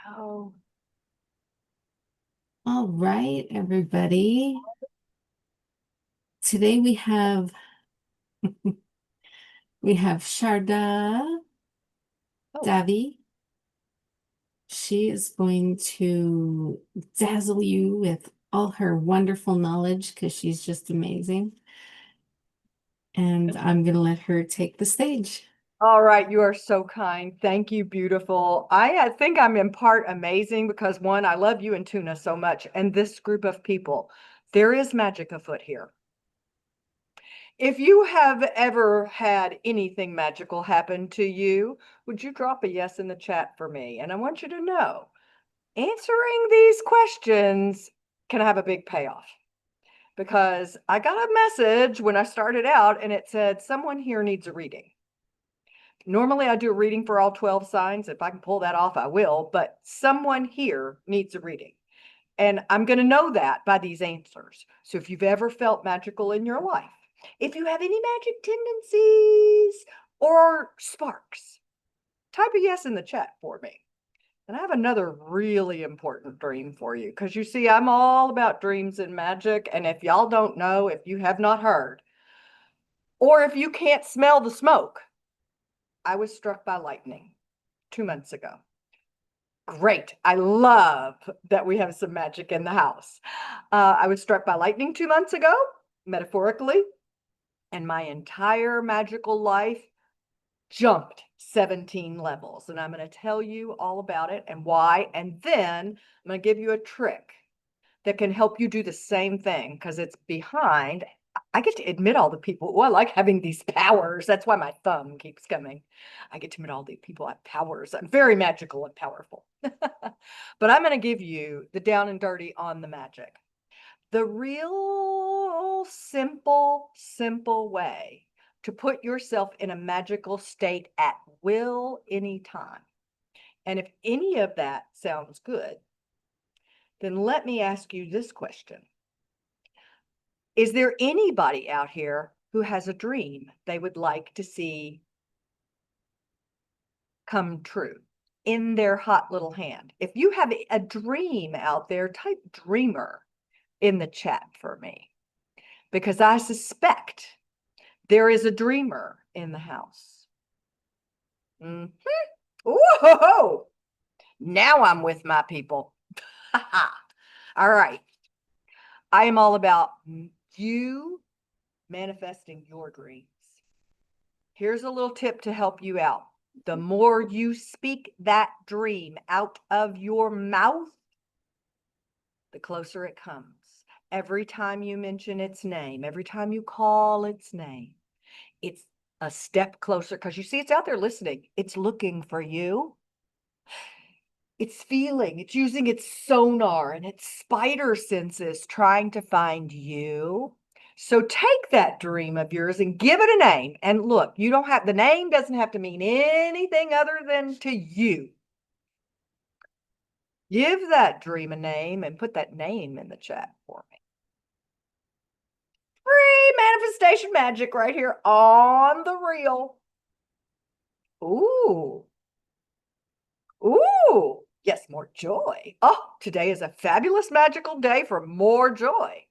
go. All right, everybody. Today we have Sharada Oh, Devi. She is going to dazzle you with all her wonderful knowledge because she's just amazing. And I'm going to let her take the stage. all right. You are so kind. Thank you, beautiful. I think I'm in part amazing because one, I love you and Tuna so much, and this group of people. There is magic afoot here. If you have ever had anything magical happen to you, would you drop a yes in the chat for me? And I want you to know, answering these questions can have a big payoff. Because I got a message when I started out and it said, someone here needs a reading. Normally, I do a reading for all 12 signs. If I can pull that off, I will, but someone here needs a reading. And I'm going to know that by these answers. So if you've ever felt magical in your life, if you have any magic tendencies or sparks, type a yes in the chat for me. And I have another really important dream for you because you see, I'm all about dreams and magic. And if y'all don't know, if you have not heard, or if you can't smell the smoke, I was struck by lightning 2 months ago. Great. I love that we have some magic in the house. I was struck by lightning 2 months ago, metaphorically, and my entire magical life jumped 17 levels. And I'm going to tell you all about it and why. And then I'm going to give you a trick that can help you do the same thing because it's behind. I get to admit all the people. Oh, I like having these powers. That's why my thumb keeps coming. I get to admit all the people have powers. I'm very magical and powerful. But I'm going to give you the down and dirty on the magic. The real simple way to put yourself in a magical state at will anytime. And if any of that sounds good, then let me ask you this question. Is there anybody out here who has a dream they would like to see come true in their hot little hand? If you have a dream out there, type dreamer in the chat for me, because I suspect there is a dreamer in the house. Mm-hmm. Whoa! Now I'm with my people. All right. I am all about you manifesting your dreams. Here's a little tip to help you out. The more you speak that dream out of your mouth, the closer it comes. Every time you mention its name, every time you call its name, it's a step closer because you see, it's out there listening. It's looking for you. It's feeling, it's using its sonar and its spider senses trying to find you. So take that dream of yours and give it a name. And look, you don't have, the name doesn't have to mean anything other than to you. Give that dream a name and put that name in the chat for me. Free manifestation magic right here on the reel. Ooh. Ooh. Yes, more joy. Oh, today is a fabulous magical day for more joy.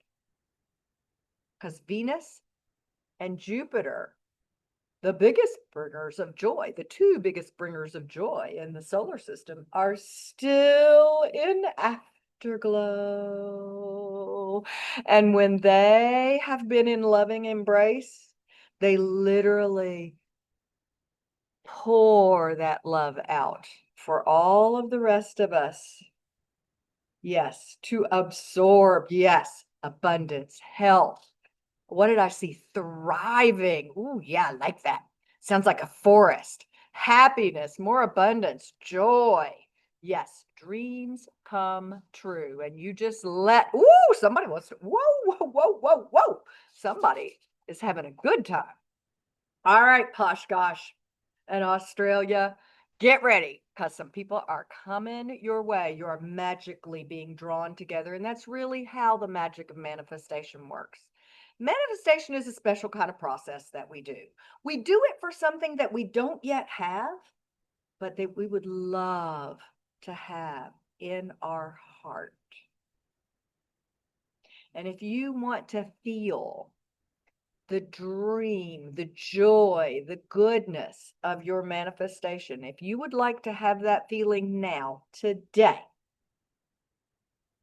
Because Venus and Jupiter, the biggest bringers of joy, the two biggest bringers of joy in the solar system, are still in afterglow. And when they have been in loving embrace, they literally pour that love out for all of the rest of us. Yes, to absorb. Yes, abundance, health. What did I see? Thriving. Ooh, yeah, I like that. Sounds like a forest. Happiness, more abundance, joy. Yes, dreams come true. And you just let, ooh, somebody wants to, whoa. Somebody is having a good time. All right, posh gosh. And Australia, get ready because some people are coming your way. You are magically being drawn together. And that's really how the magic of manifestation works. Manifestation is a special kind of process that we do. We do it for something that we don't yet have, but that we would love to have in our heart. And if you want to feel the dream, the joy, the goodness of your manifestation, if you would like to have that feeling now, today,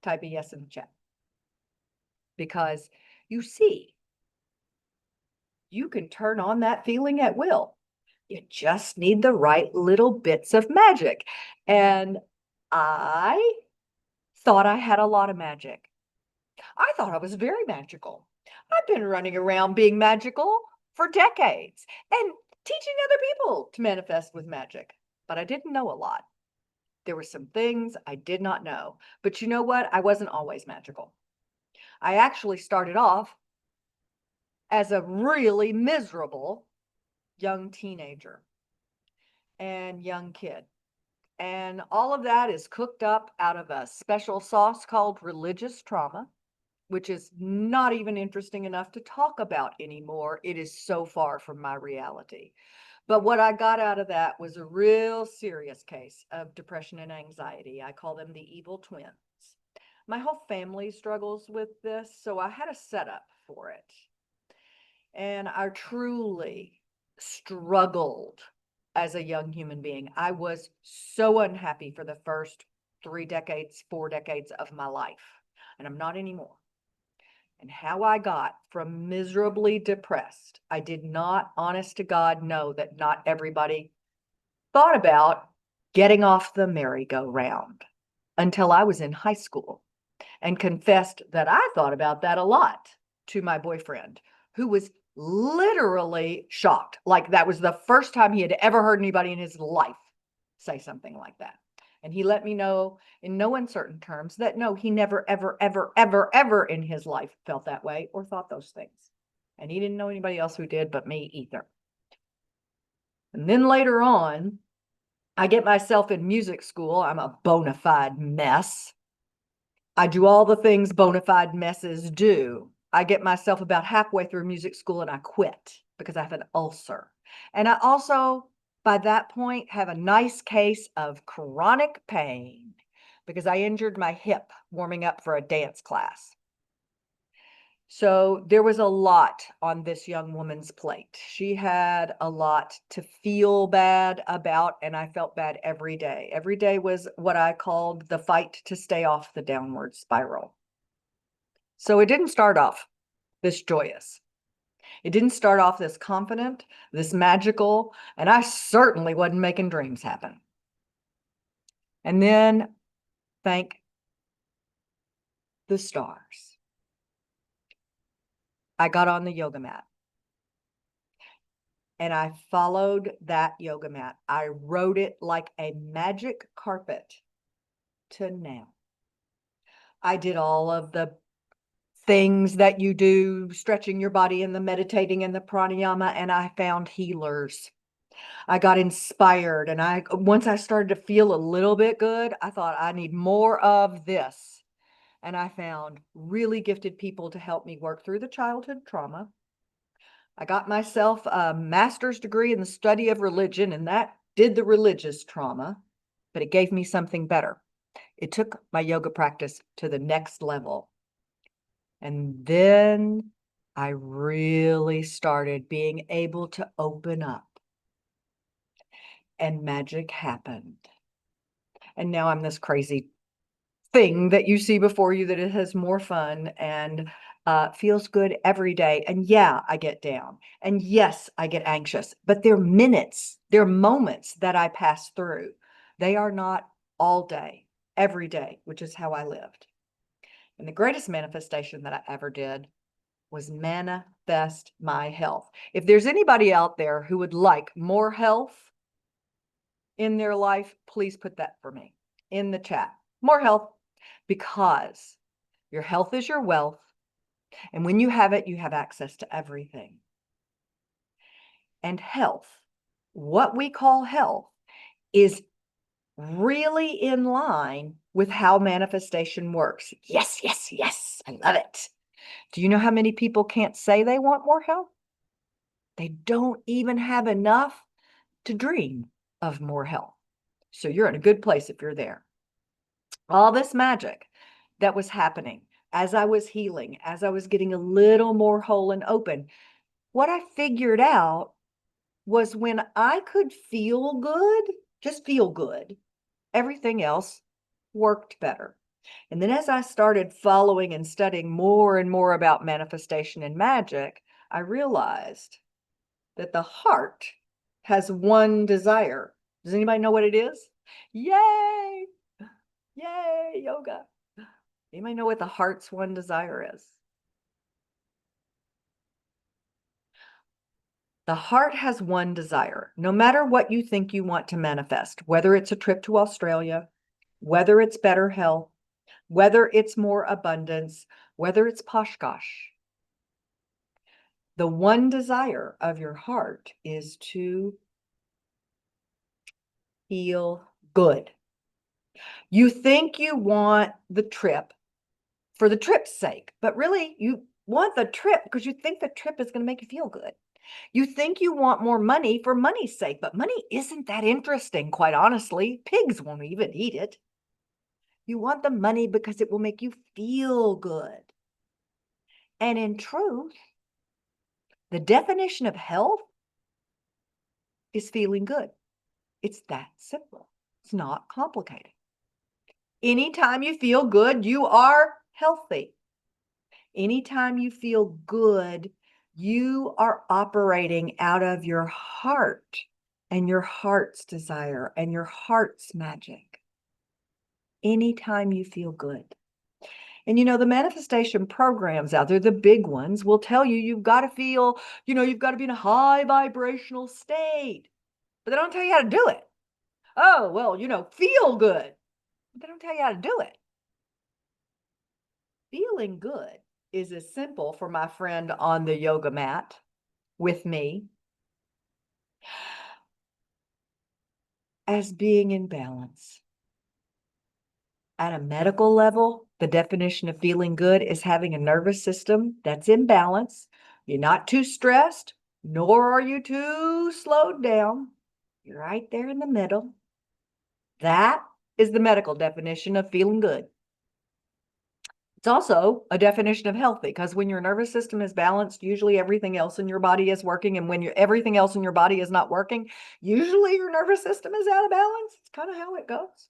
type a yes in the chat. Because you see, you can turn on that feeling at will. You just need the right little bits of magic. And I thought I had a lot of magic. I thought I was very magical. I've been running around being magical for decades and teaching other people to manifest with magic. But I didn't know a lot. There were some things I did not know. But you know what? I wasn't always magical. I actually started off as a really miserable young teenager and young kid. And all of that is cooked up out of a special sauce called religious trauma, which is not even interesting enough to talk about anymore. It is so far from my reality. But what I got out of that was a real serious case of depression and anxiety. I call them the evil twins. My whole family struggles with this, so I had a setup for it. And I truly struggled as a young human being. I was so unhappy for the first 3 decades, 4 decades of my life, and I'm not anymore. And how I got from miserably depressed, I did not, honest to God, know that not everybody thought about getting off the merry-go-round until I was in high school and confessed that I thought about that a lot to my boyfriend, who was literally shocked. Like that was the first time he had ever heard anybody in his life say something like that. And he let me know in no uncertain terms that no, he never, ever, ever, ever, ever in his life felt that way or thought those things. And he didn't know anybody else who did but me either. And then later on, I get myself in music school. I'm a bona fide mess. I do all the things bona fide messes do. I get myself about halfway through music school and I quit because I have an ulcer. And I also, by that point, have a nice case of chronic pain because I injured my hip warming up for a dance class. So there was a lot on this young woman's plate. She had a lot to feel bad about, and I felt bad every day. Every day was what I called the fight to stay off the downward spiral. So it didn't start off this joyous. It didn't start off this confident, this magical, and I certainly wasn't making dreams happen. And then, thank the stars, I got on the yoga mat. And I followed that yoga mat. I rode it like a magic carpet to now. I did all of the things that you do, stretching your body and the meditating and the pranayama, and I found healers. I got inspired, and once I started to feel a little bit good, I thought I need more of this. And I found really gifted people to help me work through the childhood trauma. I got myself a master's degree in the study of religion, and that did the religious trauma, but it gave me something better. It took my yoga practice to the next level. And then I really started being able to open up, and magic happened. And now I'm this crazy thing that you see before you that it has more fun and feels good every day. And yeah, I get down. And yes, I get anxious, but they're minutes, they're moments that I pass through. They are not all day, every day, which is how I lived. And the greatest manifestation that I ever did was manifest my health. If there's anybody out there who would like more health in their life, please put that for me in the chat. More health, because your health is your wealth. And when you have it, you have access to everything. And health, what we call health, is really in line with how manifestation works. Yes, yes, yes. I love it. Do you know how many people can't say they want more health? They don't even have enough to dream of more health. So you're in a good place if you're there. all this magic that was happening as I was healing, as I was getting a little more whole and open. What I figured out was when I could feel good, just feel good, everything else worked better. And then as I started following and studying more and more about manifestation and magic, I realized that the heart has one desire. Does anybody know what it is? Yay! Yay, yoga. Anybody know what the heart's one desire is? The heart has one desire. No matter what you think you want to manifest, whether it's a trip to Australia, whether it's better health, whether it's more abundance, whether it's poshkosh, the one desire of your heart is to feel good. You think you want the trip for the trip's sake, but really you want the trip because you think the trip is going to make you feel good. You think you want more money for money's sake, but money isn't that interesting, quite honestly. Pigs won't even eat it. You want the money because it will make you feel good. And in truth, the definition of health is feeling good. It's that simple. It's not complicated. Anytime you feel good, you are healthy. Anytime you feel good, you are operating out of your heart and your heart's desire and your heart's magic. Anytime you feel good. And the manifestation programs out there, the big ones, will tell you you've got to feel, you've got to be in a high vibrational state. But they don't tell you how to do it. Oh, well, feel good. But they don't tell you how to do it. Feeling good is as simple for my friend on the yoga mat with me as being in balance. At a medical level, the definition of feeling good is having a nervous system that's in balance. You're not too stressed, nor are you too slowed down. You're right there in the middle. That is the medical definition of feeling good. It's also a definition of healthy because when your nervous system is balanced, usually everything else in your body is working. And when everything else in your body is not working, usually your nervous system is out of balance. It's kind of how it goes.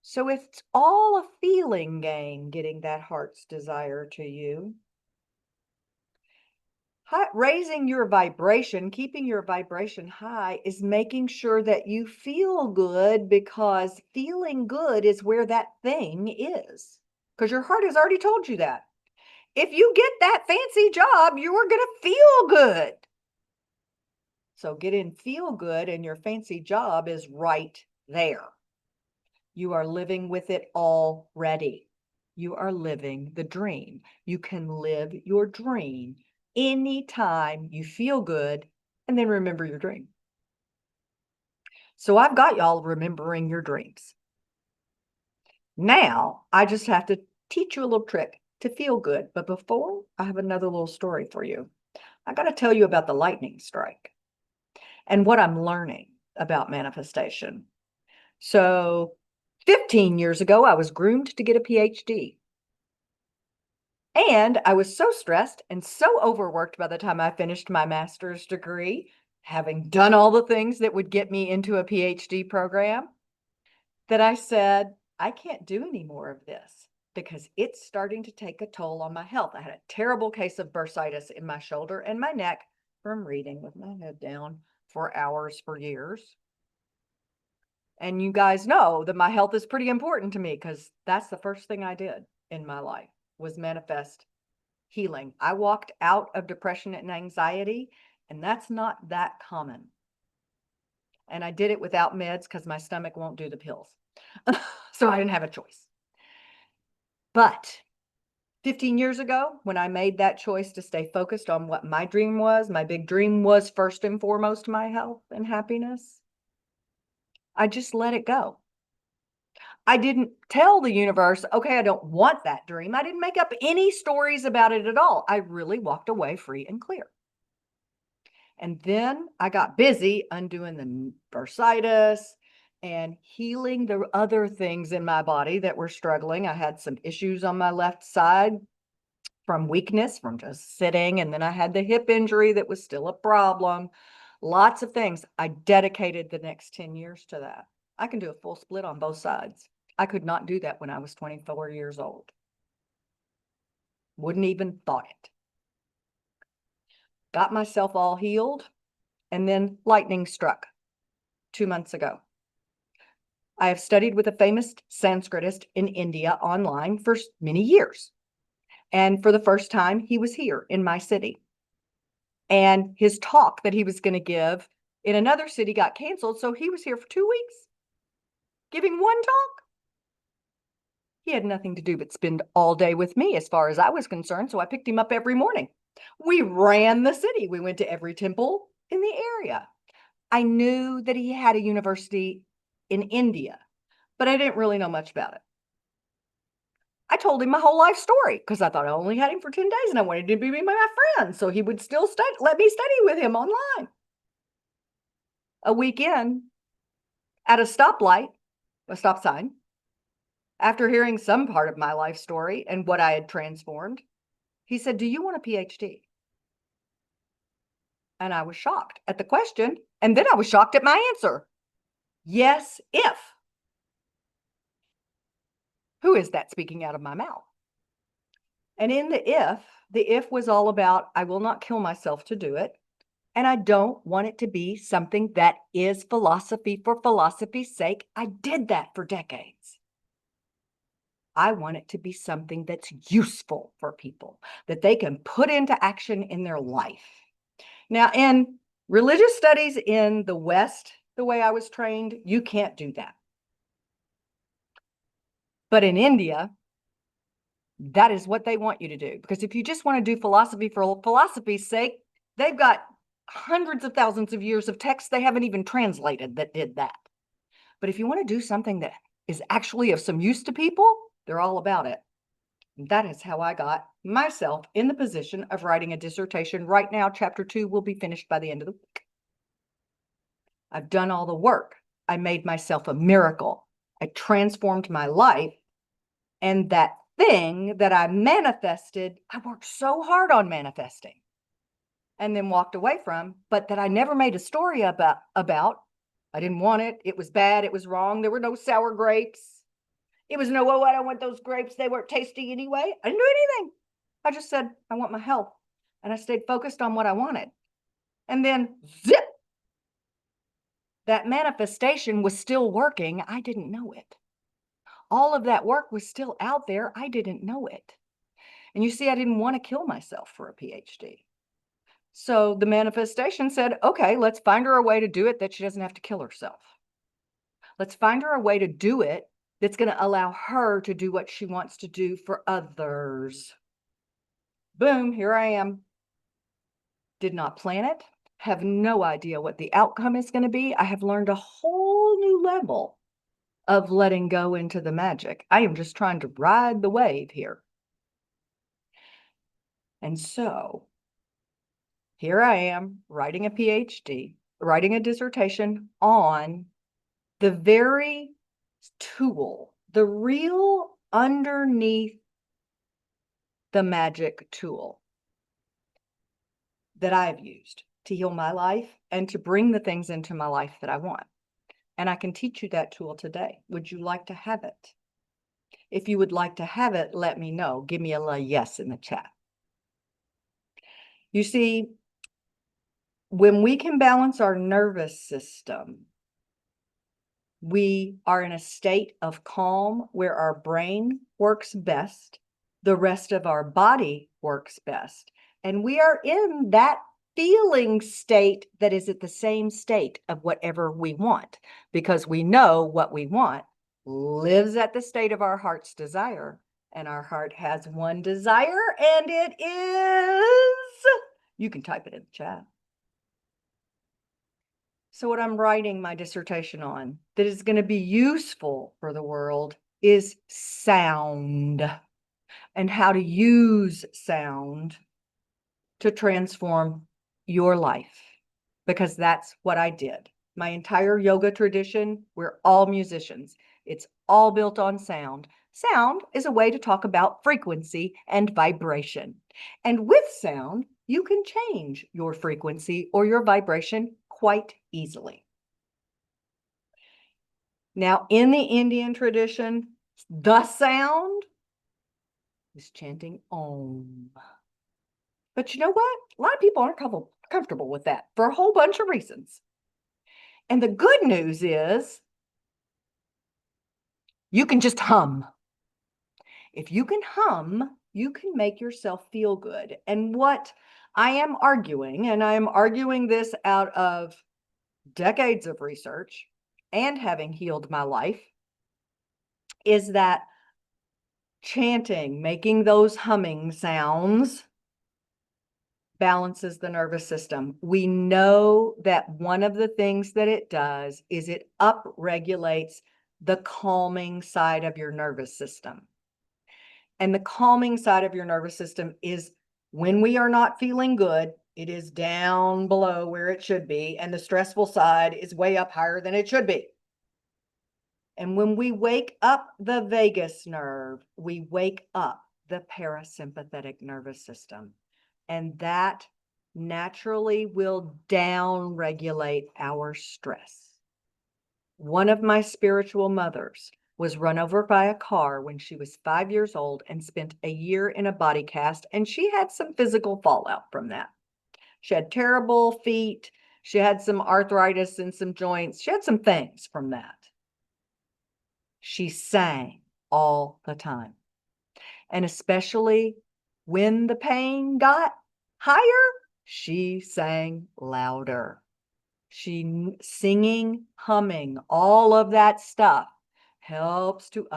So if it's all a feeling game, getting that heart's desire to you, raising your vibration, keeping your vibration high is making sure that you feel good because feeling good is where that thing is. Because your heart has already told you that. If you get that fancy job, you are going to feel good. So get in feel good and your fancy job is right there. You are living with it already. You are living the dream. You can live your dream anytime you feel good and then remember your dream. So I've got y'all remembering your dreams. Now I just have to teach you a little trick to feel good. But before, I have another little story for you. I got to tell you about the lightning strike and what I'm learning about manifestation. So 15 years ago, I was groomed to get a PhD. And I was so stressed and so overworked by the time I finished my master's degree, having done all the things that would get me into a PhD program, that I said, I can't do any more of this because it's starting to take a toll on my health. I had a terrible case of bursitis in my shoulder and my neck from reading with my head down for hours for years. And you guys know that my health is pretty important to me because that's the first thing I did in my life was manifest healing. I walked out of depression and anxiety, and that's not that common. And I did it without meds because my stomach won't do the pills. So I didn't have a choice. But 15 years ago, when I made that choice to stay focused on what my dream was, my big dream was first and foremost my health and happiness, I just let it go. I didn't tell the universe, okay, I don't want that dream. I didn't make up any stories about it at all. I really walked away free and clear. And then I got busy undoing the bursitis and healing the other things in my body that were struggling. I had some issues on my left side from weakness, from just sitting. And then I had the hip injury that was still a problem. Lots of things. I dedicated the next 10 years to that. I can do a full split on both sides. I could not do that when I was 24 years old. Wouldn't even thought it. Got myself all healed, and then lightning struck 2 months ago. I have studied with a famous Sanskritist in India online for many years. And for the first time, he was here in my city. And his talk that he was going to give in another city got canceled. So he was here for 2 weeks giving one talk. He had nothing to do but spend all day with me as far as I was concerned. So I picked him up every morning. We ran the city. We went to every temple in the area. I knew that he had a university in India, but I didn't really know much about it. I told him my whole life story because I thought I only had him for 10 days and I wanted him to be my friend. So he would still let me study with him online. A weekend at a stoplight, a stop sign, after hearing some part of my life story and what I had transformed, he said, "Do you want a PhD?" And I was shocked at the question. And then I was shocked at my answer. Yes, if. Who is that speaking out of my mouth? And in the if was all about, I will not kill myself to do it. And I don't want it to be something that is philosophy for philosophy's sake. I did that for decades. I want it to be something that's useful for people, that they can put into action in their life. Now, in religious studies in the West, the way I was trained, you can't do that. But in India, that is what they want you to do. Because if you just want to do philosophy for philosophy's sake, they've got hundreds of thousands of years of text they haven't even translated that did that. But if you want to do something that is actually of some use to people, they're all about it. And that is how I got myself in the position of writing a dissertation. Right now, chapter 2 will be finished by the end of the week. I've done all the work. I made myself a miracle. I transformed my life. And that thing that I manifested, I worked so hard on manifesting and then walked away from, but that I never made a story about. I didn't want it. It was bad. It was wrong. There were no sour grapes. It was no, oh, I don't want those grapes. They weren't tasty anyway. I didn't do anything. I just said, I want my health. And I stayed focused on what I wanted. And then zip, that manifestation was still working. I didn't know it. All of that work was still out there. I didn't know it. And you see, I didn't want to kill myself for a PhD. So the manifestation said, okay, let's find her a way to do it that she doesn't have to kill herself. Let's find her a way to do it that's going to allow her to do what she wants to do for others. Boom, here I am. Did not plan it. Have no idea what the outcome is going to be. I have learned a whole new level of letting go into the magic. I am just trying to ride the wave here. And so here I am writing a PhD, writing a dissertation on the very tool, the real underneath the magic tool that I've used to heal my life and to bring the things into my life that I want. And I can teach you that tool today. Would you like to have it? If you would like to have it, let me know. Give me a little yes in the chat. You see, when we can balance our nervous system, we are in a state of calm where our brain works best, the rest of our body works best, and we are in that feeling state that is at the same state of whatever we want, because we know what we want lives at the state of our heart's desire, and our heart has one desire, and it is, you can type it in the chat. So what I'm writing my dissertation on that is going to be useful for the world is sound and how to use sound to transform your life, because that's what I did. My entire yoga tradition, we're all musicians. It's all built on sound. Sound is a way to talk about frequency and vibration. And with sound, you can change your frequency or your vibration quite easily. Now, in the Indian tradition, the sound is chanting Om. But you know what? A lot of people aren't comfortable with that for a whole bunch of reasons. And the good news is you can just hum. If you can hum, you can make yourself feel good. And what I am arguing, and I am arguing this out of decades of research and having healed my life, is that chanting, making those humming sounds, balances the nervous system. We know that one of the things that it does is it upregulates the calming side of your nervous system. And the calming side of your nervous system is when we are not feeling good, it is down below where it should be, and the stressful side is way up higher than it should be. And when we wake up the vagus nerve, we wake up the parasympathetic nervous system. And that naturally will down regulate our stress. One of my spiritual mothers was run over by a car when she was 5 years old and spent a year in a body cast, and she had some physical fallout from that. She had terrible feet. She had some arthritis in some joints. She had some things from that. She sang all the time. And especially when the pain got higher, she sang louder. Singing, humming, all of that stuff helps to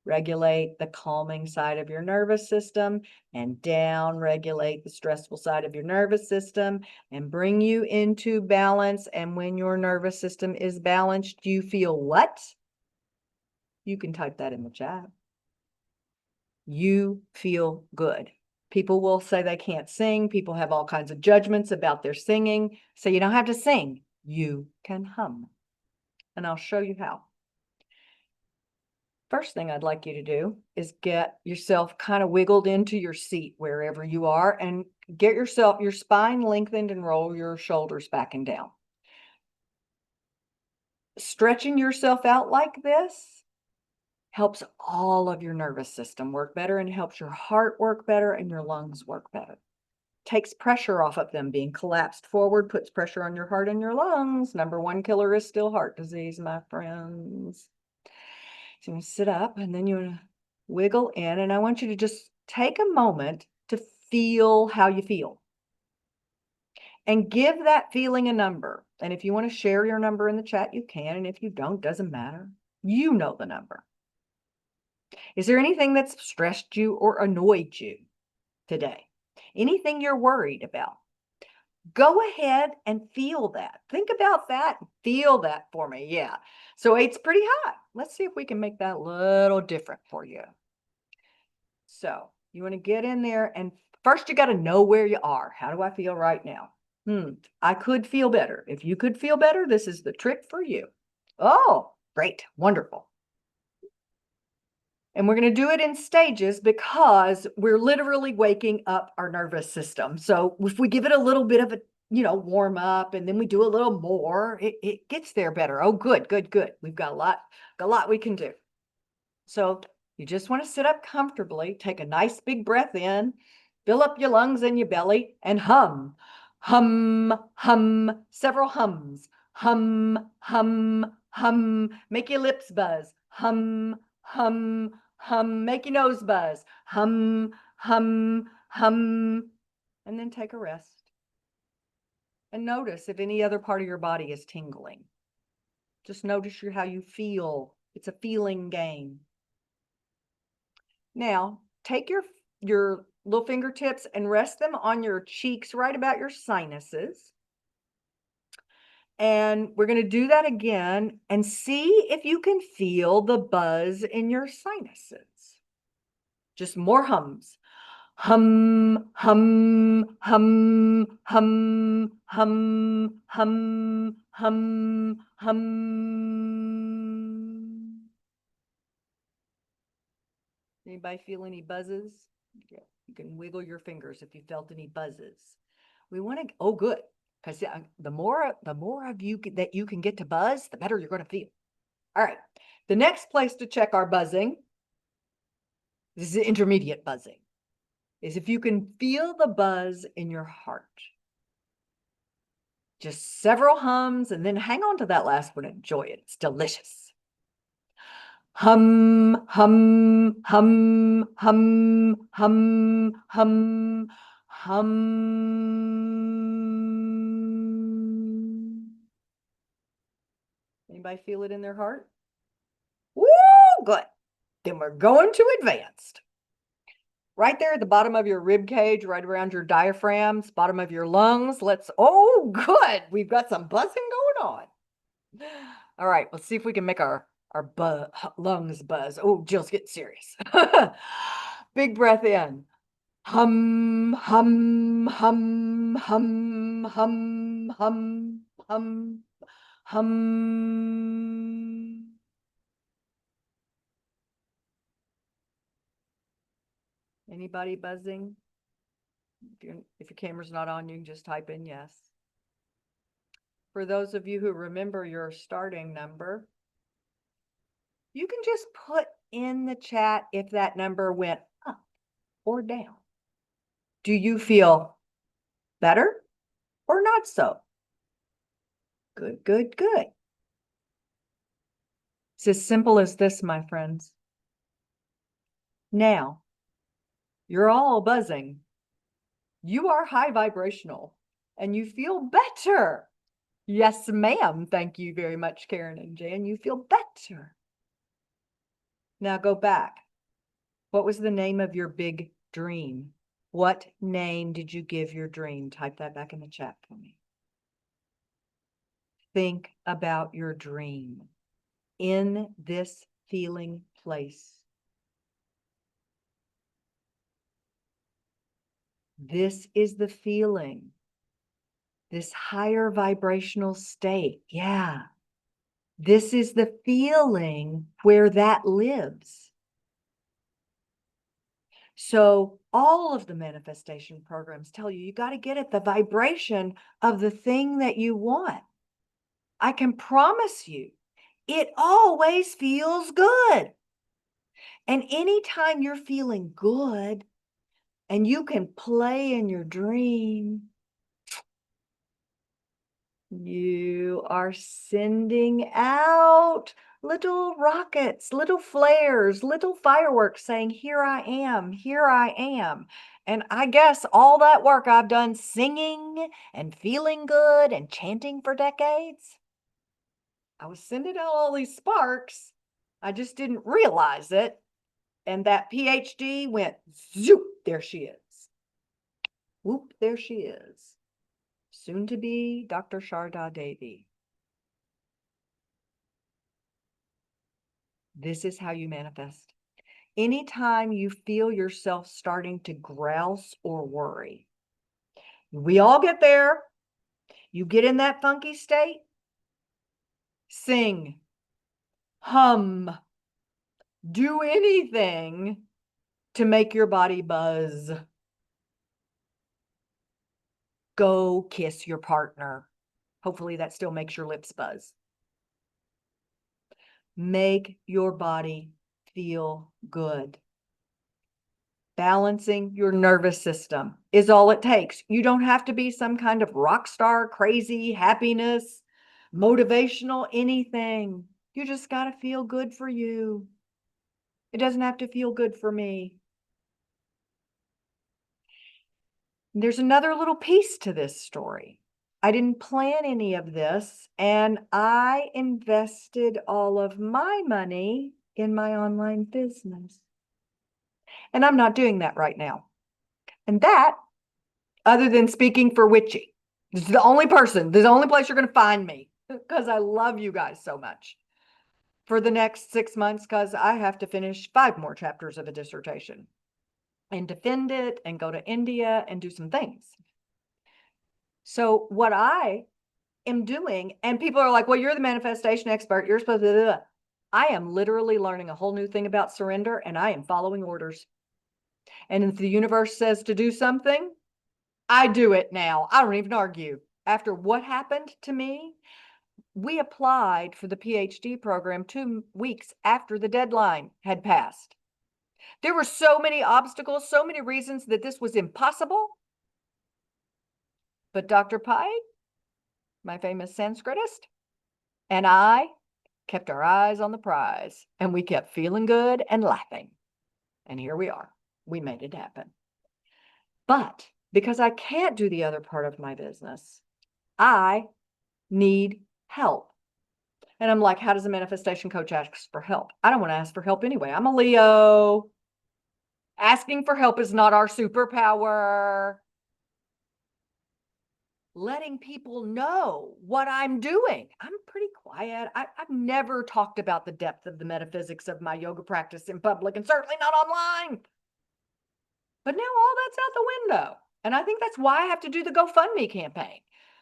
regulate the calming side of your nervous system and down regulate the stressful side of your nervous system and bring you into balance. And when your nervous system is balanced, you feel what? You can type that in the chat. You feel good. People will say they can't sing. People have all kinds of judgments about their singing. So you don't have to sing. You can hum. And I'll show you how. First thing I'd like you to do is get yourself kind of wiggled into your seat wherever you are and get yourself, your spine lengthened, and roll your shoulders back and down. Stretching yourself out like this helps all of your nervous system work better and helps your heart work better and your lungs work better. Takes pressure off of them. Being collapsed forward puts pressure on your heart and your lungs. Number one killer is still heart disease, my friends. So you want to sit up and then you want to wiggle in, and I want you to just take a moment to feel how you feel. And give that feeling a number. And if you want to share your number in the chat, you can. And if you don't, doesn't matter. You know the number. Is there anything that's stressed you or annoyed you today? Anything you're worried about? Go ahead and feel that. Think about that. Feel that for me. Yeah. So it's pretty hot. Let's see if we can make that a little different for you. So you want to get in there, and first you got to know where you are. How do I feel right now? I could feel better. If you could feel better, this is the trick for you. Oh, great. Wonderful. And we're going to do it in stages because we're literally waking up our nervous system. So if we give it a little bit of a, warm up, and then we do a little more, it gets there better. Oh, good, good, good. We've got a lot we can do. So you just want to sit up comfortably, take a nice big breath in, fill up your lungs and your belly, and hum, hum, hum, several hums. Hum, hum, hum. Make your lips buzz. Hum, hum, hum. Make your nose buzz. Hum, hum, hum. And then take a rest. And notice if any other part of your body is tingling. Just notice how you feel. It's a feeling game. Now, take your little fingertips and rest them on your cheeks right about your sinuses. And we're going to do that again and see if you can feel the buzz in your sinuses. Just more hums. Hum, hum, hum, hum, hum, hum, hum, hum. Anybody feel any buzzes? Yeah, you can wiggle your fingers if you felt any buzzes. We want to, oh, good. Because the more of you that you can get to buzz, the better you're going to feel. All right. The next place to check our buzzing, this is intermediate buzzing, is if you can feel the buzz in your heart. Just several hums and then hang on to that last one and enjoy it. It's delicious. Hum, hum, hum, hum, hum, hum, hum. Anybody feel it in their heart? Woo, good. Then we're going to advanced. Right there at the bottom of your rib cage, right around your diaphragms, bottom of your lungs. Oh, good. We've got some buzzing going on. All right, let's see if we can make our lungs buzz. Oh, Jill's getting serious. Big breath in. Hum, hum, hum, hum, hum, hum, hum, hum. Anybody buzzing? If your camera's not on, you can just type in yes. For those of you who remember your starting number, you can just put in the chat if that number went up or down. Do you feel better or not so? Good, good, good. It's as simple as this, my friends. Now, you're all buzzing. You are high vibrational and you feel better. Yes, ma'am. Thank you very much, Karen and Jan. You feel better. Now go back. What was the name of your big dream? What name did you give your dream? Type that back in the chat for me. Think about your dream in this feeling place. This is the feeling, this higher vibrational state. Yeah. This is the feeling where that lives. So all of the manifestation programs tell you, you got to get at the vibration of the thing that you want. I can promise you, it always feels good. And anytime you're feeling good and you can play in your dream, you are sending out little rockets, little flares, little fireworks saying, here I am, here I am. And I guess all that work I've done singing and feeling good and chanting for decades, I was sending out all these sparks. I just didn't realize it. And that PhD went zoop, there she is. Whoop, there she is. Soon to be Dr. Sharada Devi. This is how you manifest. Anytime you feel yourself starting to grouse or worry, we all get there. You get in that funky state, sing, hum, do anything to make your body buzz. Go kiss your partner. Hopefully that still makes your lips buzz. Make your body feel good. Balancing your nervous system is all it takes. You don't have to be some kind of rock star, crazy, happiness, motivational, anything. You just got to feel good for you. It doesn't have to feel good for me. There's another little piece to this story. I didn't plan any of this, and I invested all of my money in my online business. And I'm not doing that right now. And that, other than speaking for Witchy, this is the only place you're going to find me, because I love you guys so much, for the next 6 months, because I have to finish 5 more chapters of a dissertation. and defend it and go to India and do some things. So what I am doing, and people are like, well, you're the manifestation expert. You're supposed to. I am literally learning a whole new thing about surrender, and I am following orders. And if the universe says to do something, I do it now. I don't even argue. After what happened to me, we applied for the PhD program 2 weeks after the deadline had passed. There were so many obstacles, so many reasons that this was impossible. But Dr. Pai, my famous Sanskritist, and I kept our eyes on the prize, and we kept feeling good and laughing. And here we are. We made it happen. But because I can't do the other part of my business, I need help. And I'm like, how does a manifestation coach ask for help? I don't want to ask for help anyway. I'm a Leo. Asking for help is not our superpower. Letting people know what I'm doing. I'm pretty quiet. I've never talked about the depth of the metaphysics of my yoga practice in public, and certainly not online. But now all that's out the window. And I think that's why I have to do the GoFundMe campaign.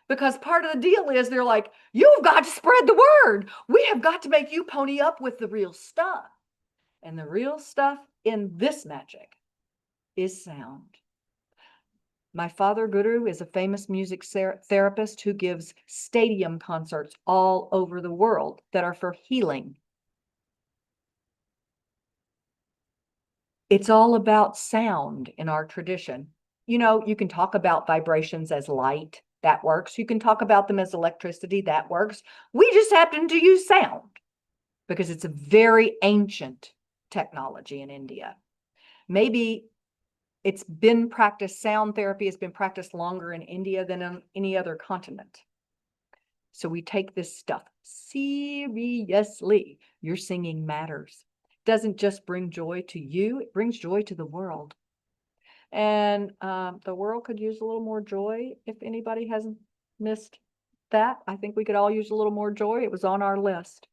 Because part of the deal is they're like, you've got to spread the word. We have got to make you pony up with the real stuff. And the real stuff in this magic is sound. My father, Guru, is a famous music therapist who gives stadium concerts all over the world that are for healing. It's all about sound in our tradition. You know, you can talk about vibrations as light. That works. You can talk about them as electricity. That works. We just happen to use sound because it's a very ancient technology in India. Maybe it's been practiced, sound therapy has been practiced longer in India than on any other continent. So we take this stuff seriously. Your singing matters. It doesn't just bring joy to you, it brings joy to the world. And the world could use a little more joy. If anybody hasn't missed that, I think we could all use a little more joy. It was on our list.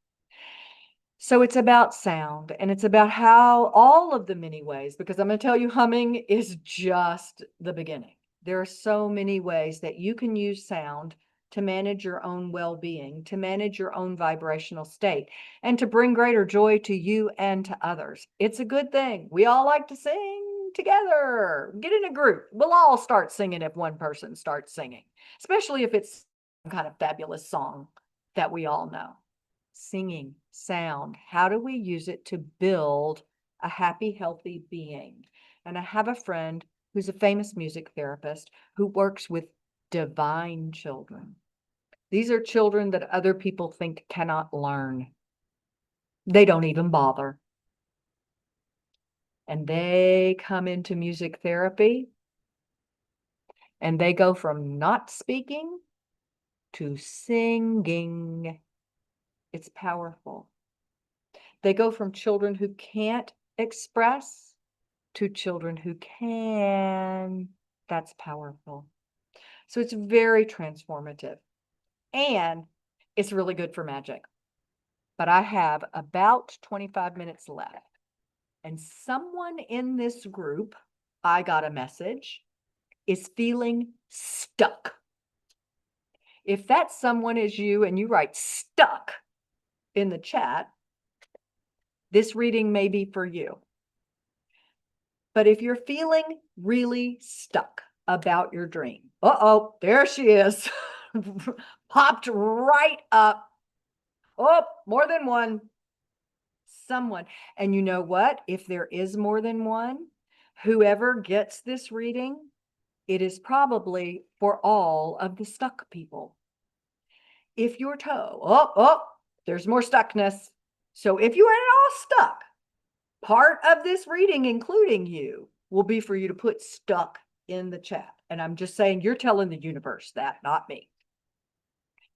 So it's about sound, and it's about how all of the many ways, because I'm going to tell you, humming is just the beginning. There are so many ways that you can use sound to manage your own well-being, to manage your own vibrational state, and to bring greater joy to you and to others. It's a good thing. We all like to sing together. Get in a group. We'll all start singing if one person starts singing, especially if it's some kind of fabulous song that we all know. Singing, sound, how do we use it to build a happy, healthy being? And I have a friend who's a famous music therapist who works with divine children. These are children that other people think cannot learn. They don't even bother. And they come into music therapy and they go from not speaking to singing. It's powerful. They go from children who can't express to children who can. That's powerful. So it's very transformative. And it's really good for magic. But I have about 25 minutes left. And someone in this group, I got a message, is feeling stuck. If that someone is you and you write stuck in the chat, this reading may be for you. But if you're feeling really stuck about your dream, uh-oh, there she is. Popped right up. Oh, more than one. Someone. And you know what? If there is more than one, whoever gets this reading, it is probably for all of the stuck people. If your toe, there's more stuckness. So if you are at all stuck, part of this reading, including you, will be for you to put stuck in the chat. And I'm just saying, you're telling the universe that, not me.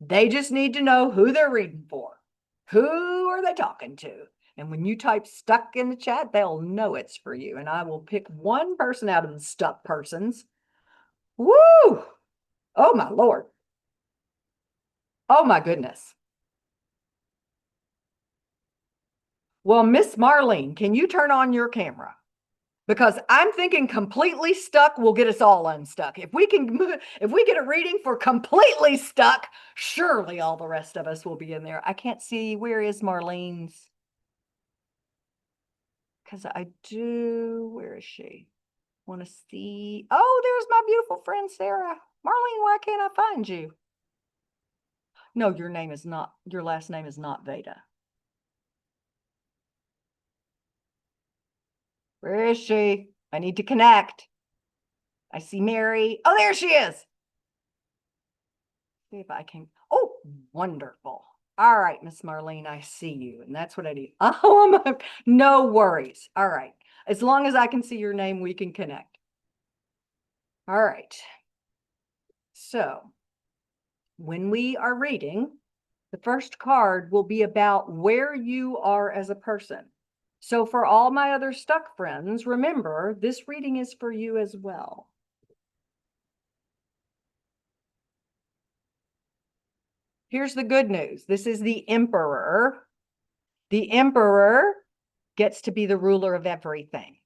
They just need to know who they're reading for. Who are they talking to? And when you type stuck in the chat, they'll know it's for you. And I will pick one person out of the stuck persons. Woo! Oh, my Lord. Oh, my goodness. Well, Miss Marlene, can you turn on your camera? Because I'm thinking completely stuck will get us all unstuck. If we get a reading for completely stuck, surely all the rest of us will be in there. I can't see, where is Marlene's? Because where is she? Want to see, oh, there's my beautiful friend Sarah. Marlene, why can't I find you? No, your last name is not Veda. Where is she? I need to connect. I see Mary. Oh, there she is. See if I can. Oh, wonderful. All right, Miss Marlene, I see you. And that's what I need. Oh, no worries. All right. As long as I can see your name, we can connect. All right. So when we are reading, the first card will be about where you are as a person. So for all my other stuck friends, remember, this reading is for you as well. Here's the good news. This is the Emperor. The Emperor gets to be the ruler of everything.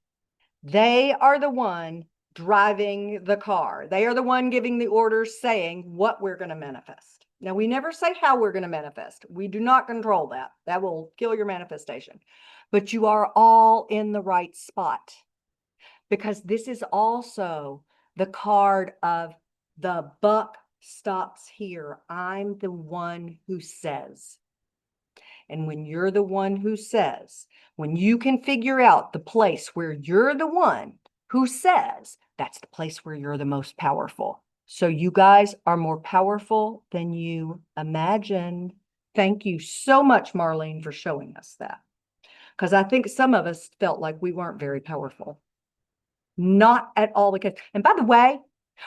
They are the one driving the car. They are the one giving the orders, saying what we're going to manifest. Now, we never say how we're going to manifest. We do not control that. That will kill your manifestation. But you are all in the right spot, because this is also the card of the buck stops here. I'm the one who says. And when you're the one who says, when you can figure out the place where you're the one who says, that's the place where you're the most powerful. So you guys are more powerful than you imagine. Thank you so much, Marlene, for showing us that. Because I think some of us felt like we weren't very powerful. Not at all the case. And by the way,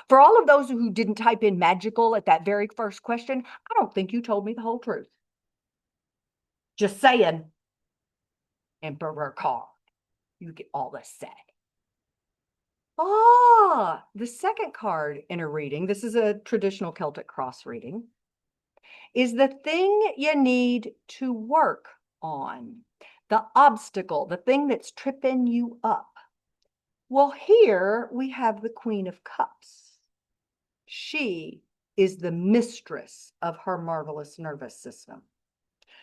for all of those who didn't type in magical at that very first question, I don't think you told me the whole truth. Just saying. Emperor card. You get all the say. Ah, the second card in a reading, this is a traditional Celtic cross reading, is the thing you need to work on, the obstacle, the thing that's tripping you up. Well, here we have the Queen of Cups. She is the mistress of her marvelous nervous system.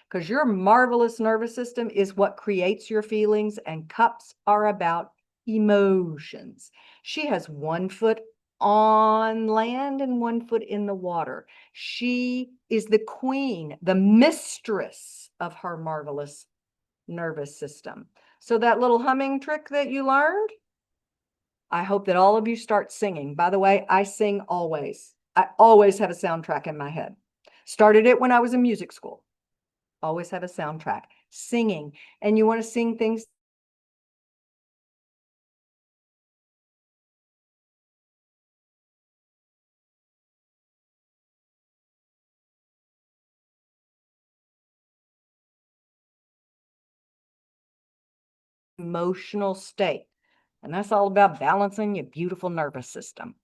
Because your marvelous nervous system is what creates your feelings, and cups are about emotions. She has one foot on land and one foot in the water. She is the queen, the mistress of her marvelous nervous system. So that little humming trick that you learned, I hope that all of you start singing. By the way, I sing always. I always have a soundtrack in my head. Started it when I was in music school. Always have a soundtrack. Singing. And you want to sing things emotional state. And that's all about balancing your beautiful nervous system.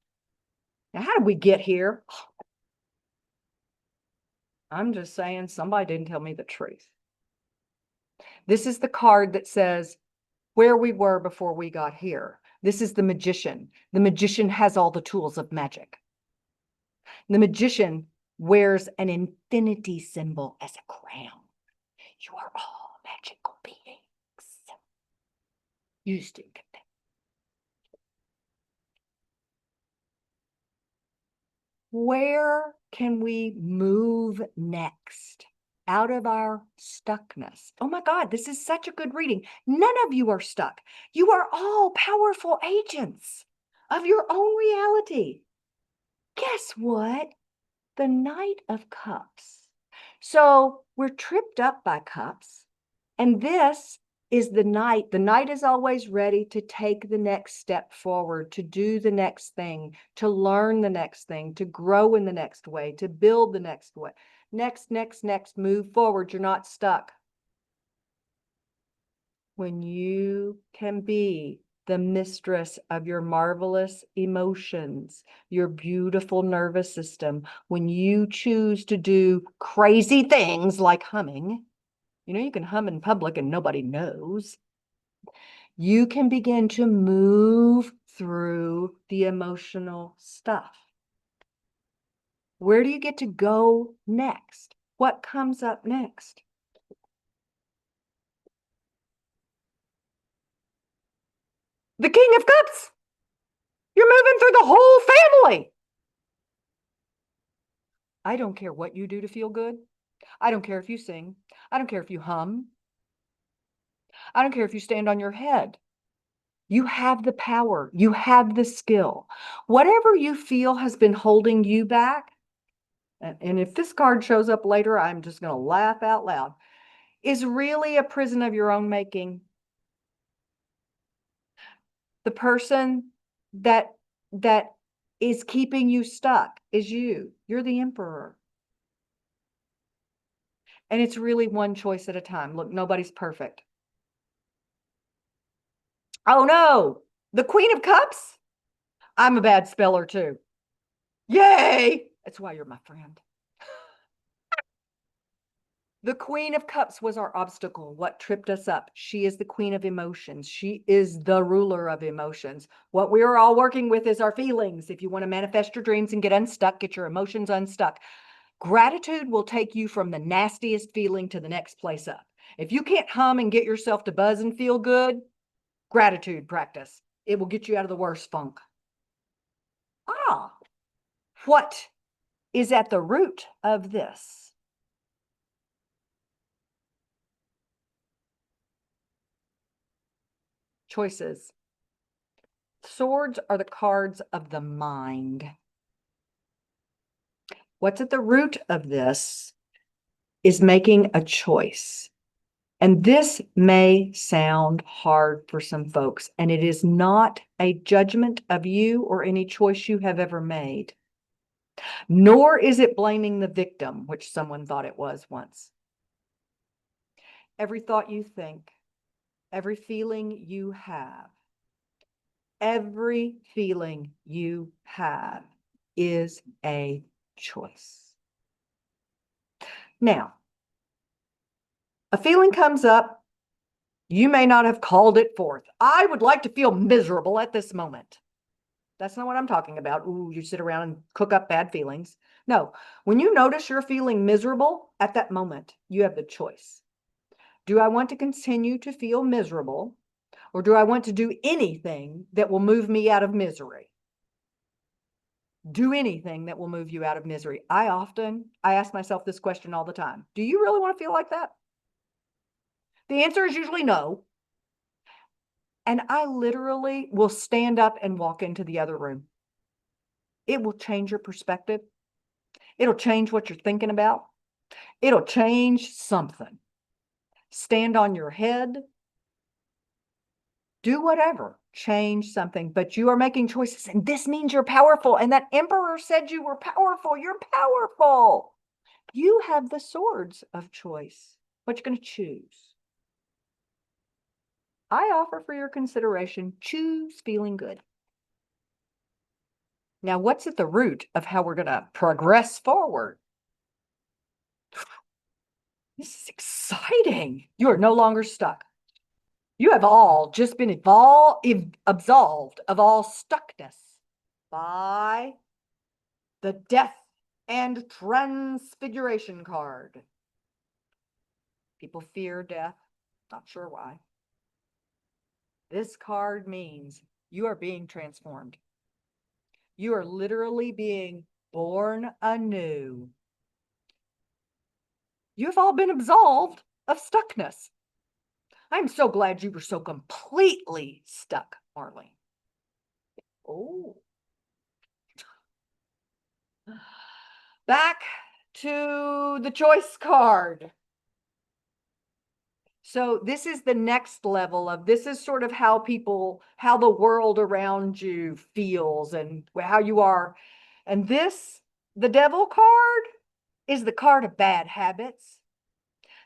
Now, how did we get here? I'm just saying somebody didn't tell me the truth. This is the card that says where we were before we got here. This is the magician. The magician has all the tools of magic. The magician wears an infinity symbol as a crown. You are all magical beings. You just didn't get that. Where can we move next out of our stuckness? Oh my God, this is such a good reading. None of you are stuck. You are all powerful agents of your own reality. Guess what? The Knight of Cups. So we're tripped up by cups, and this is the knight. The knight is always ready to take the next step forward, to do the next thing, to learn the next thing, to grow in the next way, to build the next way. Next, move forward. You're not stuck. When you can be the mistress of your marvelous emotions, your beautiful nervous system, when you choose to do crazy things like humming, you know, you can hum in public and nobody knows. you can begin to move through the emotional stuff. Where do you get to go next? What comes up next? The King of Cups. You're moving through the whole family. I don't care what you do to feel good. I don't care if you sing. I don't care if you hum. I don't care if you stand on your head. You have the power. You have the skill. Whatever you feel has been holding you back, and if this card shows up later, I'm just going to laugh out loud, is really a prison of your own making. The person that is keeping you stuck is you. You're the emperor. And it's really one choice at a time. Look, nobody's perfect. Oh no, the Queen of Cups? I'm a bad speller too. Yay! That's why you're my friend. The Queen of Cups was our obstacle, what tripped us up. She is the queen of emotions. She is the ruler of emotions. What we are all working with is our feelings. If you want to manifest your dreams and get unstuck, get your emotions unstuck. Gratitude will take you from the nastiest feeling to the next place up. If you can't hum and get yourself to buzz and feel good, gratitude practice. It will get you out of the worst funk. What is at the root of this? Choices. Swords are the cards of the mind. What's at the root of this is making a choice. And this may sound hard for some folks, and it is not a judgment of you or any choice you have ever made, nor is it blaming the victim, which someone thought it was once. Every thought you think, every feeling you have, every feeling you have is a choice. Now, a feeling comes up. You may not have called it forth. I would like to feel miserable at this moment. That's not what I'm talking about. Ooh, you sit around and cook up bad feelings. No, when you notice you're feeling miserable at that moment, you have the choice. Do I want to continue to feel miserable, or do I want to do anything that will move me out of misery? Do anything that will move you out of misery. I ask myself this question all the time. Do you really want to feel like that? The answer is usually no. And I literally will stand up and walk into the other room. It will change your perspective. It'll change what you're thinking about. It'll change something. Stand on your head. Do whatever. Change something. But you are making choices, and this means you're powerful. And that emperor said you were powerful. You're powerful. You have the swords of choice. What you're going to choose. I offer for your consideration, choose feeling good. Now, what's at the root of how we're going to progress forward? This is exciting. You are no longer stuck. You have all just been absolved of all stuckness by the Death and Transfiguration card. People fear death. Not sure why. This card means you are being transformed. You are literally being born anew. You've all been absolved of stuckness. I'm so glad you were so completely stuck, Marlene. Oh. Back to the choice card. So this is the next level of, this is sort of how the world around you feels and how you are. And this, the devil card, is the card of bad habits.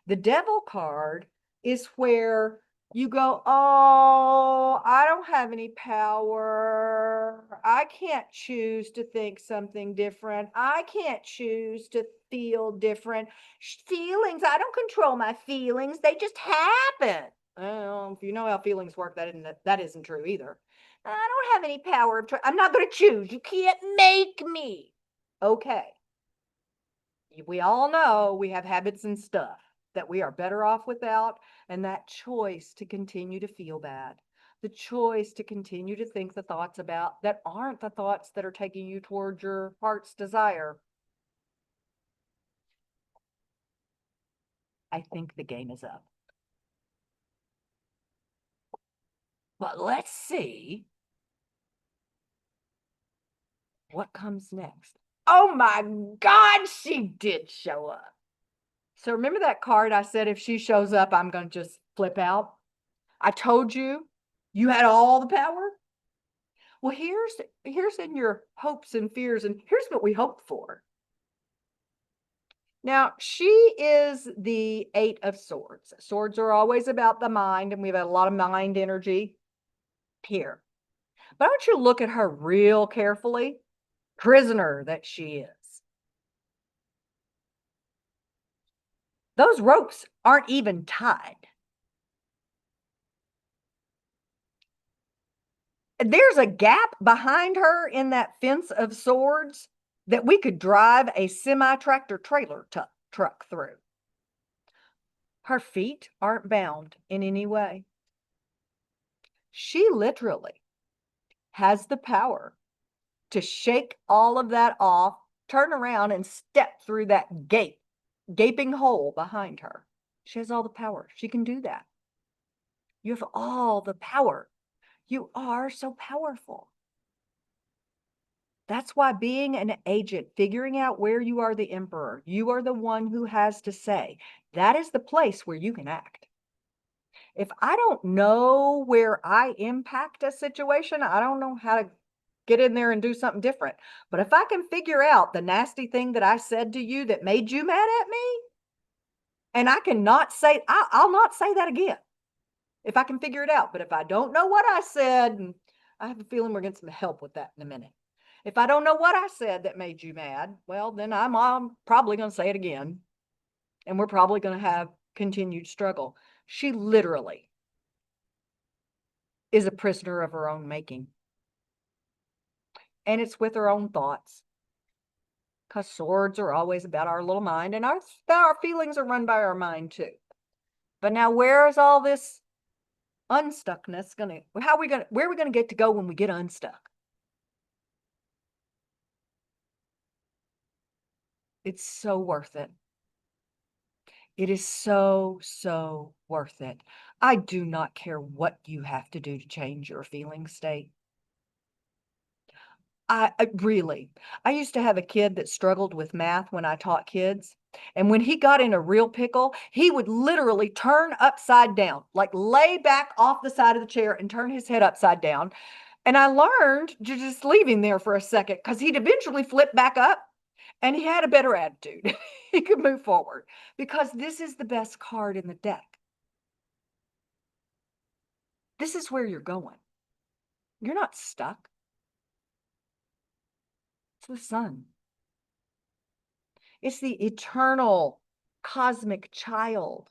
The devil card is where you go, oh, I don't have any power. I can't choose to think something different. I can't choose to feel different. Feelings, I don't control my feelings. They just happen. Well, if you know how feelings work, that isn't true either. I don't have any power. I'm not going to choose. You can't make me. Okay. We all know we have habits and stuff that we are better off without, and that choice to continue to feel bad, the choice to continue to think the thoughts about that aren't the thoughts that are taking you towards your heart's desire. I think the game is up. But let's see what comes next. Oh my God, she did show up. So remember that card I said if she shows up, I'm going to just flip out? I told you you had all the power. Well, here's in your hopes and fears, and here's what we hope for. Now, she is the Eight of Swords. Swords are always about the mind, and we've had a lot of mind energy here. But I want you to look at her real carefully. Prisoner that she is. Those ropes aren't even tied. There's a gap behind her in that fence of swords that we could drive a semi-tractor trailer truck through. Her feet aren't bound in any way. She literally has the power to shake all of that off, turn around and step through that gaping hole behind her. She has all the power. She can do that. You have all the power. You are so powerful. That's why being an agent, figuring out where you are the emperor, you are the one who has to say, that is the place where you can act. If I don't know where I impact a situation, I don't know how to get in there and do something different. But if I can figure out the nasty thing that I said to you that made you mad at me, and I cannot say, I'll not say that again if I can figure it out. But if I don't know what I said, and I have a feeling we're getting some help with that in a minute. If I don't know what I said that made you mad, well, then I'm probably going to say it again. And we're probably going to have continued struggle. She literally is a prisoner of her own making. And it's with her own thoughts. Because swords are always about our little mind, and our feelings are run by our mind too. But now where is all this unstuckness where are we gonna get to go when we get unstuck? It's so worth it. It is so, so worth it. I do not care what you have to do to change your feeling state. I used to have a kid that struggled with math when I taught kids. And when he got in a real pickle, he would literally turn upside down, like lay back off the side of the chair and turn his head upside down. And I learned to just leave him there for a second because he'd eventually flip back up and he had a better attitude. He could move forward because this is the best card in the deck. This is where you're going. You're not stuck. It's the sun. It's the eternal cosmic child.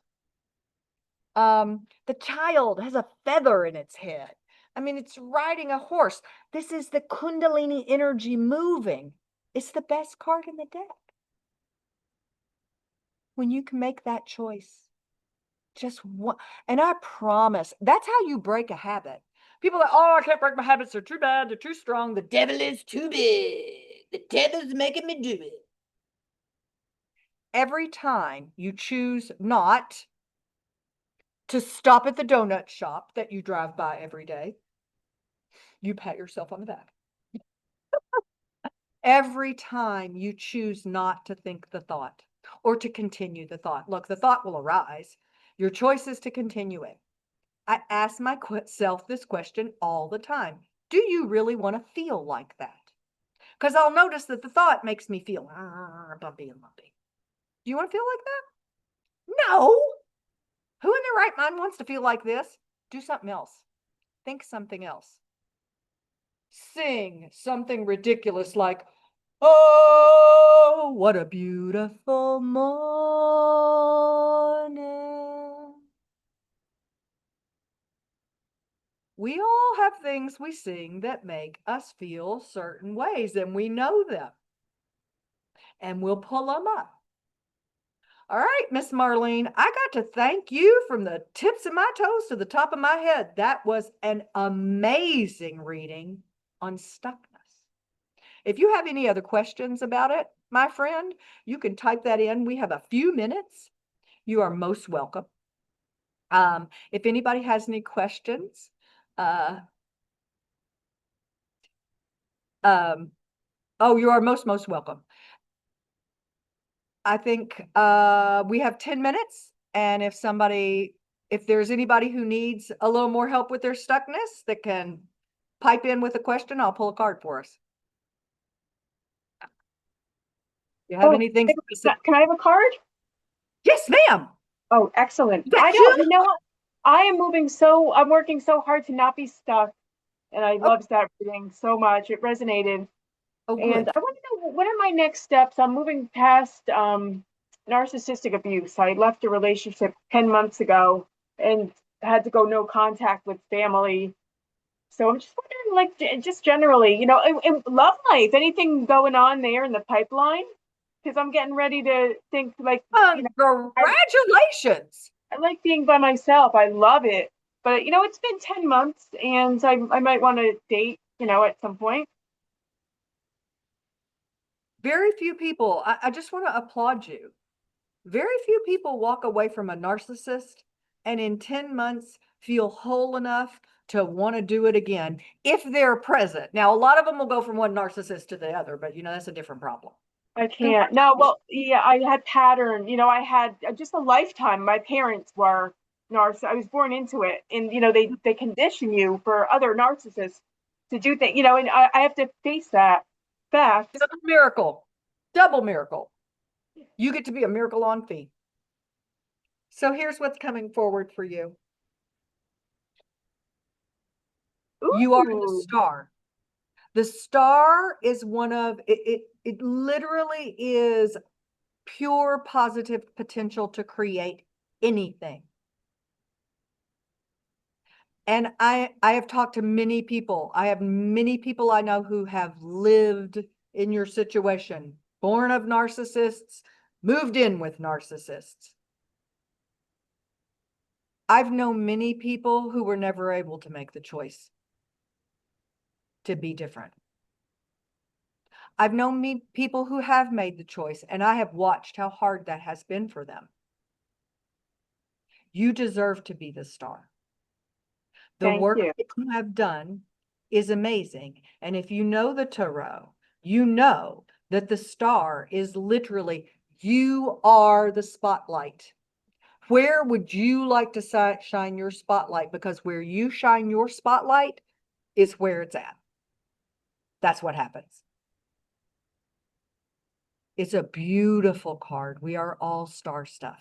The child has a feather in its head. I mean, it's riding a horse. This is the Kundalini energy moving. It's the best card in the deck. When you can make that choice, just one, and I promise that's how you break a habit. People are, oh, I can't break my habits. They're too bad. They're too strong. The devil is too big. The devil's making me do it. Every time you choose not to stop at the donut shop that you drive by every day, you pat yourself on the back. Every time you choose not to think the thought or to continue the thought. Look, the thought will arise. Your choice is to continue it. I ask myself this question all the time. Do you really want to feel like that? Because I'll notice that the thought makes me feel bumpy and lumpy. Do you want to feel like that? No. Who in their right mind wants to feel like this? Do something else. Think something else. Sing something ridiculous like, oh, what a beautiful morning. We all have things we sing that make us feel certain ways, and we know them. And we'll pull them up. All right, Miss Marlene, I got to thank you from the tips of my toes to the top of my head. That was an amazing reading on stuckness. If you have any other questions about it, my friend, you can type that in. We have a few minutes. You are most welcome. If anybody has any questions, oh, you are most welcome. I think we have 10 minutes. And if there's anybody who needs a little more help with their stuckness that can pipe in with a question, I'll pull a card for us. You have anything specific? Can I have a card? Yes, ma'am. Oh, excellent. That's I don't, you know what? I'm working so hard to not be stuck. And I loved that reading so much. It resonated. Oh, And good. I want to know, what are my next steps? I'm moving past narcissistic abuse. I left a relationship 10 months ago and had to go no contact with family. So I'm just wondering, like, just generally, in love life, anything going on there in the pipeline? Because I'm getting ready to think, like, Congratulations. I like being by myself. I love it. But, it's been 10 months and I might want to date, at some point. Very few people, I just want to applaud you. Very few people walk away from a narcissist and in 10 months feel whole enough to want to do it again if they're present. Now, a lot of them will go from one narcissist to the other, but that's a different problem. I can't. No, well, yeah, I had pattern. I had just a lifetime. My parents were narcissists. I was born into it. And, they condition you for other narcissists to do things, and I have to face that fact. It's a miracle, double miracle. You get to be a miracle on feet. So here's what's coming forward for you. Ooh. You are the star. The star is one of it literally is pure positive potential to create anything. And I have talked to many people. I have many people I know who have lived in your situation, born of narcissists, moved in with narcissists. I've known many people who were never able to make the choice to be different. I've known people who have made the choice, and I have watched how hard that has been for them. You deserve to be the star. The work that you have done is amazing. And if you know the tarot, you know that the star is literally, you are the spotlight. Where would you like to shine your spotlight? Because where you shine your spotlight is where it's at. That's what happens. It's a beautiful card. We are all star stuff.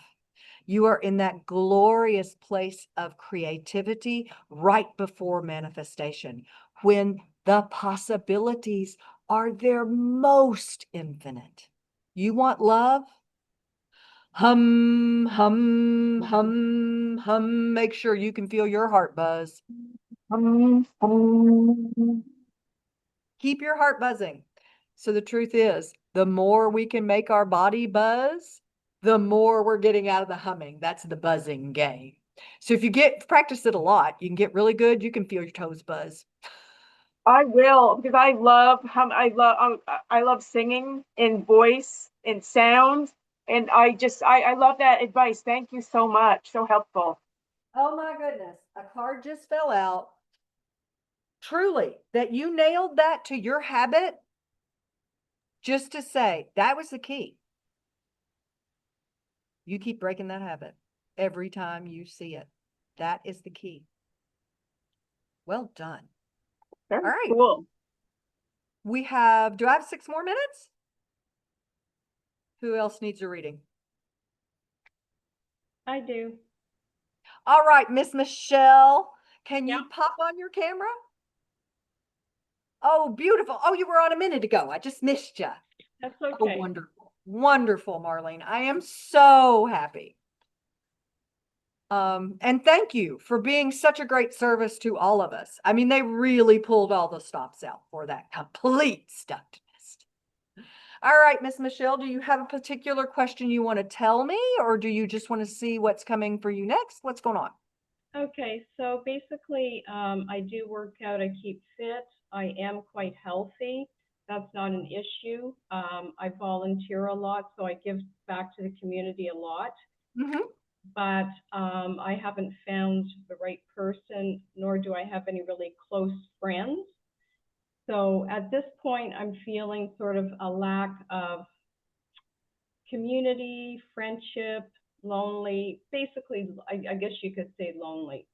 You are in that glorious place of creativity right before manifestation, when the possibilities are their most infinite. You want love? Hum, hum, hum, hum. Make sure you can feel your heart buzz. Keep your heart buzzing. So the truth is, the more we can make our body buzz, the more we're getting out of the humming. That's the buzzing game. So if you practice it a lot, you can get really good. You can feel your toes buzz. I will, because I love singing in voice and sound. And I love that advice. Thank you so much. So helpful. Oh my goodness. A card just fell out. Truly, that you nailed that to your habit. Just to say, that was the key. You keep breaking that habit every time you see it. That is the key. Well done. Very All right. cool. Do I have 6 more minutes? Who else needs a reading? I do. All right, Miss Michelle, can Yeah. you pop on your camera? Oh, beautiful. Oh, you were on a minute ago. I just missed you. That's Oh, okay. wonderful. Wonderful, Marlene. I am so happy. And thank you for being such a great service to all of us. I mean, they really pulled all the stops out for that complete stuckness. All right, Miss Michelle, do you have a particular question you want to tell me, or do you just want to see what's coming for you next? What's going on? Okay, so basically, I do work out, I keep fit, I am quite healthy. That's not an issue. I volunteer a lot, so I give back to the community a lot. Mm-hmm. But I haven't found the right person, nor do I have any really close friends. So at this point, I'm feeling sort of a lack of community, friendship, lonely. Basically, I guess you could say lonely.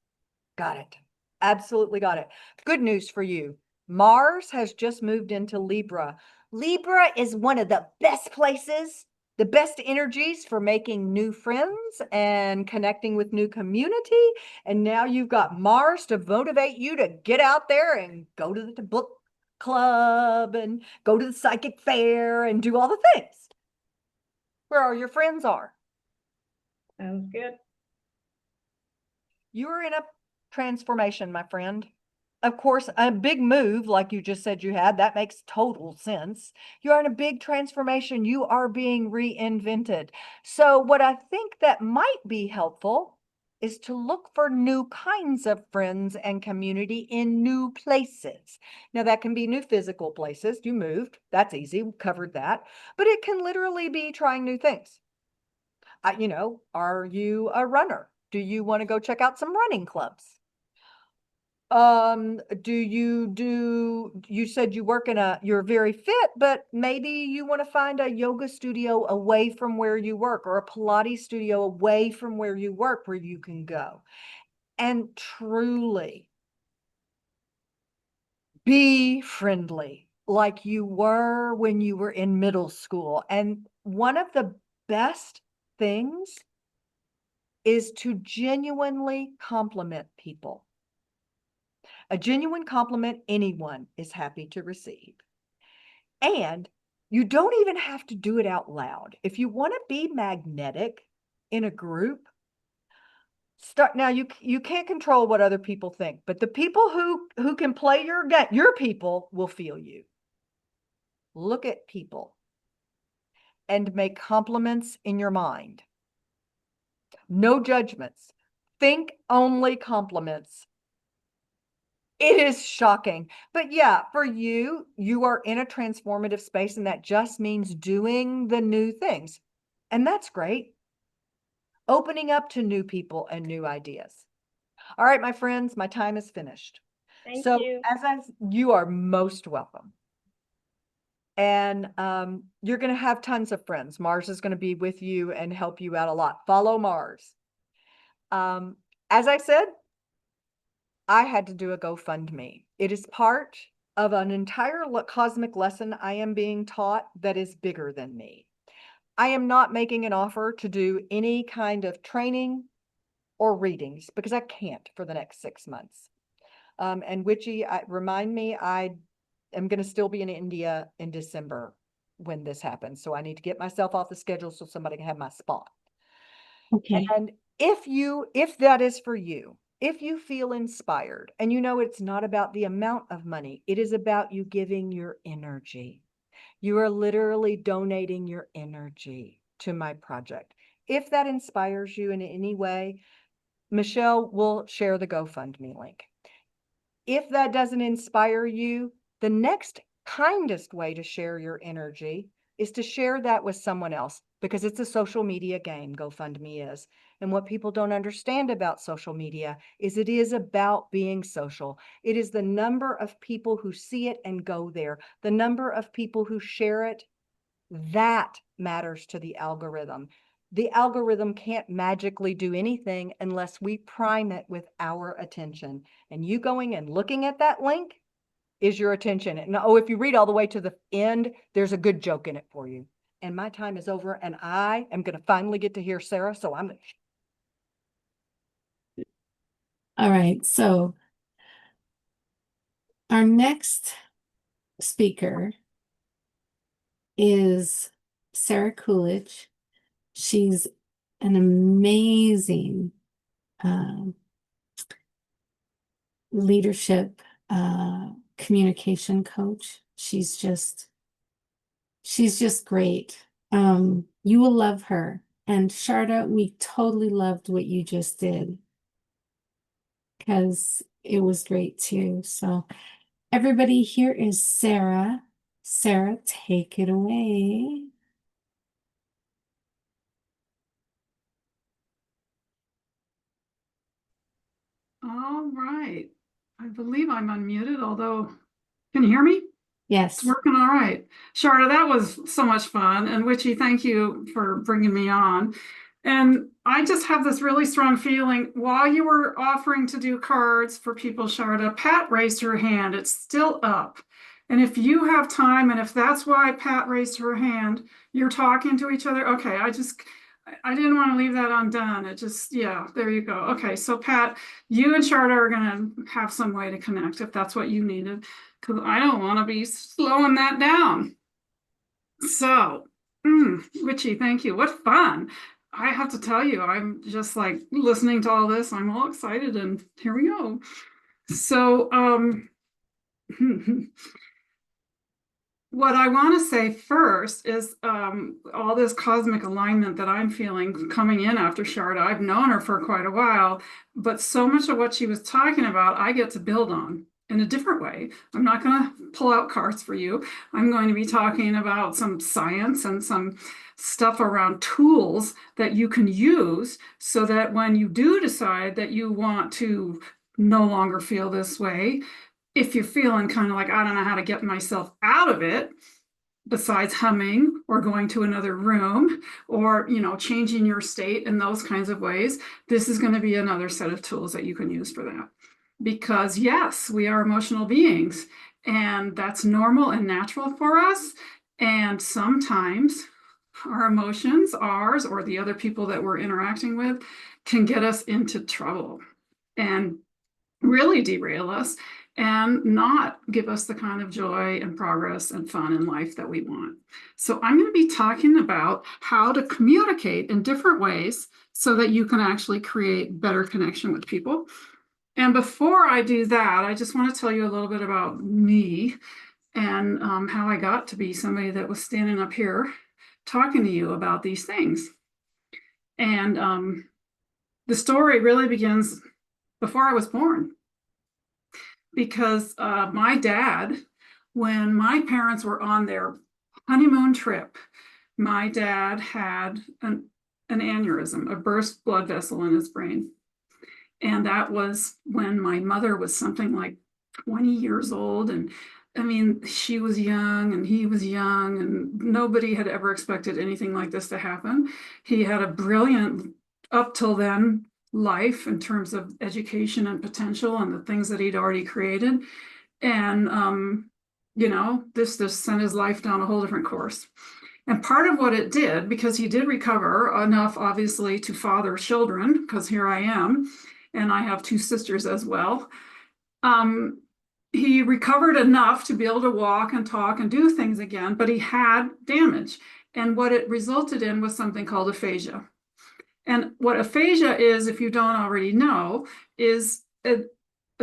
Got it. Absolutely got it. Good news for you. Mars has just moved into Libra. Libra is one of the best places, the best energies for making new friends and connecting with new community. And now you've got Mars to motivate you to get out there and go to the book club and go to the psychic fair and do all the things where all your friends are. Sounds good. You are in a transformation, my friend. Of course, a big move, like you just said you had, that makes total sense. You're in a big transformation. You are being reinvented. So, what I think that might be helpful is to look for new kinds of friends and community in new places. Now, that can be new physical places. You moved. That's easy. We covered that. But it can literally be trying new things. Are you a runner? Do you want to go check out some running clubs? You said you're very fit, but maybe you want to find a yoga studio away from where you work, or a Pilates studio away from where you work where you can go and truly be friendly like you were when you were in middle school. And one of the best things is to genuinely compliment people. A genuine compliment anyone is happy to receive. And you don't even have to do it out loud. If you want to be magnetic in a group, start now. You can't control what other people think, but the people who can play your game, your people will feel you. Look at people and make compliments in your mind. No judgments. Think only compliments. It is shocking. But yeah, for you, you are in a transformative space, and that just means doing the new things. And that's great. Opening up to new people and new ideas. All right, my friends, my time is finished. Thank So you. you are most welcome. And you're going to have tons of friends. Mars is going to be with you and help you out a lot. Follow Mars. As I said, I had to do a GoFundMe. It is part of an entire cosmic lesson I am being taught that is bigger than me. I am not making an offer to do any kind of training or readings because I can't for the next 6 months. And Witchy, remind me, I am going to still be in India in December when this happens. So I need to get myself off the schedule so somebody can have my spot. Okay. And if that is for you, if you feel inspired, and it's not about the amount of money, it is about you giving your energy. You are literally donating your energy to my project. If that inspires you in any way, Michelle will share the GoFundMe link. If that doesn't inspire you, the next kindest way to share your energy is to share that with someone else, because it's a social media game, GoFundMe is. And what people don't understand about social media is it is about being social. It is the number of people who see it and go there, the number of people who share it, that matters to the algorithm. The algorithm can't magically do anything unless we prime it with our attention. And you going and looking at that link is your attention. And if you read all the way to the end, there's a good joke in it for you. And my time is over, and I am going to finally get to hear Sarah. So I'm. All right. So our next speaker is Sarah Coolidge. She's an amazing um, leadership, communication coach. She's just great. You will love her. And Sharda, we totally loved what you just did because it was great too. So everybody, here is Sarah. Sarah, take it away. All right. I believe I'm unmuted, although, can you hear me? Yes. It's working all right. Sharda, that was so much fun. And Witchy, thank you for bringing me on. And I just have this really strong feeling while you were offering to do cards for people, Sharda, Pat raised her hand. It's still up. And if you have time, and if that's why Pat raised her hand, you're talking to each other. Okay, I didn't want to leave that undone. It just, yeah, there you go. Okay, so Pat, you and Sharda are going to have some way to connect if that's what you needed, because I don't want to be slowing that down. So, Witchy, thank you. What fun. I have to tell you, I'm just like listening to all this. I'm all excited, and here we go. So, what I want to say first is all this cosmic alignment that I'm feeling coming in after Sharda. I've known her for quite a while, but so much of what she was talking about, I get to build on in a different way. I'm not going to pull out cards for you. I'm going to be talking about some science and some stuff around tools that you can use so that when you do decide that you want to no longer feel this way, if you're feeling kind of like, I don't know how to get myself out of it, besides humming or going to another room or, changing your state in those kinds of ways, this is going to be another set of tools that you can use for that. Because yes, we are emotional beings, and that's normal and natural for us. And sometimes our emotions, ours or the other people that we're interacting with, can get us into trouble and really derail us and not give us the kind of joy and progress and fun in life that we want. So I'm going to be talking about how to communicate in different ways so that you can actually create better connection with people. And before I do that, I just want to tell you a little bit about me and how I got to be somebody that was standing up here talking to you about these things. And the story really begins before I was born. Because my dad, when my parents were on their honeymoon trip, my dad had an aneurysm, a burst blood vessel in his brain. And that was when my mother was something like 20 years old. And I mean, she was young and he was young, and nobody had ever expected anything like this to happen. He had a brilliant, up till then, life in terms of education and potential and the things that he'd already created. And, this just sent his life down a whole different course. And part of what it did, because he did recover enough, obviously, to father children, because here I am, and I have two sisters as well. He recovered enough to be able to walk and talk and do things again, but he had damage. And what it resulted in was something called aphasia. And what aphasia is, if you don't already know, is a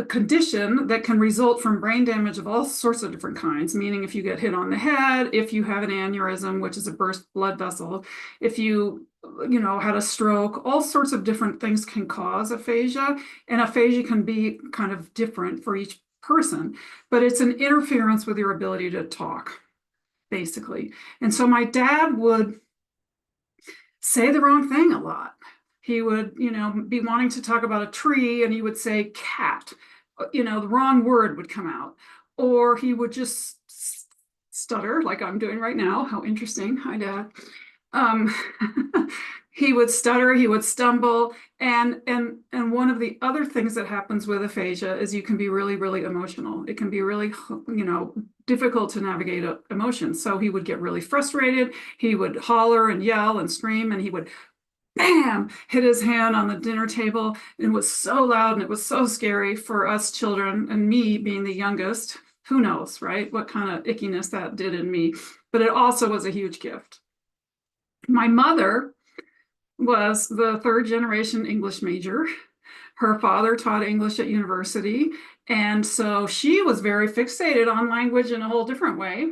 condition that can result from brain damage of all sorts of different kinds, meaning if you get hit on the head, if you have an aneurysm, which is a burst blood vessel, if you had a stroke, all sorts of different things can cause aphasia. And aphasia can be kind of different for each person, but it's an interference with your ability to talk, basically. And so my dad would say the wrong thing a lot. He would, be wanting to talk about a tree and he would say cat, the wrong word would come out. Or he would just stutter like I'm doing right now. How interesting. Hi, Dad. He would stutter, he would stumble. And one of the other things that happens with aphasia is you can be really, really emotional. It can be really, difficult to navigate emotions. So he would get really frustrated. He would holler and yell and scream, and he would bam, hit his hand on the dinner table. And it was so loud and it was so scary for us children, and me being the youngest. Who knows, right? What kind of ickiness that did in me. But it also was a huge gift. My mother was the third generation English major. Her father taught English at university. And so she was very fixated on language in a whole different way.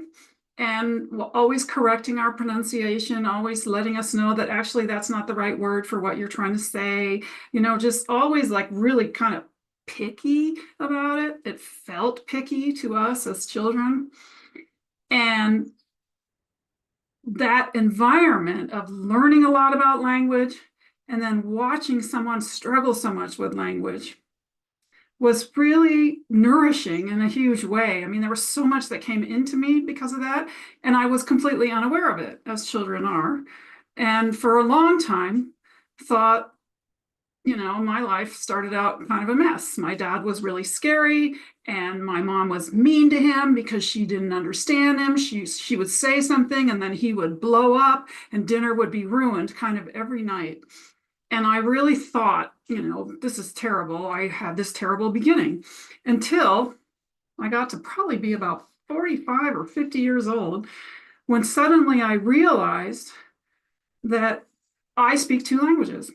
And always correcting our pronunciation, always letting us know that actually that's not the right word for what you're trying to say. You know, just always like really kind of picky about it. It felt picky to us as children. And that environment of learning a lot about language and then watching someone struggle so much with language was really nourishing in a huge way. I mean, there was so much that came into me because of that, and I was completely unaware of it, as children are. And for a long time, thought, you know, my life started out kind of a mess. My dad was really scary, and my mom was mean to him because she didn't understand him. She would say something, and then he would blow up, and dinner would be ruined kind of every night. And I really thought, you know, this is terrible. I had this terrible beginning until I got to probably be about 45 or 50 years old, when suddenly I realized that I speak two languages.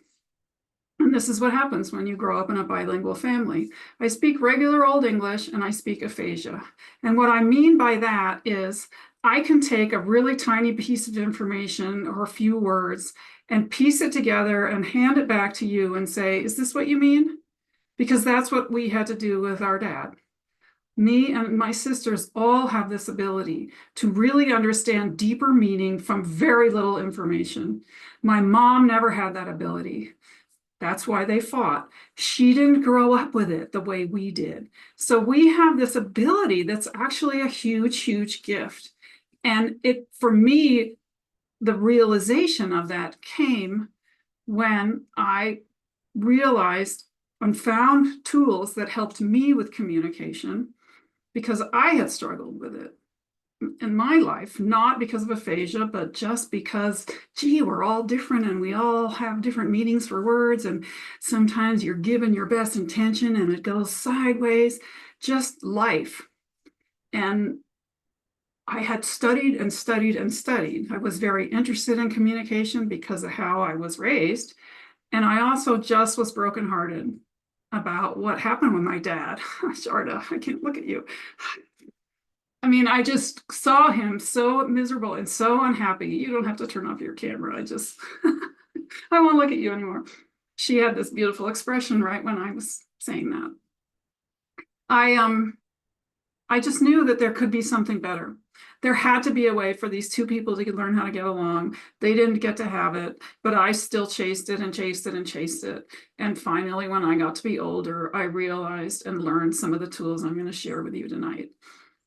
And this is what happens when you grow up in a bilingual family. I speak regular Old English and I speak aphasia. And what I mean by that is I can take a really tiny piece of information or a few words and piece it together and hand it back to you and say, is this what you mean? Because that's what we had to do with our dad. Me and my sisters all have this ability to really understand deeper meaning from very little information. My mom never had that ability. That's why they fought. She didn't grow up with it the way we did. So we have this ability that's actually a huge, huge gift. And it, for me, the realization of that came when I realized and found tools that helped me with communication, because I had struggled with it in my life, not because of aphasia, but just because, gee, we're all different and we all have different meanings for words. And sometimes you're given your best intention and it goes sideways, just life. And I had studied and studied and studied. I was very interested in communication because of how I was raised. And I also just was brokenhearted about what happened with my dad. Sharada, I can't look at you. I mean, I just saw him so miserable and so unhappy. You don't have to turn off your camera. I won't look at you anymore. She had this beautiful expression right when I was saying that. I just knew that there could be something better. There had to be a way for these two people to learn how to get along. They didn't get to have it, but I still chased it and chased it and chased it. And finally, when I got to be older, I realized and learned some of the tools I'm going to share with you tonight,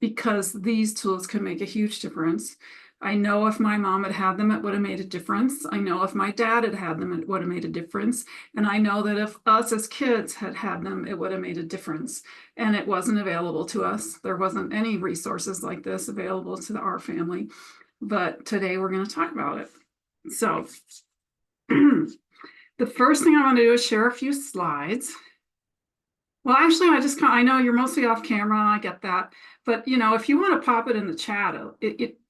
because these tools can make a huge difference. I know if my mom had had them, it would have made a difference. I know if my dad had had them, it would have made a difference. And I know that if us as kids had had them, it would have made a difference. And it wasn't available to us. There wasn't any resources like this available to our family. But today we're going to talk about it. So the first thing I want to do is share a few slides. Well, actually, I know you're mostly off camera, and I get that. But, you know, if you want to pop it in the chat,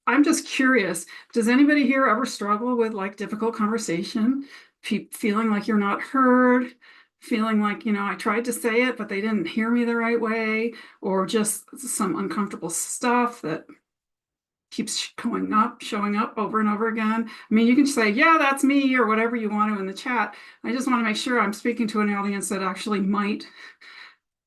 I'm just curious, does anybody here ever struggle with like difficult conversation, feeling like you're not heard, feeling like, you know, I tried to say it, but they didn't hear me the right way, or just some uncomfortable stuff that keeps showing up over and over again? I mean, you can say, yeah, that's me, or whatever you want to in the chat. I just want to make sure I'm speaking to an audience that actually might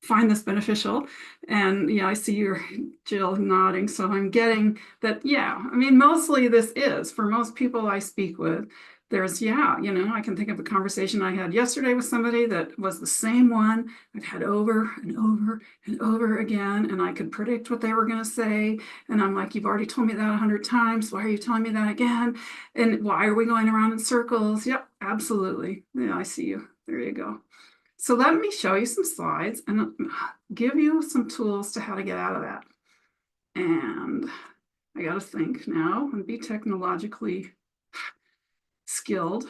find this beneficial. And yeah, I see your Jill nodding. So I'm getting that, yeah, I mean, mostly this is, for most people I speak with, there's, yeah, you know, I can think of a conversation I had yesterday with somebody that was the same one I've had over and over and over again, and I could predict what they were going to say. And I'm like, you've already told me that 100 times. Why are you telling me that again? And why are we going around in circles? Yep, absolutely. Yeah, I see you. There you go. So let me show you some slides and give you some tools to how to get out of that. And I got to think now and be technologically skilled.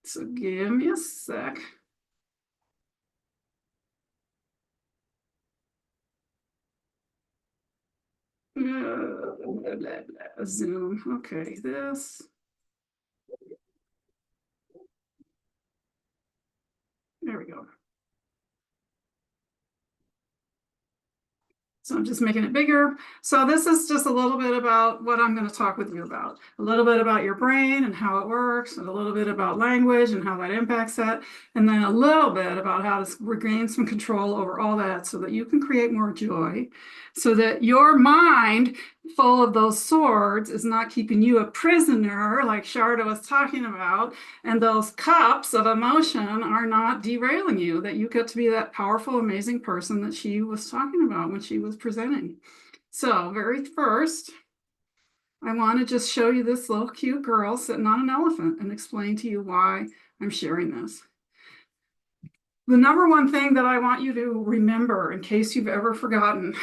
So give me a sec. Zoom. Okay, this. There we go. So I'm just making it bigger. So this is just a little bit about what I'm going to talk with you about. A little bit about your brain and how it works, and a little bit about language and how that impacts that, and then a little bit about how to regain some control over all that so that you can create more joy, so that your mind full of those swords is not keeping you a prisoner like Sharada was talking about, and those cups of emotion are not derailing you, that you get to be that powerful, amazing person that she was talking about when she was presenting. So very first, I want to just show you this little cute girl sitting on an elephant and explain to you why I'm sharing this. The number one thing that I want you to remember, in case you've ever forgotten,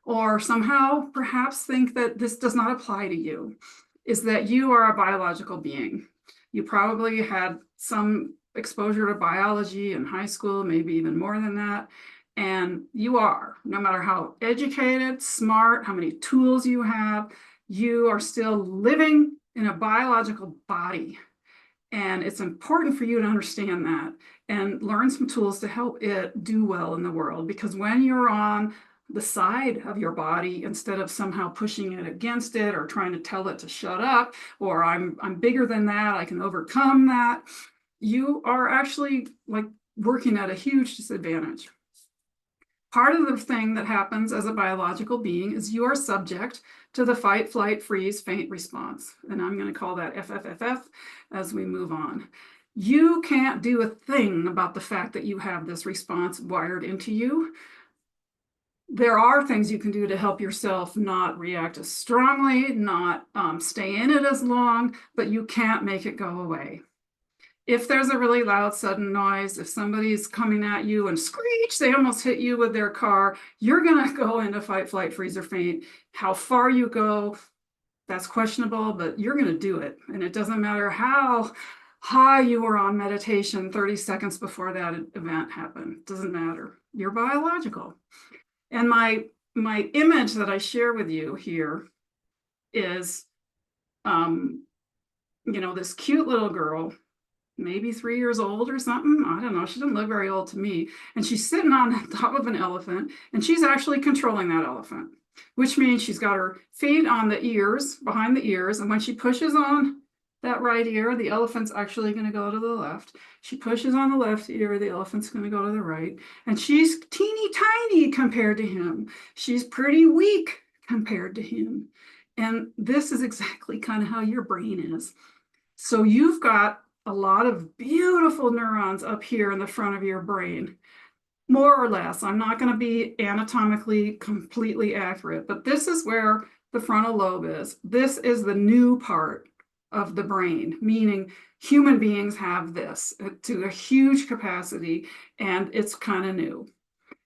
or somehow perhaps think that this does not apply to you, is that you are a biological being. You probably had some exposure to biology in high school, maybe even more than that. And you are, no matter how educated, smart, how many tools you have, you are still living in a biological body. And it's important for you to understand that and learn some tools to help it do well in the world. Because when you're on the side of your body, instead of somehow pushing it against it or trying to tell it to shut up, or I'm bigger than that, I can overcome that, you are actually like working at a huge disadvantage. Part of the thing that happens as a biological being is you are subject to the fight, flight, freeze, faint response. And I'm going to call that FFFF as we move on. You can't do a thing about the fact that you have this response wired into you. There are things you can do to help yourself not react as strongly, not stay in it as long, but you can't make it go away. If there's a really loud, sudden noise, if somebody's coming at you and screech, they almost hit you with their car, you're going to go into fight, flight, freeze, or faint. How far you go, that's questionable, but you're going to do it. And it doesn't matter how high you were on meditation 30 seconds before that event happened. It doesn't matter. You're biological. And my image that I share with you here is, this cute little girl, maybe 3 years old or something. I don't know. She doesn't look very old to me. And she's sitting on top of an elephant, and she's actually controlling that elephant, which means she's got her feet on the ears, behind the ears. And when she pushes on that right ear, the elephant's actually going to go to the left. She pushes on the left ear, the elephant's going to go to the right. And she's teeny tiny compared to him. She's pretty weak compared to him. And this is exactly kind of how your brain is. So you've got a lot of beautiful neurons up here in the front of your brain, more or less. I'm not going to be anatomically completely accurate, but this is where the frontal lobe is. This is the new part of the brain, meaning human beings have this to a huge capacity, and it's kind of new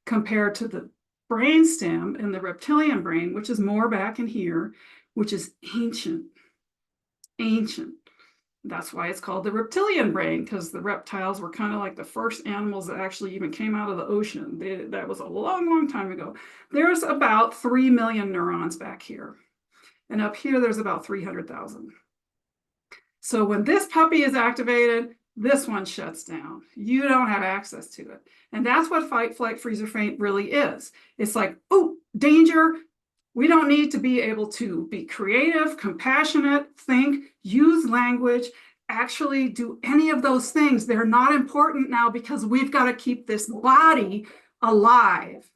compared to the brainstem in the reptilian brain, which is more back in here, which is ancient. That's why it's called the reptilian brain, because the reptiles were kind of like the first animals that actually even came out of the ocean. That was a long, long time ago. There's about 3 million neurons back here. And up here, there's about 300,000. So when this puppy is activated, this one shuts down. You don't have access to it. And that's what fight, flight, freeze, or faint really is. It's like, oh, danger. We don't need to be able to be creative, compassionate, think, use language, actually do any of those things. They're not important now because we've got to keep this body alive.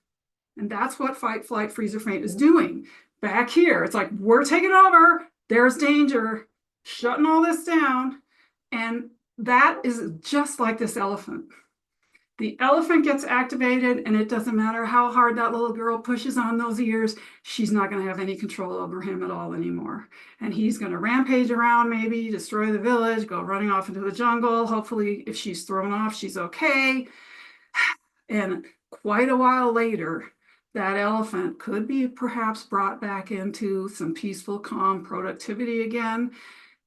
And that's what fight, flight, freeze, or faint is doing. Back here, it's like, we're taking over. There's danger. Shutting all this down. And that is just like this elephant. The elephant gets activated, and it doesn't matter how hard that little girl pushes on those ears, she's not going to have any control over him at all anymore. And he's going to rampage around, maybe destroy the village, go running off into the jungle. Hopefully, if she's thrown off, she's okay. And quite a while later, that elephant could be perhaps brought back into some peaceful, calm productivity again.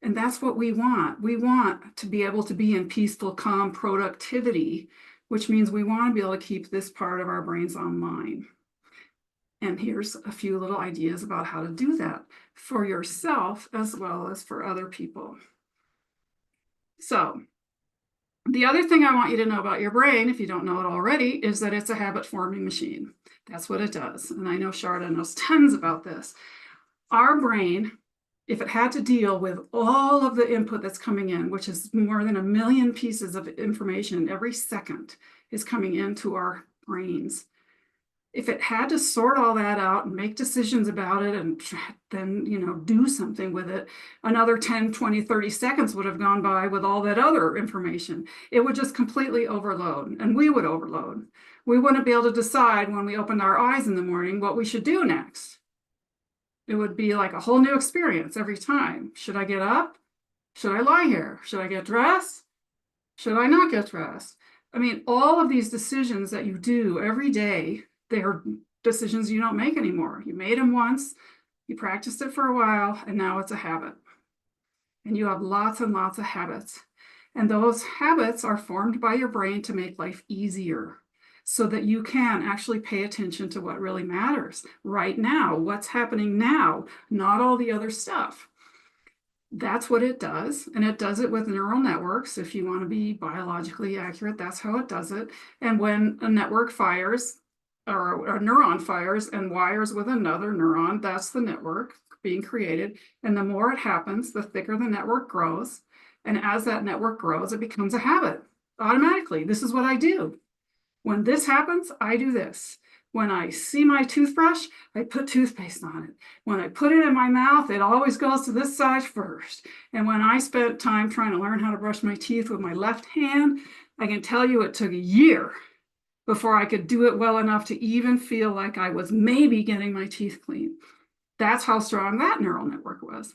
And that's what we want. We want to be able to be in peaceful, calm productivity, which means we want to be able to keep this part of our brains online. And here's a few little ideas about how to do that for yourself as well as for other people. So The other thing I want you to know about your brain, if you don't know it already, is that it's a habit forming machine. That's what it does. And I know Sharada knows tons about this. Our brain, if it had to deal with all of the input that's coming in, which is more than 1 million pieces of information every second is coming into our brains. If it had to sort all that out and make decisions about it and then, do something with it, another 10, 20, 30 seconds would have gone by with all that other information. It would just completely overload, and we would overload. We wouldn't be able to decide when we opened our eyes in the morning what we should do next. It would be like a whole new experience every time. Should I get up? Should I lie here? Should I get dressed? Should I not get dressed? I mean, all of these decisions that you do every day, they are decisions you don't make anymore. You made them once, you practiced it for a while, and now it's a habit. And you have lots and lots of habits. And those habits are formed by your brain to make life easier so that you can actually pay attention to what really matters right now, what's happening now, not all the other stuff. That's what it does. And it does it with neural networks. If you want to be biologically accurate, that's how it does it. And when a network fires, or a neuron fires and wires with another neuron, that's the network being created. And the more it happens, the thicker the network grows. And as that network grows, it becomes a habit automatically. This is what I do. When this happens, I do this. When I see my toothbrush, I put toothpaste on it. When I put it in my mouth, it always goes to this side first. And when I spent time trying to learn how to brush my teeth with my left hand, I can tell you it took a year before I could do it well enough to even feel like I was maybe getting my teeth clean. That's how strong that neural network was.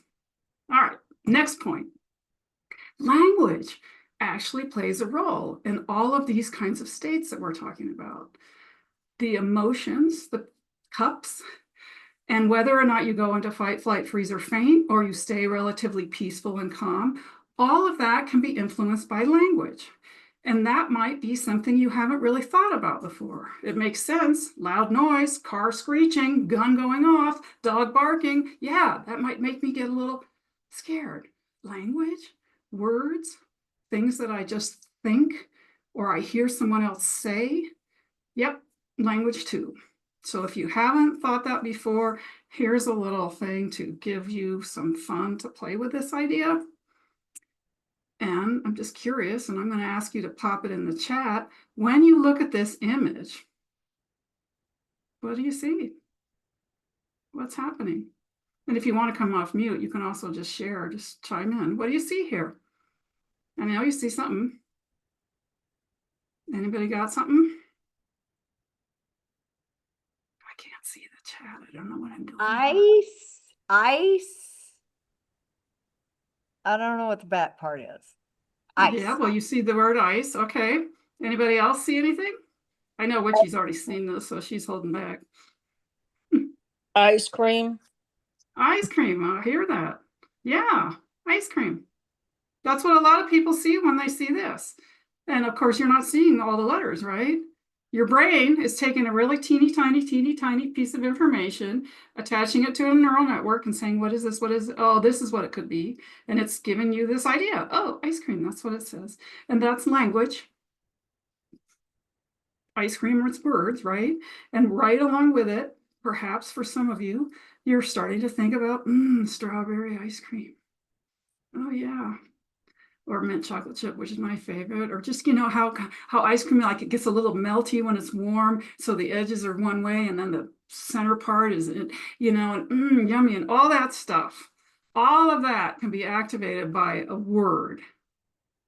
All right, next point. Language actually plays a role in all of these kinds of states that we're talking about. The emotions, the cups, and whether or not you go into fight, flight, freeze, or faint, or you stay relatively peaceful and calm, all of that can be influenced by language. And that might be something you haven't really thought about before. It makes sense. Loud noise, car screeching, gun going off, dog barking. Yeah, that might make me get a little scared. Language, words, things that I just think or I hear someone else say. Yep, language too. So if you haven't thought that before, here's a little thing to give you some fun to play with this idea. And I'm just curious, and I'm going to ask you to pop it in the chat. When you look at this image, what do you see? What's happening? And if you want to come off mute, you can also just share, just chime in. What do you see here? I know you see something. Anybody got something? I can't see the chat. I don't know what I'm doing. Ice. I don't know what the back part is. Ice. Yeah, well, you see the word ice. Okay. Anybody else see anything? I know Witchy's already seen this, so she's holding back. Ice cream. Ice cream. I hear that. Yeah, ice cream. That's what a lot of people see when they see this. And of course, you're not seeing all the letters, right? Your brain is taking a really teeny tiny piece of information, attaching it to a neural network and saying, what is this? What is it? Oh, this is what it could be. And it's giving you this idea. Oh, ice cream, that's what it says. And that's language. Ice cream is words, right? And right along with it, perhaps for some of you, you're starting to think about strawberry ice cream. Oh, yeah. Or mint chocolate chip, which is my favorite, or just, how ice cream, like it gets a little melty when it's warm. So the edges are one way and then the center part is, and yummy and all that stuff. All of that can be activated by a word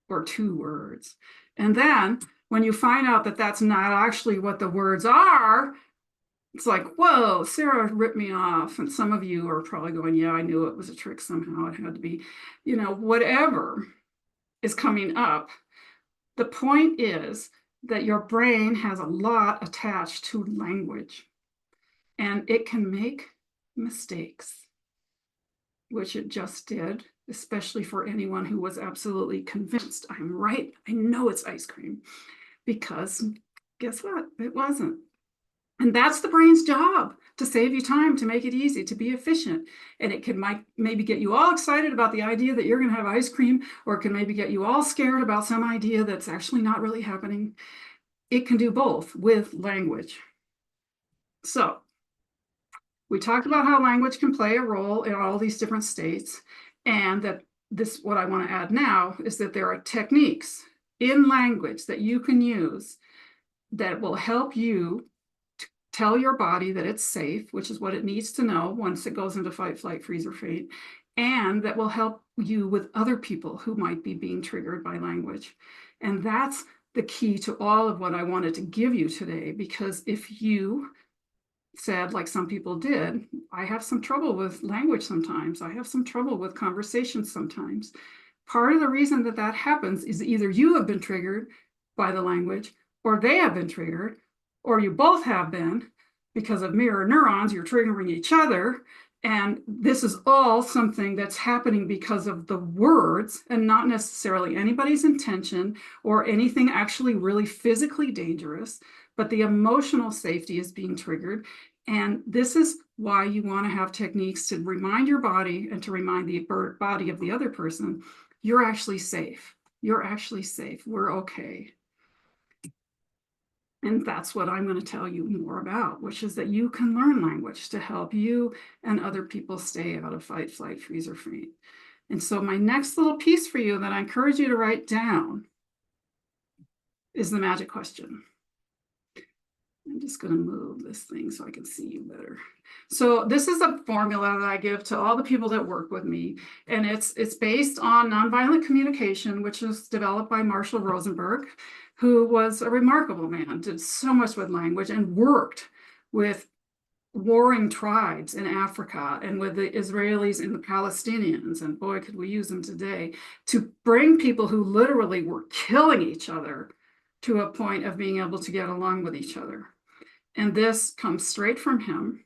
or two words. And then when you find out that that's not actually what the words are, it's like, whoa, Sarah ripped me off. And some of you are probably going, yeah, I knew it was a trick somehow. It had to be, whatever is coming up. The point is that your brain has a lot attached to language and it can make mistakes, which it just did, especially for anyone who was absolutely convinced I'm right. I know it's ice cream, because guess what? It wasn't. And that's the brain's job, to save you time, to make it easy, to be efficient. And it can maybe get you all excited about the idea that you're going to have ice cream, or it can maybe get you all scared about some idea that's actually not really happening. It can do both with language. So we talked about how language can play a role in all these different states, and that what I want to add now is that there are techniques in language that you can use that will help you tell your body that it's safe, which is what it needs to know once it goes into fight, flight, freeze, or faint, and that will help you with other people who might be being triggered by language. And that's the key to all of what I wanted to give you today, because if you said, like some people did, I have some trouble with language sometimes, I have some trouble with conversations sometimes. Part of the reason that that happens is either you have been triggered by the language, or they have been triggered, or you both have been, because of mirror neurons, you're triggering each other. And this is all something that's happening because of the words, and not necessarily anybody's intention or anything actually really physically dangerous, but the emotional safety is being triggered. And this is why you want to have techniques to remind your body and to remind the body of the other person, you're actually safe. You're actually safe. We're okay. And that's what I'm going to tell you more about, which is that you can learn language to help you and other people stay out of fight, flight, freeze, or faint. And so my next little piece for you that I encourage you to write down is the magic question. I'm just going to move this thing so I can see you better. So this is a formula that I give to all the people that work with me. And it's based on nonviolent communication, which was developed by Marshall Rosenberg, who was a remarkable man, did so much with language and worked with warring tribes in Africa and with the Israelis and the Palestinians. And boy, could we use them today to bring people who literally were killing each other to a point of being able to get along with each other. And this comes straight from him.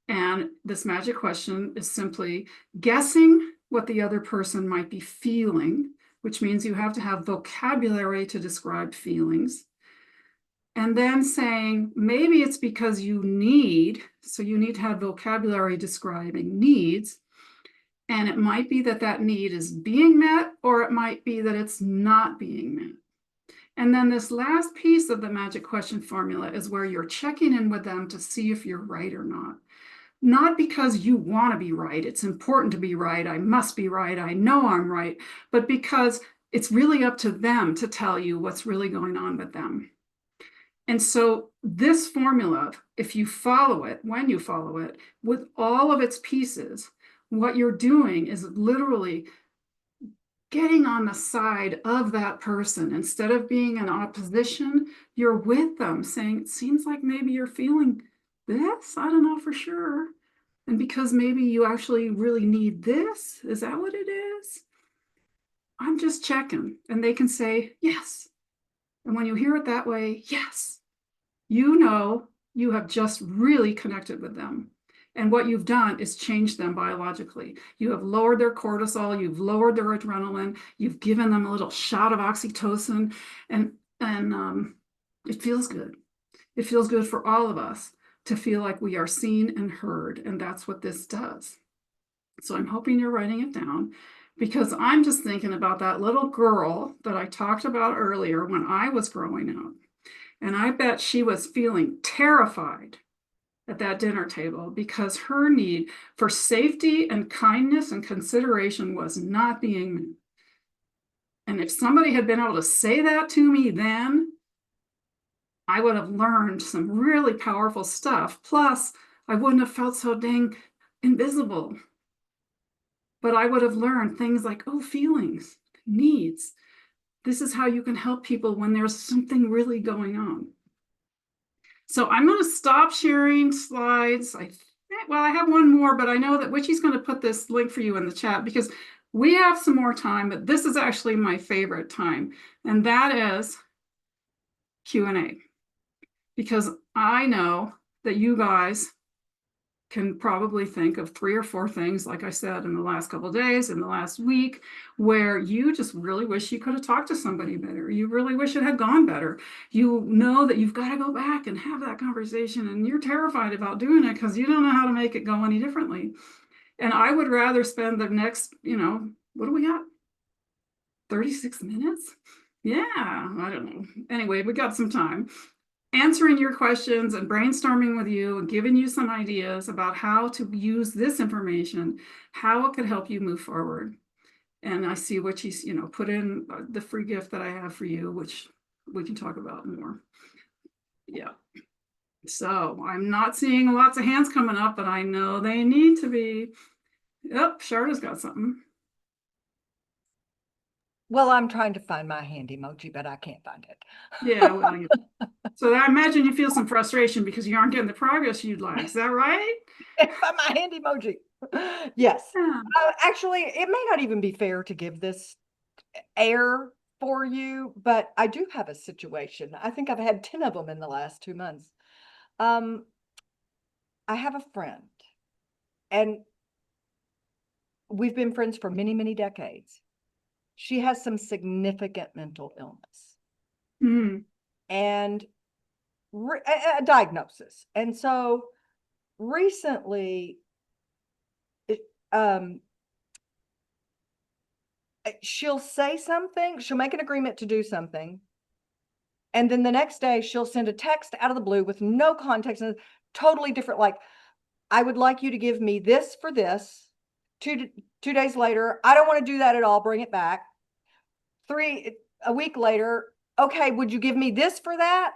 And this magic question is simply guessing what the other person might be feeling, which means you have to have vocabulary to describe feelings. And then saying, maybe it's because you need, so you need to have vocabulary describing needs. And it might be that that need is being met, or it might be that it's not being met. And then this last piece of the magic question formula is where you're checking in with them to see if you're right or not. Not because you want to be right, it's important to be right, I must be right, I know I'm right, but because it's really up to them to tell you what's really going on with them. And so this formula, if you follow it, when you follow it, with all of its pieces, what you're doing is literally getting on the side of that person. Instead of being in opposition, you're with them saying, it seems like maybe you're feeling this, I don't know for sure. And because maybe you actually really need this, is that what it is? I'm just checking. And they can say, yes. And when you hear it that way, yes, you know you have just really connected with them. And what you've done is changed them biologically. You have lowered their cortisol, you've lowered their adrenaline, you've given them a little shot of oxytocin, and it feels good. It feels good for all of us to feel like we are seen and heard, and that's what this does. So I'm hoping you're writing it down, because I'm just thinking about that little girl that I talked about earlier when I was growing up. And I bet she was feeling terrified at that dinner table because her need for safety and kindness and consideration was not being met. And if somebody had been able to say that to me then, I would have learned some really powerful stuff. Plus, I wouldn't have felt so dang invisible. But I would have learned things like, oh, feelings, needs. This is how you can help people when there's something really going on. So I'm going to stop sharing slides. I have one more, but I know that Witchy's going to put this link for you in the chat because we have some more time, but this is actually my favorite time, and that is Q&A. Because I know that you guys can probably think of 3 or 4 things, like I said, in the last couple of days, in the last week, where you just really wish you could have talked to somebody better. You really wish it had gone better. You know that you've got to go back and have that conversation, and you're terrified about doing it because you don't know how to make it go any differently. And I would rather spend the next, what do we got? 36 minutes? Yeah, I don't know. Anyway, we got some time. Answering your questions and brainstorming with you and giving you some ideas about how to use this information, how it could help you move forward. And I see what she's, put in the free gift that I have for you, which we can talk about more. Yeah. So I'm not seeing lots of hands coming up, but I know they need to be. Yep, Sharada's got something. Well, I'm trying to find my hand emoji, but I can't find it. Yeah, well, so I imagine you feel some frustration because you aren't getting the progress you'd like. Is that right? Find my hand emoji. Yes. Yeah. Actually, it may not even be fair to give this air for you, but I do have a situation. I think I've had 10 of them in the last 2 months. I have a friend, and we've been friends for many, many decades. She has some significant mental illness and a diagnosis. And so recently, she'll say something, she'll make an agreement to do something, and then the next day she'll send a text out of the blue with no context and totally different, like, I would like you to give me this for this. 2 days later, I don't want to do that at all, bring it back. A week later, okay, would you give me this for that?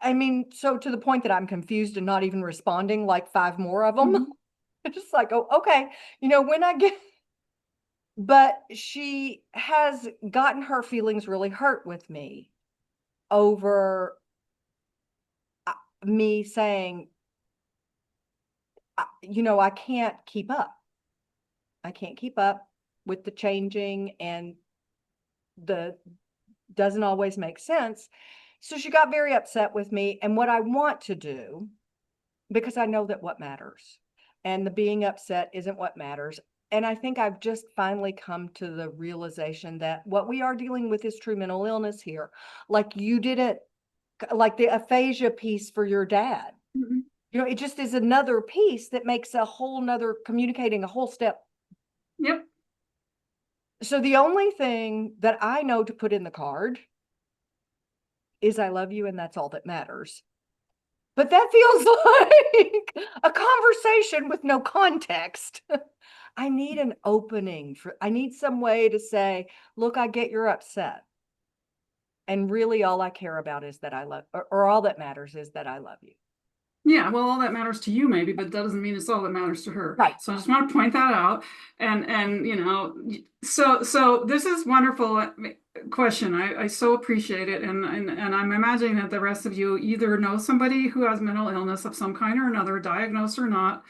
I mean, so to the point that I'm confused and not even responding, like 5 more of them. Just like, oh, okay, when I get. But she has gotten her feelings really hurt with me over me saying, I can't keep up. I can't keep up with the changing, and the doesn't always make sense. So she got very upset with me. And what I want to do, because I know that what matters and the being upset isn't what matters. And I think I've just finally come to the realization that what we are dealing with is true mental illness here. Like you didn't, like the aphasia piece for your dad. It just is another piece that makes a whole nother communicating a whole step. Yep. So the only thing that I know to put in the card is I love you, and that's all that matters. But that feels like a conversation with no context. I need an opening I need some way to say, look, I get you're upset. And really all I care about is that I love, or all that matters is that I love you. Yeah, well, all that matters to you maybe, but that doesn't mean it's all that matters to her. Right. So I just want to point that out. And so this is wonderful question. I so appreciate it. And I'm imagining that the rest of you either know somebody who has mental illness of some kind or another, diagnosed or not,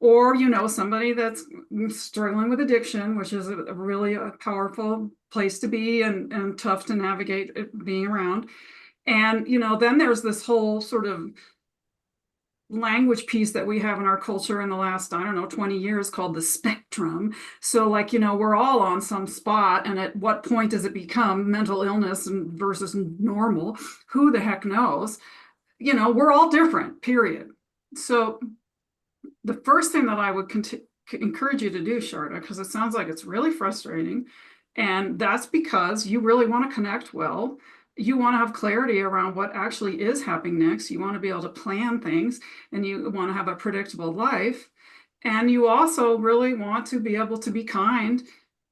or somebody that's struggling with addiction, which is a really powerful place to be and tough to navigate being around. And, then there's this whole sort of language piece that we have in our culture in the last, 20 years called the spectrum. So we're all on some spot, and at what point does it become mental illness versus normal? Who the heck knows? We're all different, period. So the first thing that I would encourage you to do, Sharada, because it sounds like it's really frustrating, and that's because you really want to connect well. You want to have clarity around what actually is happening next. You want to be able to plan things, and you want to have a predictable life. And you also really want to be able to be kind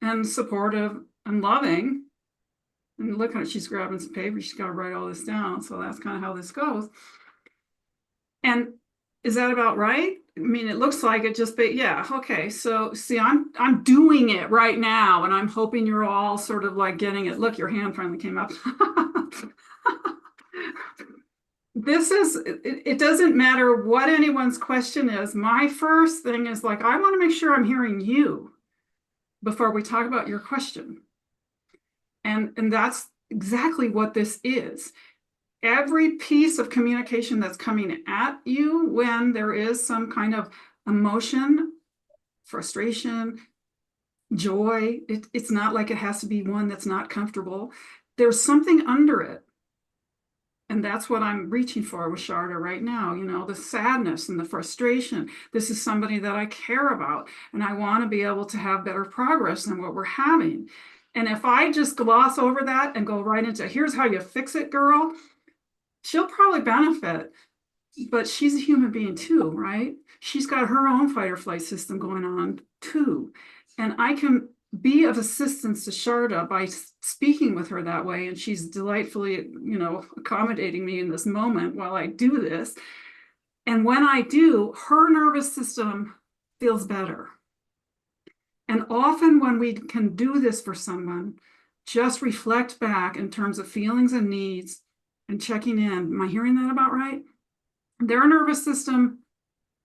and supportive and loving. And look at it, she's grabbing some paper. She's got to write all this down. So that's kind of how this goes. And is that about right? I mean, it looks like it just, but yeah, okay. So see, I'm doing it right now, and I'm hoping you're all sort of like getting it. Look, your hand finally came up. It doesn't matter what anyone's question is. My first thing is like, I want to make sure I'm hearing you before we talk about your question. And that's exactly what this is. every piece of communication that's coming at you when there is some kind of emotion, frustration, joy, it's not like it has to be one that's not comfortable. There's something under it. And that's what I'm reaching for with Sharada right now. You know, the sadness and the frustration. This is somebody that I care about, and I want to be able to have better progress than what we're having. And if I just gloss over that and go right into, here's how you fix it, girl, she'll probably benefit. But she's a human being too, right? She's got her own fight or flight system going on too. And I can be of assistance to Sharada by speaking with her that way. And she's delightfully, you know, accommodating me in this moment while I do this. And when I do, her nervous system feels better. And often when we can do this for someone, just reflect back in terms of feelings and needs and checking in. Am I hearing that about right? Their nervous system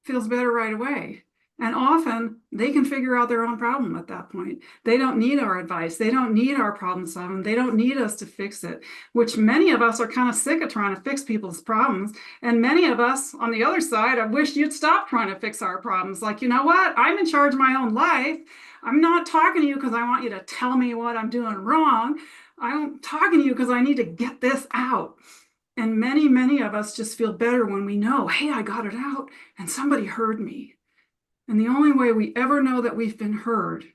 feels better right away. And often they can figure out their own problem at that point. They don't need our advice. They don't need our problem solving. They don't need us to fix it, which many of us are kind of sick of trying to fix people's problems. And many of us on the other side, I wish you'd stop trying to fix our problems. Like, you know what? I'm in charge of my own life. I'm not talking to you because I want you to tell me what I'm doing wrong. I'm talking to you because I need to get this out. And many, many of us just feel better when we know, hey, I got it out and somebody heard me. And the only way we ever know that we've been heard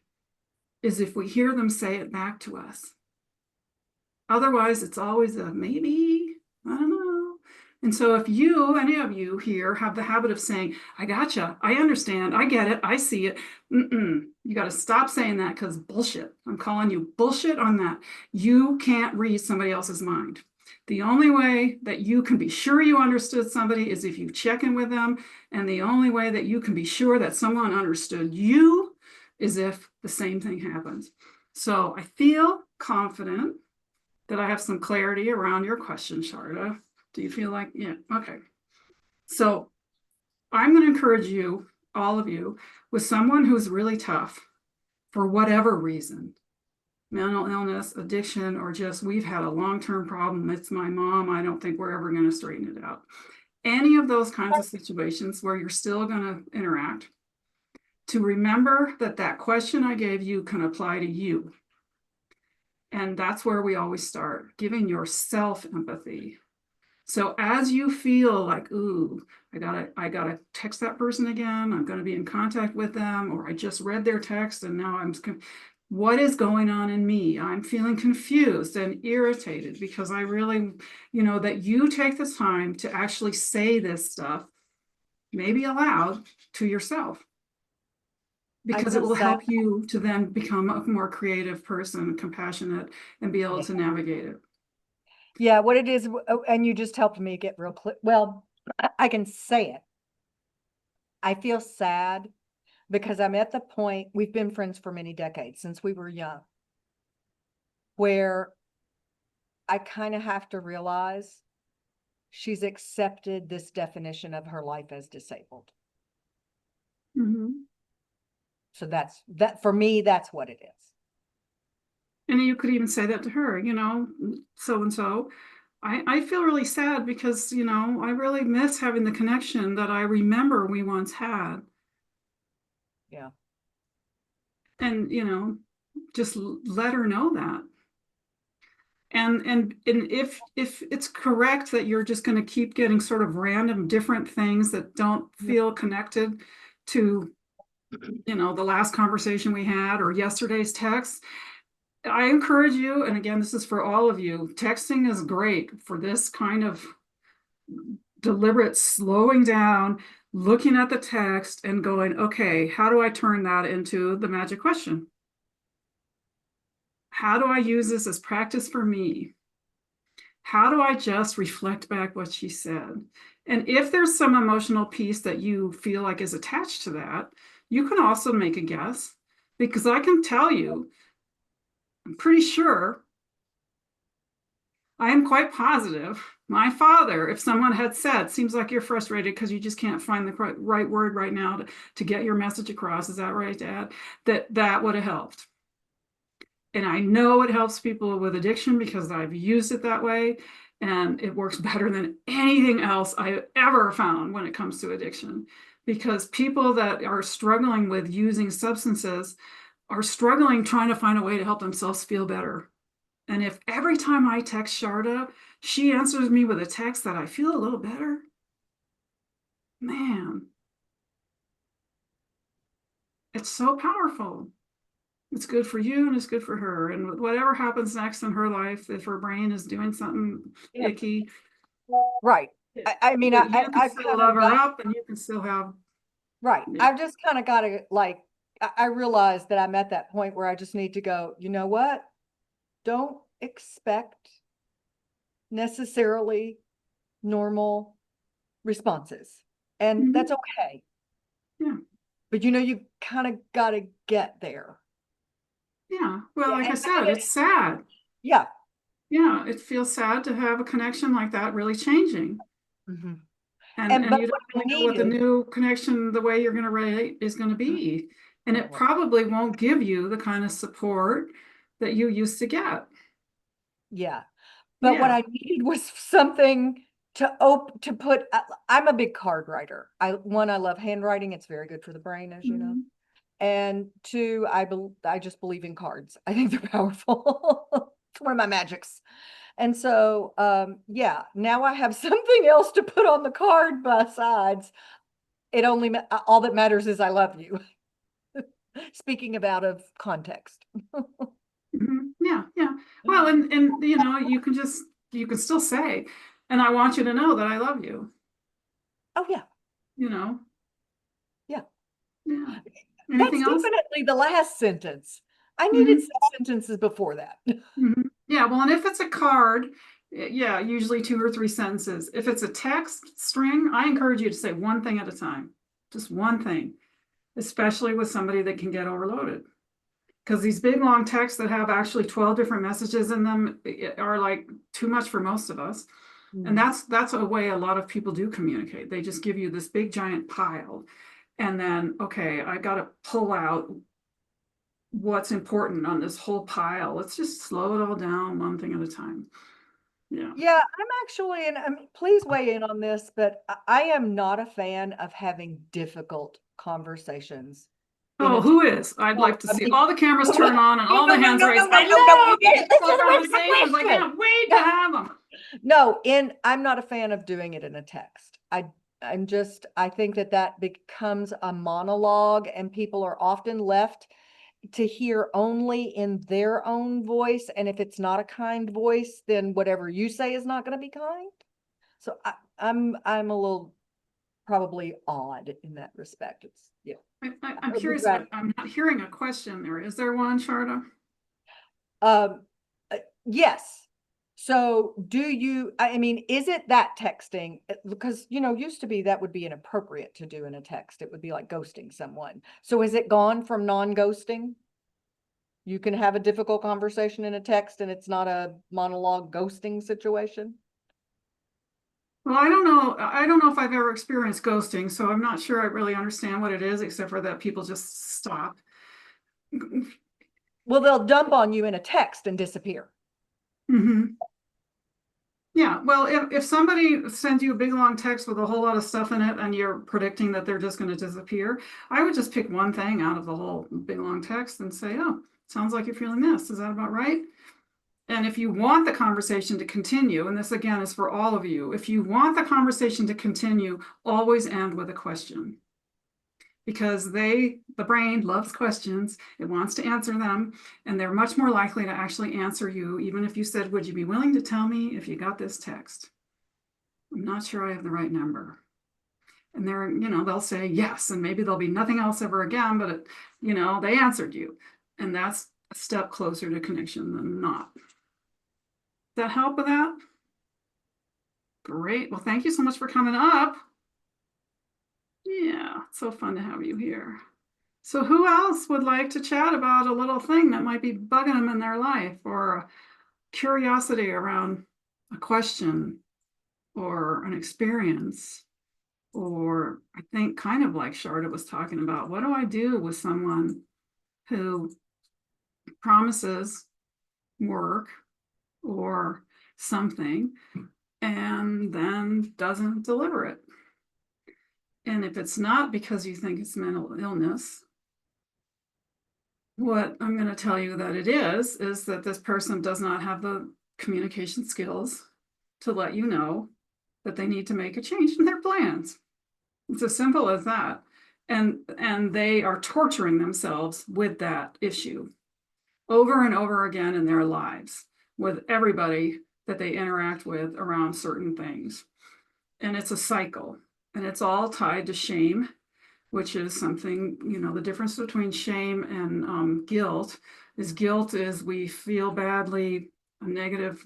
is if we hear them say it back to us. Otherwise, it's always a maybe, I don't know. And so if you, any of you here, have the habit of saying, I gotcha, I understand, I get it, I see it. You got to stop saying that because bullshit. I'm calling you bullshit on that. You can't read somebody else's mind. The only way that you can be sure you understood somebody is if you check in with them. And the only way that you can be sure that someone understood you is if the same thing happens. So I feel confident that I have some clarity around your question, Sharada. Do you feel like, yeah, okay. So I'm going to encourage you, all of you, with someone who's really tough for whatever reason. Mental illness, addiction, or just we've had a long-term problem. It's my mom. I don't think we're ever going to straighten it out. Any of those kinds of situations where you're still going to interact, to remember that that question I gave you can apply to you. And that's where we always start, giving yourself empathy. So as you feel like, ooh, I gotta text that person again, I'm going to be in contact with them, or I just read their text and now what is going on in me? I'm feeling confused and irritated because I really, you know, that you take the time to actually say this stuff, maybe aloud, to yourself. Because it will help you to then become a more creative person, compassionate, and be able to navigate it. Yeah, what it is, and you just helped me get real clear. Well, I can say it. I feel sad because I'm at the point, we've been friends for many decades, since we were young, where I kind of have to realize she's accepted this definition of her life as disabled. So that for me, that's what it is. And you could even say that to her, you know, so-and-so. I feel really sad because, you know, I really miss having the connection that I remember we once had. Yeah. And, you know, just let her know that. And if it's correct that you're just going to keep getting sort of random different things that don't feel connected to, you know, the last conversation we had or yesterday's text, I encourage you, and again, this is for all of you, texting is great for this kind of deliberate slowing down, looking at the text and going, okay, how do I turn that into the magic question? How do I use this as practice for me? How do I just reflect back what she said? And if there's some emotional piece that you feel like is attached to that, you can also make a guess, because I can tell you, I'm pretty sure, I am quite positive, my father, if someone had said, seems like you're frustrated because you just can't find the right word right now to get your message across, is that right, Dad? That would have helped. And I know it helps people with addiction because I've used it that way. And it works better than anything else I've ever found when it comes to addiction, because people that are struggling with using substances are struggling trying to find a way to help themselves feel better. And if every time I text Sharada, she answers me with a text that I feel a little better, man, it's so powerful. It's good for you and it's good for her. And whatever happens next in her life, if her brain is doing something Yeah. icky, Right. I mean, you I can still kind love of her got, up, and you can still have, right. yeah. I've just kind of got to like, I realized that I'm at that point where I just need to go, you know what? Don't expect necessarily normal responses. And Mhm. that's okay. Yeah. But you kind of got to get there. Yeah. Well, Yeah. like I And said, it's sad. yeah. Yeah. It feels sad to have a connection like that really changing. Mhm. And But you what don't I really know what the needed, new connection, the way you're going to relate is going to be. And it probably won't give you the kind of support that you used to get. yeah. But what Yeah. I needed was something to put, I'm a big card writer. I love handwriting. It's very good for the brain, as you know. Mhm. And two, I just believe in cards. I think they're powerful. It's one of my magics. And so, yeah, now I have something else to put on the card besides it only, all that matters is I love you. Speaking of out of context. Mhm. Yeah. Yeah. Well, and you can still say, and I want you to know that I love you, Oh yeah, you know. yeah. Yeah. That's Anything else? definitely the last sentence. I needed Mhm. some sentences before that. Mhm. Yeah, well, and if it's a card, yeah, usually 2 or 3 sentences. If it's a text string, I encourage you to say one thing at a time, just one thing, especially with somebody that can get overloaded. Because these big long texts that have actually 12 different messages in them are like too much for most of us. And that's a way a lot of people do communicate. They just give you this big giant pile. And then, okay, I got to pull out what's important on this whole pile. Let's just slow it all down one thing at a time. Yeah. Yeah, I'm actually, and please weigh in on this, but I am not a fan of having difficult conversations in Oh, a who is? I'd well, like to I see mean, all the cameras no, turn on and all the hands raised. I no, love this difficult was my conversations. I question. can't wait to have them. No, I'm not a fan of doing it in a text. I think that becomes a monologue and people are often left to hear only in their own voice. And if it's not a kind voice, then whatever you say is not going to be kind. So I'm a little probably odd in that respect. It's yeah. I'm curious, I'm not hearing a question there. Is there one, Sharada? Um, yes. So I mean, is it that texting? Because, used to be that would be inappropriate to do in a text. It would be like ghosting someone. So is it gone from non-ghosting? You can have a difficult conversation in a text and it's not a monologue ghosting situation? Well, I don't know. I don't know if I've ever experienced ghosting, so I'm not sure I really understand what it is, except for that people just stop. Well, they'll dump on you in a text and disappear. Mm-hmm. Yeah, well, if somebody sends you a big long text with a whole lot of stuff in it and you're predicting that they're just going to disappear, I would just pick one thing out of the whole big long text and say, oh, sounds like you're feeling this. Is that about right? And if you want the conversation to continue, and this again is for all of you, if you want the conversation to continue, always end with a question. Because the brain loves questions, it wants to answer them, and they're much more likely to actually answer you, even if you said, would you be willing to tell me if you got this text? I'm not sure I have the right number. And they'll say yes, and maybe there'll be nothing else ever again, but they answered you. And that's a step closer to connection than not. Does that help with that? Great. Well, thank you so much for coming up. Yeah, it's so fun to have you here. So who else would like to chat about a little thing that might be bugging them in their life, or a curiosity around a question or an experience? Or I think kind of like Sharada was talking about, what do I do with someone who promises work or something, and then doesn't deliver it. And if it's not because you think it's mental illness, what I'm going to tell you that it is that this person does not have the communication skills to let you know that they need to make a change in their plans. It's as simple as that. And they are torturing themselves with that issue over and over again in their lives with everybody that they interact with around certain things. And it's a cycle, and it's all tied to shame, which is something, you know, the difference between shame and guilt is we feel badly, a negative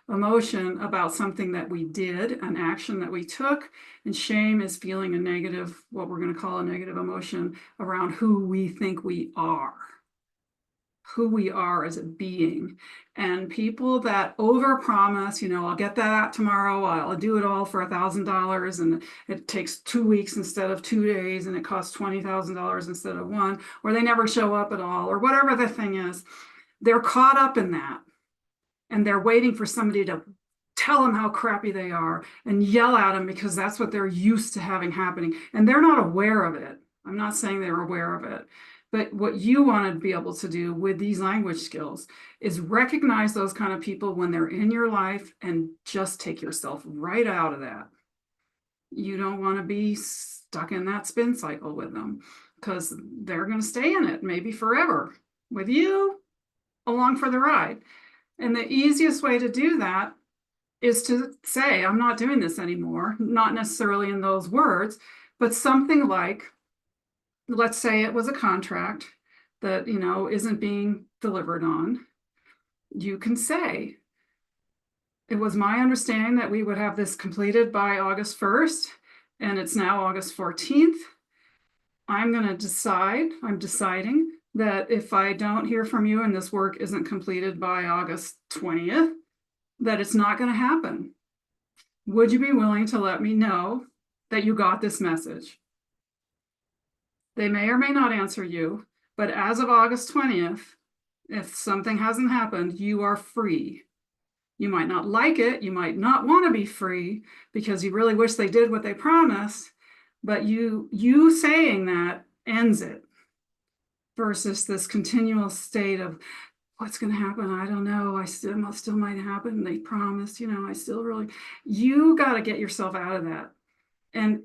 emotion about something that we did, an action that we took. And shame is feeling a negative, what we're going to call a negative emotion around who we think we are. Who we are as a being. And people that overpromise, you know, I'll get that out tomorrow, I'll do it all for $1,000, and it takes 2 weeks instead of 2 days, and it costs $20,000 instead of one, or they never show up at all, or whatever the thing is, they're caught up in that. And they're waiting for somebody to tell them how crappy they are and yell at them because that's what they're used to having happening. And they're not aware of it. I'm not saying they're aware of it. But what you want to be able to do with these language skills is recognize those kind of people when they're in your life and just take yourself right out of that. You don't want to be stuck in that spin cycle with them because they're going to stay in it maybe forever with you along for the ride. And the easiest way to do that is to say, I'm not doing this anymore, not necessarily in those words, but something like, let's say it was a contract that, you know, isn't being delivered on. You can say, it was my understanding that we would have this completed by August 1st, and it's now August 14th. I'm deciding that if I don't hear from you and this work isn't completed by August 20th, that it's not going to happen. Would you be willing to let me know that you got this message? They may or may not answer you, but as of August 20th, if something hasn't happened, you are free. You might not like it. You might not want to be free because you really wish they did what they promised, but you saying that ends it versus this continual state of what's going to happen. I don't know. I still might happen. They promised, you know, you got to get yourself out of that. And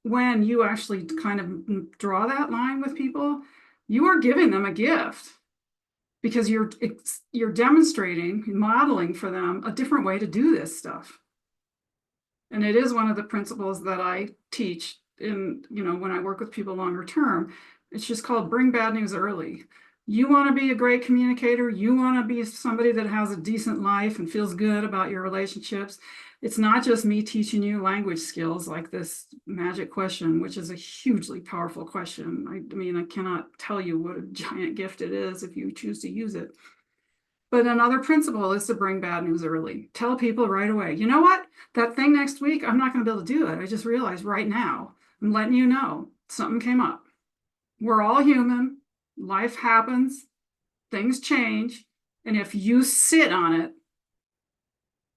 when you actually kind of draw that line with people, you are giving them a gift because you're demonstrating, modeling for them a different way to do this stuff. And it is one of the principles that I teach in, you know, when I work with people longer term. It's just called bring bad news early. You want to be a great communicator. You want to be somebody that has a decent life and feels good about your relationships. It's not just me teaching you language skills like this magic question, which is a hugely powerful question. I mean, I cannot tell you what a giant gift it is if you choose to use it. But another principle is to bring bad news early. Tell people right away, you know what? That thing next week, I'm not going to be able to do it. I just realized right now, I'm letting you know something came up. We're all human. Life happens. Things change. And if you sit on it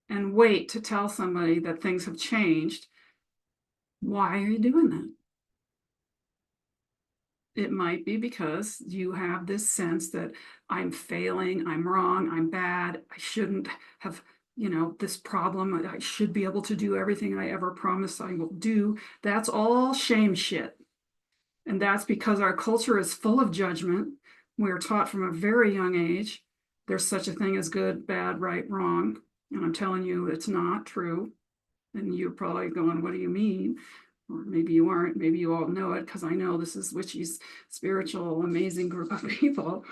and wait to tell somebody that things have changed, why are you doing that? It might be because you have this sense that I'm failing, I'm wrong, I'm bad, I shouldn't have, you know, this problem. I should be able to do everything I ever promised I will do. That's all shame shit. And that's because our culture is full of judgment. We are taught from a very young age, there's such a thing as good, bad, right, wrong. And I'm telling you, it's not true. And you're probably going, what do you mean? Or maybe you aren't, maybe you all know it, because I know this is Wytchy's spiritual, amazing group of people.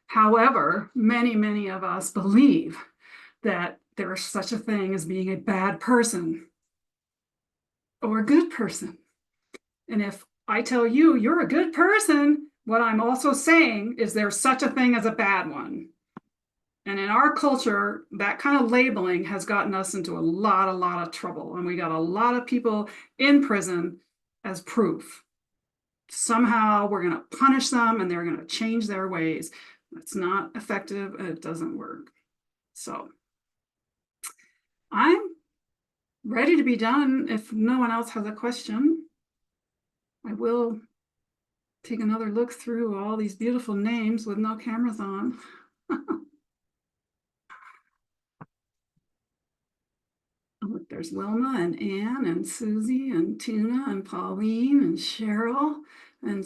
However, many, many of us believe that there is such a thing as being a bad person or a good person. And if I tell you you're a good person, what I'm also saying is there's such a thing as a bad one. And in our culture, that kind of labeling has gotten us into a lot of trouble. And we got a lot of people in prison as proof. Somehow we're going to punish them and they're going to change their ways. It's not effective. It doesn't work. So I'm ready to be done. If no one else has a question, I will take another look through all these beautiful names with no cameras on. Look, there's Wilma and Anne and Susie and Tuna and Pauline and Cheryl and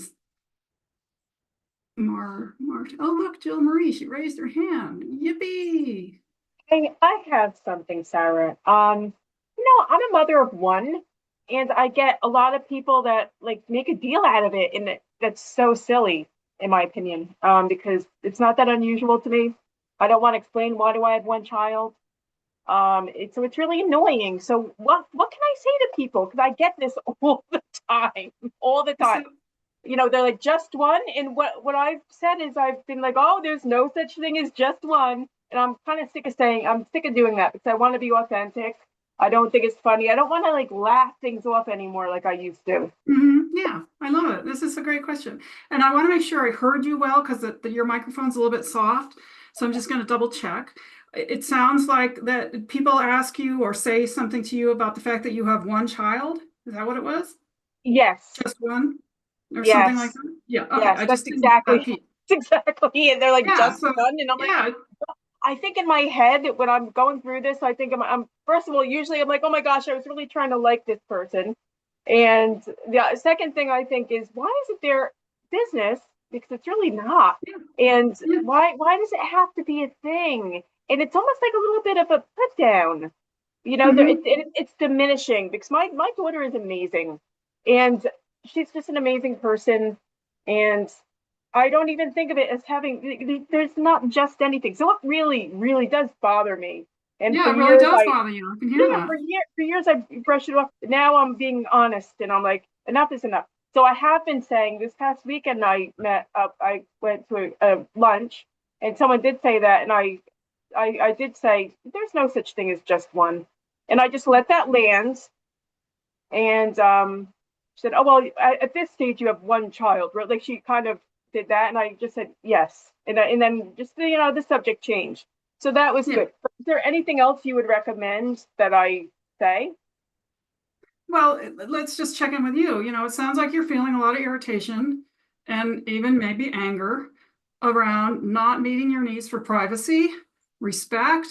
oh, look, Jill Marie, she raised her hand. Yippee! Hey, I have something, Sarah. I'm a mother of one, and I get a lot of people that like make a deal out of it, and that's so silly, in my opinion. Because it's not that unusual to me. I don't want to explain why do I have one child. So it's really annoying. So what can I say to people? Because I get this all the time, all the time. They're like just one, and what I've said is I've been like, oh, there's no such thing as just one, and I'm kind of sick of doing that because I want to be authentic. I don't think it's funny. I don't want to like laugh things off anymore like I used to. Yeah, I love it. This is a great question. And I want to make sure I heard you well because your microphone's a little bit soft. So I'm just going to double check. It sounds like that people ask you or say something to you about the fact that you have one child. Is that what it was? Yes. Just one? Or Yes. something like that? Yeah, okay. Yes, that's exactly. And they're like, yeah, just so, one. And I'm like, yeah. I think in my head when I'm going through this, I think I'm first of all, usually I'm like, oh my gosh, I was really trying to like this person. And the second thing I think is, why is it their business? Because it's really not. Yeah. And why does it have to be a thing? And it's almost like a little bit of a put down. It's diminishing because my daughter is amazing, and she's just an amazing person, and I don't even think of it as having. There's not just anything. So it really, really does bother me. And Yeah, for it really years, does bother you. I can hear that. for years I brushed it off. Now I'm being honest, and I'm like, enough is enough. So I have been saying this past weekend I went to a lunch, and someone did say that, and I did say there's no such thing as just one, and I just let that land. And she said, "Oh well, at this stage you have one child." Right? Like she kind of did that, and I just said yes, and then just the subject changed. So that was good. But is there anything else you would recommend that I say? Well, let's just check in with you. It sounds like you're feeling a lot of irritation and even maybe anger around not meeting your needs for privacy, respect,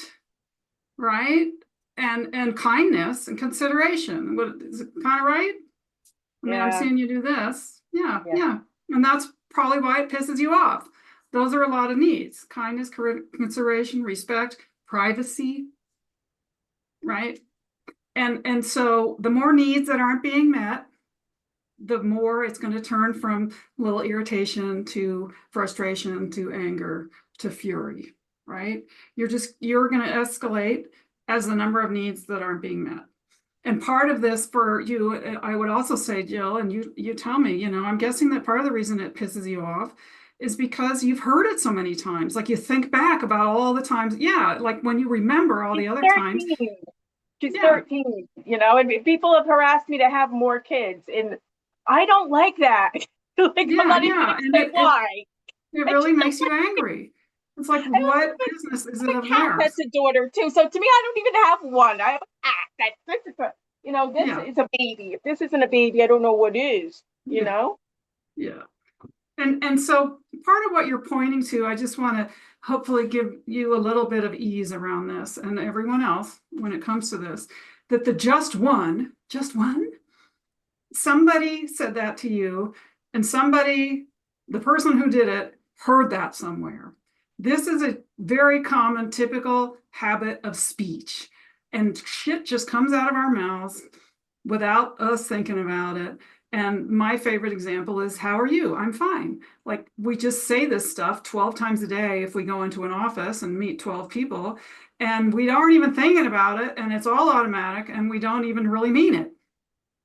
right? And kindness and consideration. Is it kind of right? I mean, I'm seeing you do this. Yeah. And that's probably why it pisses you off. Those are a lot of needs: kindness, consideration, respect, privacy, right? And so the more needs that aren't being met, the more it's going to turn from a little irritation to frustration to anger to fury, right? You're going to escalate as the number of needs that aren't being met. And part of this for you, I would also say, Jill, and you tell me, I'm guessing that part of the reason it pisses you off is because you've heard it so many times. Like you think back about all the times. Yeah, like when you remember all the other 13. times. She's 13, and people have harassed me to have more kids, and I don't like that. Like, I'm not even going to say why. It really makes you angry. It's like, what business is it of theirs? That's a daughter too. So to me, I don't even have one. I have a cat. This is a baby. If this isn't a baby, I don't know what is. Yeah. And so part of what you're pointing to, I just want to hopefully give you a little bit of ease around this and everyone else when it comes to this, that the just one, somebody said that to you, and the person who did it heard that somewhere. This is a very common, typical habit of speech, and shit just comes out of our mouths without us thinking about it. And my favorite example is, how are you? I'm fine. Like we just say this stuff 12 times a day if we go into an office and meet 12 people, and we aren't even thinking about it, and it's all automatic, and we don't even really mean it.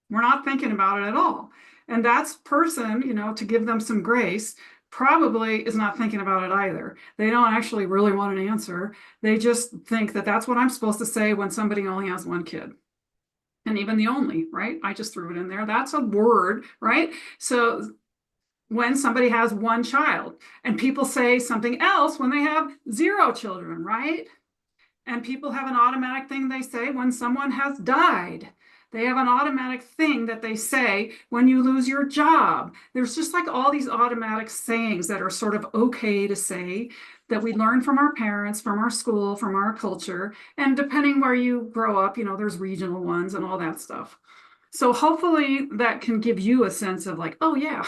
We're not thinking about it at all. And that's person, to give them some grace, probably is not thinking about it either. They don't actually really want an answer. They just think that that's what I'm supposed to say when somebody only has one kid. And even the only, right? I just threw it in there. That's a word, right? So when somebody has one child, and people say something else when they have 0 children, right? And people have an automatic thing they say when someone has died. They have an automatic thing that they say when you lose your job. There's just like all these automatic sayings that are sort of okay to say that we learn from our parents, from our school, from our culture. And depending where you grow up, you know, there's regional ones and all that stuff. So hopefully that can give you a sense of like, oh yeah,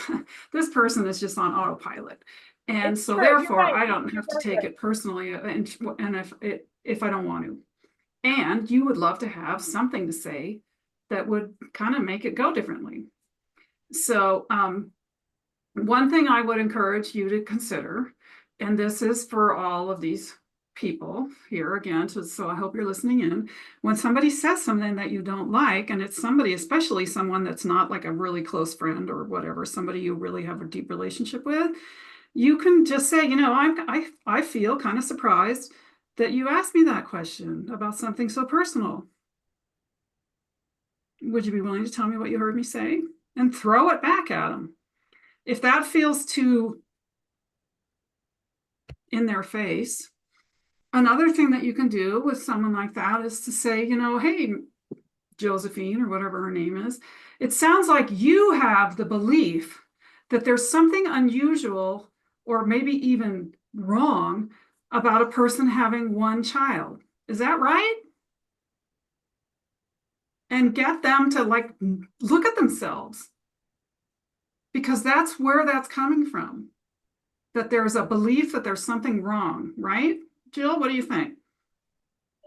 this person is just on autopilot. And It's so true. You're therefore right. I don't You're have to very take right. it personally, and if I don't want to. And you would love to have something to say that would kind of make it go differently. So one thing I would encourage you to consider, and this is for all of these people here again, so I hope you're listening in. When somebody says something that you don't like, and it's somebody, especially someone that's not like a really close friend or whatever, somebody you really have a deep relationship with, you can just say, you know, I feel kind of surprised that you asked me that question about something so personal. Would you be willing to tell me what you heard me say? And throw it back at them. If that feels too in their face, another thing that you can do with someone like that is to say, you know, hey, Josephine, or whatever her name is, it sounds like you have the belief that there's something unusual or maybe even wrong about a person having one child. Is that right? And get them to like look at themselves, because that's where that's coming from. That there's a belief that there's something wrong, right? Jill, what do you think?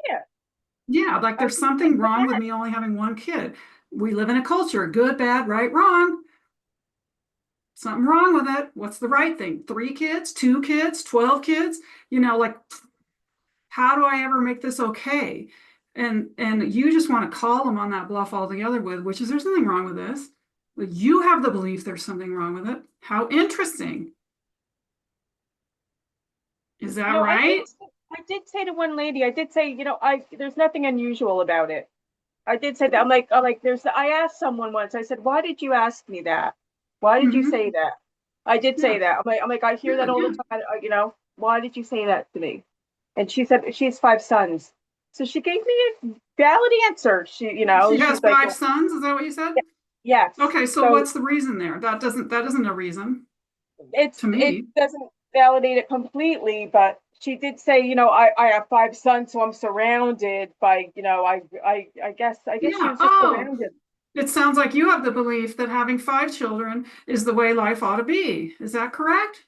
Yeah. Yeah, like there's something wrong with me only having one kid. We live in a culture, good, bad, right, wrong. Something wrong with it. What's the right thing? 3 kids, 2 kids, 12 kids? You know, like, how do I ever make this okay? And you just want to call them on that bluff altogether with, which is there's nothing wrong with this. But you have the belief there's something wrong with it. How interesting. Is that No, right? I did say to one lady, I did say, you know, there's nothing unusual about it. I did say that. I'm like, I asked someone once, I said, why did you ask me that? Why did you Mm-hmm. say that? I did Yeah. say that. I'm like, I hear that all the time. You know, why did you say that to me? And she said she has 5 sons. So she gave me a valid answer. You know, She has she's like, 5 sons. Is that what you said? yes. Okay, so So what's the reason there? That isn't a reason to it me. doesn't validate it completely, but she did say, you know, I have 5 sons, so I'm surrounded by, you know, I guess she Yeah. was just Oh, surrounded. it sounds like you have the belief that having 5 children is the way life ought to be. Is that correct?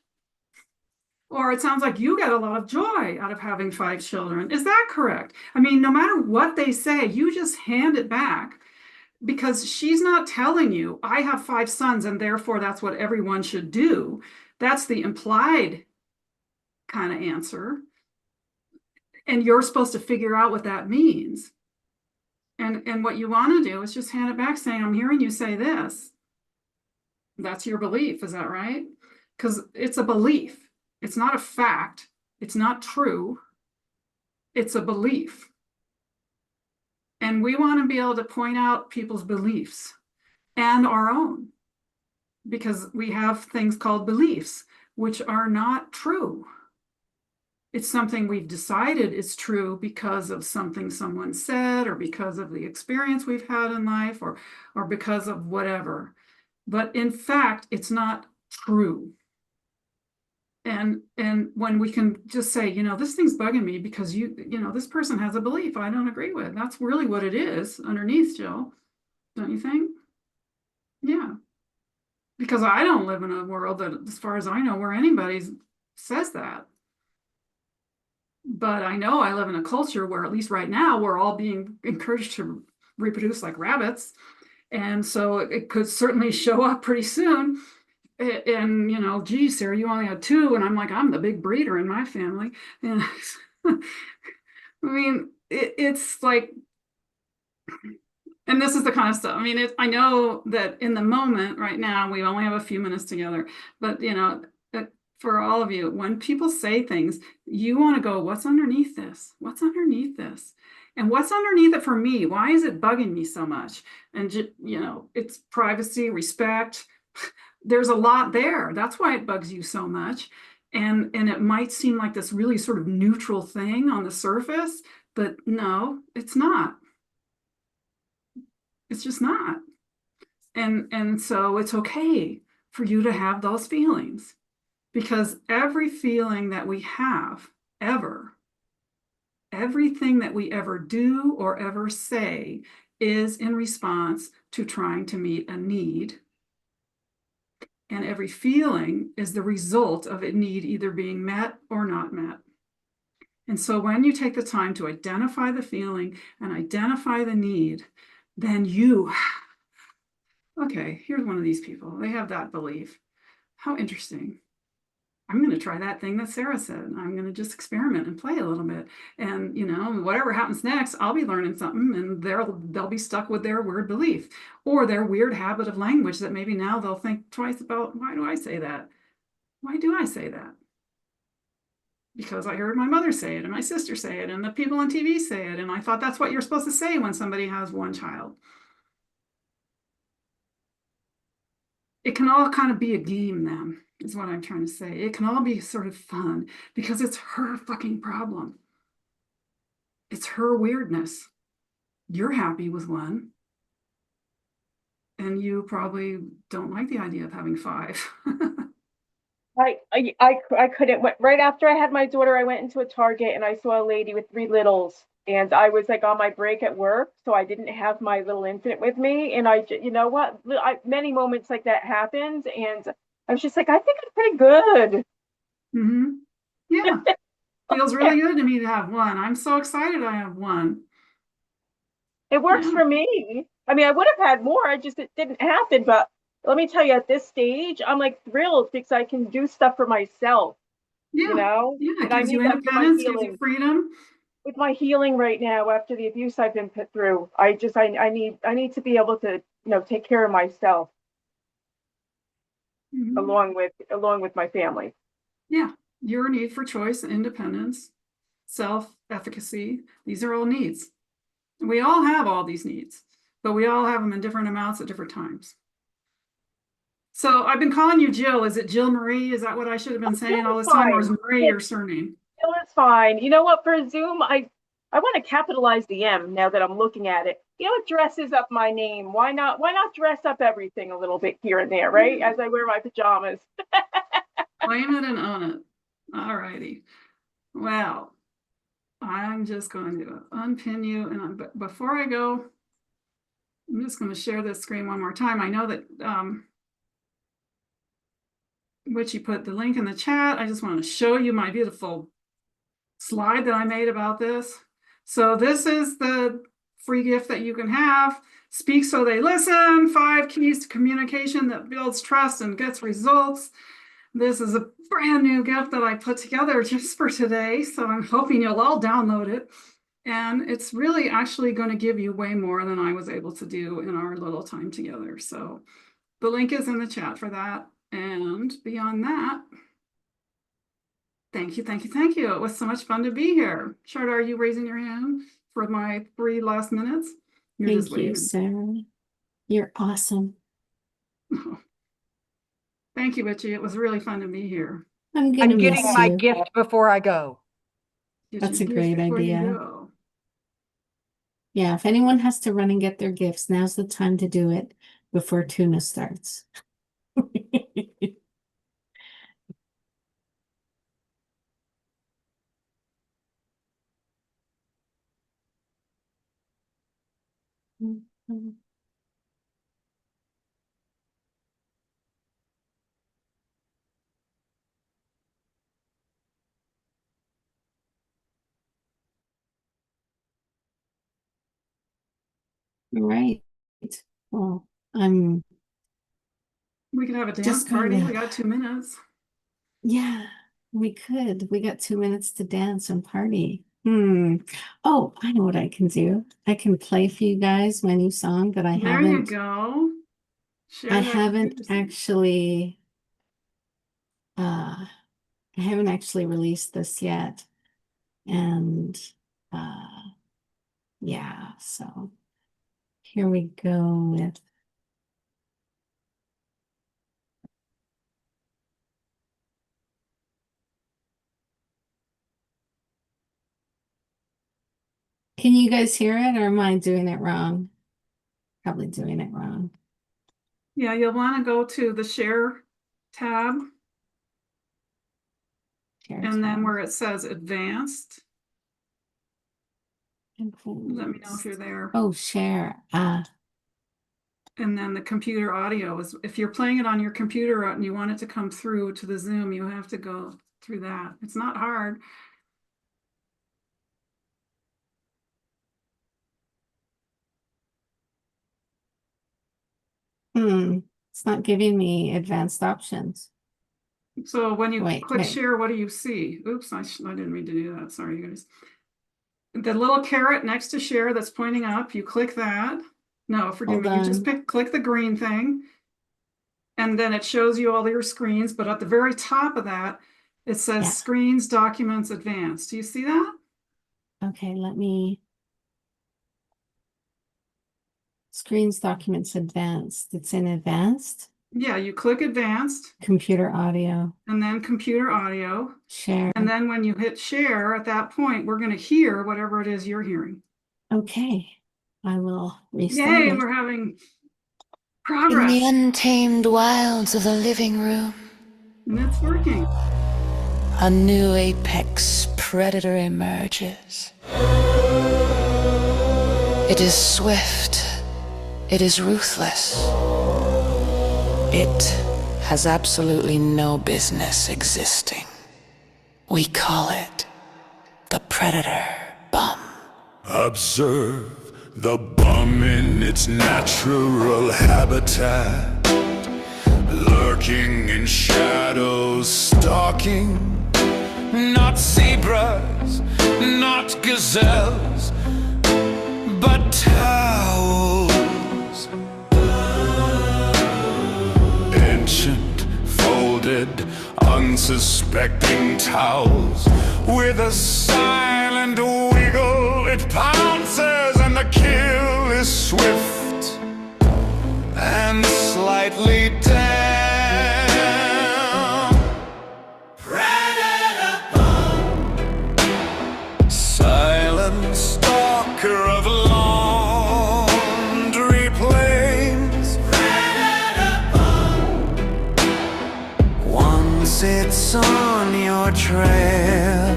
Or it sounds like you get a lot of joy out of having 5 children. Is that correct? I mean, no matter what they say, you just hand it back, because she's not telling you, I have 5 sons and therefore that's what everyone should do. That's the implied kind of answer. And you're supposed to figure out what that means. And what you want to do is just hand it back saying, I'm hearing you say this. That's your belief. Is that right? Because it's a belief. It's not a fact. It's not true. It's a belief. And we want to be able to point out people's beliefs and our own, because we have things called beliefs, which are not true. It's something we've decided is true because of something someone said, or because of the experience we've had in life, or because of whatever. But in fact, it's not true. And when we can just say, you know, this thing's bugging me because you know, this person has a belief I don't agree with. That's really what it is underneath, Jill. Don't you think? Yeah. Because I don't live in a world that, as far as I know, where anybody says that. But I know I live in a culture where, at least right now, we're all being encouraged to reproduce like rabbits. And so it could certainly show up pretty soon. And, you know, geez, Sarah, you only had 2. And I'm like, I'm the big breeder in my family. And I mean, it's like, and this is the kind of stuff. I mean, I know that in the moment right now, we only have a few minutes together, but, you know, for all of you, when people say things, you want to go, what's underneath this? What's underneath this? And what's underneath it for me? Why is it bugging me so much? And, you know, it's privacy, respect, there's a lot there. That's why it bugs you so much. And it might seem like this really sort of neutral thing on the surface, but no, it's not. It's just not. And so it's okay for you to have those feelings, because every feeling that we have ever, everything that we ever do or ever say is in response to trying to meet a need. And every feeling is the result of a need either being met or not met. And so when you take the time to identify the feeling and identify the need, then you, okay, here's one of these people. They have that belief. How interesting. I'm going to try that thing that Sarah said. I'm going to just experiment and play a little bit. And, you know, whatever happens next, I'll be learning something, and they'll be stuck with their weird belief or their weird habit of language that maybe now they'll think twice about, why do I say that? Why do I say that? Because I heard my mother say it and my sister say it and the people on TV say it. And I thought that's what you're supposed to say when somebody has one child. It can all kind of be a game then, is what I'm trying to say. It can all be sort of fun because it's her fucking problem. It's her weirdness. You're happy with one. And you probably don't like the idea of having 5. I couldn't. Right after I had my daughter, I went into a Target and I saw a lady with 3 littles. And I was like on my break at work, so I didn't have my little infant with me. And you know what? Many moments like that happened, and I was just like, I think I'm pretty good. Mm-hmm. Yeah, feels really good to me to have one. I'm so excited I have one. It works Yeah. for me. I mean, I would have had more. It didn't happen. But let me tell you, at this stage, I'm like thrilled because I can do stuff for myself. Yeah. You know, Yeah, it and I gives you need that for my independence, gives you healing. freedom. With my healing right now after the abuse I've been put through, I need to be able to, take care of myself Mm-hmm. along with my family. Yeah, your need for choice, independence, self-efficacy, these are all needs. We all have all these needs, but we all have them in different amounts at different times. So I've been calling you Jill. Is it Jill Marie? Is that what I should have been saying all this time, or is Marie your surname? No, it's fine. You know what? For Zoom, I want to capitalize the M now that I'm looking at it. You know, it dresses up my name. Why not? Why not dress up everything a little bit here and there, right? As I wear my pajamas. Claim it and own it. All righty. Well, I'm just going to unpin you, and before I go, I'm just going to share this screen one more time. I know that Witchy put the link in the chat. I just want to show you my beautiful slide that I made about this. So this is the free gift that you can have. Speak so they listen. 5 keys to communication that builds trust and gets results. This is a brand new gift that I put together just for today. So I'm hoping you'll all download it. And it's really actually going to give you way more than I was able to do in our little time together. So the link is in the chat for that. And beyond that, thank you, thank you, thank you. It was so much fun to be here. Sharada, are you raising your hand for my 3 last minutes? You're just Thank you, waving. Sarah. You're awesome. Thank you, Witchy. It was really fun to be here. I'm gonna I'm getting miss my you. gift before I go. Get That's your a gifts great before you idea. go. Yeah, if anyone has to run and get their gifts, now's the time to do it before Tuna starts. Right. Well, I'm We could have a dance just party. gonna, We got 2 minutes. yeah, we could. We got 2 minutes to dance and party. Oh, I know what I can do. I can play for you guys my new song that There you go. Share I that haven't computer screen. actually I haven't actually released this yet. And yeah, so here we go with Can you guys hear it, or am I doing it wrong? Probably doing it wrong. Yeah, you'll want to go to the share tab, Share and then tab. where it says advanced, let me know if you're Advanced. there. Oh, share. And then the computer audio is, if you're playing it on your computer and you want it to come through to the Zoom, you have to go through that. It's not hard. It's not giving me advanced options. So when you Wait, click wait. share, what do you see? Oops, I didn't mean to do that. Sorry, you guys. The little carrot next to share that's pointing up, you click that. No, forgive Hold me. You just on. click the green thing. And then it shows you all your screens. But at the very top of that, it says Yeah. screens, documents, advanced. Do you see that? Okay, let me. Screens, documents, advanced. It's in advanced. Yeah, you click advanced Computer audio. and then computer audio. Share. And then when you hit share, at that point, we're going to hear whatever it is you're hearing. Okay, I will restart Yay, it. we're having In progress. the untamed wilds of the living room, And it's working. a new apex predator emerges. It is swift. It is ruthless. It has absolutely no business existing. We call it the predator bum. Observe the bum in its natural habitat, lurking in shadows, stalking. Not zebras, not gazelles, but towels. Ancient, folded, unsuspecting towels. With a silent wiggle, it pounces, and the kill is swift and slightly damp. Predator bum. Silent stalker of laundry plains. Predator bum. Once it's on your trail,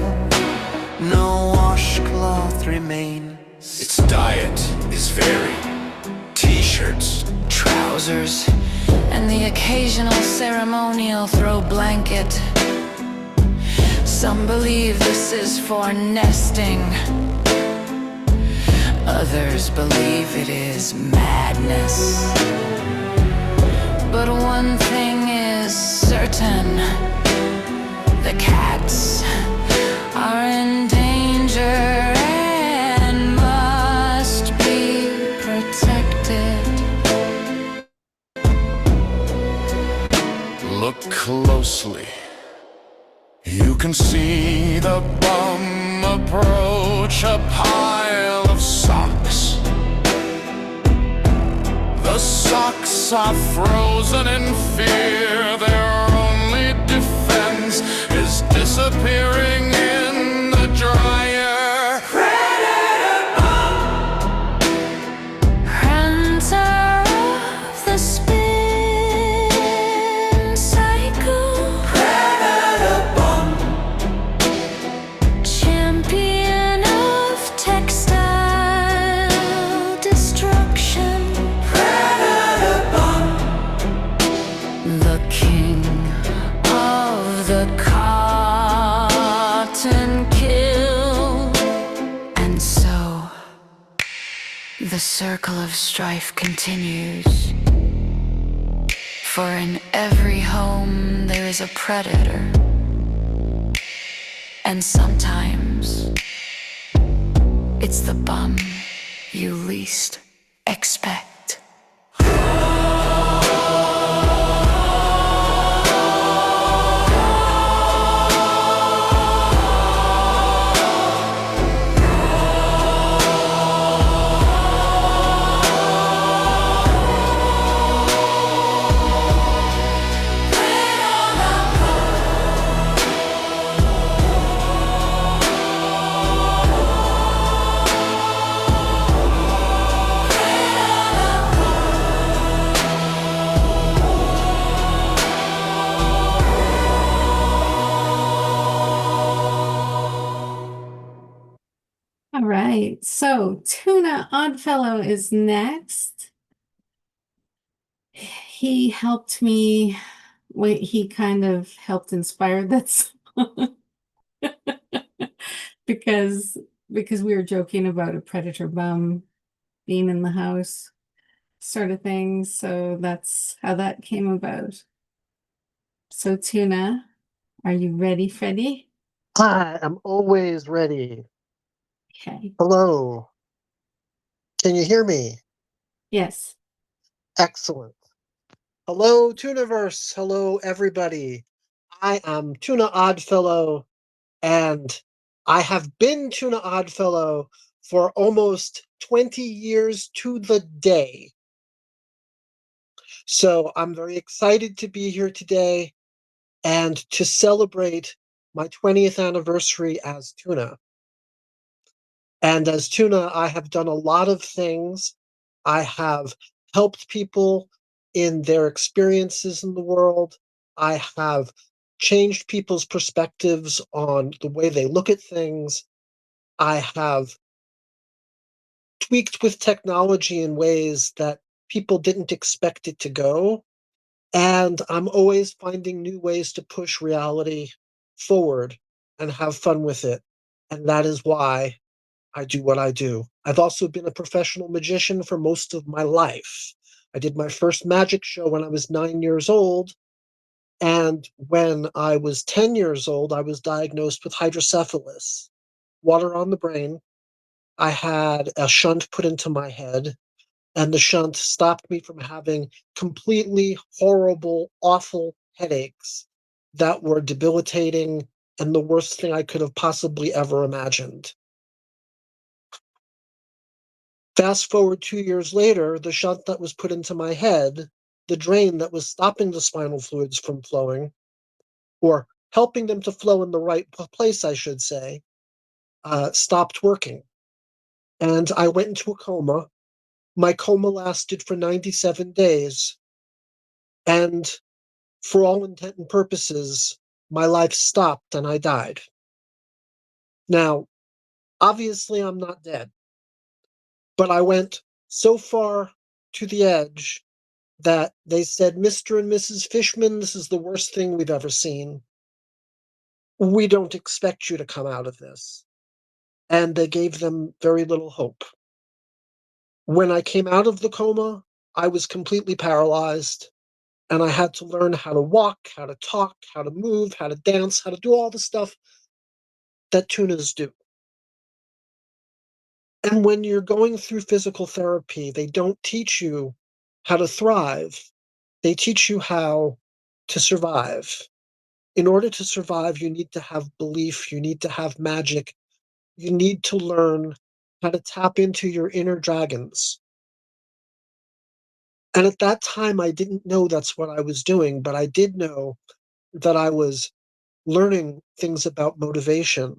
no washcloth remains. Its diet is varied. T-shirts, Trousers, and the occasional ceremonial throw blanket. Some believe this is for nesting. Others believe it is madness. But one thing is certain. The cats are in danger and must be protected. look closely. You can see the bum approach a pile of socks. The socks are frozen in fear. Their only defense is disappearing in the dryer. Predator bum! Hunter of the spin cycle. Predator bum! Champion of textile destruction. Predator bum! The king of the cotton kill. And so the circle of strife continues. For in every home there is a predator. And sometimes it's the bum you least expect. All right, so Tuna Oddfellow is next. He helped me, wait, he kind of helped inspire that song because we were joking about a predator bum being in the house, sort of thing. So that's how that came about. So Tuna, are you ready, Freddie? I am always ready. Okay. Hello. Can you hear me? Yes. Excellent. Hello, Tunaverse. Hello, everybody. I am Tuna Oddfellow, and I have been Tuna Oddfellow for almost 20 years to the day. So I'm very excited to be here today and to celebrate my 20th anniversary as Tuna. And as Tuna, I have done a lot of things. I have helped people in their experiences in the world. I have changed people's perspectives on the way they look at things. I have tweaked with technology in ways that people didn't expect it to go. And I'm always finding new ways to push reality forward and have fun with it. And that is why I do what I do. I've also been a professional magician for most of my life. I did my first magic show when I was 9 years old. And when I was 10 years old, I was diagnosed with hydrocephalus, water on the brain. I had a shunt put into my head, and the shunt stopped me from having completely horrible, awful headaches that were debilitating and the worst thing I could have possibly ever imagined. Fast forward 2 years later, the shunt that was put into my head, the drain that was stopping the spinal fluids from flowing, or helping them to flow in the right place, I should say, stopped working. And I went into a coma. My coma lasted for 97 days. And for all intent and purposes, my life stopped and I died. Now, obviously, I'm not dead, but I went so far to the edge that they said, Mr. and Mrs. Fishman, this is the worst thing we've ever seen. We don't expect you to come out of this. And they gave them very little hope. When I came out of the coma, I was completely paralyzed, and I had to learn how to walk, how to talk, how to move, how to dance, how to do all the stuff that tunas do. And when you're going through physical therapy, they don't teach you how to thrive. They teach you how to survive. In order to survive, you need to have belief, you need to have magic, you need to learn how to tap into your inner dragons. And at that time, I didn't know that's what I was doing, but I did know that I was learning things about motivation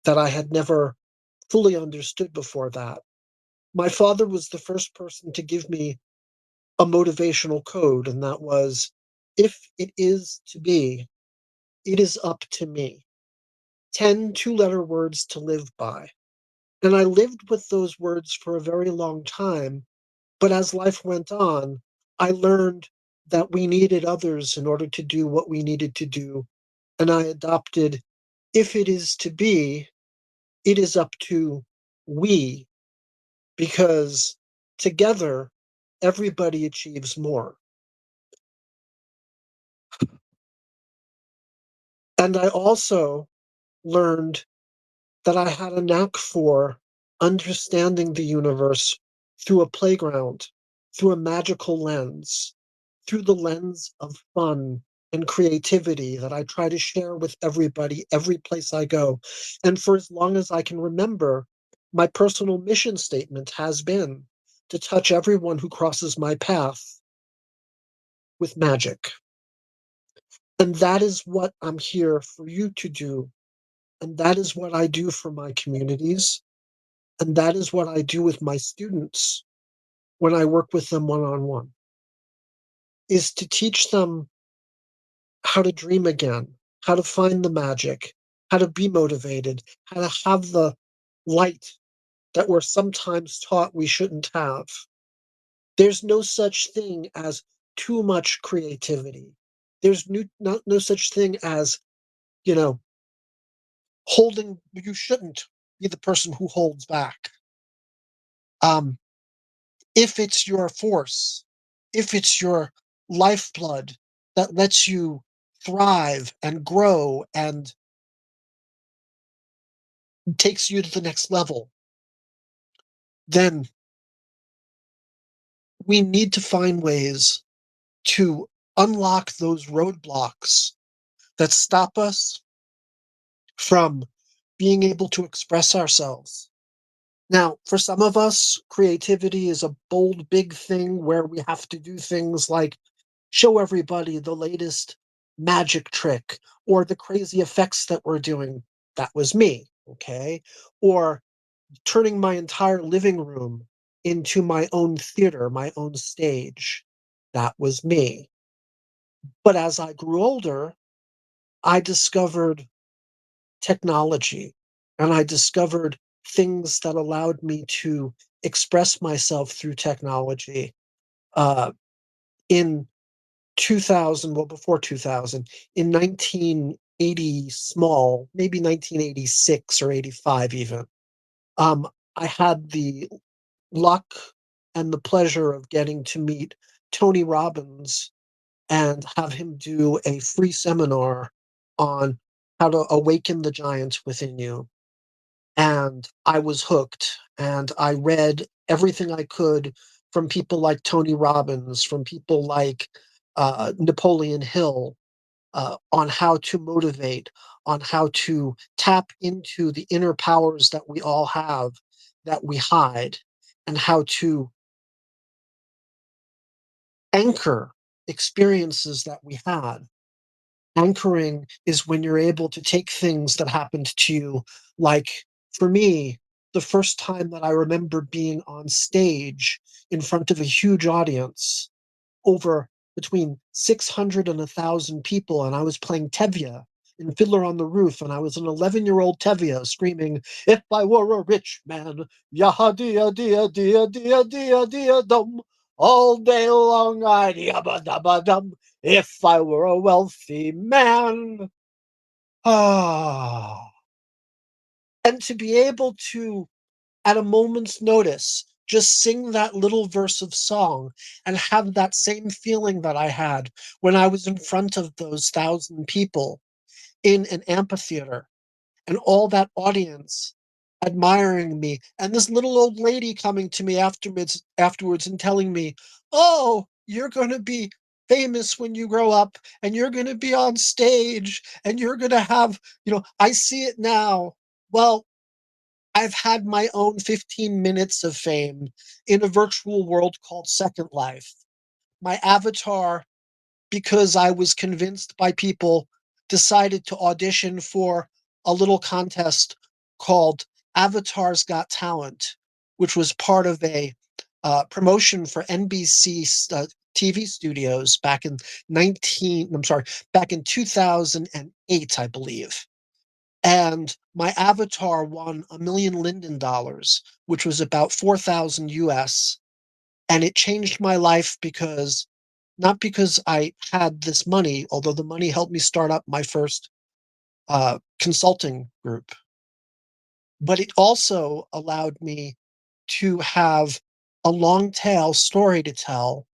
that I had never fully understood before that. My father was the first person to give me a motivational code, and that was, if it is to be, it is up to me. 10 two-letter words to live by. And I lived with those words for a very long time. But as life went on, I learned that we needed others in order to do what we needed to do. And I adopted, if it is to be, it is up to we, because together, everybody achieves more. And I also learned that I had a knack for understanding the universe through a playground, through a magical lens, through the lens of fun and creativity that I try to share with everybody, every place I go. And for as long as I can remember, my personal mission statement has been to touch everyone who crosses my path with magic. And that is what I'm here for you to do. And that is what I do for my communities. And that is what I do with my students when I work with them one-on-one, is to teach them how to dream again, how to find the magic, how to be motivated, how to have the light that we're sometimes taught we shouldn't have. There's no such thing as too much creativity. There's no such thing as, you know, holding, you shouldn't be the person who holds back. Um, if it's your force, if it's your lifeblood that lets you thrive and grow and takes you to the next level, then we need to find ways to unlock those roadblocks that stop us from being able to express ourselves. Now, for some of us, creativity is a bold, big thing where we have to do things like show everybody the latest magic trick or the crazy effects that we're doing. That was me, okay? Or turning my entire living room into my own theater, my own stage. That was me. But as I grew older, I discovered technology and I discovered things that allowed me to express myself through technology. In 2000, well, before 2000, in 1980 small, maybe 1986 or 85 even, um, I had the luck and the pleasure of getting to meet Tony Robbins and have him do a free seminar on how to awaken the giant within you. And I was hooked, and I read everything I could from people like Tony Robbins, from people like Napoleon Hill, on how to motivate, on how to tap into the inner powers that we all have that we hide, and how to anchor experiences that we had. Anchoring is when you're able to take things that happened to you, like for me, the first time that I remember being on stage in front of a huge audience, over between 600 and 1,000 people, and I was playing Tevye in Fiddler on the Roof, and I was an 11-year-old Tevye screaming, "If I were a rich man, yaha dia dia dia dia dia dia dum, all day long I'd yabba dabba dum. If I were a wealthy man." Ah. And to be able to, at a moment's notice, just sing that little verse of song and have that same feeling that I had when I was in front of those 1,000 people in an amphitheater and all that audience admiring me and this little old lady coming to me afterwards and telling me, "Oh, you're going to be famous when you grow up and you're going to be on stage and you're going to have, I see it now." Well, I've had my own 15 minutes of fame in a virtual world called Second Life. My avatar, because I was convinced by people, decided to audition for a little contest called Avatar's Got Talent, which was part of a promotion for NBC TV studios back in 2008, I believe. And my avatar won $1 million, which was about 4,000 US. And it changed my life because, not because I had this money, although the money helped me start up my first consulting group, but it also allowed me to have a long tail story to tell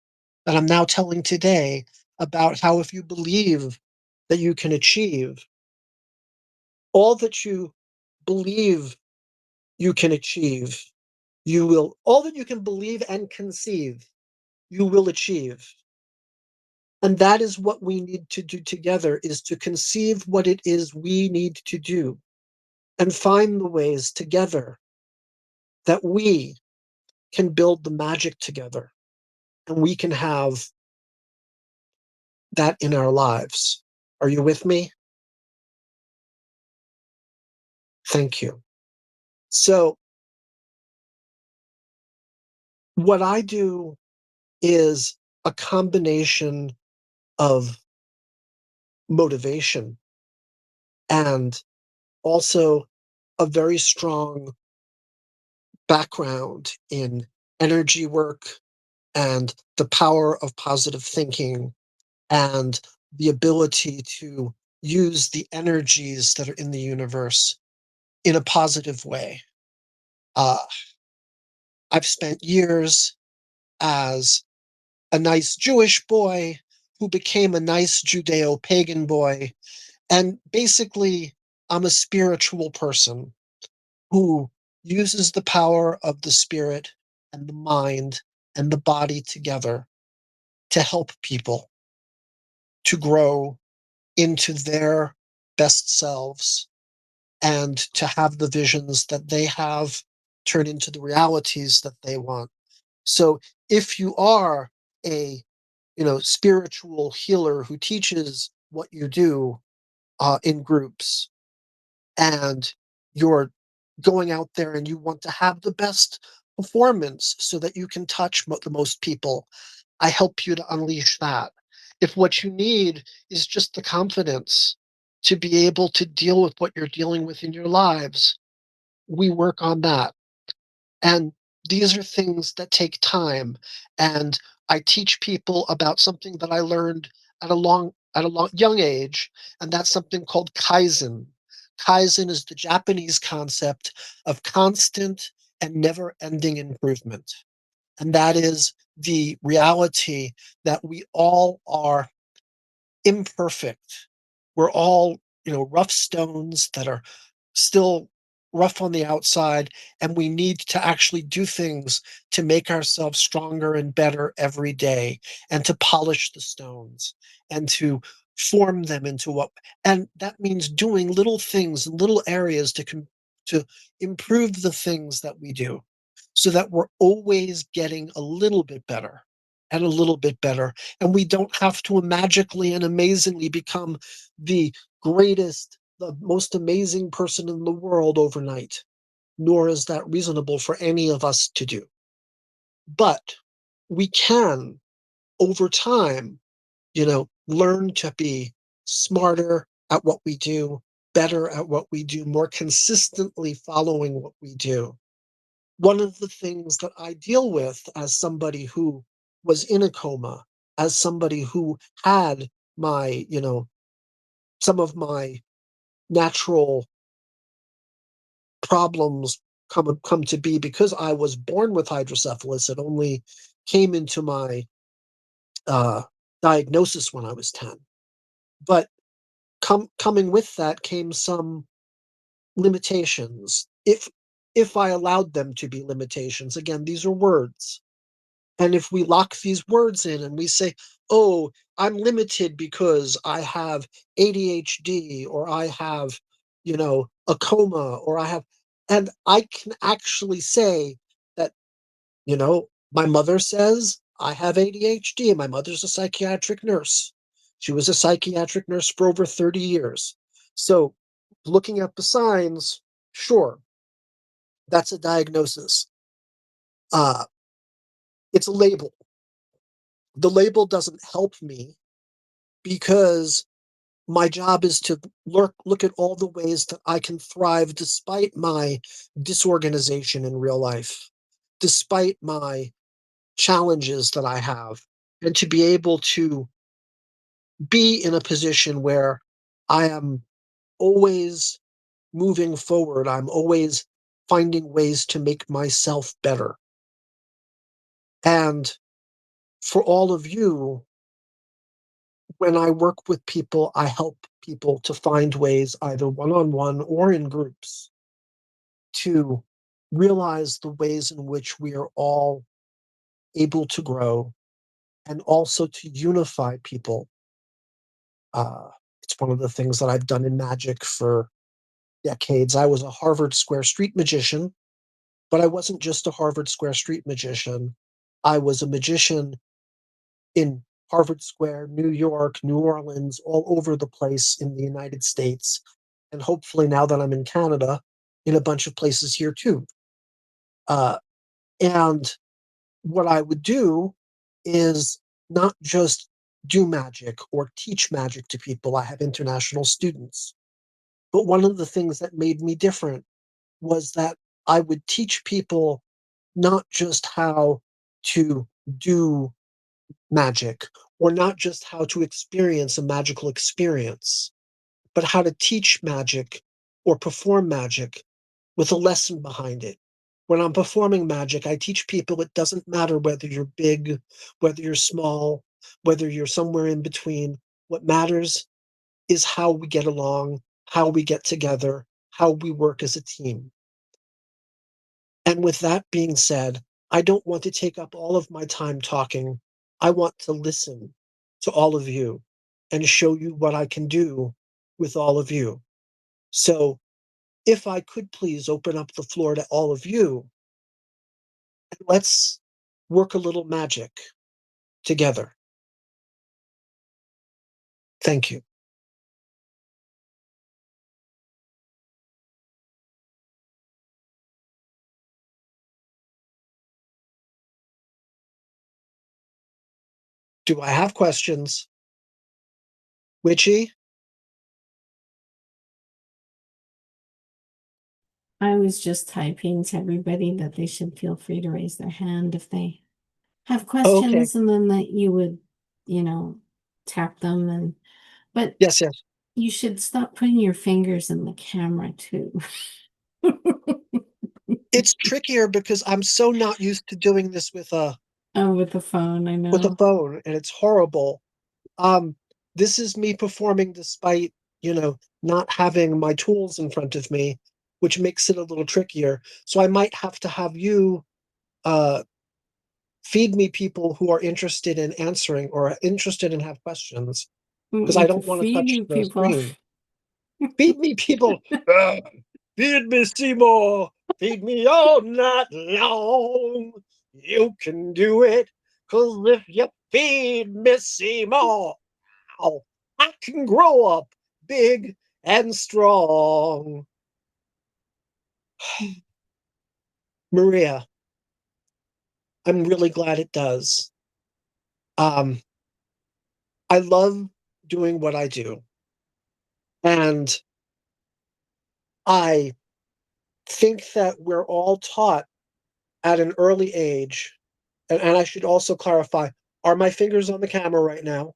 that I'm now telling today about how if you believe that you can achieve all that you believe you can achieve, all that you can believe and conceive, you will achieve. And that is what we need to do together, is to conceive what it is we need to do and find the ways together that we can build the magic together and we can have that in our lives. Are you with me? Thank you. So what I do is a combination of motivation and also a very strong background in energy work and the power of positive thinking and the ability to use the energies that are in the universe in a positive way. Uh, I've spent years as a nice Jewish boy who became a nice Judeo-pagan boy. And basically, I'm a spiritual person who uses the power of the spirit and the mind and the body together to help people to grow into their best selves and to have the visions that they have turn into the realities that they want. So if you are a spiritual healer who teaches what you do in groups, and you're going out there and you want to have the best performance so that you can touch the most people, I help you to unleash that. If what you need is just the confidence to be able to deal with what you're dealing with in your lives, we work on that. And these are things that take time. And I teach people about something that I learned at a young age, and that's something called Kaizen. Kaizen is the Japanese concept of constant and never-ending improvement. And that is the reality that we all are imperfect. We're all, rough stones that are still rough on the outside, and we need to actually do things to make ourselves stronger and better every day, and to polish the stones and to form them into what. And that means doing little things in little areas to improve the things that we do, so that we're always getting a little bit better and a little bit better, and we don't have to magically and amazingly become the greatest, the most amazing person in the world overnight, nor is that reasonable for any of us to do. But we can, over time, learn to be smarter at what we do, better at what we do, more consistently following what we do. One of the things that I deal with as somebody who was in a coma, as somebody who had my, some of my natural problems come to be because I was born with hydrocephalus. It only came into my diagnosis when I was 10. But coming with that came some limitations. If I allowed them to be limitations, again, these are words. And if we lock these words in and we say, oh, I'm limited because I have ADHD, or I have, a coma, or and I can actually say that, my mother says I have ADHD, and my mother's a psychiatric nurse. She was a psychiatric nurse for over 30 years. So looking at the signs, sure, that's a diagnosis. Uh, it's a label. The label doesn't help me because my job is to look at all the ways that I can thrive despite my disorganization in real life, despite my challenges that I have, and to be able to be in a position where I am always moving forward. I'm always finding ways to make myself better. And for all of you, when I work with people, I help people to find ways, either one-on-one or in groups, to realize the ways in which we are all able to grow, and also to unify people. It's one of the things that I've done in magic for decades. I was a Harvard Square Street magician, but I wasn't just a Harvard Square Street magician. I was a magician in Harvard Square, New York, New Orleans, all over the place in the United States. And hopefully now that I'm in Canada, in a bunch of places here too. And what I would do is not just do magic or teach magic to people. I have international students. But one of the things that made me different was that I would teach people not just how to do magic or not just how to experience a magical experience, but how to teach magic or perform magic with a lesson behind it. When I'm performing magic, I teach people it doesn't matter whether you're big, whether you're small, whether you're somewhere in between. What matters is how we get along, how we get together, how we work as a team. And with that being said, I don't want to take up all of my time talking. I want to listen to all of you and show you what I can do with all of you. So if I could please open up the floor to all of you, and let's work a little magic together. Thank you. Do I have questions? Witchy? I was just typing to everybody that they should feel free to raise their hand if they have Okay. questions, and then that you would, tap them. But Yes, yes. you should stop putting your fingers in the camera too. It's trickier because I'm so not used to doing this with a with the phone, I know. phone, and it's horrible. Um, this is me performing despite, not having my tools in front of me, which makes it a little trickier. So I might have to have you uh, feed me people who are interested in answering or interested and have questions, because I don't want to touch Feeding the people. screen. Feed me people. Feed me, Seymour. Feed me all night long. You can do it, 'cause if you feed me, Seymour, I can grow up big and strong. Maria, I'm really glad it does. I love doing what I do. And I think that we're all taught at an early age, and I should also clarify, are my fingers on the camera right now?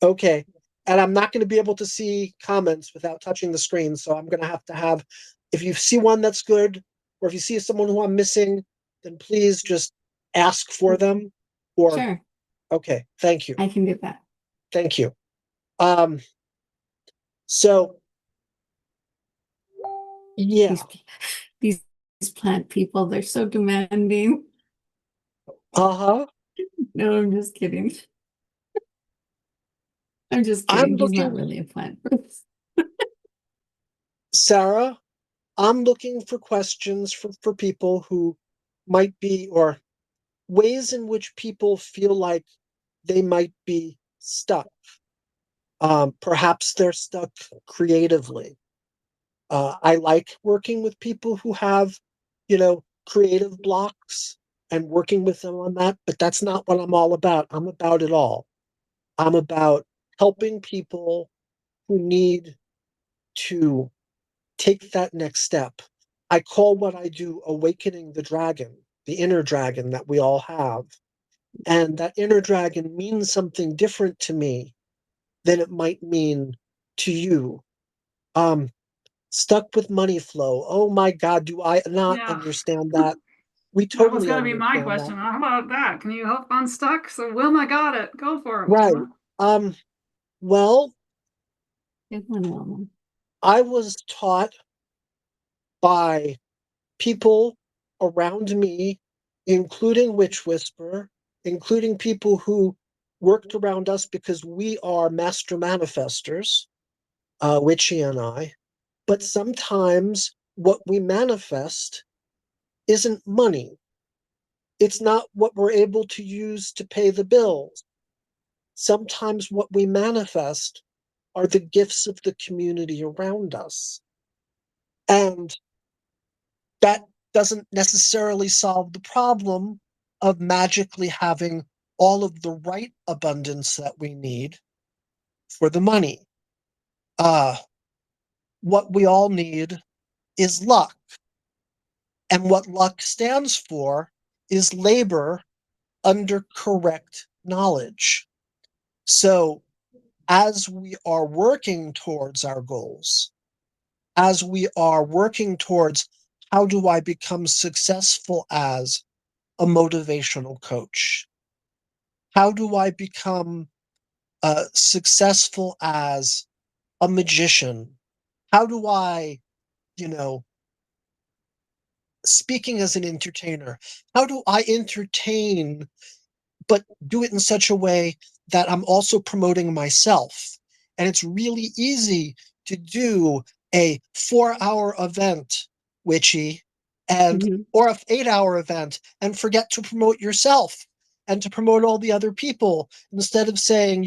Okay. And I'm not going to be able to see comments without touching the screen. So I'm going to have, if you see one that's good, or if you see someone who I'm missing, then please just ask for them. Or, Sure, okay. Thank you. I can do that. Thank you. So, yeah. These plant people, they're so demanding. Uh-huh. No, I'm just kidding. I'm just I'm kidding. He's not looking, really a plant person. Sarah, I'm looking for questions for people who might be, or ways in which people feel like they might be stuck. Perhaps they're stuck creatively. I like working with people who have, creative blocks and working with them on that, but that's not what I'm all about. I'm about it all. I'm about helping people who need to take that next step. I call what I do awakening the dragon, the inner dragon that we all have. And that inner dragon means something different to me than it might mean to you. Stuck with money flow. Oh my God, do I not Yeah, understand that? We that was totally going to be my understand question. that. How about that? Can you help unstuck? So Wilma got it. Go for it, Right. Wilma. Well, Good one, Wilma. I was taught by people around me, including Wytchwhisper, including people who worked around us because we are master manifestors, Witchy and I. But sometimes what we manifest isn't money. It's not what we're able to use to pay the bills. Sometimes what we manifest are the gifts of the community around us. And that doesn't necessarily solve the problem of magically having all of the right abundance that we need for the money. What we all need is luck. And what luck stands for is labor under correct knowledge. So as we are working towards our goals, as we are working towards how do I become successful as a motivational coach? How do I become successful as a magician? How do I, you know, speaking as an entertainer, how do I entertain but do it in such a way that I'm also promoting myself? And it's really easy to do a 4-hour event, Witchy, and Mhm. or a 8-hour event and forget to promote yourself and to promote all the other people instead of saying,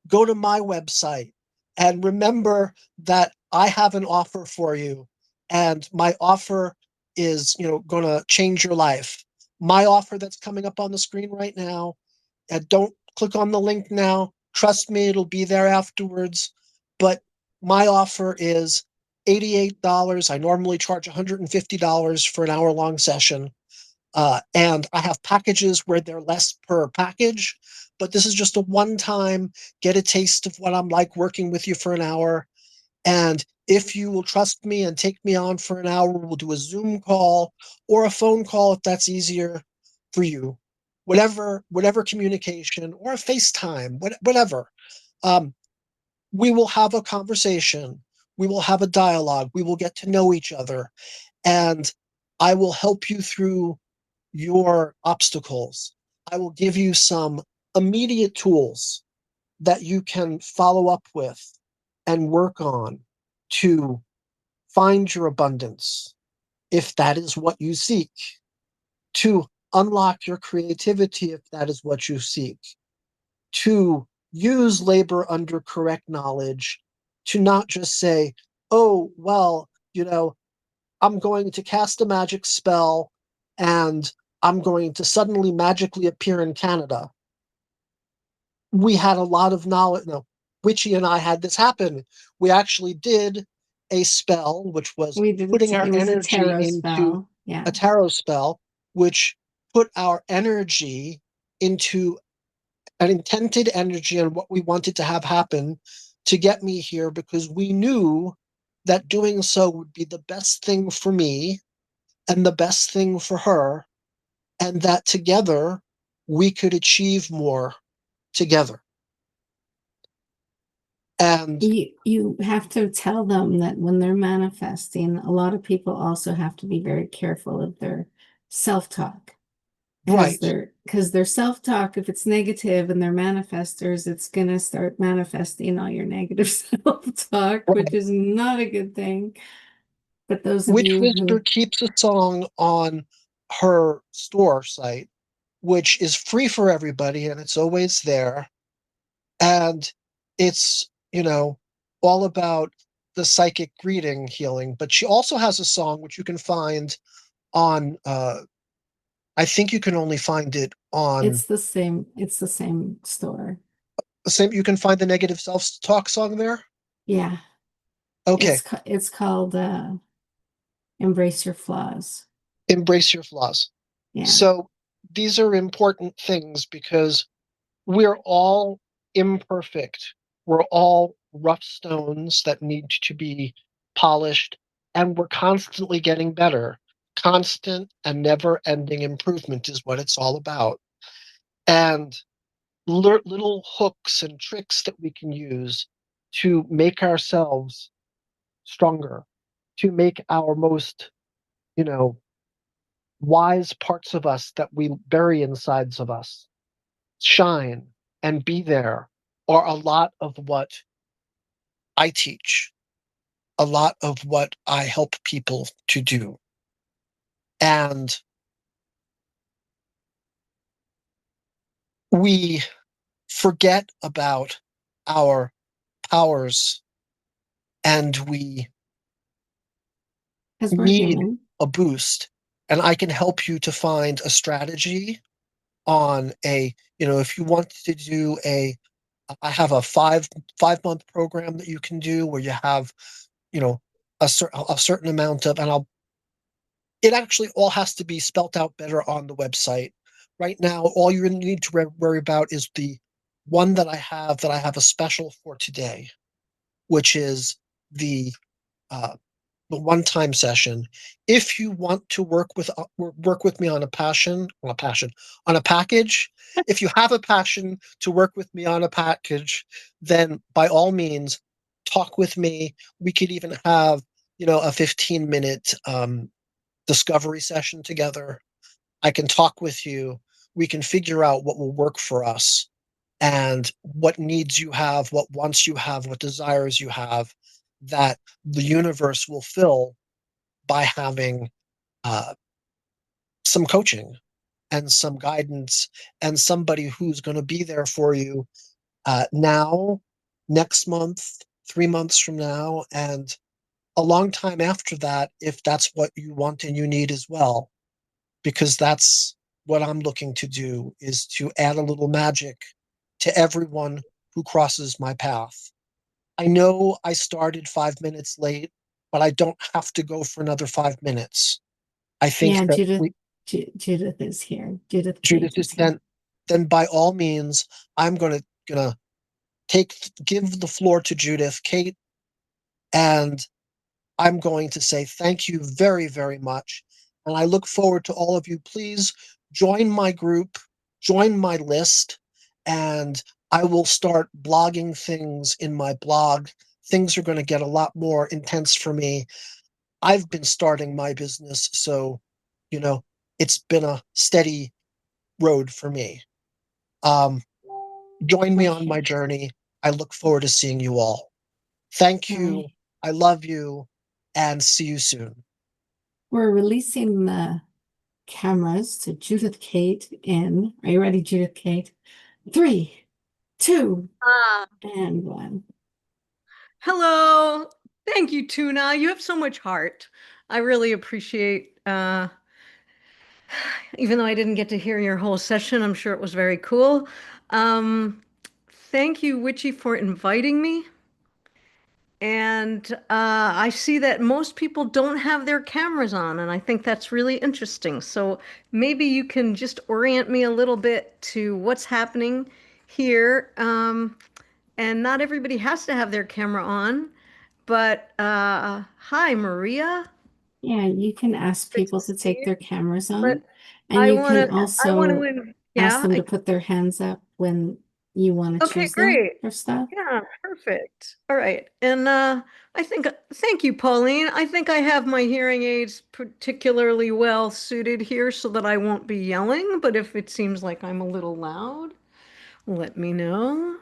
go to my website and remember that I have an offer for you and my offer is, going to change your life. My offer that's coming up on the screen right now. Don't click on the link now. Trust me, it'll be there afterwards. But my offer is $88. I normally charge $150 for an hour-long session. And I have packages where they're less per package, but this is just a one-time, get a taste of what I'm like working with you for an hour. And if you will trust me and take me on for an hour, we'll do a Zoom call or a phone call if that's easier for you. Whatever communication or a FaceTime, whatever. Um, we will have a conversation. We will have a dialogue. We will get to know each other. And I will help you through your obstacles. I will give you some immediate tools that you can follow up with and work on to find your abundance, if that is what you seek, to unlock your creativity, if that is what you seek, to use labor under correct knowledge, to not just say, oh, well, I'm going to cast a magic spell and I'm going to suddenly magically appear in Canada. We had a lot of knowledge. No, Witchy and I had this happen. We actually did a spell, which was We did putting our it was a energy tarot into spell. Yeah. a tarot spell, which put our energy into an intended energy and what we wanted to have happen to get me here because we knew that doing so would be the best thing for me and the best thing for her, and that together we could achieve more together. And You have to tell them that when they're manifesting, a lot of people also have to be very careful of their self-talk. right, Because their self-talk, if it's negative and they're manifestors, it's gonna start manifesting all your negative self-talk, which right. is not a good thing. But those of you Wytchwhisper who keeps a song on her store site, which is free for everybody and it's always there. And it's, all about the psychic reading healing. But she also has a song which you can find on I think you can only find it on it's the same store. the same. You can find the negative self-talk song there. Yeah. Okay. It's called Embrace Your Flaws. Embrace your flaws. Yeah. So these are important things because we're all imperfect. We're all rough stones that need to be polished, and we're constantly getting better. Constant and never ending improvement is what it's all about. And little hooks and tricks that we can use to make ourselves stronger, to make our most, you know, wise parts of us that we bury insides of us shine and be there are a lot of what I teach, a lot of what I help people to do. And we forget about our powers and we Because we're need human. a boost. And I can help you to find a strategy on if you want to do I have a 5 month program that you can do where you have, you know, a certain amount of, and it actually all has to be spelt out better on the website. Right now, all you need to worry about is the one that I have a special for today, which is the uh, the one-time session. If you want to work with me on on a package, if you have a passion to work with me on a package, then by all means, talk with me. We could even have, a 15-minute discovery session together. I can talk with you. We can figure out what will work for us and what needs you have, what wants you have, what desires you have that the universe will fill by having uh, some coaching and some guidance and somebody who's going to be there for you now, next month, 3 months from now, and a long time after that, if that's what you want and you need as well, because that's what I'm looking to do, is to add a little magic to everyone who crosses my path. I know I started 5 minutes late, but I don't have to go for another 5 minutes. I think Yeah, that Judith is here. Judith-Kate Judith is is here. then by all means, I'm gonna give the floor to Judith, Kate, and I'm going to say thank you very, very much. And I look forward to all of you. Please join my group, join my list, and I will start blogging things in my blog. Things are going to get a lot more intense for me. I've been starting my business, so, you know, it's been a steady road for me. Um, join me on my Okay. journey. I look forward to seeing you all. Thank All you. right. I love you, and see you soon. We're releasing the cameras to Judith-Kate in. Are you ready, Judith-Kate? 3, 2, and 1. Hello. Thank you, Tuna. You have so much heart. I really appreciate, even though I didn't get to hear your whole session, I'm sure it was very cool. Thank you, Witchy, for inviting me. And I see that most people don't have their cameras on, and I think that's really interesting. So maybe you can just orient me a little bit to what's happening here. And not everybody has to have their camera on, but hi, Maria. Yeah, you can ask Good to people to see take you. their cameras on, But and I you want can to, also ask yeah. them to put their hands up when you want to Okay, choose them great. for stuff. Yeah, perfect. All right. And I think, thank you, Pauline. I think I have my hearing aids particularly well suited here so that I won't be yelling, but if it seems like I'm a little loud, let me know.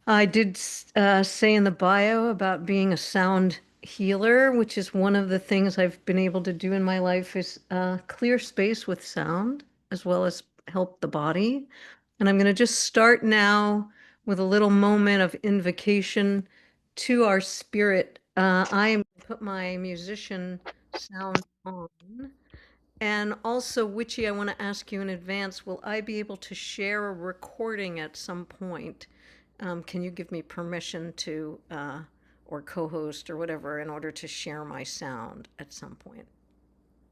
I did say in the bio about being a sound healer, which is one of the things I've been able to do in my life is clear space with sound as well as help the body. And I'm going to just start now with a little moment of invocation to our spirit. I am going to put my musician sound on. And also, Witchy, I want to ask you in advance, will I be able to share a recording at some point? Can you give me permission to, or co-host or whatever, in order to share my sound at some point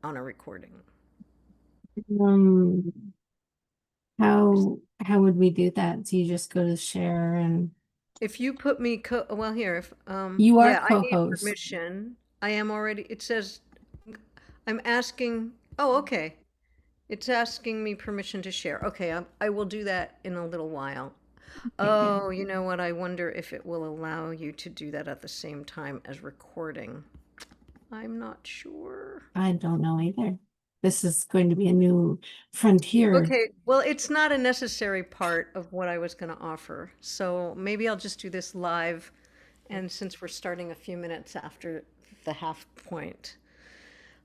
on a recording? Um, how would we do that? Do you just go to share and If you put me well here, if you are yeah, I need co-host? permission. I am already, it says I'm asking, oh, okay. It's asking me permission to share. Okay, I will do that in a little while. Okay, good. Oh, you know what? I wonder if it will allow you to do that at the same time as recording. I'm not sure. I don't know either. This is going to be a new frontier. Okay, well, it's not a necessary part of what I was going to offer. So maybe I'll just do this live. And since we're starting a few minutes after the half point,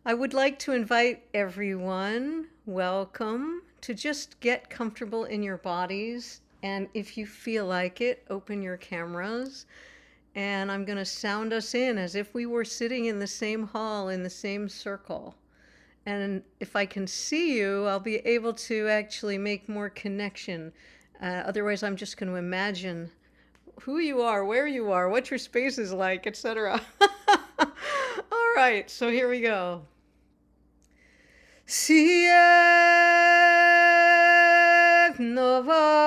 I would like to invite everyone, welcome, to just get comfortable in your bodies. And if you feel like it, open your cameras. And I'm going to sound us in as if we were sitting in the same hall in the same circle. And if I can see you, I'll be able to actually make more connection. Otherwise, I'm just going to imagine who you are, where you are, what your space is like, etc. All right, so here we go. Siek nova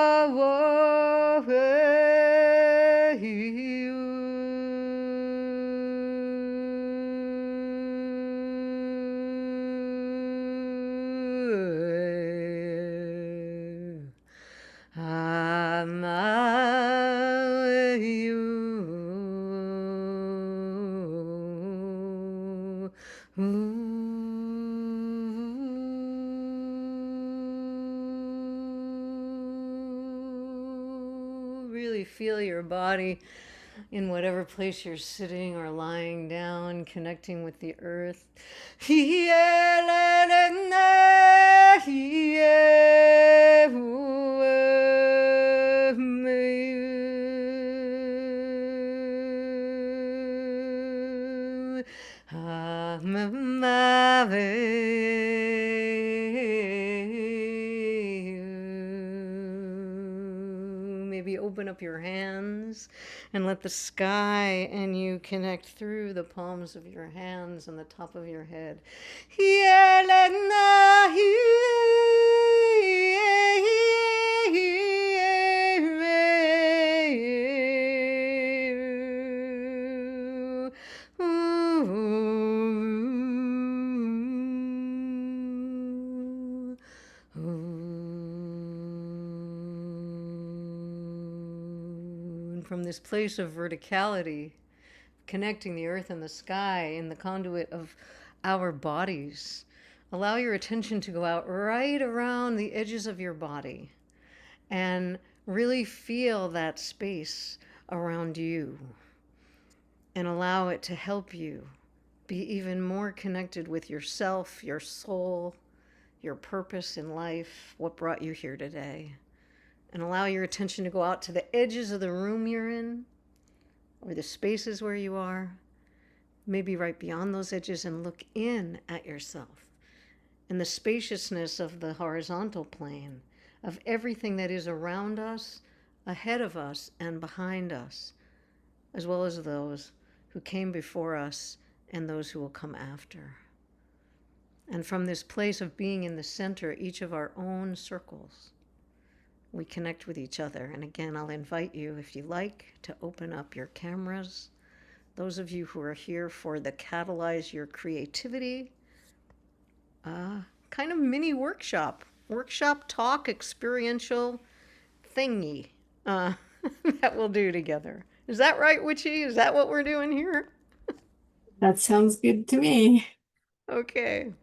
Really feel your body in whatever place you're sitting or lying down, connecting with the earth. Maybe open up your hands and let the sky and you connect through the palms of your hands and the top of your head. And from this place of verticality, connecting the earth and the sky in the conduit of our bodies, allow your attention to go out right around the edges of your body and really feel that space around you and allow it to help you be even more connected with yourself, your soul, your purpose in life, what brought you here today. And allow your attention to go out to the edges of the room you're in or the spaces where you are, maybe right beyond those edges, and look in at yourself and the spaciousness of the horizontal plane, of everything that is around us, ahead of us, and behind us, as well as those who came before us and those who will come after. And from this place of being in the center, each of our own circles, we connect with each other. And again, I'll invite you, if you like, to open up your cameras. Those of you who are here for the Catalyze Your Creativity kind of mini workshop talk, experiential thingy that we'll do together. Is that right, Witchy? Is that what we're doing here? That sounds good to me. Okay.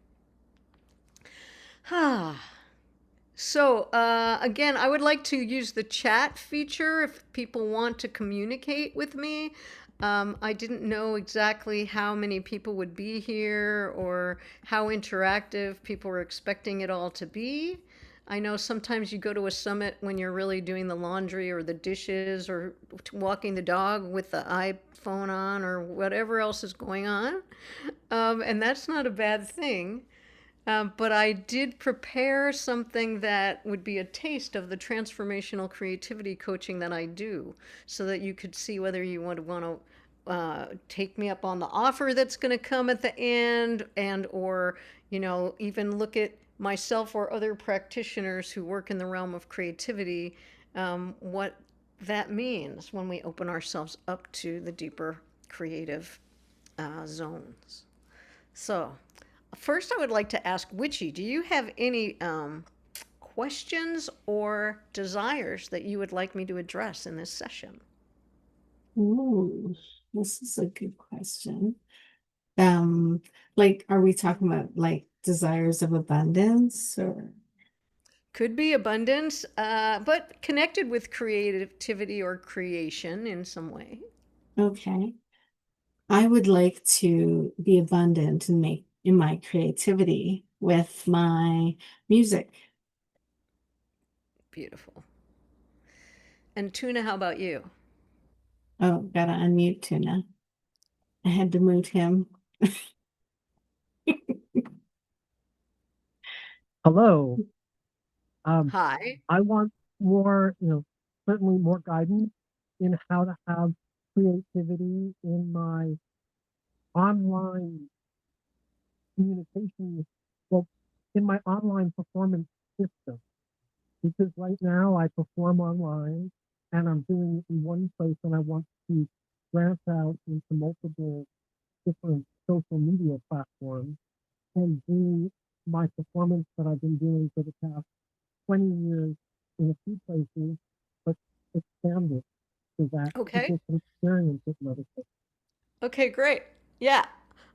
So again, I would like to use the chat feature if people want to communicate with me. I didn't know exactly how many people would be here or how interactive people were expecting it all to be. I know sometimes you go to a summit when you're really doing the laundry or the dishes or walking the dog with the iPhone on or whatever else is going on. And that's not a bad thing. But I did prepare something that would be a taste of the transformational creativity coaching that I do, so that you could see whether you would want to take me up on the offer that's going to come at the end, and or even look at myself or other practitioners who work in the realm of creativity, what that means when we open ourselves up to the deeper creative zones. So first, I would like to ask Witchy, do you have any questions or desires that you would like me to address in this session? Ooh, this is a good question. Are we talking about like desires of abundance or? Could be abundance, but connected with creativity or creation in some way. Okay. I would like to be abundant and make in my creativity with my music. Beautiful. And Tuna, how about you? Oh, gotta unmute Tuna. I had to mute him. Hello. Hi. I want more, certainly more guidance in how to have creativity in my online communication, both in my online performance system. Because right now I perform online and I'm doing it in one place and I want to branch out into multiple different social media platforms and do my performance that I've been doing for the past 20 years in a few places, but expand it so that Okay. people can experience it in other places. Okay, great. Yeah.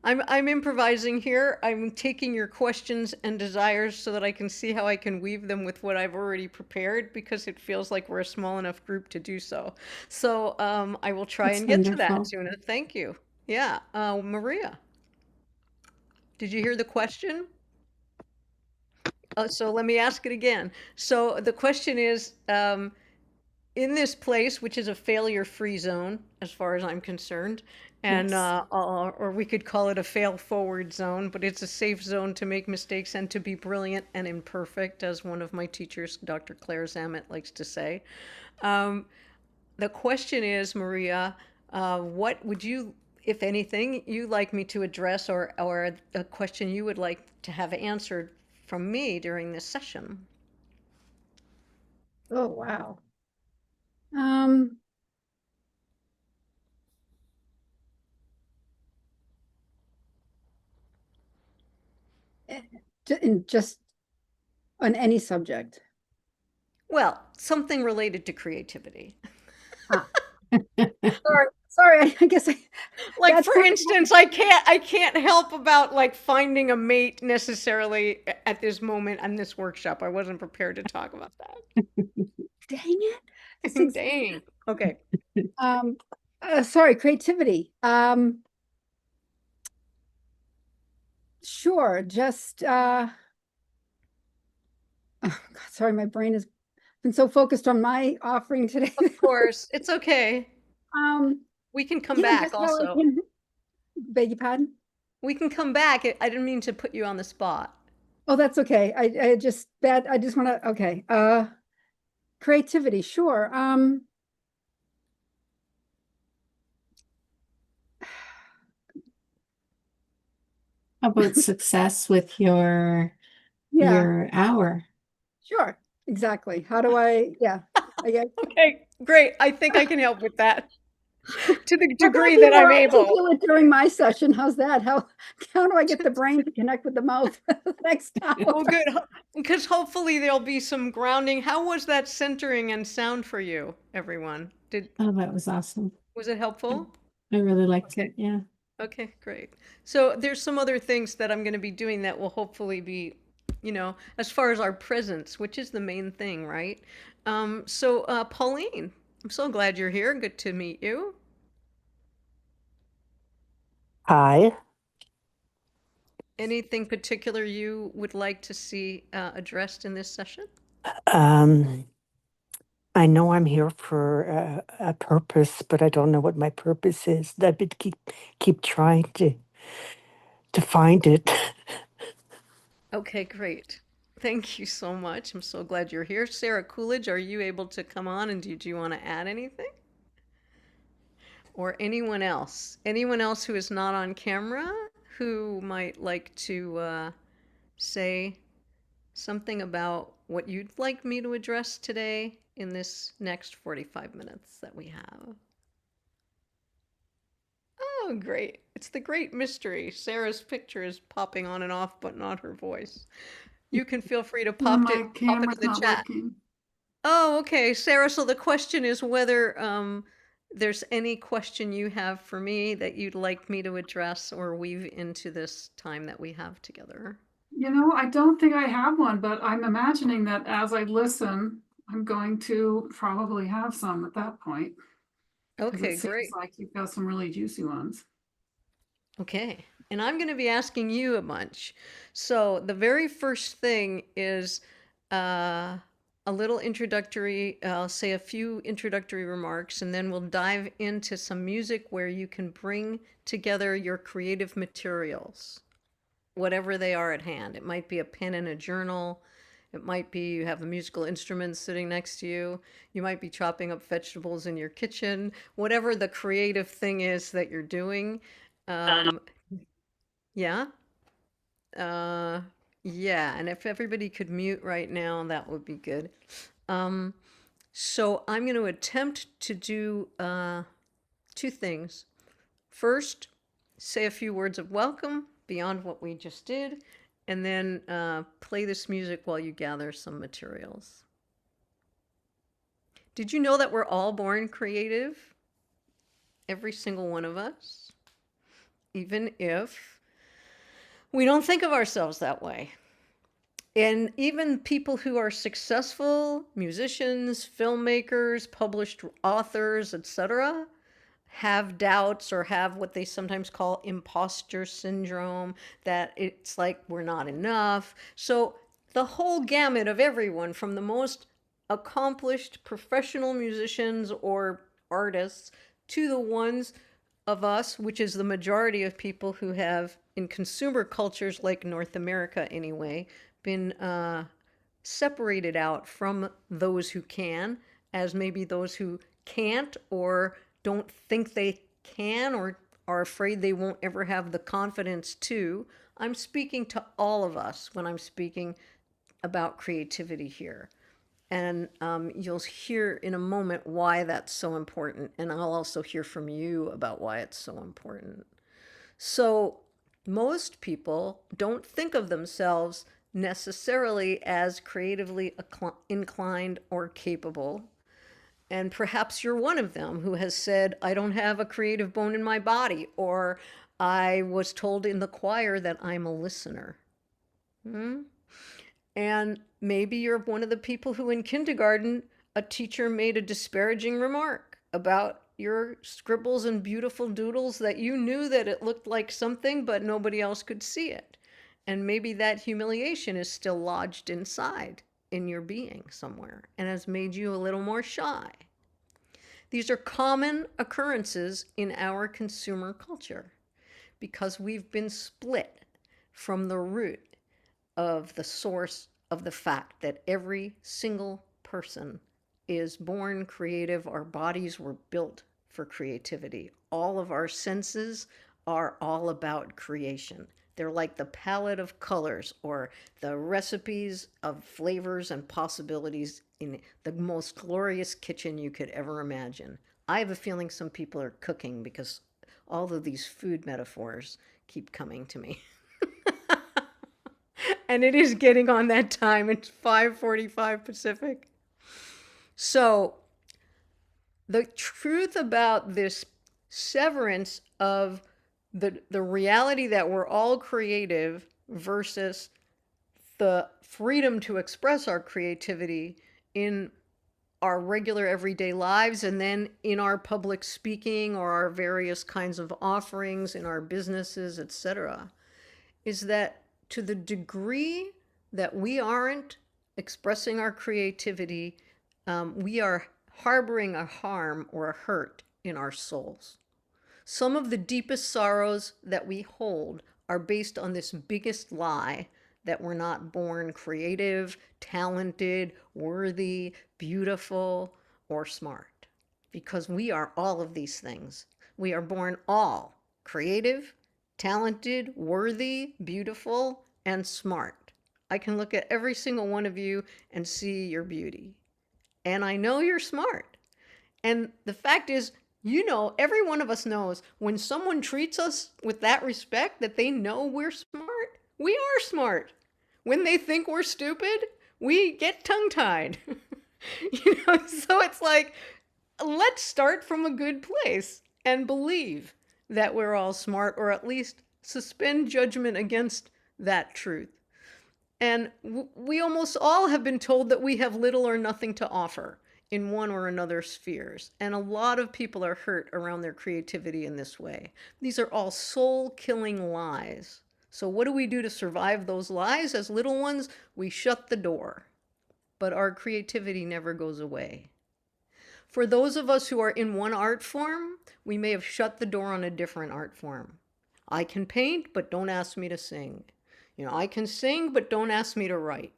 I'm improvising here. I'm taking your questions and desires so that I can see how I can weave them with what I've already prepared because it feels like we're a small enough group to do so. So I will try That's and get to that, wonderful. Tuna. Thank you. Yeah. Maria, did you hear the question? So let me ask it again. So the question is, in this place, which is a failure-free zone, as far as I'm concerned, and Yes. or we could call it a fail-forward zone, but it's a safe zone to make mistakes and to be brilliant and imperfect, as one of my teachers, Dr. Claire Zammit, likes to say. Um, the question is, Maria, what would you, if anything, you like me to address, or a question you would like to have answered from me during this session? Oh, wow. Um, eh, just on any subject. Well, something related to creativity. Ah, sorry, I guess Like that's for kind of, instance, I can't help about like finding a mate necessarily at this moment on this workshop. I wasn't prepared to talk about dang it. that. Dang. Okay. Um, sorry, creativity. Sure, just oh God, sorry, my brain has been so focused on my offering today. Of course, it's okay. Um, We can come yeah, back just how I also. can, beg your pardon? We can come back. I didn't mean to put you on the spot. Oh, that's okay. I just want to, okay. Creativity, sure. How about success with Yeah, your hour? sure. Exactly. How do I guess. Okay, great. I think I can help with that to the How can I degree be that I'm more able. articulate during my session? How's that? How do I get the brain to connect with the mouth next time? Oh, good. Because hopefully there'll be some grounding. How was that centering and sound for you, everyone? Oh, that was awesome. Was it helpful? I really liked Okay. it. Yeah. Okay, great. So there's some other things that I'm going to be doing that will hopefully be, as far as our presence, which is the main thing, right? So Pauline, I'm so glad you're here. Good to meet you. Hi. Anything particular you would like to see addressed in this session? Um, I know I'm here for a purpose, but I don't know what my purpose is. I've been keep trying to find it. Okay, great. Thank you so much. I'm so glad you're here. Sarah Coolidge, are you able to come on and do you want to add anything? Or anyone else? Anyone else who is not on camera who might like to say something about what you'd like me to address today in this next 45 minutes that we have? Oh, great. It's the great mystery. Sarah's picture is popping on and off, but not her voice. You can feel free to Yeah, pop it my pop it in camera's the not chat. working. Oh, okay, Sarah. So the question is whether there's any question you have for me that you'd like me to address or weave into this time that we have together. I don't think I have one, but I'm imagining that as I listen, I'm going to probably have some at that point. Because Okay, it seems great. like you've got some really juicy ones. Okay. And I'm going to be asking you a bunch. So the very first thing is a little introductory, I'll say a few introductory remarks, and then we'll dive into some music where you can bring together your creative materials, whatever they are at hand. It might be a pen and a journal. It might be you have a musical instrument sitting next to you. You might be chopping up vegetables in your kitchen. Whatever the creative thing is that you're doing. Yeah. Uh, Yeah, and if everybody could mute right now, that would be good. So I'm going to attempt to do two things. First, say a few words of welcome beyond what we just did, and then play this music while you gather some materials. Did you know that we're all born creative? Every single one of us, even if we don't think of ourselves that way. And even people who are successful musicians, filmmakers, published authors, etc., have doubts or have what they sometimes call imposter syndrome, that it's like we're not enough. So the whole gamut of everyone, from the most accomplished professional musicians or artists to the ones of us, which is the majority of people who have, in consumer cultures like North America anyway, been separated out from those who can, as maybe those who can't or don't think they can or are afraid they won't ever have the confidence to. I'm speaking to all of us when I'm speaking about creativity here. And you'll hear in a moment why that's so important. And I'll also hear from you about why it's so important. So most people don't think of themselves necessarily as creatively inclined or capable. And perhaps you're one of them who has said, I don't have a creative bone in my body, or I was told in the choir that I'm a listener. And maybe you're one of the people who in kindergarten, a teacher made a disparaging remark about your scribbles and beautiful doodles, that you knew that it looked like something, but nobody else could see it. And maybe that humiliation is still lodged inside in your being somewhere and has made you a little more shy. These are common occurrences in our consumer culture because we've been split from the root of the source of the fact that every single person is born creative. Our bodies were built for creativity. All of our senses are all about creation. They're like the palette of colors or the recipes of flavors and possibilities in the most glorious kitchen you could ever imagine. I have a feeling some people are cooking because all of these food metaphors keep coming to me. And it is getting on that time. It's 5:45 Pacific. So the truth about this severance of the reality that we're all creative versus the freedom to express our creativity in our regular everyday lives and then in our public speaking or our various kinds of offerings in our businesses, etc., is that to the degree that we aren't expressing our creativity, we are harboring a harm or a hurt in our souls. Some of the deepest sorrows that we hold are based on this biggest lie that we're not born creative, talented, worthy, beautiful, or smart. Because we are all of these things. We are born all creative, talented, worthy, beautiful, and smart. I can look at every single one of you and see your beauty. And I know you're smart. And the fact is, you know, every one of us knows when someone treats us with that respect, that they know we're smart, we are smart. When they think we're stupid, we get tongue-tied. So it's like, let's start from a good place and believe that we're all smart, or at least suspend judgment against that truth. And we almost all have been told that we have little or nothing to offer in one or another spheres. And a lot of people are hurt around their creativity in this way. These are all soul-killing lies. So what do we do to survive those lies? As little ones, we shut the door. But our creativity never goes away. For those of us who are in one art form, we may have shut the door on a different art form. I can paint, but don't ask me to sing. I can sing, but don't ask me to write.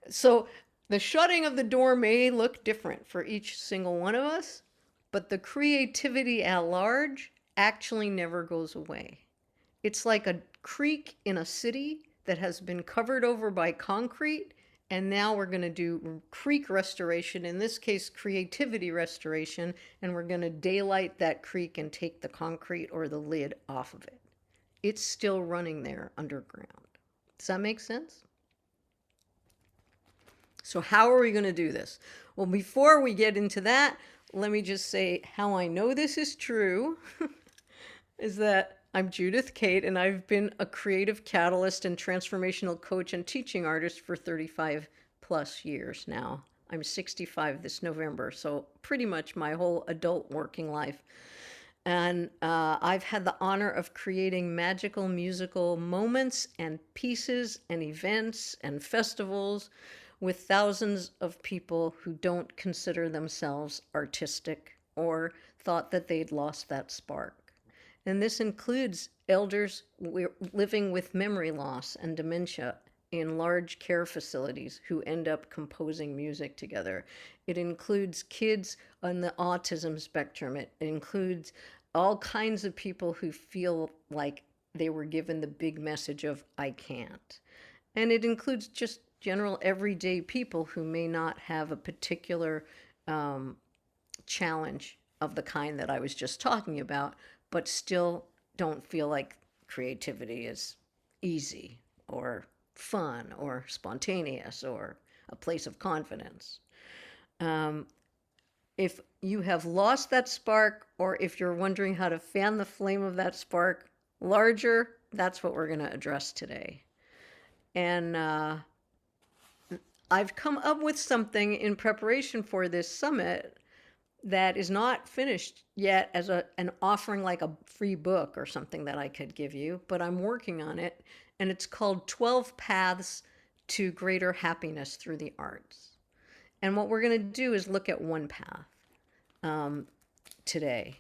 So the shutting of the door may look different for each single one of us, but the creativity at large actually never goes away. It's like a creek in a city that has been covered over by concrete. And now we're going to do creek restoration, in this case, creativity restoration. And we're going to daylight that creek and take the concrete or the lid off of it. It's still running there underground. Does that make sense? So how are we going to do this? Well, before we get into that, let me just say how I know this is true is that I'm Judith-Kate, and I've been a creative catalyst and transformational coach and teaching artist for 35 plus years now. I'm 65 this November, so pretty much my whole adult working life. And I've had the honor of creating magical musical moments and pieces and events and festivals with thousands of people who don't consider themselves artistic or thought that they'd lost that spark. And this includes elders living with memory loss and dementia in large care facilities who end up composing music together. It includes kids on the autism spectrum. It includes all kinds of people who feel like they were given the big message of, I can't. And it includes just general everyday people who may not have a particular challenge of the kind that I was just talking about, but still don't feel like creativity is easy or fun or spontaneous or a place of confidence. If you have lost that spark, or if you're wondering how to fan the flame of that spark larger, that's what we're going to address today. And I've come up with something in preparation for this summit that is not finished yet as an offering, like a free book or something that I could give you, but I'm working on it. And it's called 12 Paths to Greater Happiness Through the Arts. And what we're going to do is look at one path today.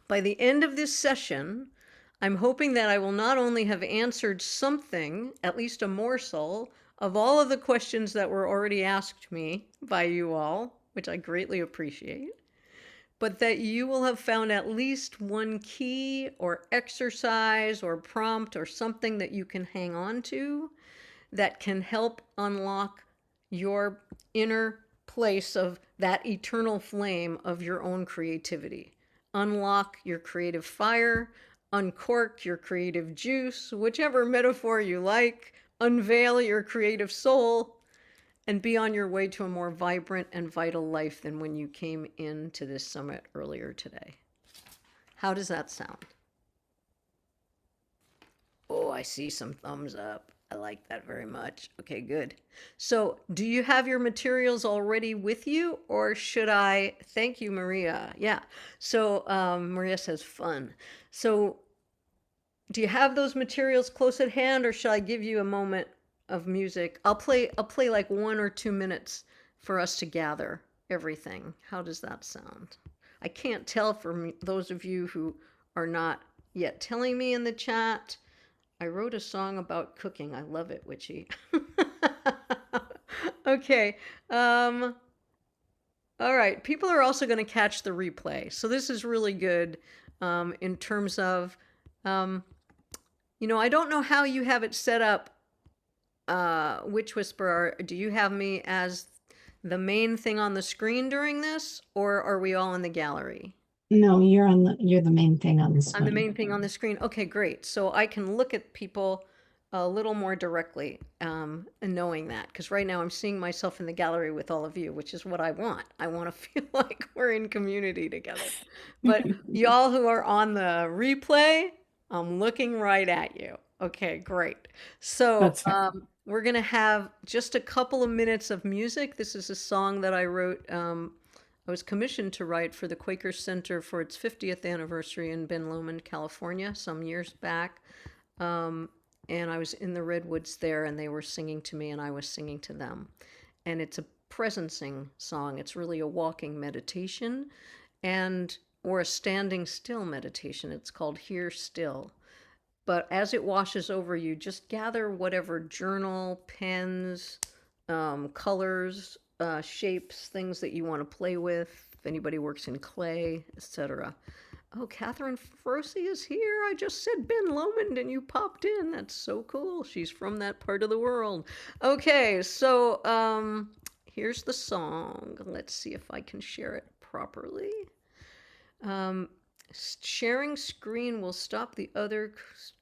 By the end of this session, I'm hoping that I will not only have answered something, at least a morsel, of all of the questions that were already asked me by you all, which I greatly appreciate, but that you will have found at least one key or exercise or prompt or something that you can hang on to that can help unlock your inner place of that eternal flame of your own creativity. Unlock your creative fire, uncork your creative juice, whichever metaphor you like, unveil your creative soul, and be on your way to a more vibrant and vital life than when you came into this summit earlier today. How does that sound? Oh, I see some thumbs up. I like that very much. Okay, good. So do you have your materials already with you, or should I? Thank you, Maria. Yeah. So Maria says fun. So do you have those materials close at hand, or should I give you a moment of music? I'll play like 1 or 2 minutes for us to gather everything. How does that sound? I can't tell from those of you who are not yet telling me in the chat. I wrote a song about cooking. I love it, Witchy. Okay. All right. People are also going to catch the replay. So this is really good in terms of, I don't know how you have it set up, Wytchwhisper. Do you have me as the main thing on the screen during this, or are we all in the gallery? No, you're the main thing on the screen. I'm the main thing on the screen. Okay, great. So I can look at people a little more directly, and knowing that, because right now I'm seeing myself in the gallery with all of you, which is what I want. I want to feel like we're in community together. But y'all who are on the replay, I'm looking right at you. Okay, great. So we're going to have just a couple of minutes of music. This is a song that I wrote. I was commissioned to write for the Quaker Center for its 50th anniversary in Ben Lomond, California, some years back. And I was in the redwoods there, and they were singing to me, and I was singing to them. And it's a presencing song. It's really a walking meditation, or a standing still meditation. It's called Here Still. But as it washes over you, just gather whatever journal, pens, colors, shapes, things that you want to play with. If anybody works in clay, etc. Oh, Catherine Frosey is here. I just said Ben Lomond and you popped in. That's so cool. She's from that part of the world. Okay, so here's the song. Let's see if I can share it properly. Sharing screen will stop the other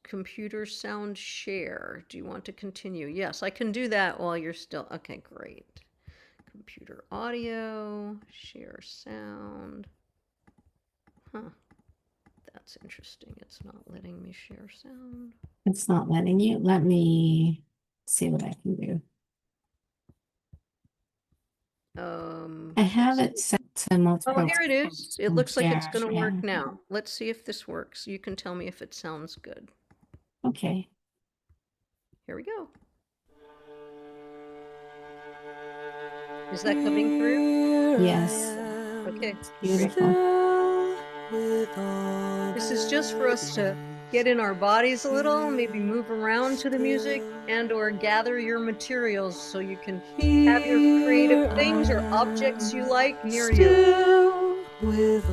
computer sound share. Do you want to continue? Yes, I can do that while you're still. Okay, great. Computer audio, share sound. Huh. That's interesting. It's not letting me share sound. It's not letting you. Let me see what I can do. I have it set to multiple. Oh, here it is. It looks like it's going to work Yeah. now. Let's see if this works. You can tell me if it sounds good. Okay. Here we go. Is that coming through? Yes. Okay. Beautiful. This is just for us to get in our bodies a little, maybe move around to the music, and or gather your materials so you can have your creative things or objects you like near you. And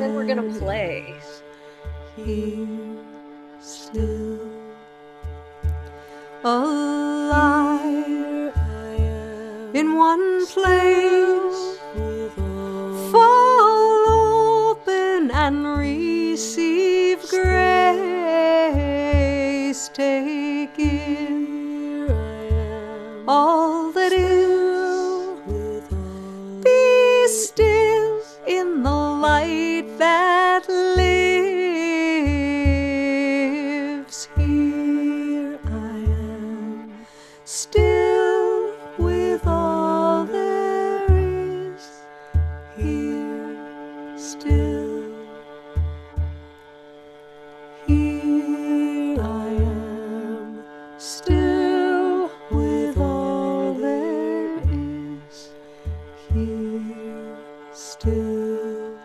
then we're going to play. Alive in one place, fall open and receive grace. Take in all that is, be still in the light that lives. Here I am, still with all there is. Here, still. Here I am, still with all there is. Here, still.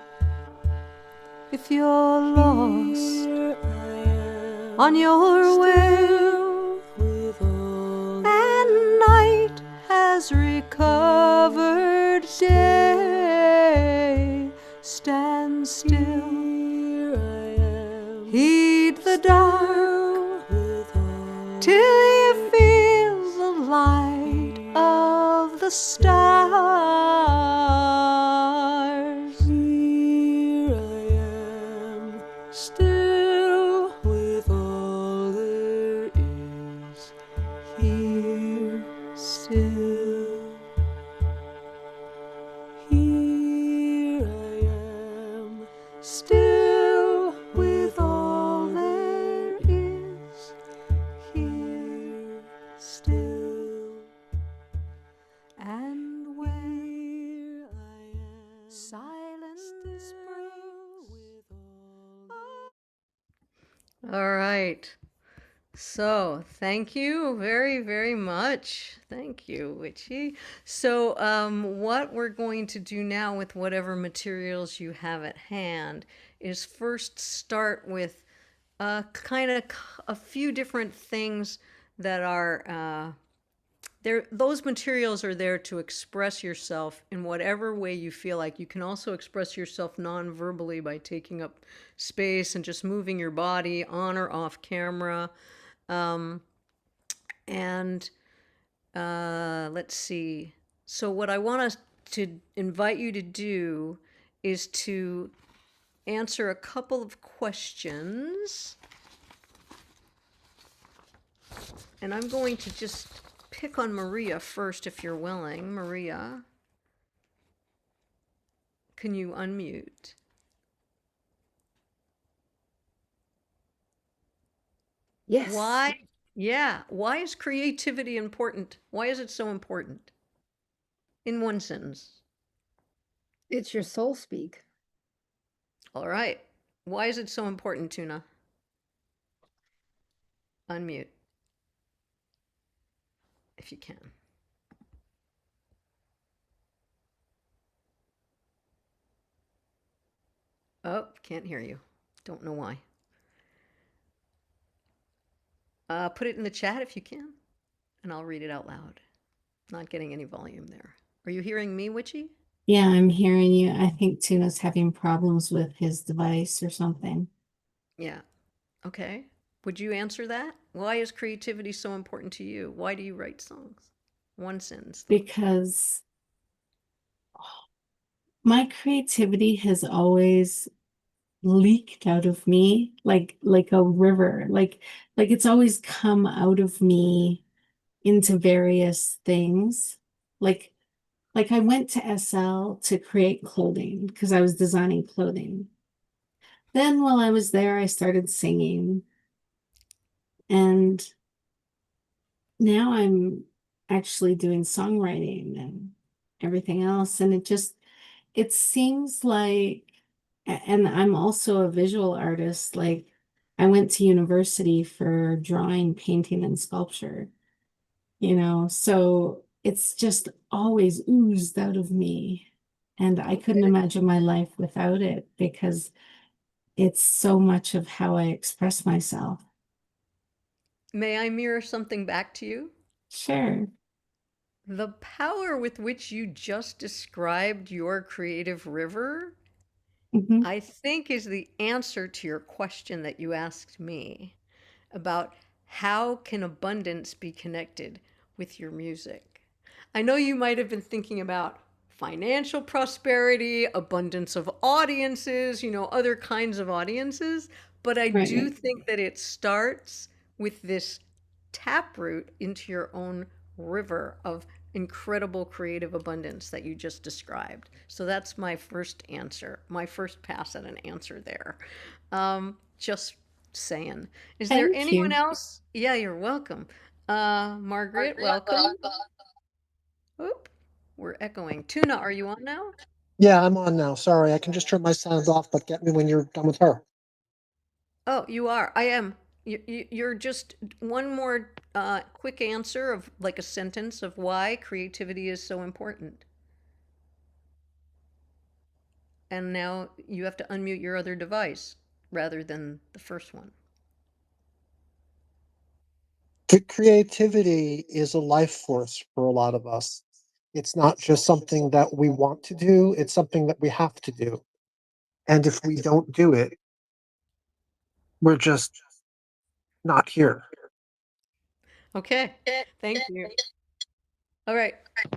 If you're lost on your way and night has recovered day, stand still. Heed the dark till you feel the light of the stars. Here I am, still with all there is. Here, still. Here I am, still with all there is. Here, still. And where I am, silence brings. All right. So thank you very, very much. Thank you, Witchy. So what we're going to do now with whatever materials you have at hand is first start with kind of a few different things that are there. Those materials are there to express yourself in whatever way you feel like. You can also express yourself non-verbally by taking up space and just moving your body on or off camera. Let's see. So what I want us to invite you to do is to answer a couple of questions. And I'm going to just pick on Maria first, if you're willing. Maria, can you unmute? Yes. Why? Yeah. Why is creativity important? Why is it so important? In one sentence. It's your soul speak. All right. Why is it so important, Tuna? Unmute. If you can. Oh, can't hear you. Don't know why. Put it in the chat if you can, and I'll read it out loud. Not getting any volume there. Are you hearing me, Witchy? Yeah, I'm hearing you. I think Tuna's having problems with his device or something. Yeah. Okay. Would you answer that? Why is creativity so important to you? Why do you write songs? One sentence, though. Because my creativity has always leaked out of me like a river. Like it's always come out of me into various things. Like like I went to SL to create clothing because I was designing clothing. Then while I was there, I started singing. And now I'm actually doing songwriting and everything else. And it seems like, and I'm also a visual artist. Like I went to university for drawing, painting, and sculpture, so it's just always oozed out of me. And I couldn't imagine my life without it because it's so much of how I express myself. May I mirror something back to you? Sure. The power with which you just described your creative river, Mhm. I think, is the answer to your question that you asked me about how can abundance be connected with your music. I know you might have been thinking about financial prosperity, abundance of audiences, other kinds of audiences, but I do Right. think that it starts with this taproot into your own river of incredible creative abundance that you just described. So that's my first answer, my first pass at an answer there. Just saying. Is there Thank anyone you. else? Yeah, you're welcome. Margaret, welcome. Oop, we're echoing. Tuna, are you on now? Yeah, I'm on now. Sorry, I can just turn my sound off, but get me when you're done with her. Oh, you are. I am. You're just one more quick answer of like a sentence of why creativity is so important. And now you have to unmute your other device rather than the first one. Creativity is a life force for a lot of us. It's not just something that we want to do, it's something that we have to do. And if we don't do it, we're just not here. Okay, thank you. All right,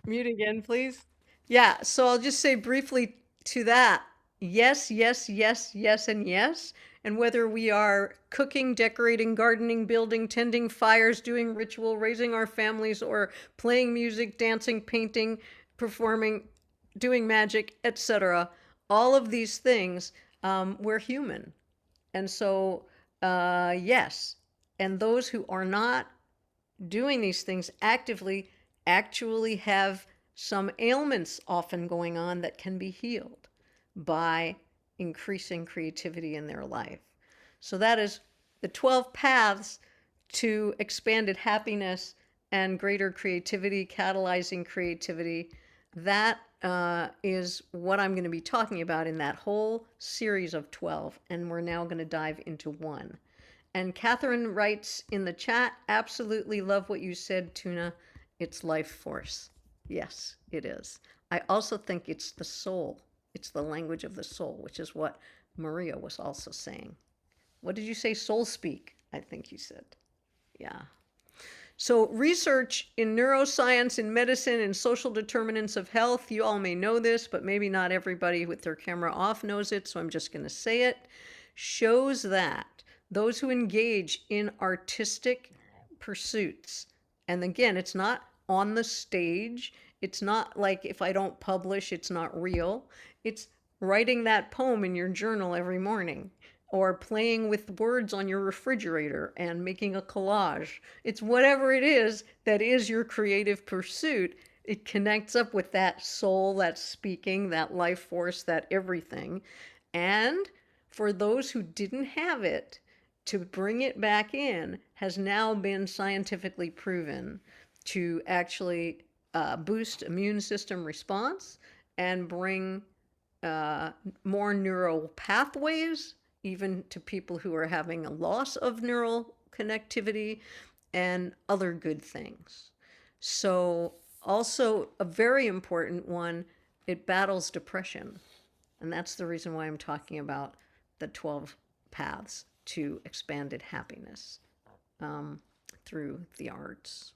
mute again, please. Yeah, so I'll just say briefly to that, yes, yes, yes, yes, and yes. And whether we are cooking, decorating, gardening, building, tending fires, doing ritual, raising our families, or playing music, dancing, painting, performing, doing magic, etc., all of these things, we're human. And so, yes. And those who are not doing these things actively actually have some ailments often going on that can be healed by increasing creativity in their life. So that is the 12 paths to expanded happiness and greater creativity, catalyzing creativity. That is what I'm going to be talking about in that whole series of 12. And we're now going to dive into one. And Catherine writes in the chat, absolutely love what you said, Tuna. It's life force. Yes, it is. I also think it's the soul. It's the language of the soul, which is what Maria was also saying. What did you say? Soul speak, I think you said. Yeah. So, research in neuroscience, in medicine, and social determinants of health, you all may know this, but maybe not everybody with their camera off knows it, so I'm just going to say it, shows that those who engage in artistic pursuits, and again, it's not on the stage, it's not like if I don't publish, it's not real, it's writing that poem in your journal every morning or playing with words on your refrigerator and making a collage. It's whatever it is that is your creative pursuit. It connects up with that soul, that speaking, that life force, that everything. And for those who didn't have it, to bring it back in has now been scientifically proven to actually boost immune system response and bring more neural pathways, even to people who are having a loss of neural connectivity, and other good things. So, also a very important one, it battles depression. And that's the reason why I'm talking about the 12 paths to expanded happiness through the arts.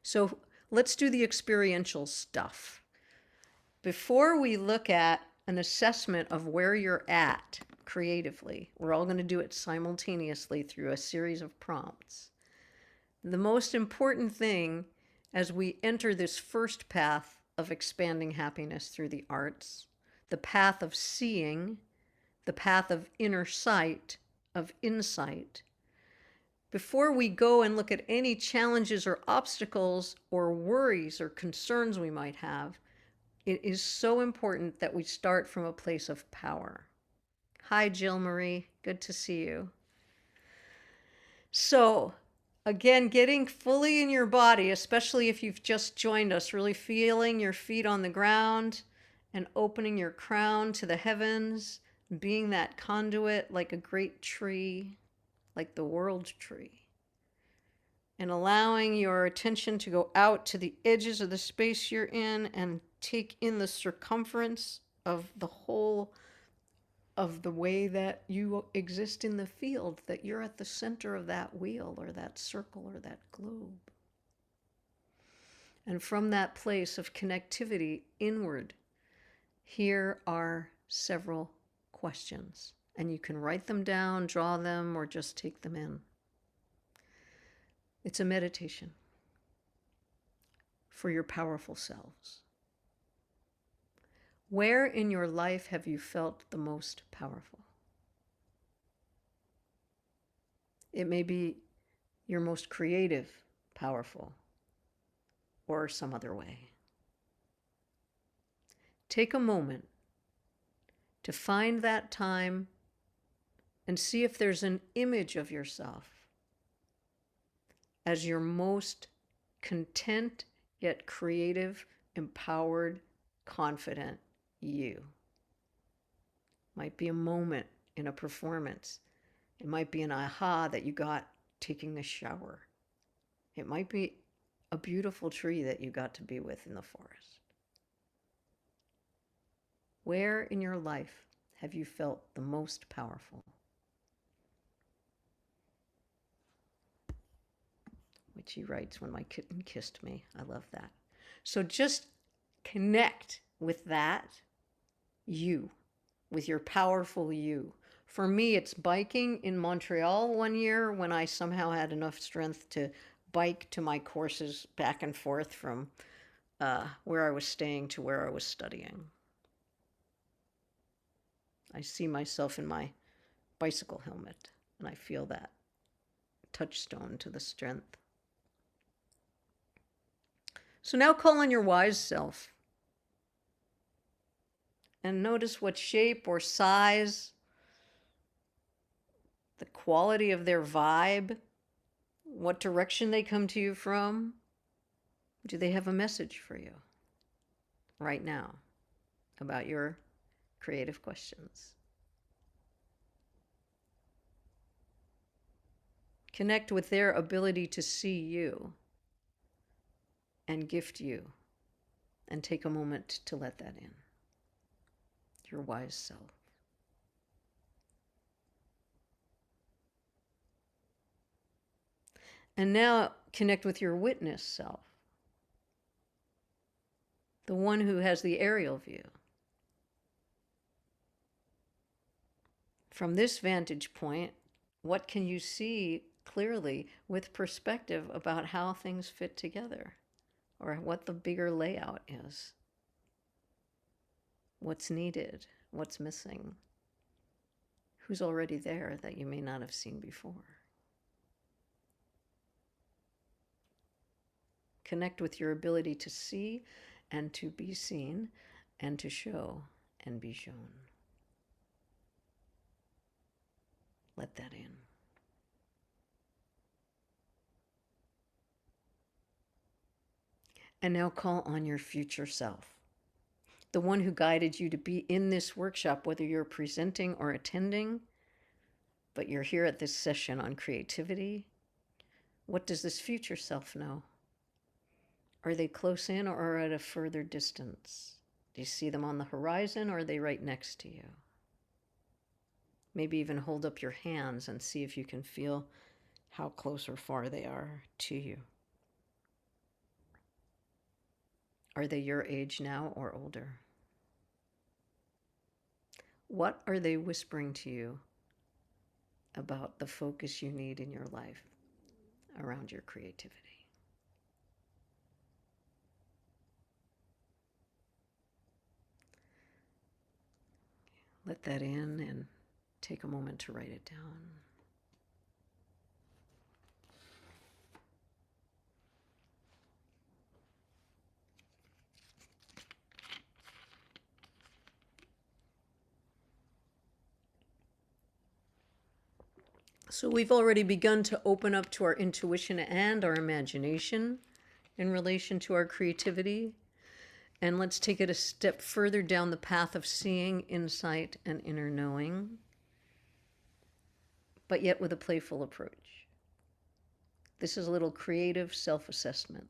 So let's do the experiential stuff. Before we look at an assessment of where you're at creatively, we're all going to do it simultaneously through a series of prompts. The most important thing as we enter this first path of expanding happiness through the arts, the path of seeing, the path of inner sight, of insight, before we go and look at any challenges or obstacles or worries or concerns we might have, it is so important that we start from a place of power. Hi, Jill Marie. Good to see you. So, again, getting fully in your body, especially if you've just joined us, really feeling your feet on the ground and opening your crown to the heavens, being that conduit like a great tree, like the world tree. And allowing your attention to go out to the edges of the space you're in and take in the circumference of the whole of the way that you exist in the field, that you're at the center of that wheel or that circle or that globe. And from that place of connectivity inward, here are several questions. And you can write them down, draw them, or just take them in. It's a meditation for your powerful selves. Where in your life have you felt the most powerful? It may be your most creative, powerful, or some other way. Take a moment to find that time and see if there's an image of yourself as your most content, yet creative, empowered, confident you. Might be a moment in a performance. It might be an aha that you got taking a shower. It might be a beautiful tree that you got to be with in the forest. Where in your life have you felt the most powerful? Which he writes, when my kitten kissed me. I love that. So just connect with that you, with your powerful you. For me, it's biking in Montreal one year when I somehow had enough strength to bike to my courses back and forth from where I was staying to where I was studying. I see myself in my bicycle helmet, and I feel that touchstone to the strength. So now call on your wise self and notice what shape or size, the quality of their vibe, what direction they come to you from. Do they have a message for you right now about your creative questions? Connect with their ability to see you and gift you, and take a moment to let that in. Your wise self. And now connect with your witness self, the one who has the aerial view. From this vantage point, what can you see clearly with perspective about how things fit together, or what the bigger layout is? What's needed? What's missing? Who's already there that you may not have seen before? Connect with your ability to see and to be seen and to show and be shown. Let that in. And now call on your future self, the one who guided you to be in this workshop, whether you're presenting or attending, but you're here at this session on creativity. What does this future self know? Are they close in or at a further distance? Do you see them on the horizon, or are they right next to you? Maybe even hold up your hands and see if you can feel how close or far they are to you. Are they your age now or older? What are they whispering to you about the focus you need in your life around your creativity? Let that in and take a moment to write it down. So we've already begun to open up to our intuition and our imagination in relation to our creativity. And let's take it a step further down the path of seeing, insight, and inner knowing, but yet with a playful approach. This is a little creative self-assessment.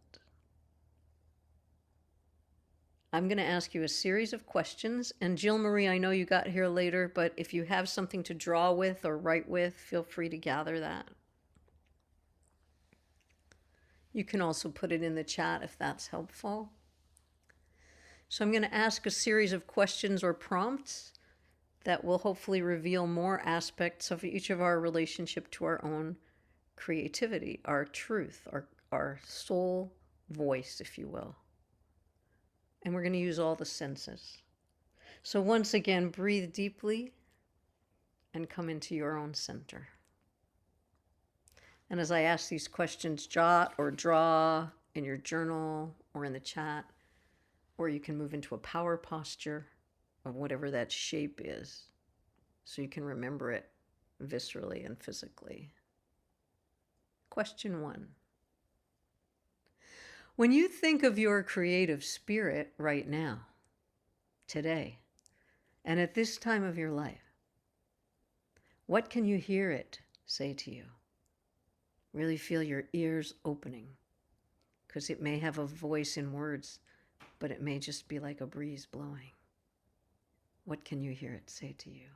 I'm going to ask you a series of questions. And Jill Marie, I know you got here later, but if you have something to draw with or write with, feel free to gather that. You can also put it in the chat if that's helpful. So I'm going to ask a series of questions or prompts that will hopefully reveal more aspects of each of our relationship to our own creativity, our truth, our soul voice, if you will. And we're going to use all the senses. So once again, breathe deeply and come into your own center. And as I ask these questions, jot or draw in your journal or in the chat, or you can move into a power posture of whatever that shape is, so you can remember it viscerally and physically. Question 1. When you think of your creative spirit right now, today, and at this time of your life, what can you hear it say to you? Really feel your ears opening, because it may have a voice in words, but it may just be like a breeze blowing. What can you hear it say to you?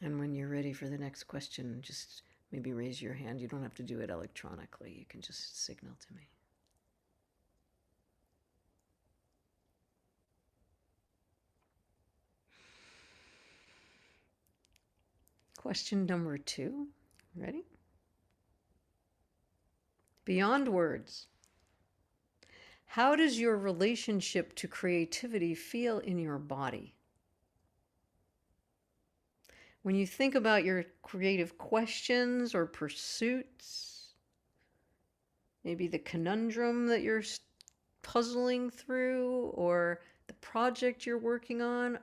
And when you're ready for the next question, just maybe raise your hand. You don't have to do it electronically. You can just signal to me. Question number 2. Ready? Beyond words, how does your relationship to creativity feel in your body? When you think about your creative questions or pursuits, maybe the conundrum that you're puzzling through, or the project you're working on,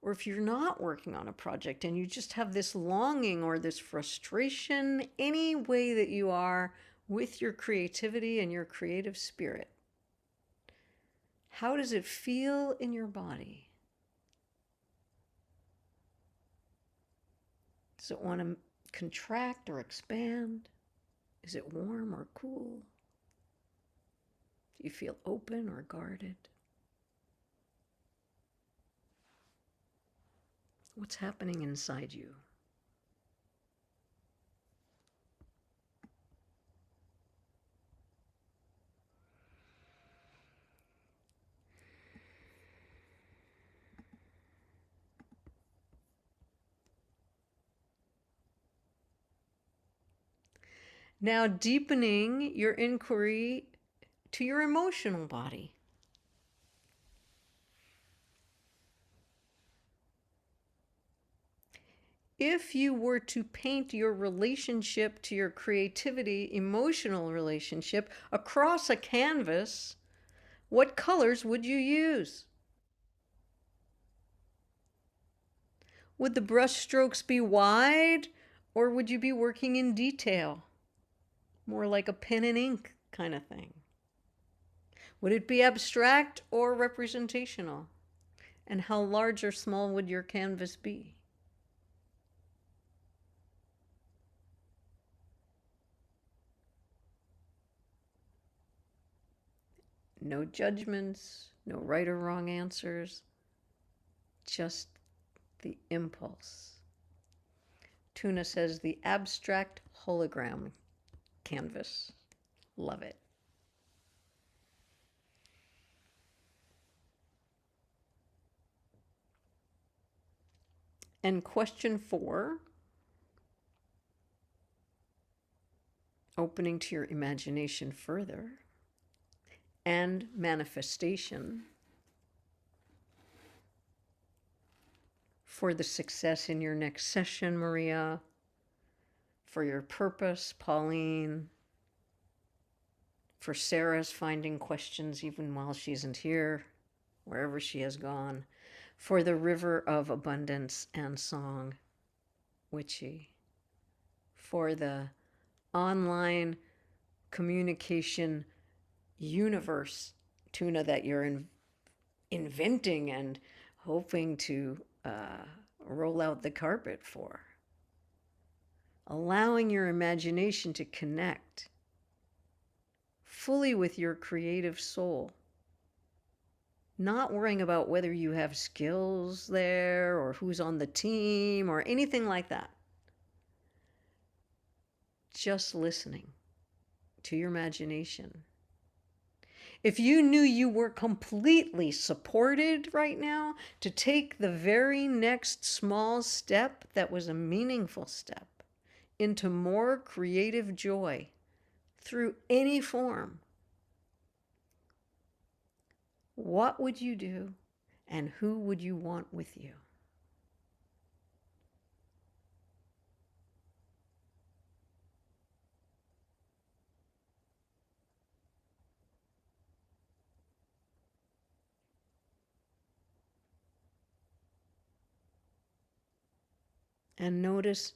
or if you're not working on a project and you just have this longing or this frustration, any way that you are with your creativity and your creative spirit, how does it feel in your body? Does it want to contract or expand? Is it warm or cool? Do you feel open or guarded? What's happening inside you? Now deepening your inquiry to your emotional body. If you were to paint your relationship to your creativity, emotional relationship, across a canvas, what colors would you use? Would the brush strokes be wide, or would you be working in detail? More like a pen and ink kind of thing? Would it be abstract or representational? And how large or small would your canvas be? No judgments, no right or wrong answers, just the impulse. Tuna says the abstract hologram canvas. Love it. And question 4, opening to your imagination further and manifestation for the success in your next session, Maria, for your purpose, Pauline, for Sarah's finding questions even while she isn't here, wherever she has gone, for the river of abundance and song, Witchy, for the online communication universe, Tuna, that you're inventing and hoping to roll out the carpet for. Allowing your imagination to connect fully with your creative soul. Not worrying about whether you have skills there or who's on the team or anything like that. Just listening to your imagination. If you knew you were completely supported right now to take the very next small step that was a meaningful step into more creative joy through any form, what would you do and who would you want with you? And notice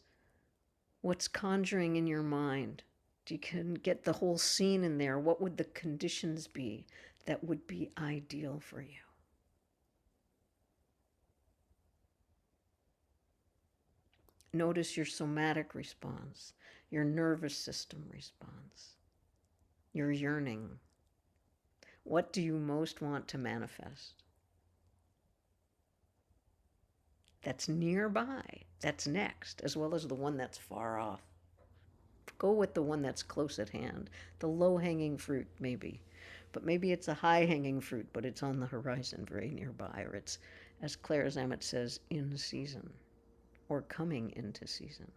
what's conjuring in your mind. You can get the whole scene in there. What would the conditions be that would be ideal for you? Notice your somatic response, your nervous system response, your yearning. What do you most want to manifest? That's nearby, that's next, as well as the one that's far off. Go with the one that's close at hand, the low-hanging fruit maybe, but maybe it's a high-hanging fruit, but it's on the horizon very nearby, or it's, as Claire Zammit says, in season, or coming into season.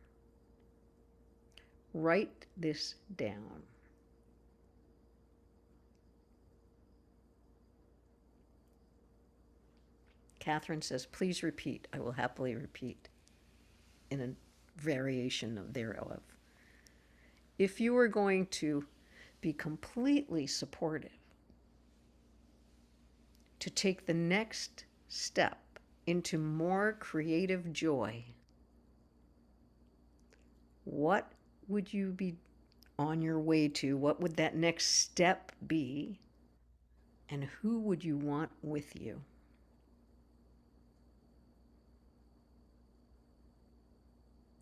Write this down. Catherine says, please repeat. I will happily repeat in a variation of thereof. If you are going to be completely supportive, to take the next step into more creative joy, what would you be on your way to? What would that next step be? And who would you want with you?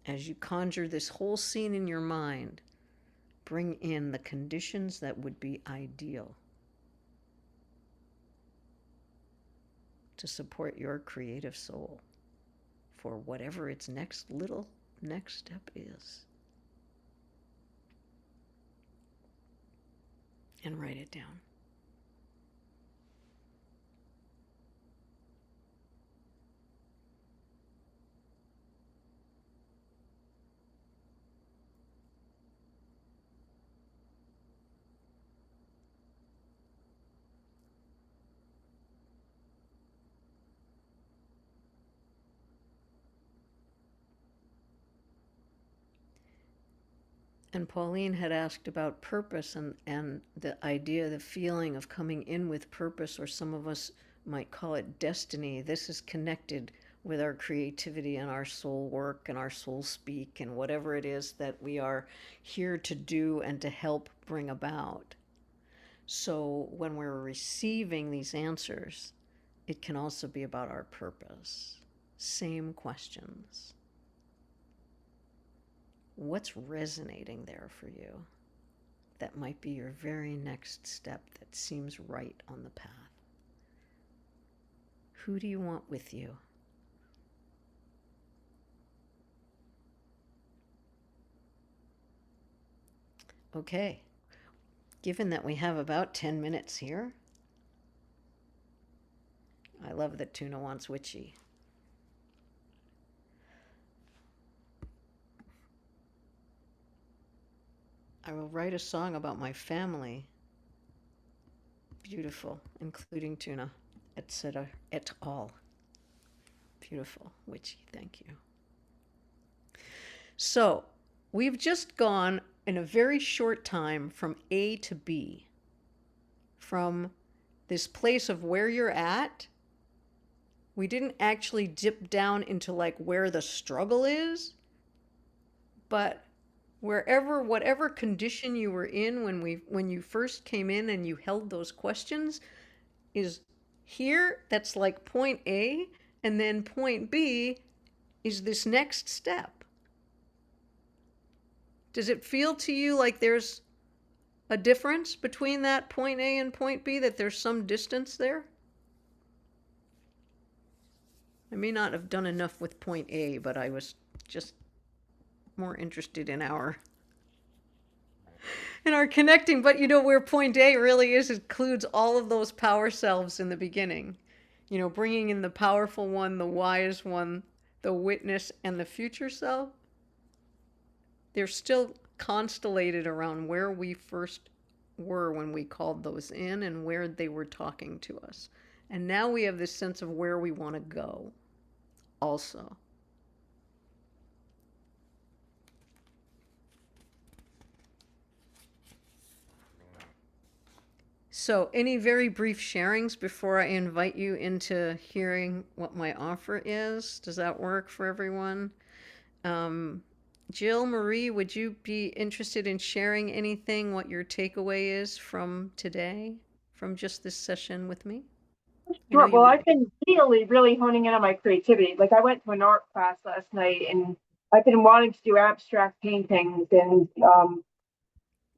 As you conjure this whole scene in your mind, bring in the conditions that would be ideal to support your creative soul for whatever its next step is. And write it down. And Pauline had asked about purpose and the idea, the feeling of coming in with purpose, or some of us might call it destiny. This is connected with our creativity and our soul work and our soul speak and whatever it is that we are here to do and to help bring about. So when we're receiving these answers, it can also be about our purpose. Same questions. What's resonating there for you? That might be your very next step that seems right on the path. Who do you want with you? Okay, given that we have about 10 minutes here, I love that Tuna wants witchy. I will write a song about my family. Beautiful, including Tuna, etc. et al. Beautiful, witchy, thank you. So, we've just gone in a very short time from A to B. From this place of where you're at, we didn't actually dip down into like where the struggle is, but wherever, whatever condition you were in when you first came in and you held those questions is here, that's like point A, and then point B is this next step. Does it feel to you like there's a difference between that point A and point B, that there's some distance there? I may not have done enough with point A, but I was just more interested in our connecting. But you know, where point A really is, includes all of those power selves in the beginning. You know, bringing in the powerful one, the wise one, the witness, and the future self. They're still constellated around where we first were when we called those in and where they were talking to us. And now we have this sense of where we want to go also. So, any very brief sharings before I invite you into hearing what my offer is? Does that work for everyone? Jill, Marie, would you be interested in sharing anything, what your takeaway is from today, from just this session with me? Sure. Well, I've been really honing in on my creativity. Like, I went to an art class last night, and I've been wanting to do abstract paintings and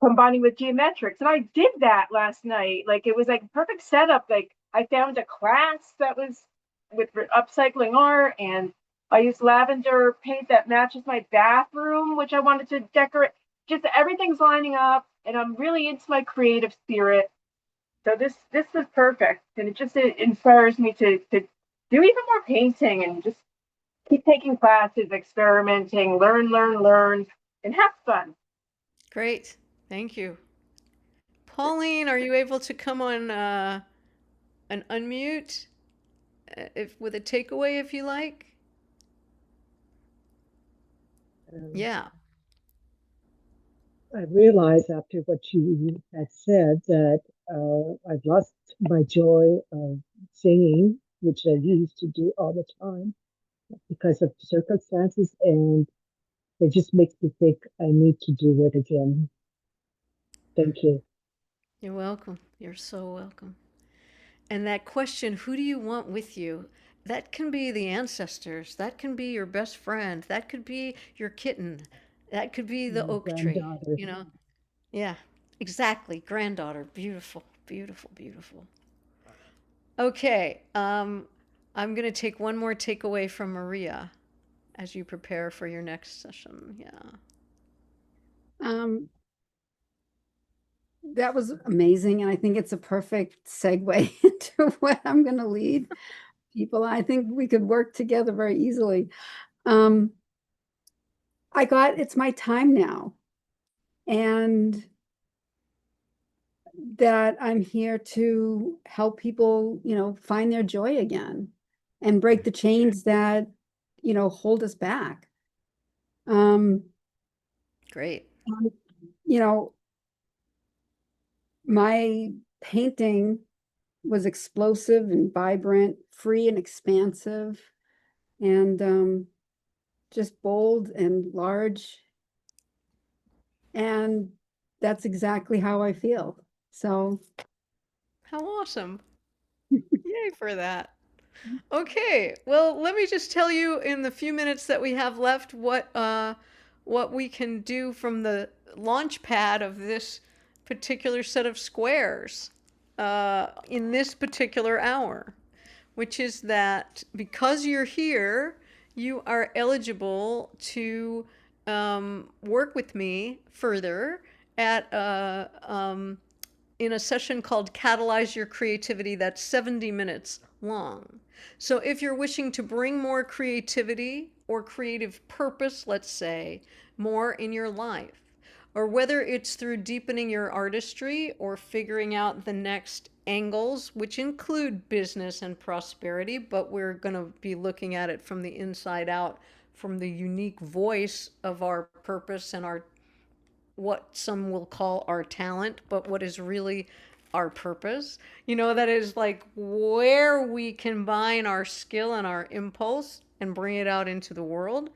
combining with geometrics. And I did that last night. Like, it was like a perfect setup. Like, I found a class that was with upcycling art, and I used lavender paint that matches my bathroom, which I wanted to decorate. Just everything's lining up, and I'm really into my creative spirit. So this was perfect, and it inspires me to do even more painting and just keep taking classes, experimenting, learn, and have fun. Great, thank you. Pauline, are you able to come on and unmute if with a takeaway if you like? Yeah. I realized after what you had said that I've lost my joy of singing, which I used to do all the time because of circumstances, and it just makes me think I need to do it again. Thank you. You're welcome. You're so welcome. And that question, who do you want with you? That can be the ancestors. That can be your best friend. That could be your kitten. That could be the oak tree, you know? Yeah, exactly. Granddaughter. Beautiful, beautiful, beautiful. Okay. I'm going to take one more takeaway from Maria as you prepare for your next session. Yeah. That was amazing. And I think it's a perfect segue into what I'm going to lead people. I think we could work together very easily. It's my time now. And that I'm here to help people, find their joy again and break the chains that, hold us back. Great. My painting was explosive and vibrant, free and expansive, and just bold and large. And that's exactly how I feel. So How awesome. Yay for that. Okay, well, let me just tell you in the few minutes that we have left what we can do from the launch pad of this particular set of squares in this particular hour, which is that because you're here, you are eligible to work with me further at in a session called Catalyze Your Creativity that's 70 minutes long. So if you're wishing to bring more creativity or creative purpose, let's say, more in your life, or whether it's through deepening your artistry or figuring out the next angles, which include business and prosperity, but we're going to be looking at it from the inside out, from the unique voice of our purpose and our what some will call our talent, but what is really our purpose. You know, that is like where we combine our skill and our impulse and bring it out into the world.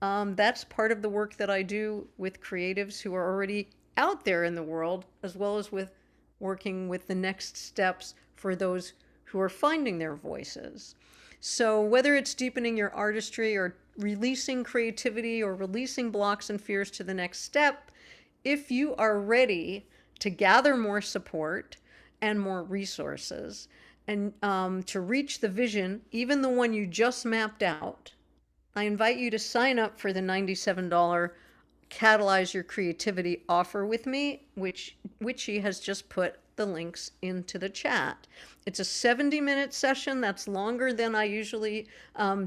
That's part of the work that I do with creatives who are already out there in the world, as well as with working with the next steps for those who are finding their voices. So whether it's deepening your artistry or releasing creativity or releasing blocks and fears to the next step, if you are ready to gather more support and more resources and to reach the vision, even the one you just mapped out, I invite you to sign up for the $97 Catalyze Your Creativity offer with me, which Witchy has just put the links into the chat. It's a 70-minute session. That's longer than I usually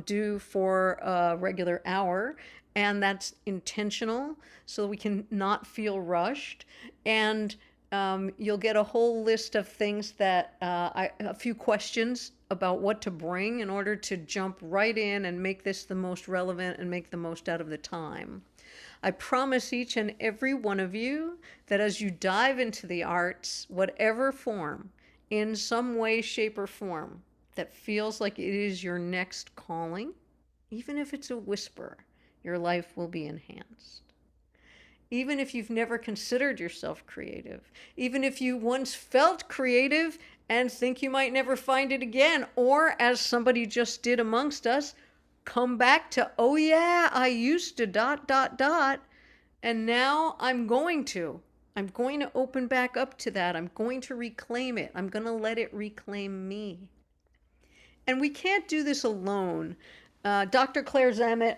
do for a regular hour. And that's intentional, so we can not feel rushed. And you'll get a whole list of things that, a few questions about what to bring in order to jump right in and make this the most relevant and make the most out of the time. I promise each and every one of you that as you dive into the arts, whatever form, in some way, shape, or form, that feels like it is your next calling, even if it's a whisper, your life will be enhanced. Even if you've never considered yourself creative, even if you once felt creative and think you might never find it again, or as somebody just did amongst us, come back to, oh yeah, I used to ... and now I'm going to open back up to that. I'm going to reclaim it. I'm going to let it reclaim me. And we can't do this alone. Dr. Claire Zammit,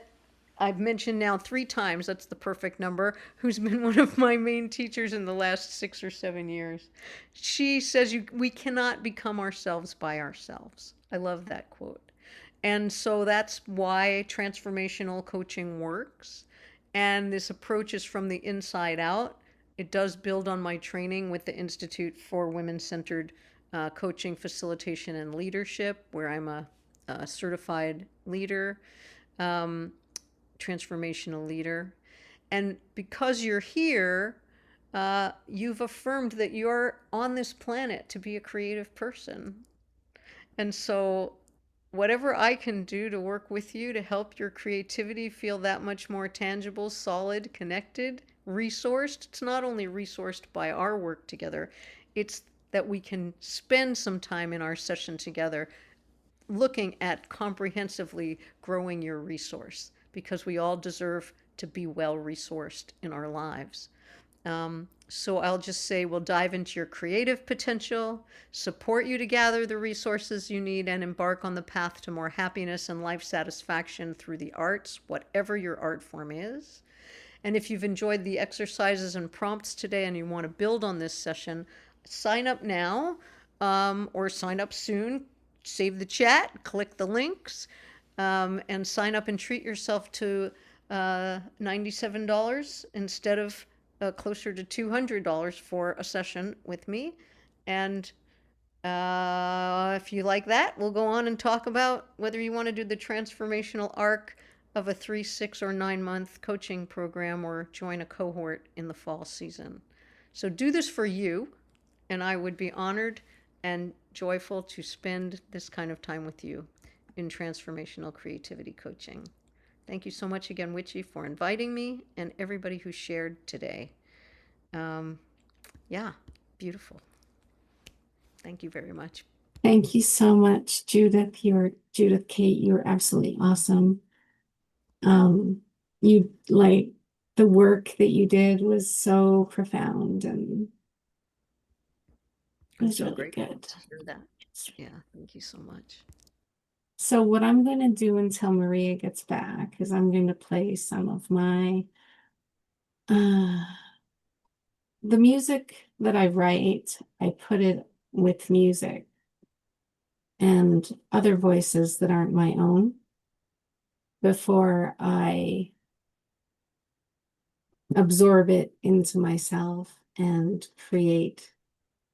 I've mentioned now 3 times, that's the perfect number, who's been one of my main teachers in the last 6 or 7 years. She says we cannot become ourselves by ourselves. I love that quote. And so that's why transformational coaching works. And this approach is from the inside out. It does build on my training with the Institute for Women-Centered Coaching, Facilitation, and Leadership, where I'm a certified leader, transformational leader. And because you're here, you've affirmed that you're on this planet to be a creative person. And so whatever I can do to work with you to help your creativity feel that much more tangible, solid, connected, resourced. It's not only resourced by our work together, it's that we can spend some time in our session together looking at comprehensively growing your resource, because we all deserve to be well resourced in our lives. So I'll just say we'll dive into your creative potential, support you to gather the resources you need, and embark on the path to more happiness and life satisfaction through the arts, whatever your art form is. And if you've enjoyed the exercises and prompts today and you want to build on this session, sign up now or sign up soon. Save the chat, click the links, and sign up and treat yourself to $97 instead of closer to $200 for a session with me. And if you like that, we'll go on and talk about whether you want to do the transformational arc of a 3, 6, or 9-month coaching program or join a cohort in the fall season. So do this for you, and I would be honored and joyful to spend this kind of time with you in transformational creativity coaching. Thank you so much again, Witchy, for inviting me and everybody who shared today. Yeah, Beautiful. Thank you very much. Thank you so much, Judith. Judith-Kate, you're absolutely awesome. You like the work that you did was so profound and it I'm was so really grateful good. to hear that. Yeah, thank you so much. So what I'm going to do until Maria gets back is I'm going to play some of my the music that I write. I put it with music and other voices that aren't my own before I absorb it into myself and create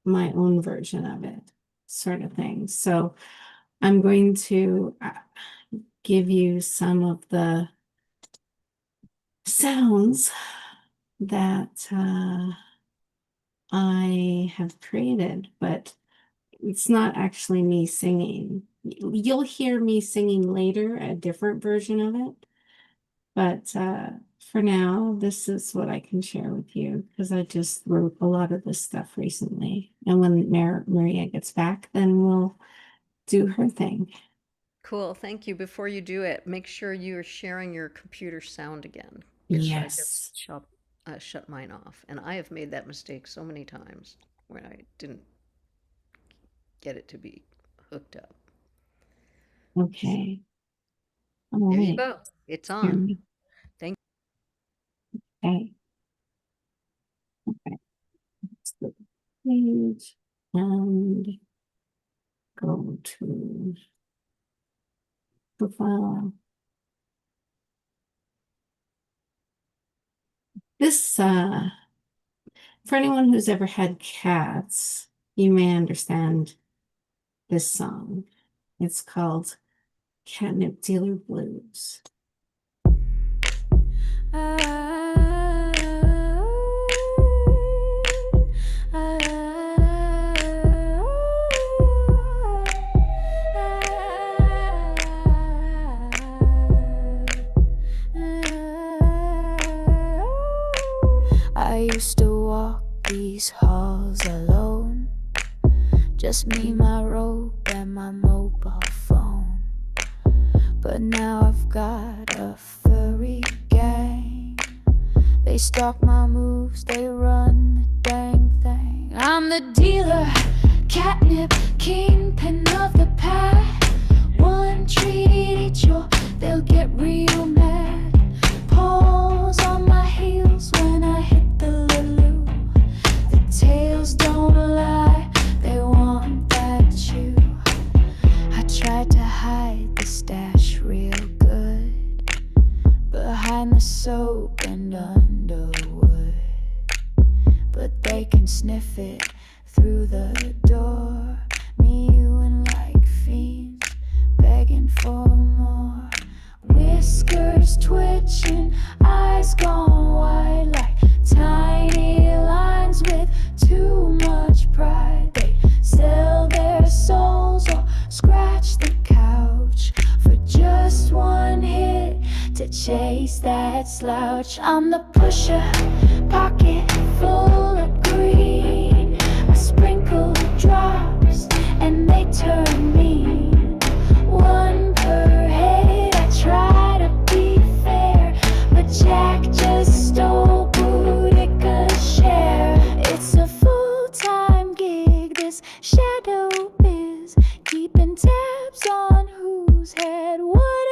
my own version of it, sort of thing. So I'm going to give you some of the sounds that I have created, but it's not actually me singing. You'll hear me singing later, a different version of it. But for now, this is what I can share with you because I just wrote a lot of this stuff recently. And when Maria gets back, then we'll do her thing. Cool. Thank you. Before you do it, make sure you're sharing your computer sound again. I just shut mine off. And I have made that mistake so many times when I didn't get it to be hooked up. Okay. All There you right. go. It's on. Thank you. Okay. Okay. Let's go to the page and go to profile. This, for anyone who's ever had cats, you may understand this song. It's called Catnip Dealer Blues. I used to walk these halls alone, just me, my robe, and my mobile phone. But now I've got a furry gang. They stalk my moves, they run the dang thing. I'm the dealer, catnip, kingpin of the pack. One treat each or they'll get real mad. Paws on my heels when I hit the loo. The tails don't lie, they want that chew. I tried to hide the stash real good behind the soap and underwood, but they can sniff it through the door. Me, you, and like fiends begging for more. Whiskers twitching, eyes gone wide like tiny lines with too much pride. They sell their souls or scratch the couch for just one hit to chase that slouch. I'm the pusher, pocket full of green. I sprinkle drops and they turn mean. One per head, I try to be fair, but Jack just stole Boutica's share. It's a full-time gig, this shadow biz, keeping tabs on who's had what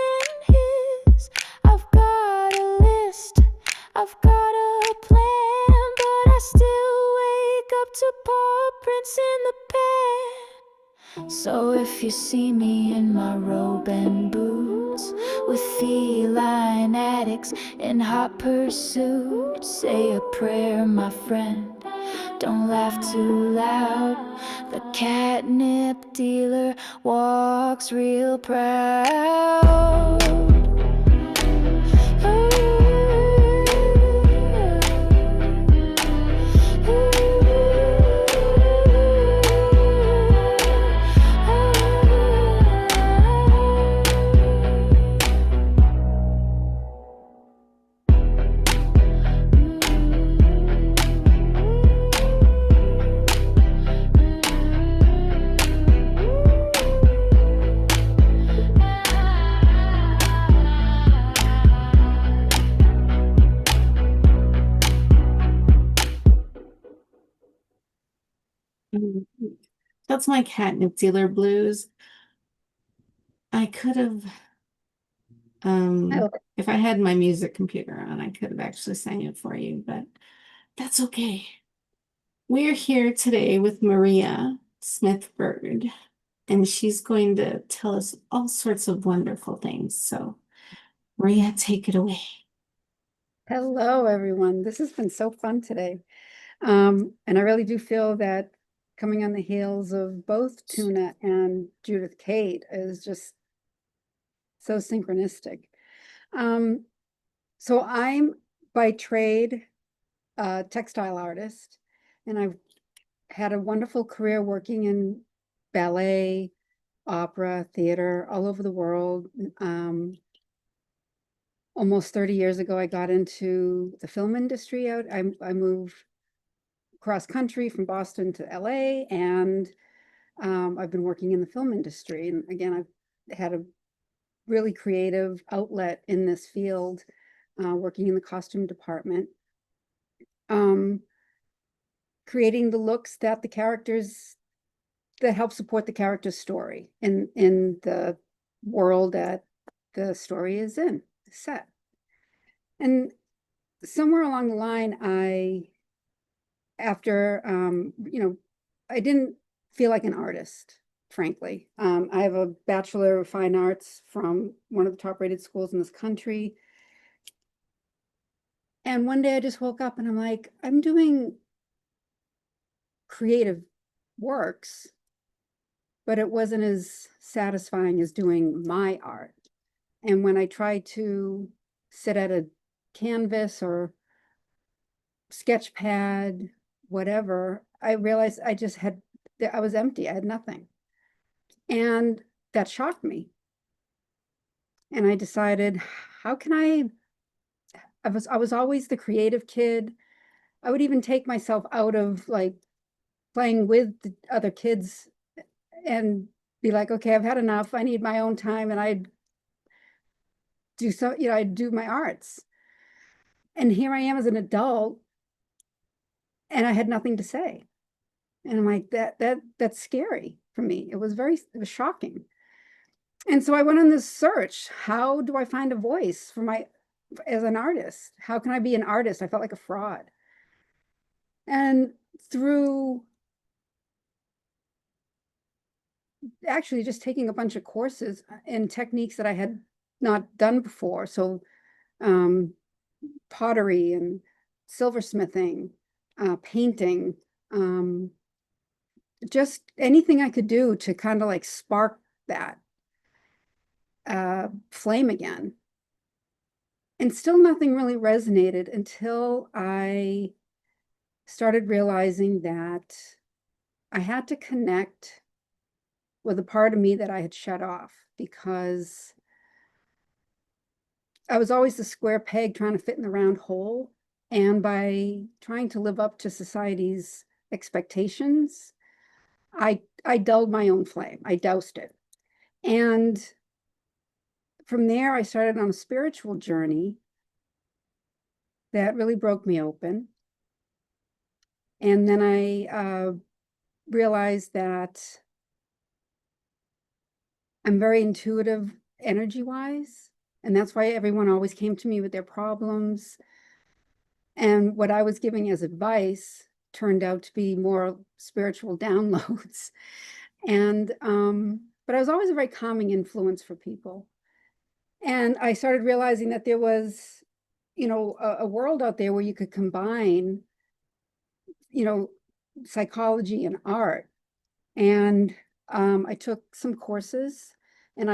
in his. I've got a list, I've got a plan, but I still wake up to paw prints in the pan. So if you see me in my robe and boots, with feline addicts in hot pursuit, say a prayer, my friend, don't laugh too loud. The catnip dealer walks real proud. Mm, That's my catnip dealer blues. I could have, Oh, if I had my music computer on, I could have actually sang it for you, but that's okay. We're here today with Maria Smith-Byrd, and she's going to tell us all sorts of wonderful things. So, Maria, take it away. hello, everyone. This has been so fun today. And I really do feel that coming on the heels of both Tuna and Judith-Kate is just so synchronistic. So I'm by trade a textile artist, and I've had a wonderful career working in ballet, opera, theater, all over the world. Almost 30 years ago, I got into the film industry. I moved cross country from Boston to LA, and I've been working in the film industry. And again, I've had a really creative outlet in this field, working in the costume department, creating the looks that the characters that help support the character's story in the world that the story is in, set. And somewhere along the line, after, I didn't feel like an artist, frankly. I have a Bachelor of Fine Arts from one of the top rated schools in this country. And one day I just woke up and I'm like, I'm doing creative works, but it wasn't as satisfying as doing my art. And when I tried to sit at a canvas or sketch pad, whatever, I realized I was empty. I had nothing. And that shocked me. And I decided, how can I was always the creative kid. I would even take myself out of like playing with the other kids and be like, okay, I've had enough. I need my own time. And I'd I'd do my arts. And here I am as an adult, and I had nothing to say. And I'm like, that's scary for me. It was shocking. And so I went on this search. How do I find a voice as an artist? How can I be an artist? I felt like a fraud. And through actually just taking a bunch of courses in techniques that I had not done before. So pottery and silversmithing, painting, just anything I could do to kind of like spark that flame again. And still nothing really resonated until I started realizing that I had to connect with a part of me that I had shut off, because I was always the square peg trying to fit in the round hole. And by trying to live up to society's expectations, I dulled my own flame. I doused it. And from there, I started on a spiritual journey that really broke me open. And then I realized that I'm very intuitive energy-wise, and that's why everyone always came to me with their problems. And what I was giving as advice turned out to be more spiritual downloads. And but I was always a very calming influence for people. And I started realizing that there was, a world out there where you could combine, psychology and art. And I took some courses, and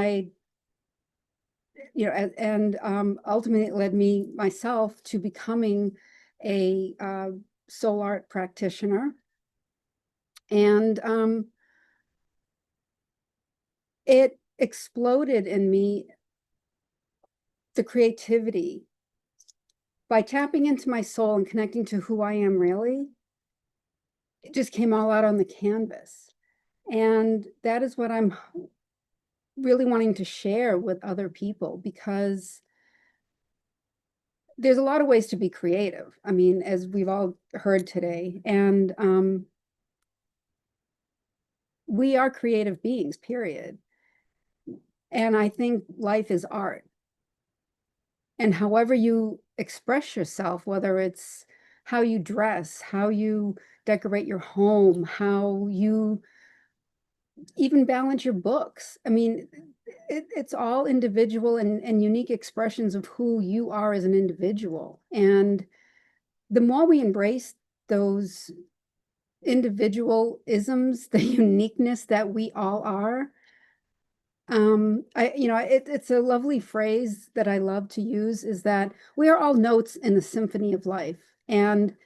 ultimately it led me myself to becoming a soul art practitioner. And it exploded in me, the creativity. By tapping into my soul and connecting to who I am really, it just came all out on the canvas. And that is what I'm really wanting to share with other people, because there's a lot of ways to be creative. I mean, as we've all heard today. And we are creative beings, period. And I think life is art. And however you express yourself, whether it's how you dress, how you decorate your home, how you even balance your books. I mean, it's all individual and unique expressions of who you are as an individual. And the more we embrace those individualisms, the uniqueness that we all are, it's a lovely phrase that I love to use, is that we are all notes in the symphony of life. And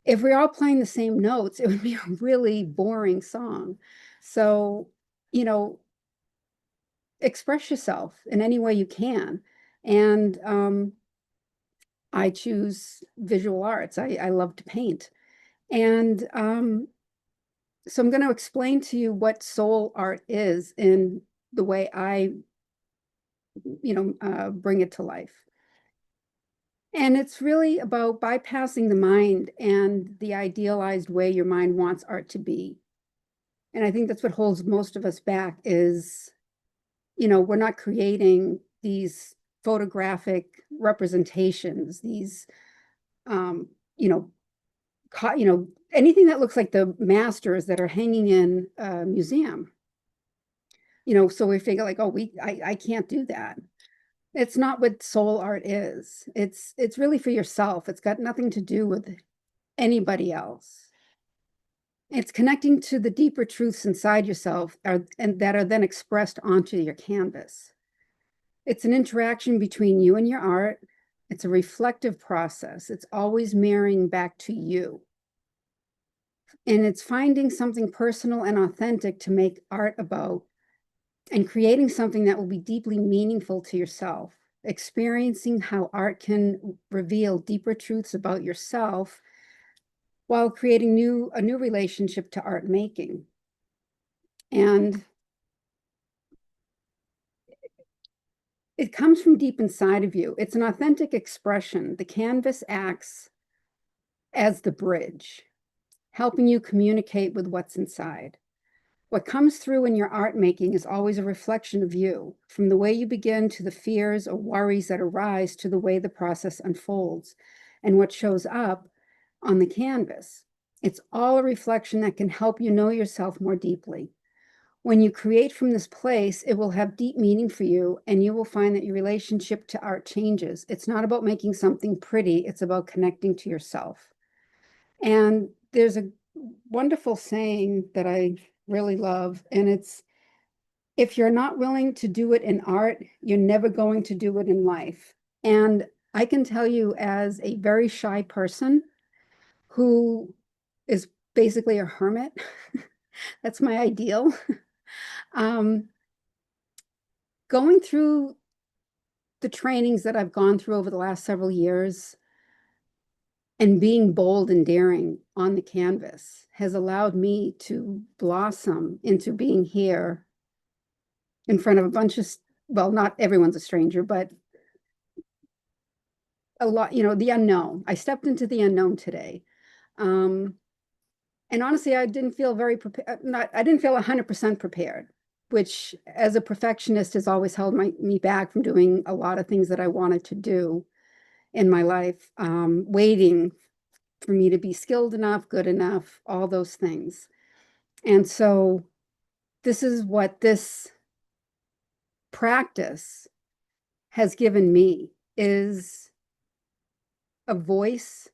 if we're all playing the same notes, it would be a really boring song. So, express yourself in any way you can. And I choose visual arts. I love to paint. And so I'm going to explain to you what soul art is in the way I, bring it to life. And it's really about bypassing the mind and the idealized way your mind wants art to be. And I think that's what holds most of us back is, we're not creating these photographic representations, these, anything that looks like the masters that are hanging in a museum. So we figure like, oh, I can't do that. It's not what soul art is. It's really for yourself. It's got nothing to do with anybody else. It's connecting to the deeper truths inside yourself and that are then expressed onto your canvas. It's an interaction between you and your art. It's a reflective process. It's always mirroring back to you. And it's finding something personal and authentic to make art about, and creating something that will be deeply meaningful to yourself, experiencing how art can reveal deeper truths about yourself while creating a new relationship to art making. And it comes from deep inside of you. It's an authentic expression. The canvas acts as the bridge, helping you communicate with what's inside. What comes through in your art making is always a reflection of you, from the way you begin to the fears or worries that arise to the way the process unfolds and what shows up on the canvas. It's all a reflection that can help you know yourself more deeply. When you create from this place, it will have deep meaning for you, and you will find that your relationship to art changes. It's not about making something pretty, it's about connecting to yourself. And there's a wonderful saying that I really love, and it's, if you're not willing to do it in art, you're never going to do it in life. And I can tell you, as a very shy person who is basically a hermit, that's my ideal. Going through the trainings that I've gone through over the last several years and being bold and daring on the canvas has allowed me to blossom into being here in front of a bunch of, well, not everyone's a stranger, but a lot, the unknown. I stepped into the unknown today. And honestly, I didn't feel very prepared. I didn't feel 100% prepared, which as a perfectionist has always held me back from doing a lot of things that I wanted to do in my life, waiting for me to be skilled enough, good enough, all those things. And so this is what this practice has given me, is a voice,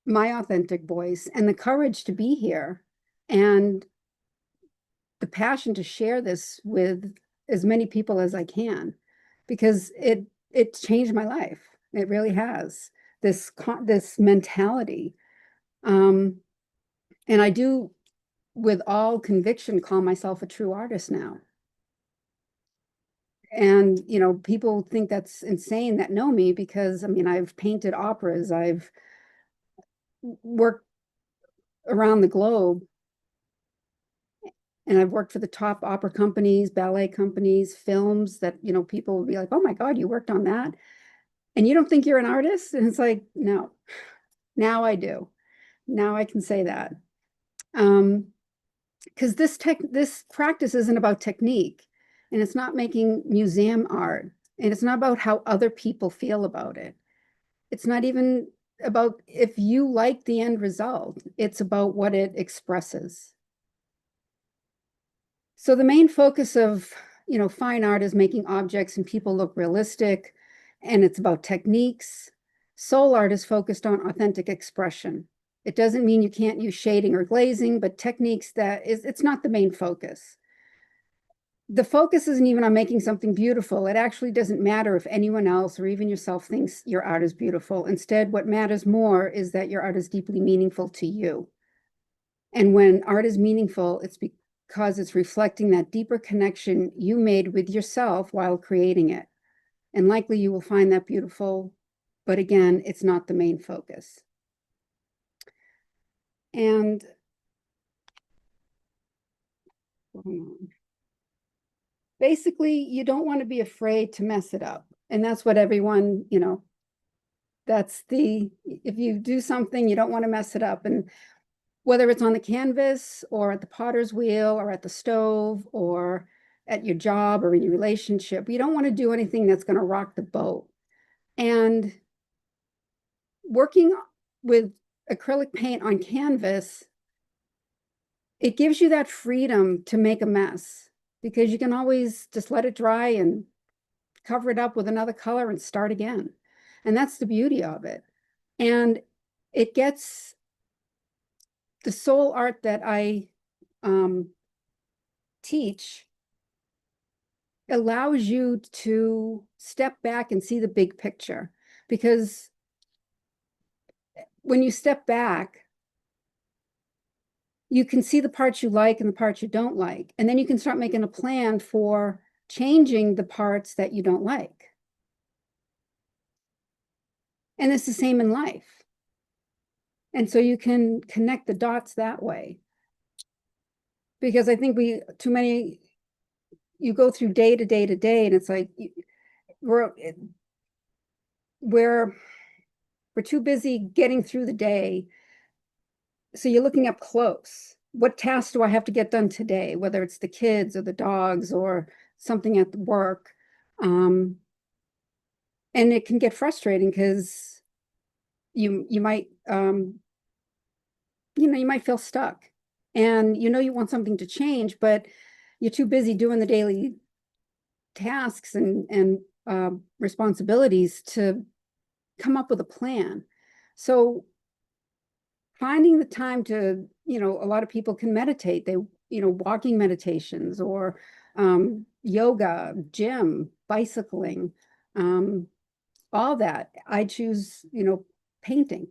my authentic voice, and the courage to be here, and the passion to share this with as many people as I can, because it changed my life. It really has. This mentality. And I do, with all conviction, call myself a true artist now. And, people think that's insane that know me, because, I've painted operas, I've worked around the globe, and I've worked for the top opera companies, ballet companies, films that, people will be like, oh my God, you worked on that? And you don't think you're an artist? And it's like, no, now I do. Now I can say that. because this practice isn't about technique, and it's not making museum art, and it's not about how other people feel about it. It's not even about if you like the end result. It's about what it expresses. So the main focus of, fine art is making objects and people look realistic, and it's about techniques. Soul art is focused on authentic expression. It doesn't mean you can't use shading or glazing, but techniques it's not the main focus. The focus isn't even on making something beautiful. It actually doesn't matter if anyone else or even yourself thinks your art is beautiful. Instead, what matters more is that your art is deeply meaningful to you. And when art is meaningful, it's because it's reflecting that deeper connection you made with yourself while creating it. And likely you will find that beautiful, but again, it's not the main focus. And basically, you don't want to be afraid to mess it up. And that's what everyone, if you do something, you don't want to mess it up. And whether it's on the canvas or at the potter's wheel or at the stove or at your job or in your relationship, you don't want to do anything that's going to rock the boat. And working with acrylic paint on canvas, it gives you that freedom to make a mess, because you can always just let it dry and cover it up with another color and start again. And that's the beauty of it. And it gets the soul art that I teach allows you to step back and see the big picture, because when you step back, you can see the parts you like and the parts you don't like. And then you can start making a plan for changing the parts that you don't like. And it's the same in life. And so you can connect the dots that way. Because I think you go through day to day to day, and it's like we're too busy getting through the day. So you're looking up close. What tasks do I have to get done today? Whether it's the kids or the dogs or something at work. And it can get frustrating because you might, you might feel stuck, and you want something to change, but you're too busy doing the daily tasks and responsibilities to come up with a plan. So finding the time to, a lot of people can meditate. They, walking meditations or yoga, gym, bicycling, all that. I choose, painting.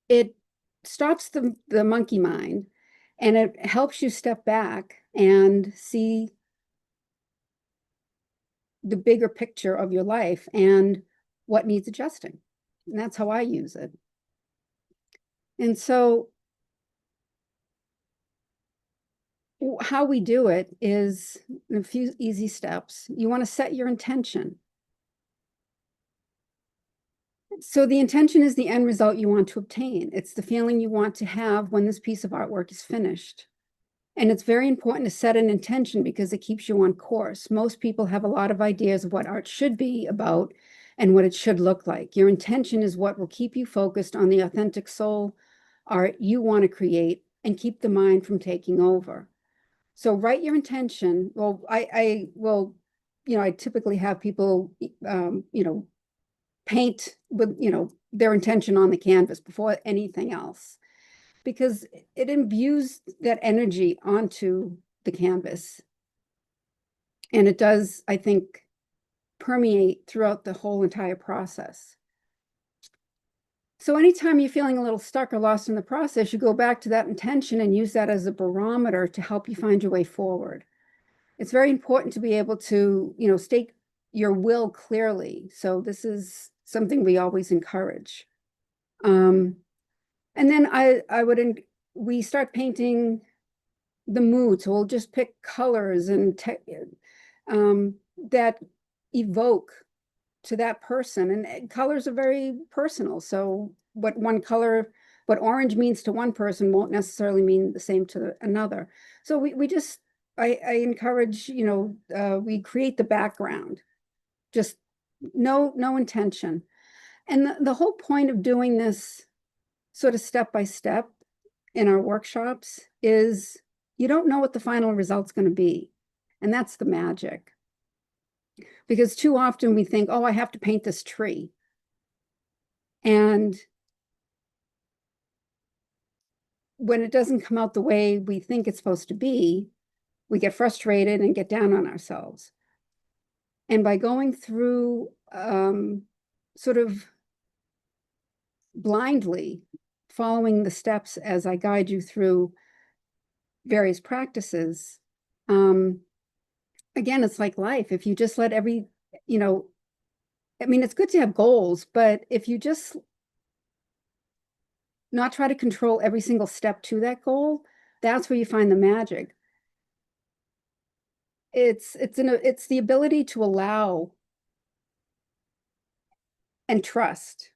It stops the monkey mind, and it helps you step back and see the bigger picture of your life and what needs adjusting. And that's how I use it. And so how we do it is a few easy steps. You want to set your intention. So the intention is the end result you want to obtain. It's the feeling you want to have when this piece of artwork is finished. And it's very important to set an intention because it keeps you on course. Most people have a lot of ideas of what art should be about and what it should look like. Your intention is what will keep you focused on the authentic soul art you want to create and keep the mind from taking over. So write your intention. Well, I will, I typically have people, paint with, their intention on the canvas before anything else, because it imbues that energy onto the canvas. And it does, I think, permeate throughout the whole entire process. So anytime you're feeling a little stuck or lost in the process, you go back to that intention and use that as a barometer to help you find your way forward. It's very important to be able to, state your will clearly. So this is something we always encourage. And then we start painting the mood. So we'll just pick colors and that evoke to that person. And colors are very personal. So what one color What orange means to one person won't necessarily mean the same to another. So we just, I encourage, we create the background, just no intention. And the whole point of doing this sort of step by step in our workshops is you don't know what the final result's going to be. And that's the magic. Because too often we think, oh, I have to paint this tree. And when it doesn't come out the way we think it's supposed to be, we get frustrated and get down on ourselves. And by going through sort of blindly following the steps as I guide you through various practices, again, it's like life. If you just let I mean, it's good to have goals, but if you just not try to control every single step to that goal, that's where you find the magic. It's the ability to allow and trust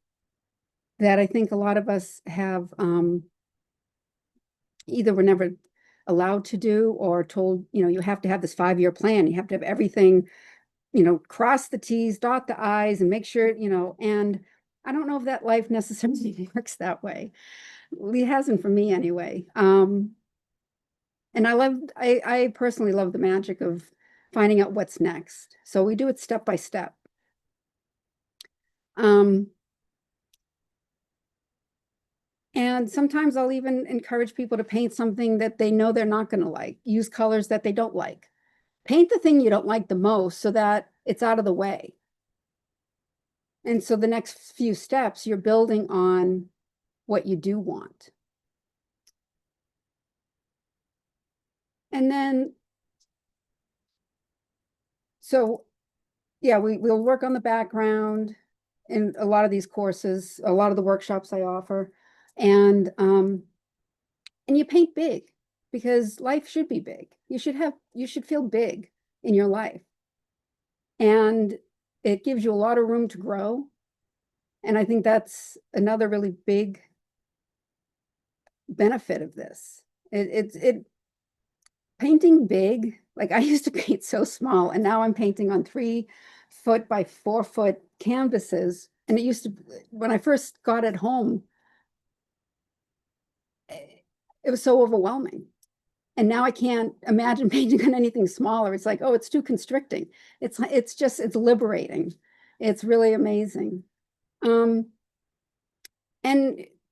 that I think a lot of us have either were never allowed to do or told, you have to have this 5-year plan. You have to have everything, cross the T's, dot the I's, and make sure, and I don't know if that life necessarily works that way. It hasn't for me anyway. And I personally love the magic of finding out what's next. So we do it step by step. And sometimes I'll even encourage people to paint something that they know they're not going to like, use colors that they don't like. Paint the thing you don't like the most so that it's out of the way. And so the next few steps, you're building on what you do want. And then, so yeah, we'll work on the background in a lot of these courses, a lot of the workshops I offer. And you paint big because life should be big. You should feel big in your life. And it gives you a lot of room to grow. And I think that's another really big benefit of this. Painting big, like I used to paint so small, and now I'm painting on 3-foot by 4-foot canvases. And it used to, when I first got it home, it was so overwhelming. And now I can't imagine painting on anything smaller. It's like, oh, it's too constricting. It's liberating. It's really amazing. And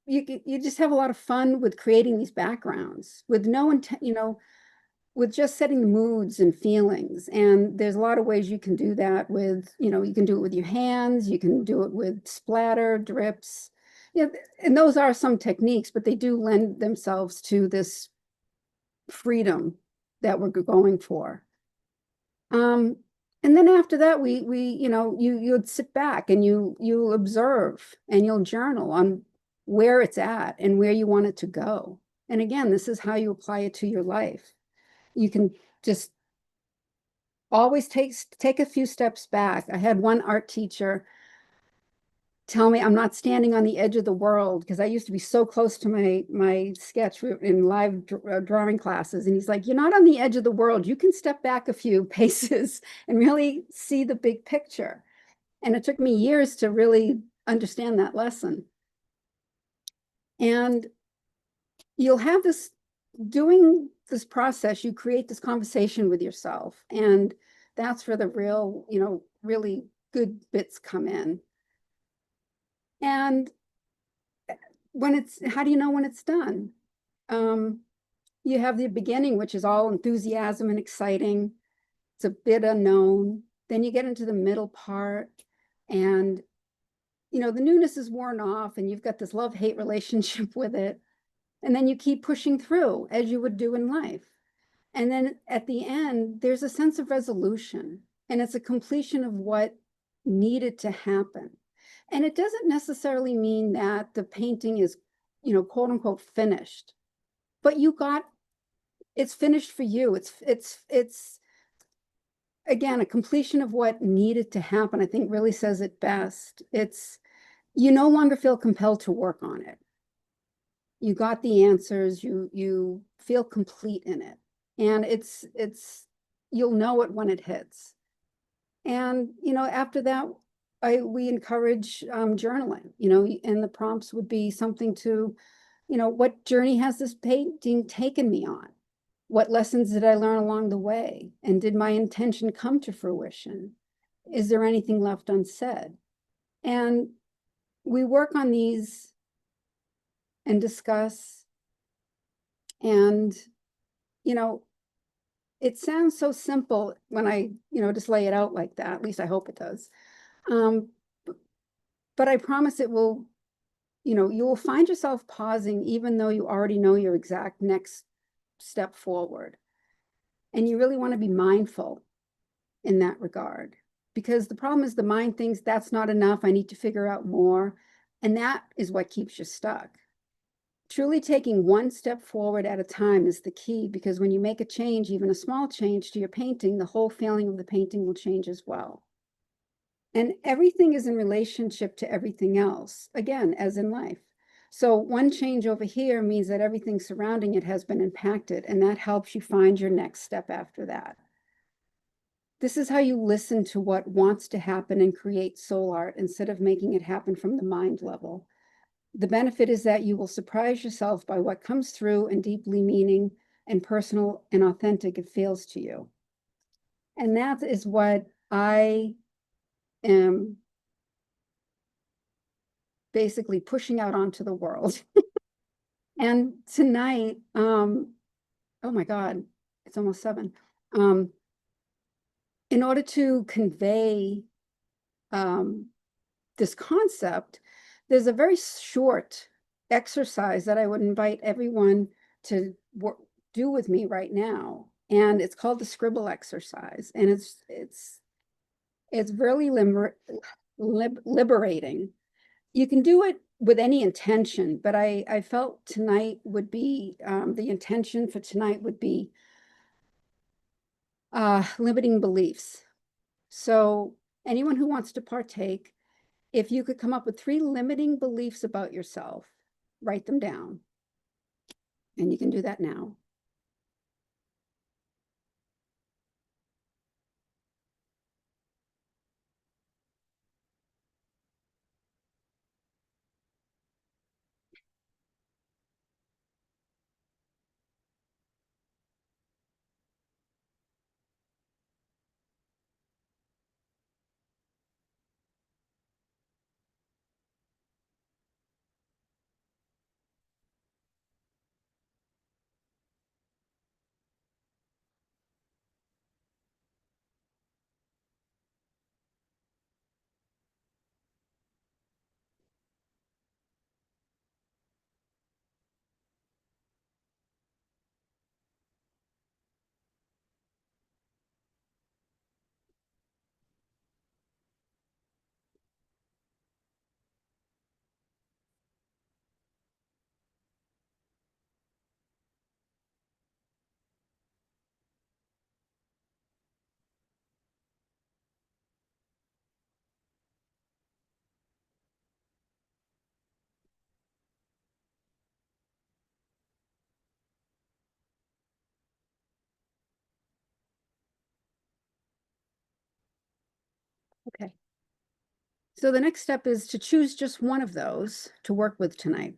you just have a lot of fun with creating these backgrounds with no intent, with just setting the moods and feelings. And there's a lot of ways you can do that with, you can do it with your hands, you can do it with splatter, drips. And those are some techniques, but they do lend themselves to this freedom that we're going for. And then after that, you'd sit back and you'll observe and you'll journal on where it's at and where you want it to go. And again, this is how you apply it to your life. You can just always take a few steps back. I had one art teacher tell me I'm not standing on the edge of the world, because I used to be so close to my sketch in live drawing classes. And he's like, you're not on the edge of the world. You can step back a few paces and really see the big picture. And it took me years to really understand that lesson. And you'll have this, doing this process, you create this conversation with yourself. And that's where the real, really good bits come in. And how do you know when it's done? You have the beginning, which is all enthusiasm and exciting. It's a bit unknown. Then you get into the middle part, and the newness is worn off, and you've got this love-hate relationship with it. And then you keep pushing through as you would do in life. And then at the end, there's a sense of resolution, and it's a completion of what needed to happen. And it doesn't necessarily mean that the painting is, quote unquote, finished, but it's finished for you. It's again, a completion of what needed to happen. I think really says it best. You no longer feel compelled to work on it. You got the answers, you feel complete in it. And it's you'll know it when it hits. And, after that, we encourage journaling, and the prompts would be something to, what journey has this painting taken me on? What lessons did I learn along the way? And did my intention come to fruition? Is there anything left unsaid? And we work on these and discuss. And, it sounds so simple when I, just lay it out like that. At least I hope it does. But I promise it will, you will find yourself pausing even though you already know your exact next step forward. And you really want to be mindful in that regard, because the problem is the mind thinks that's not enough. I need to figure out more. And that is what keeps you stuck. Truly taking one step forward at a time is the key, because when you make a change, even a small change to your painting, the whole feeling of the painting will change as well. And everything is in relationship to everything else, again, as in life. So one change over here means that everything surrounding it has been impacted, and that helps you find your next step after that. This is how you listen to what wants to happen and create soul art instead of making it happen from the mind level. The benefit is that you will surprise yourself by what comes through and deeply meaning and personal and authentic it feels to you. And that is what I am basically pushing out onto the world. And tonight, oh my God, it's almost 7. In order to convey this concept, there's a very short exercise that I would invite everyone to do with me right now. And it's called the scribble exercise. And it's really liberating. You can do it with any intention, but I felt tonight would be, the intention for tonight would be limiting beliefs. So anyone who wants to partake, if you could come up with 3 limiting beliefs about yourself, write them down. And you can do that now. Okay. So the next step is to choose just one of those to work with tonight.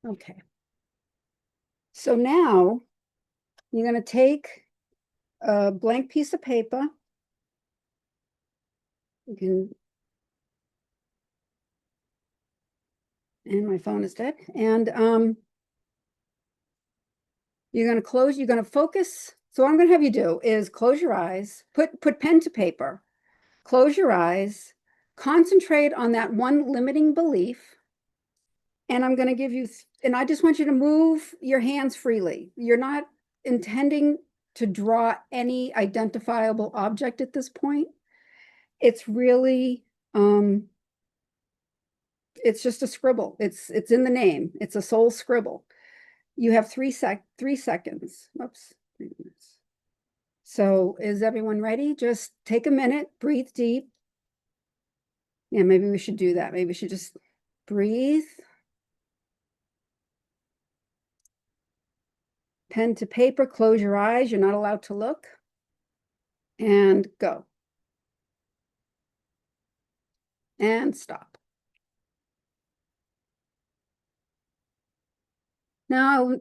Okay. So now you're going to take a blank piece of paper. You can, and my phone is dead. And you're going to focus. So what I'm going to have you do is close your eyes, put pen to paper, close your eyes, concentrate on that one limiting belief. And I'm going to give you, and I just want you to move your hands freely. You're not intending to draw any identifiable object at this point. It's really, it's just a scribble. It's in the name. It's a soul scribble. You have 3 seconds. Oops, 3 minutes. So is everyone ready? Just take a minute, breathe deep. Yeah, maybe we should do that. Maybe we should just breathe. Pen to paper, close your eyes. You're not allowed to look. And go. And stop. Now,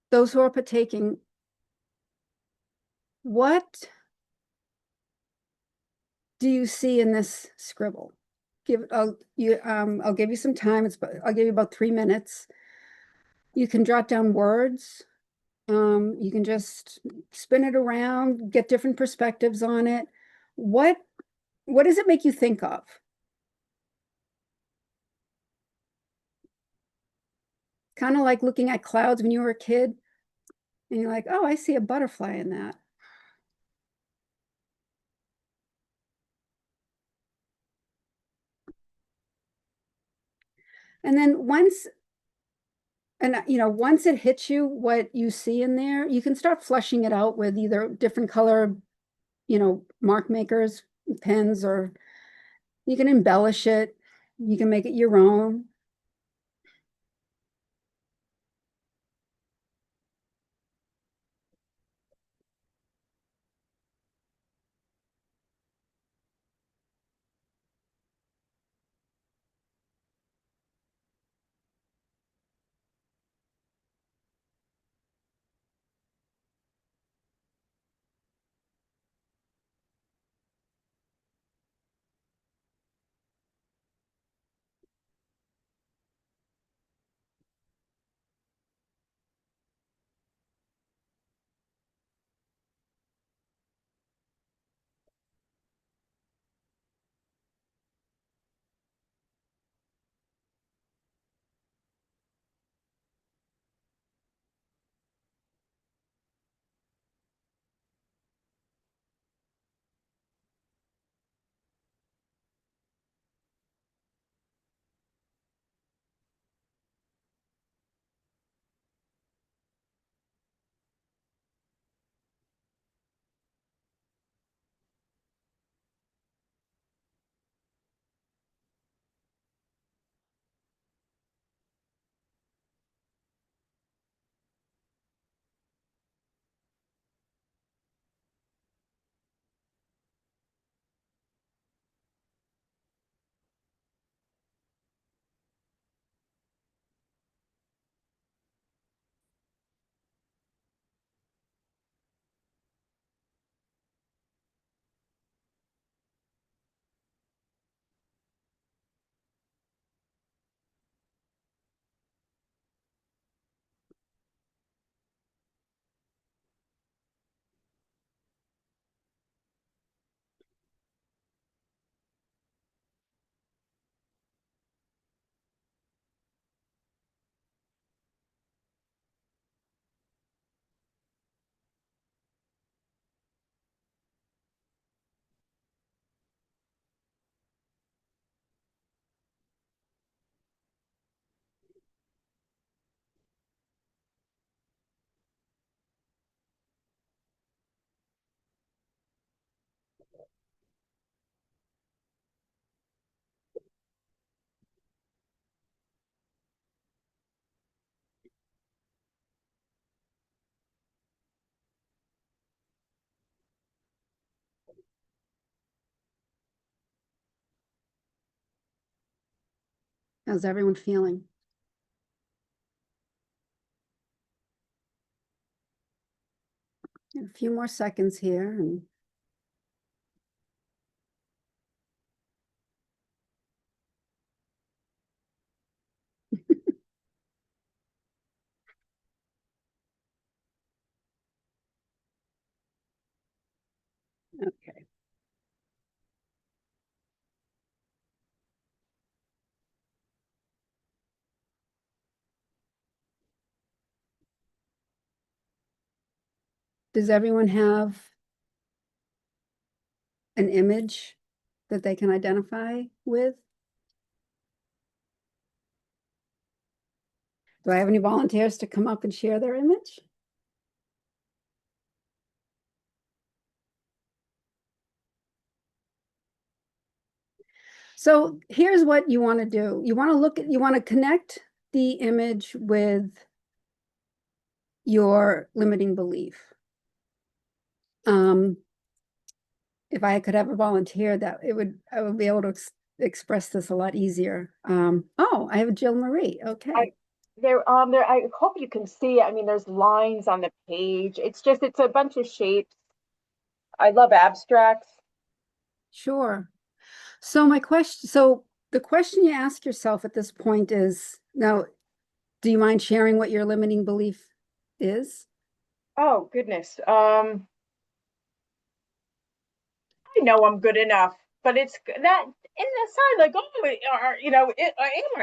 those who are partaking, what do you see in this scribble? I'll give you some time. I'll give you about 3 minutes. You can jot down words. You can just spin it around, get different perspectives on it. What does it make you think of? Kind of like looking at clouds when you were a kid, and you're like, oh, I see a butterfly in that. And then once it hits you, what you see in there, you can start flushing it out with either different color, mark makers, pens, or you can embellish it. You can make it your own. How's everyone feeling? A few more seconds here. And okay. Does everyone have an image that they can identify with? Do I have any volunteers to come up and share their image? So here's what you want to do. You want to connect the image with your limiting belief. If I could have a volunteer, I would be able to express this a lot easier. Oh, I have Jill Marie. Okay. I hope you can see it. I mean, there's lines on the page. It's a bunch of shapes. I love abstracts. Sure. So the question you ask yourself at this point is, now, do you mind sharing what your limiting belief is? Oh, goodness. I know I'm good enough, but it's that inside, like, am I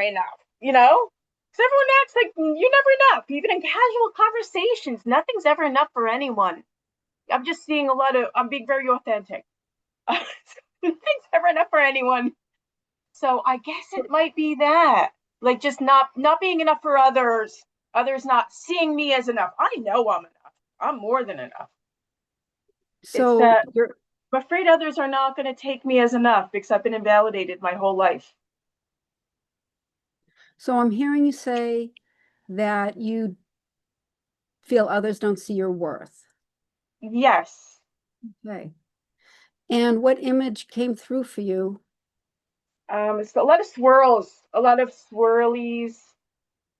enough? Because everyone acts like you're never enough. Even in casual conversations, nothing's ever enough for anyone. I'm just seeing I'm being very authentic. Nothing's ever enough for anyone. So I guess it might be that, like, just not being enough for others not seeing me as enough. I know I'm enough. I'm more than enough. So it's that I'm afraid others are not going to take me as enough because I've been invalidated my whole life. So I'm hearing you say that you feel others don't see your worth. Yes. Okay. And what image came through for you? It's a lot of swirls, a lot of swirlies.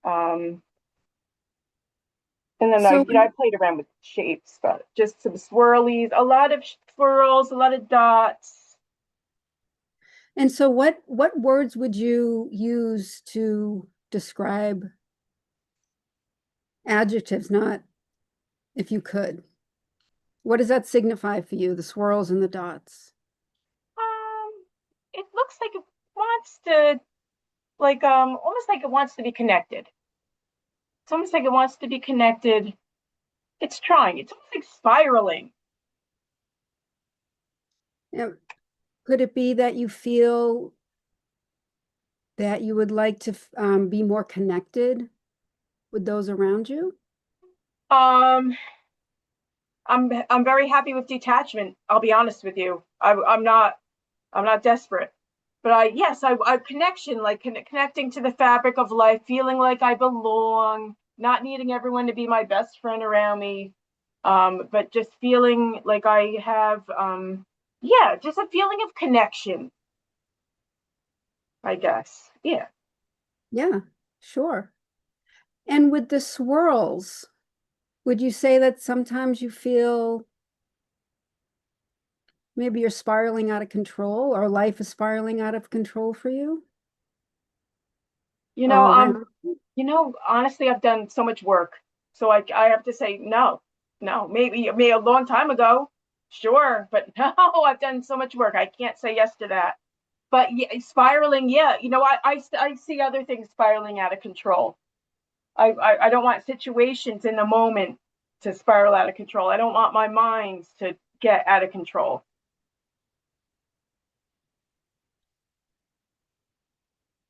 And then I played around with shapes, but just some swirlies, a lot of swirls, a lot of dots. And so what words would you use to describe adjectives, not if you could? What does that signify for you, the swirls and the dots? It looks like it wants to, almost like it wants to be connected. It's almost like it wants to be connected. It's trying. It's almost like spiraling. Now, could it be that you feel that you would like to be more connected with those around you? I'm very happy with detachment. I'll be honest with you. I'm not desperate, but I connection, like connecting to the fabric of life, feeling like I belong, not needing everyone to be my best friend around me, but just feeling like I have, just a feeling of connection, I guess. Yeah. Yeah, sure. And with the swirls, would you say that sometimes you feel maybe you're spiraling out of control, or life is spiraling out of control for you? Honestly, I've done so much work. So I have to say, no, maybe a long time ago. Sure. But no, I've done so much work. I can't say yes to that. But yeah, spiraling. Yeah. I see other things spiraling out of control. I don't want situations in the moment to spiral out of control. I don't want my mind to get out of control.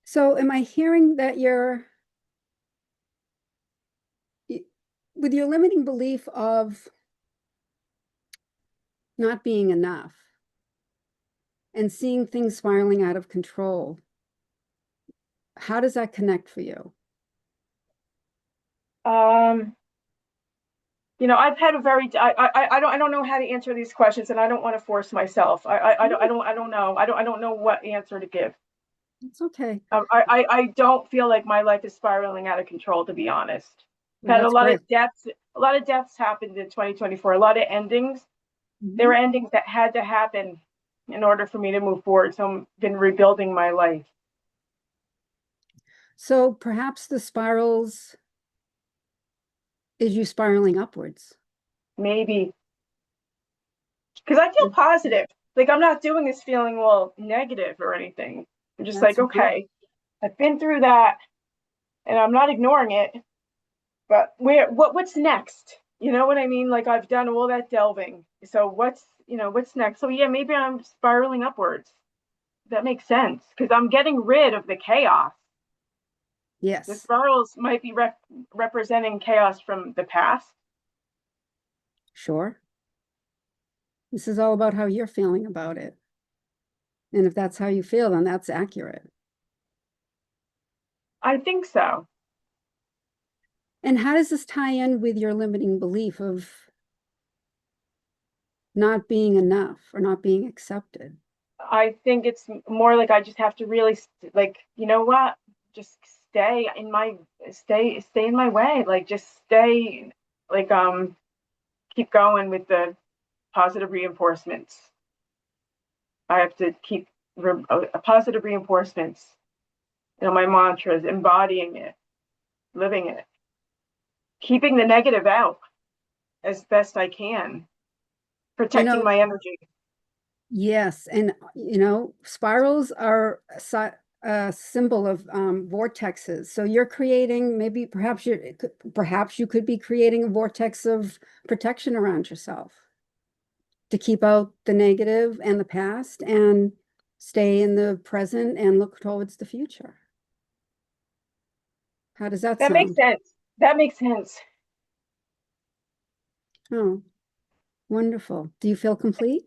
So am I hearing that with your limiting belief of not being enough and seeing things spiraling out of control, how does that connect for you? I've had I don't know how to answer these questions, and I don't want to force myself. I don't know. I don't know what answer to give. It's okay. I don't feel like my life is spiraling out of control, to be honest. Well, Had a lot great. of deaths. A lot of deaths happened in 2024. A lot of endings. Mm-hmm. There were endings that had to happen in order for me to move forward. So I've been rebuilding my life. So perhaps the spirals is you spiraling upwards. Maybe. Because I feel positive. Like, I'm not doing this feeling, negative or anything. I'm just That's like, okay, I've been through that and I'm not ignoring it. But what's next? You know what I mean? Like, I've done all that delving. So what's what's next? So yeah, maybe I'm spiraling upwards. That makes sense because I'm getting rid of the chaos. The Yes, spirals might be representing chaos from the past. sure. This is all about how you're feeling about it. And if that's how you feel, then that's accurate. I think so. And how does this tie in with your limiting belief of not being enough or not being accepted? I think it's more like I just have to really like, you know what? Just stay in my way. Like just stay like keep going with the positive reinforcements. I have to keep positive reinforcements. My mantras, embodying it, living it, keeping the negative out as best I can, protecting my energy. Yes, and spirals are a symbol of vortexes. So you're creating, perhaps you could be creating a vortex of protection around yourself to keep out the negative and the past and stay in the present and look towards the future. How does that sound? Makes sense. That makes sense. Oh, wonderful. Do you feel complete?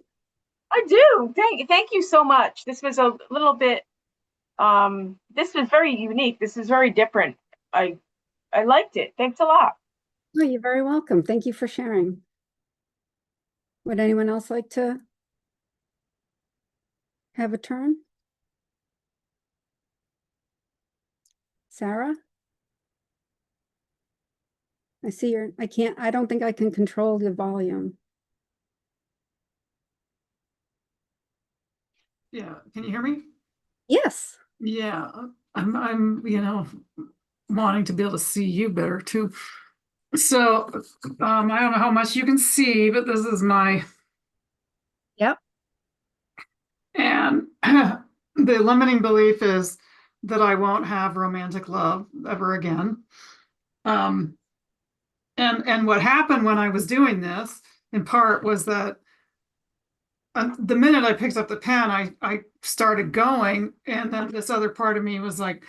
I do. Thank you so much. This was a little bit this was very unique. This is very different. I liked it. Thanks a lot. Oh, you're very welcome. Thank you for sharing. Would anyone else like to have a turn? Sarah? I see I don't think I can control the volume. Yeah, can you hear me? Yes. Yeah, I'm wanting to be able to see you better too. So, I don't know how much you can see, but this is my. Yep. And the limiting belief is that I won't have romantic love ever again. And what happened when I was doing this, in part, was that the minute I picked up the pen, I started going, and then this other part of me was like,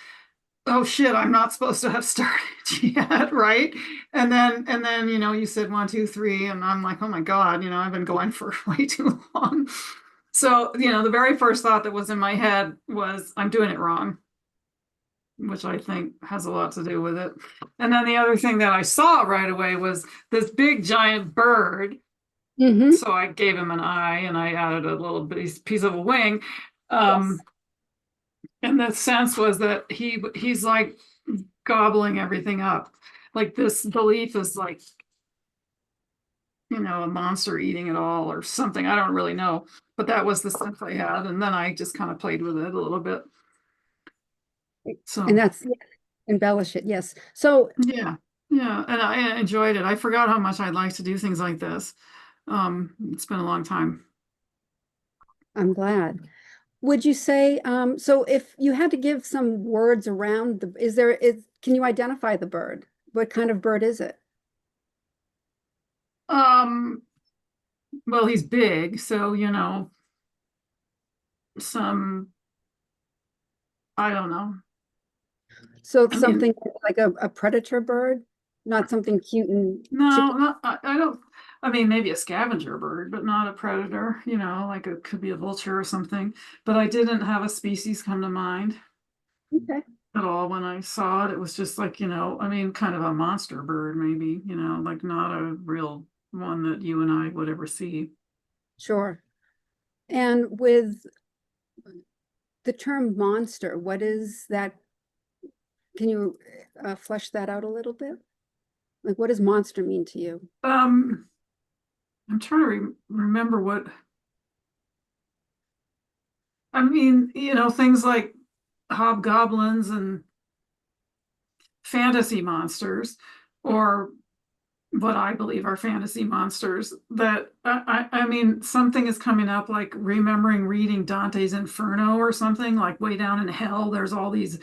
oh shit, I'm not supposed to have started yet, right? And then you said 1, 2, 3, and I'm like, oh my God, I've been going for way too long. So, the very first thought that was in my head was, I'm doing it wrong, which I think has a lot to do with it. And then the other thing that I saw right away was this big giant bird. Mm-hmm. So I gave him an eye and I added a little piece of a wing. Yes. And the sense was that he's like gobbling everything up. Like this belief is like, a monster eating it all or something. I don't really know. But that was the sense I had. And then I just kind of played with it a little bit. So, and that's embellish it. Yes. So yeah. And I enjoyed it. I forgot how much I'd like to do things like this. It's been a long time. I'm glad. Would you say, so if you had to give some words around can you identify the bird? What kind of bird is it? Well, he's big, so I don't know. So something like a predator bird, not something cute and No, I don't. I mean, maybe a scavenger bird, but not a predator. Like it could be a vulture or something. But I didn't have a species come to mind. Okay. At all when I saw it. It was just like, kind of a monster bird, maybe, like not a real one that you and I would ever see. Sure. And with the term monster, what is that? Can you flesh that out a little bit? Like, what does monster mean to you? I'm trying to remember what. I mean, things like hobgoblins and fantasy monsters, or what I believe are fantasy monsters. That I mean, something is coming up, like remembering reading Dante's Inferno or something, like way down in hell. There's all these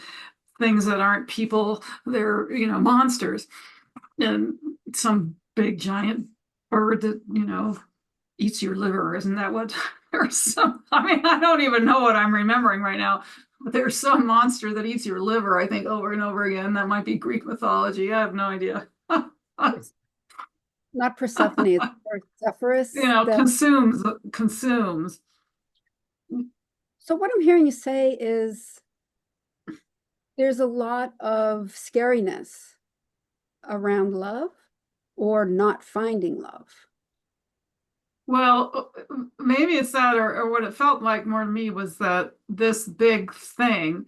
things that aren't people, they're monsters, and some big giant bird that eats your liver. Isn't that what there's some, I mean, I don't even know what I'm remembering right now, but there's some monster that eats your liver, I think, over and over again. That might be Greek mythology. I have no idea. Not Persephone, it's Persephorus. Consumes. So what I'm hearing you say is there's a lot of scariness around love or not finding love. Well, maybe it's that, or what it felt like more to me was that this big thing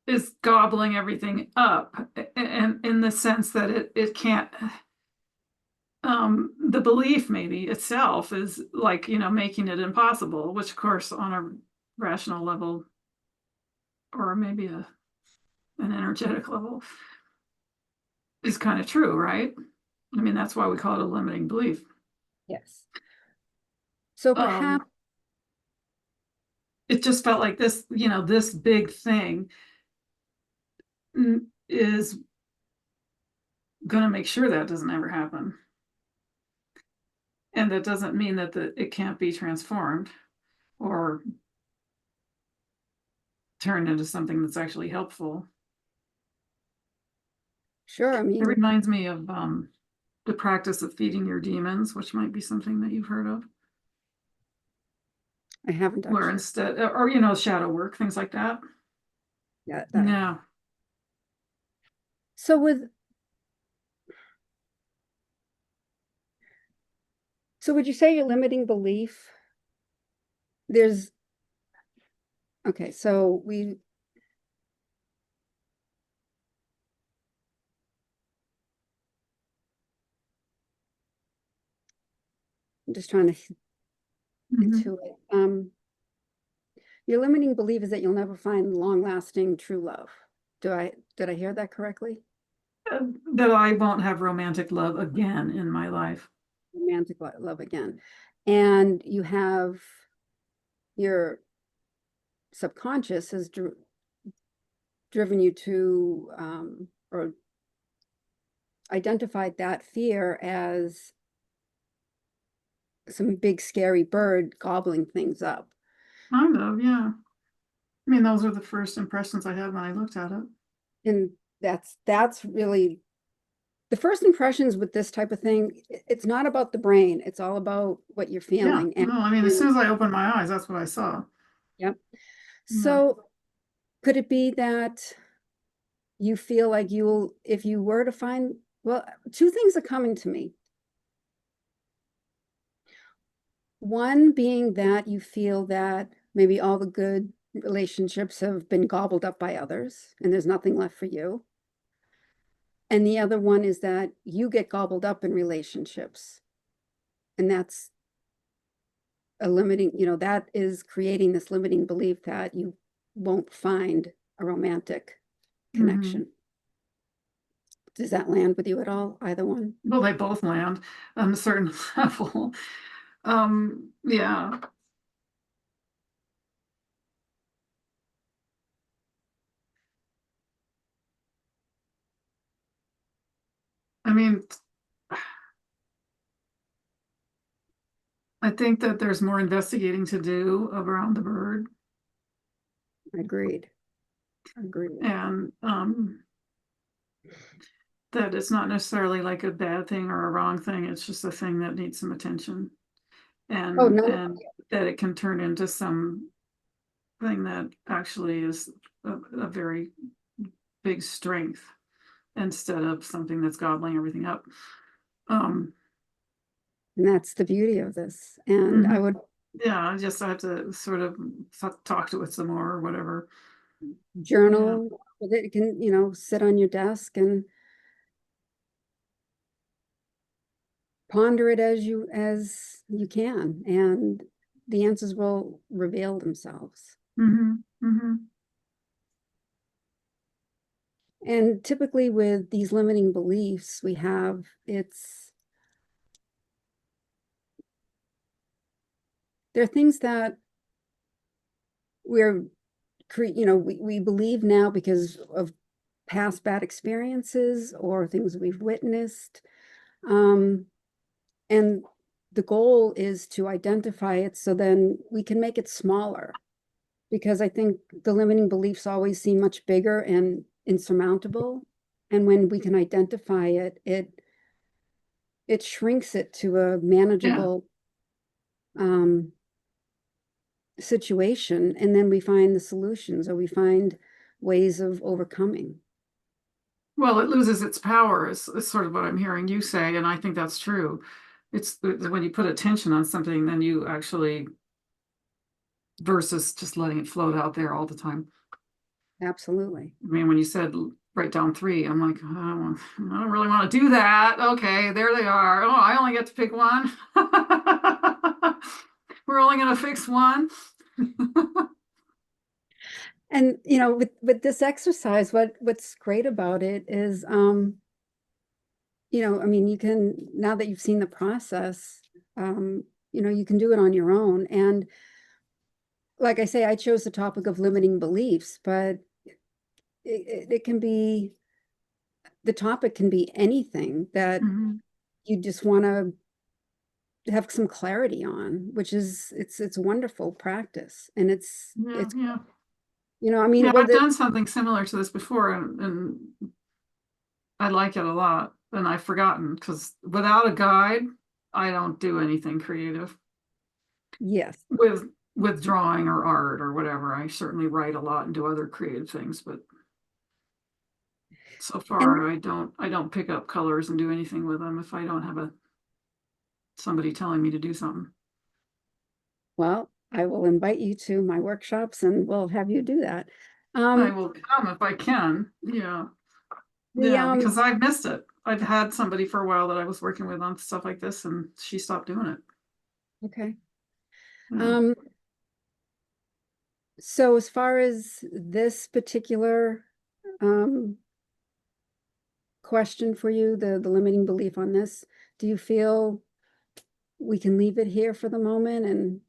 is gobbling everything up, and in the sense that it can't, the belief maybe itself is like, making it impossible, which of course on a rational level, or maybe an energetic level, is kind of true, right? I mean, that's why we call it a limiting belief. Yes. So perhaps it just felt like this, this big thing is going to make sure that doesn't ever happen. And that doesn't mean that it can't be transformed or turned into something that's actually helpful. Sure. I mean, it reminds me of the practice of feeding your demons, which might be something that you've heard of. I haven't. Where instead, or shadow work, things like that. Yeah. Yeah. So would you say your limiting belief? Okay, so I'm just trying to get to it. Your limiting belief is that you'll never find long-lasting true love. Did I hear that correctly? That I won't have romantic love again in my life. Romantic love again. And you have your subconscious has driven you to or identified that fear as some big scary bird gobbling things up. Kind of, yeah. I mean, those are the first impressions I had when I looked at it. And that's really the first impressions with this type of thing. It's not about the brain. It's all about what you're feeling. Yeah, no, I mean, as soon as I opened my eyes, that's what I saw. Yep. So could it be that you feel like if you were to find, well, two things are coming to me. One being that you feel that maybe all the good relationships have been gobbled up by others and there's nothing left for you. And the other one is that you get gobbled up in relationships. And that's a limiting, that is creating this limiting belief that you won't find a romantic connection. Does that land with you at all, either one? Well, they both land on a certain level. Yeah. I mean, I think that there's more investigating to do around the bird. Agreed. And that it's not necessarily like a bad thing or a wrong thing. It's just a thing that needs some attention. And, and that it can turn into something that actually is a very big strength instead of something that's gobbling everything up. And that's the beauty of this. And I would, I just have to sort of talk to it some more or whatever. Journal with it. You can, sit on your desk and ponder it as you can, and the answers will reveal themselves. And typically with these limiting beliefs we have, there are things that we believe now because of past bad experiences or things we've witnessed. And the goal is to identify it so then we can make it smaller. Because I think the limiting beliefs always seem much bigger and insurmountable. And when we can identify it, it shrinks it to a manageable situation. And then we find the solutions, or we find ways of overcoming. Well, it loses its power is sort of what I'm hearing you say, and I think that's true. It's when you put attention on something, then you actually, versus just letting it float out there all the time. Absolutely. I mean, when you said write down 3, I'm like, oh, I don't really want to do that. Okay, there they are. Oh, I only get to pick one. We're only going to fix one. And with this exercise, what's great about it is I mean, you can, now that you've seen the process, you can do it on your own. And like I say, I chose the topic of limiting beliefs, but it can be, the topic can be anything that you just want to have some clarity on, which is, it's wonderful practice. And it's I mean, I've done something similar to this before, and I like it a lot, and I've forgotten, because without a guide, I don't do anything creative. Yes. With drawing or art or whatever. I certainly write a lot and do other creative things, but so far I don't pick up colors and do anything with them if I don't have somebody telling me to do something. Well, I will invite you to my workshops and we'll have you do that. I will come if I can. Yeah. Because I've missed it. I've had somebody for a while that I was working with on stuff like this, and she stopped doing it. Okay. So as far as this particular question for you, the limiting belief on this, do you feel we can leave it here for the moment? And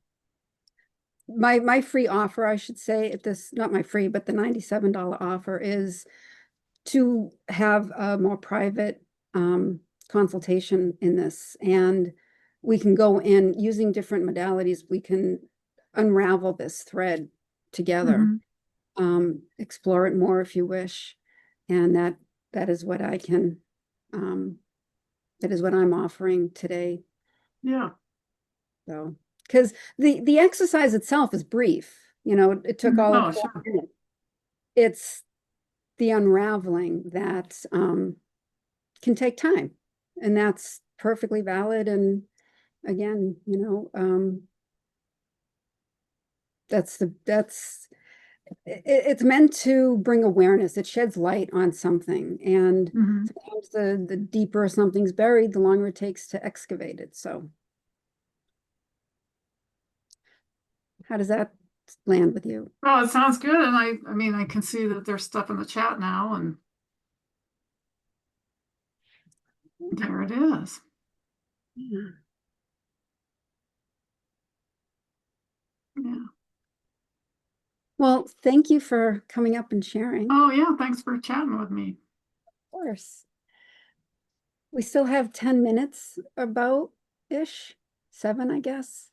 my free offer, I should say, at this, not my free, but the $97 offer is to have a more private consultation in this. And we can go in using different modalities. We can unravel this thread together, explore it more if you wish. And that is what I can, that is what I'm offering today. Yeah. So, because the exercise itself is brief, it took all of 4 minutes. It's the unraveling that can take time, and that's perfectly valid. And again, it's meant to bring awareness. It sheds light on something, and sometimes the deeper something's buried, the longer it takes to excavate it. So how does that land with you? Oh, it sounds good. And I mean, I can see that there's stuff in the chat now, and there it is. Yeah. Well, thank you for coming up and sharing. Oh yeah, thanks for chatting with me. Of course. We still have 10 minutes about-ish, 7, I guess.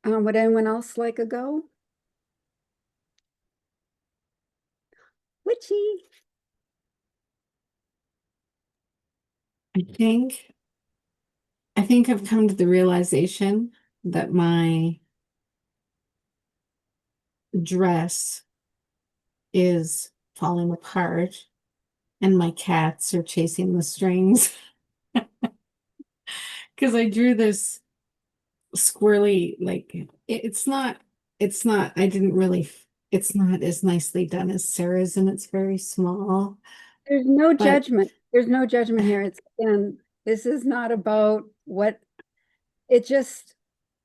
Would anyone else like a go? Witchy. I think I've come to the realization that my dress is falling apart and my cats are chasing the strings. Because I drew this squirrely, like it's not it's not as nicely done as Sarah's, and it's very small. There's no judgment. There's no judgment here. It's, again, this is not about what it just,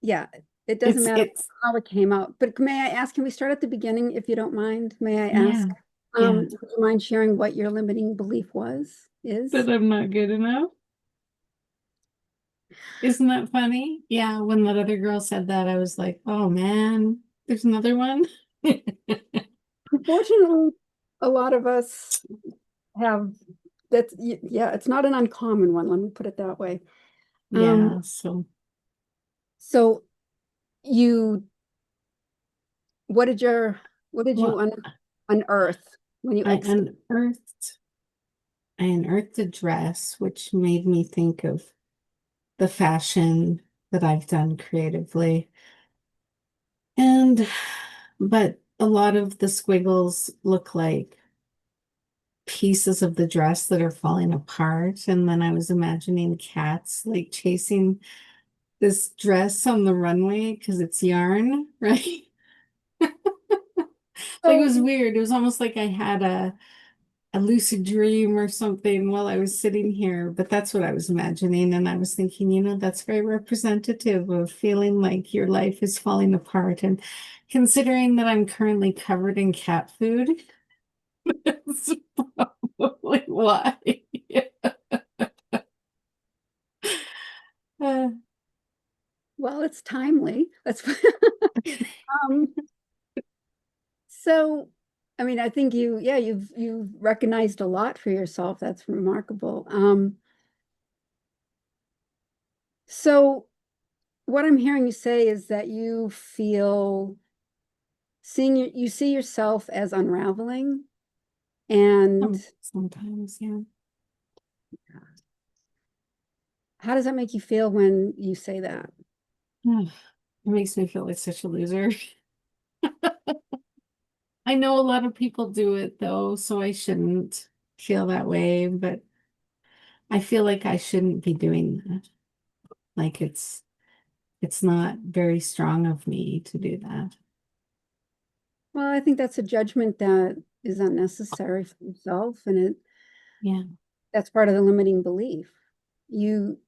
it doesn't matter how it came out. But may I ask, can we start at the beginning, if you don't mind? May I ask? Would you mind sharing what your limiting belief is? That I'm not good enough. Isn't that funny? Yeah, when that other girl said that, I was like, oh man, there's another one. Unfortunately, a lot of us have that's, it's not an uncommon one, let me put it that way. Yeah, so So you, what did you Well, unearth when you I exited? unearthed a dress, which made me think of the fashion that I've done creatively. And, but a lot of the squiggles look like pieces of the dress that are falling apart. And then I was imagining cats like chasing this dress on the runway because it's yarn, right? Like it was weird. It was almost like I had a lucid dream or something while I was sitting here, but that's what I was imagining. And I was thinking, that's very representative of feeling like your life is falling apart. And considering that I'm currently covered in cat food, that's probably why. Uh, Well, it's timely. That's um, so I mean, I think you've recognized a lot for yourself. That's remarkable. So what I'm hearing you say is that you feel you see yourself as unraveling, and sometimes, yeah. how does that make you feel when you say that? It makes me feel like such a loser. I know a lot of people do it though, so I shouldn't feel that way, but I feel like I shouldn't be doing that. Like it's not very strong of me to do that. Well, I think that's a judgment that is unnecessary for yourself, and Yeah. that's part of the limiting belief. Being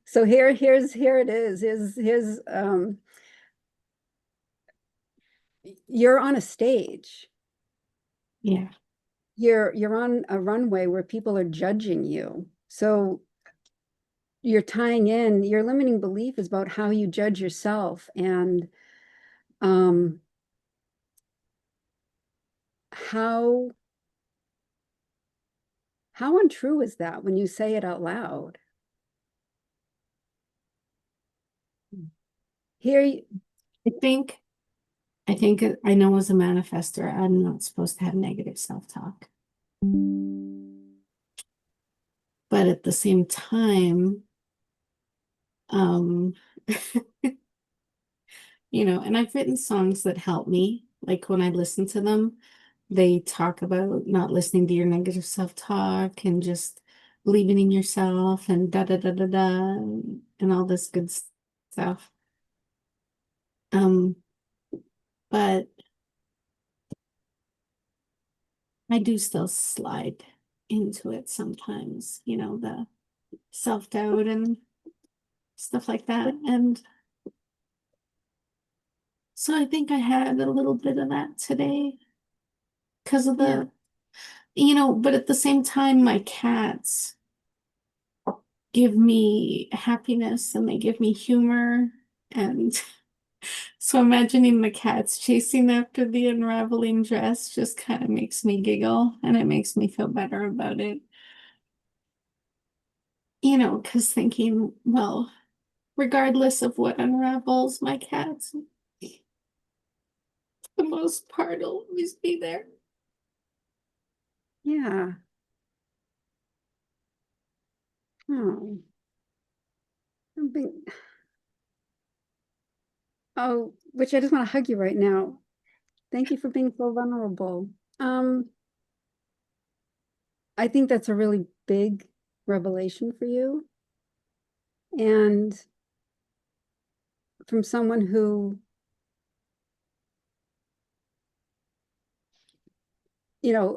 so here it is. You're on a stage. Yeah. You're on a runway where people are judging you. So you're tying in, your limiting belief is about how you judge yourself, and how untrue is that when you say it out loud? Here, I think I know as a manifester, I'm not supposed to have negative self-talk. But at the same time, and I've written songs that help me. Like when I listen to them, they talk about not listening to your negative self-talk and just believing in yourself and da da da da da and all this good stuff. But I do still slide into it sometimes, the self-doubt and stuff like that. And so I think I had a little bit of that today because of but at the same time, my cats give me happiness and they give me humor. And so imagining the cats chasing after the unraveling dress just kind of makes me giggle and it makes me feel better about it. Because thinking, well, regardless of what unravels, my cats, for the most part, will always be there. yeah. Oh. Which I just want to hug you right now. Thank you for being so vulnerable. I think that's a really big revelation for you. And from someone who,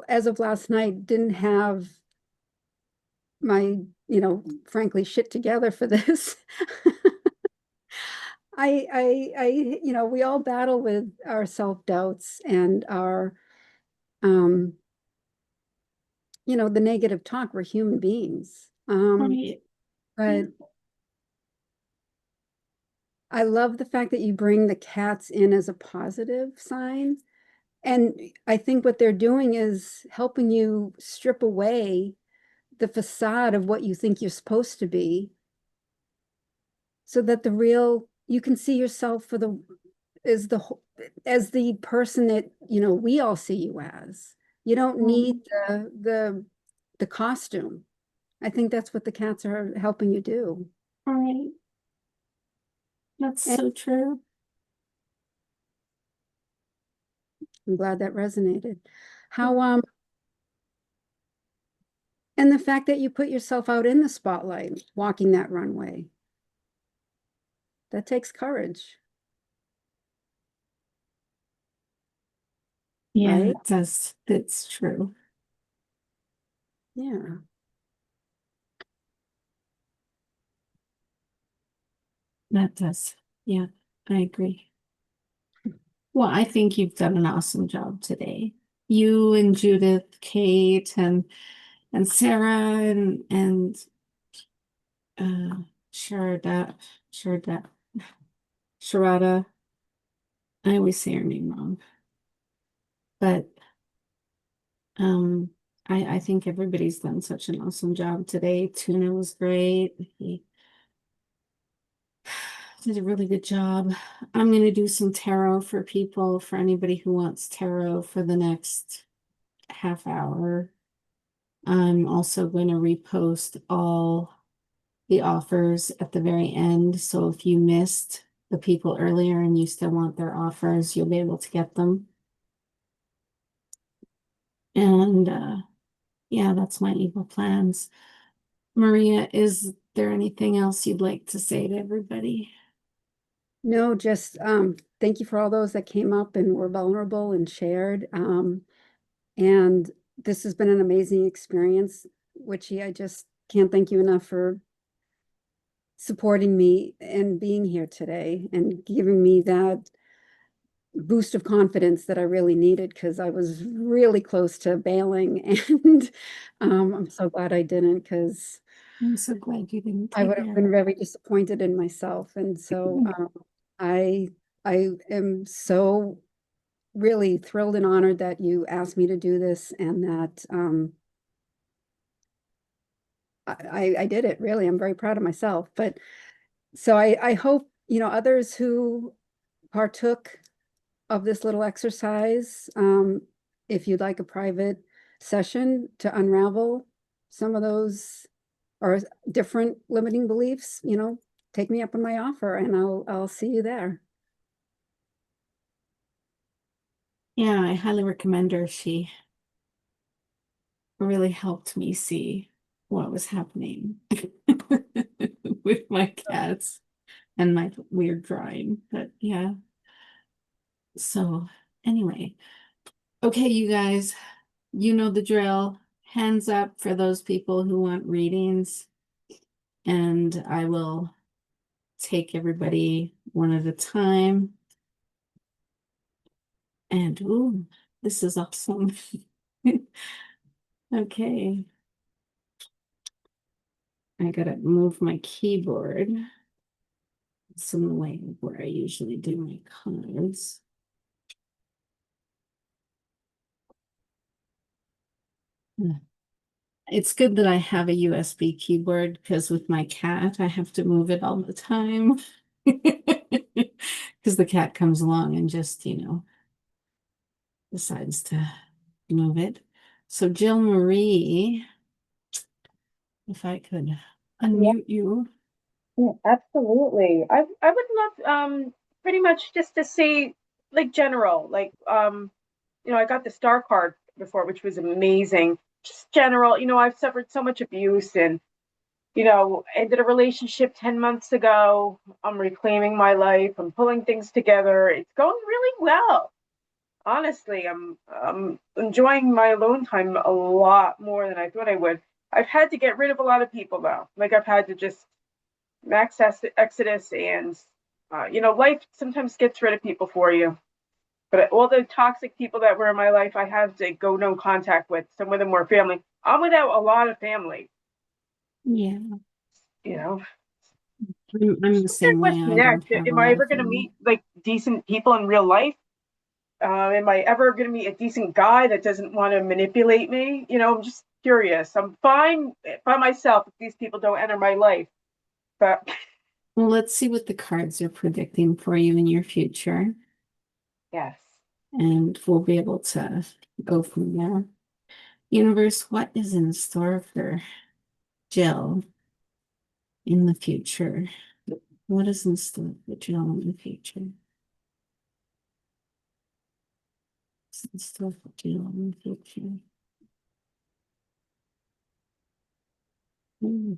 as of last night, didn't have my, frankly, shit together for this. We all battle with our self-doubts and our, the negative talk. We're human beings. Right. But I love the fact that you bring the cats in as a positive sign. And I think what they're doing is helping you strip away the facade of what you think you're supposed to be so that the real, you can see yourself for the, as the person that, we all see you as. You don't need the costume. I think that's what the cats are helping you do. All right. That's And so true. I'm glad that resonated. How, and the fact that you put yourself out in the spotlight, walking that runway, that takes courage. Yeah, Right? it does. It's true. Yeah. That does. Yeah, I agree. Well, I think you've done an awesome job today. You and Judith, Kate, and Sarah, and uh Sharada, Sharada, Sharada. I always say her name wrong. But I think everybody's done such an awesome job today. Tuna was great. He did a really good job. I'm going to do some tarot for people, for anybody who wants tarot for the next half hour. I'm also going to repost all the offers at the very end. So if you missed the people earlier and you still want their offers, you'll be able to get them. And yeah, that's my evil plans. Maria, is there anything else you'd like to say to everybody? No, just thank you for all those that came up and were vulnerable and shared. And this has been an amazing experience, Witchy. I just can't thank you enough for supporting me and being here today and giving me that boost of confidence that I really needed, because I was really close to bailing. And I'm so glad I didn't, because I'm so glad you didn't I take would have care. been very disappointed in myself. And so I am so really thrilled and honored that you asked me to do this, and that I did it. Really, I'm very proud of myself. But so I hope, others who partook of this little exercise, if you'd like a private session to unravel some of those or different limiting beliefs, take me up on my offer, and I'll see you there. Yeah, I highly recommend her. She really helped me see what was happening with my cats and my weird drawing. But yeah. So anyway, okay, you guys, you know the drill. Hands up for those people who want readings, and I will take everybody one at a time. And ooh, this is awesome. Okay. I gotta move my keyboard some way where I usually do my cards. It's good that I have a USB keyboard, because with my cat, I have to move it all the time. Because the cat comes along and just, decides to move it. So Jill Marie, if I could unmute you. Yeah, absolutely. I would love pretty much just to see like general, like I got the star card before, which was amazing. Just general, I've suffered so much abuse, and ended a relationship 10 months ago. I'm reclaiming my life. I'm pulling things together. It's going really well. Honestly, I'm enjoying my alone time a lot more than I thought I would. I've had to get rid of a lot of people though. Like I've had to just max exodus, and life sometimes gets rid of people for you. But all the toxic people that were in my life, I had to go no contact with. Some of them were family. I'm without a lot of family. Yeah. I'm I'm the same way. what's I don't next? have a Am I lot ever of going to family. meet like decent people in real life? Am I ever going to meet a decent guy that doesn't want to manipulate me? I'm just curious. I'm fine by myself if these people don't enter my life. But Well, let's see what the cards are predicting for you in your future, Yes. and we'll be able to go from there. Universe, what is in store for Jill in the future? What is in store for Jill in the future? What's in store for Jill in the future? Hmm.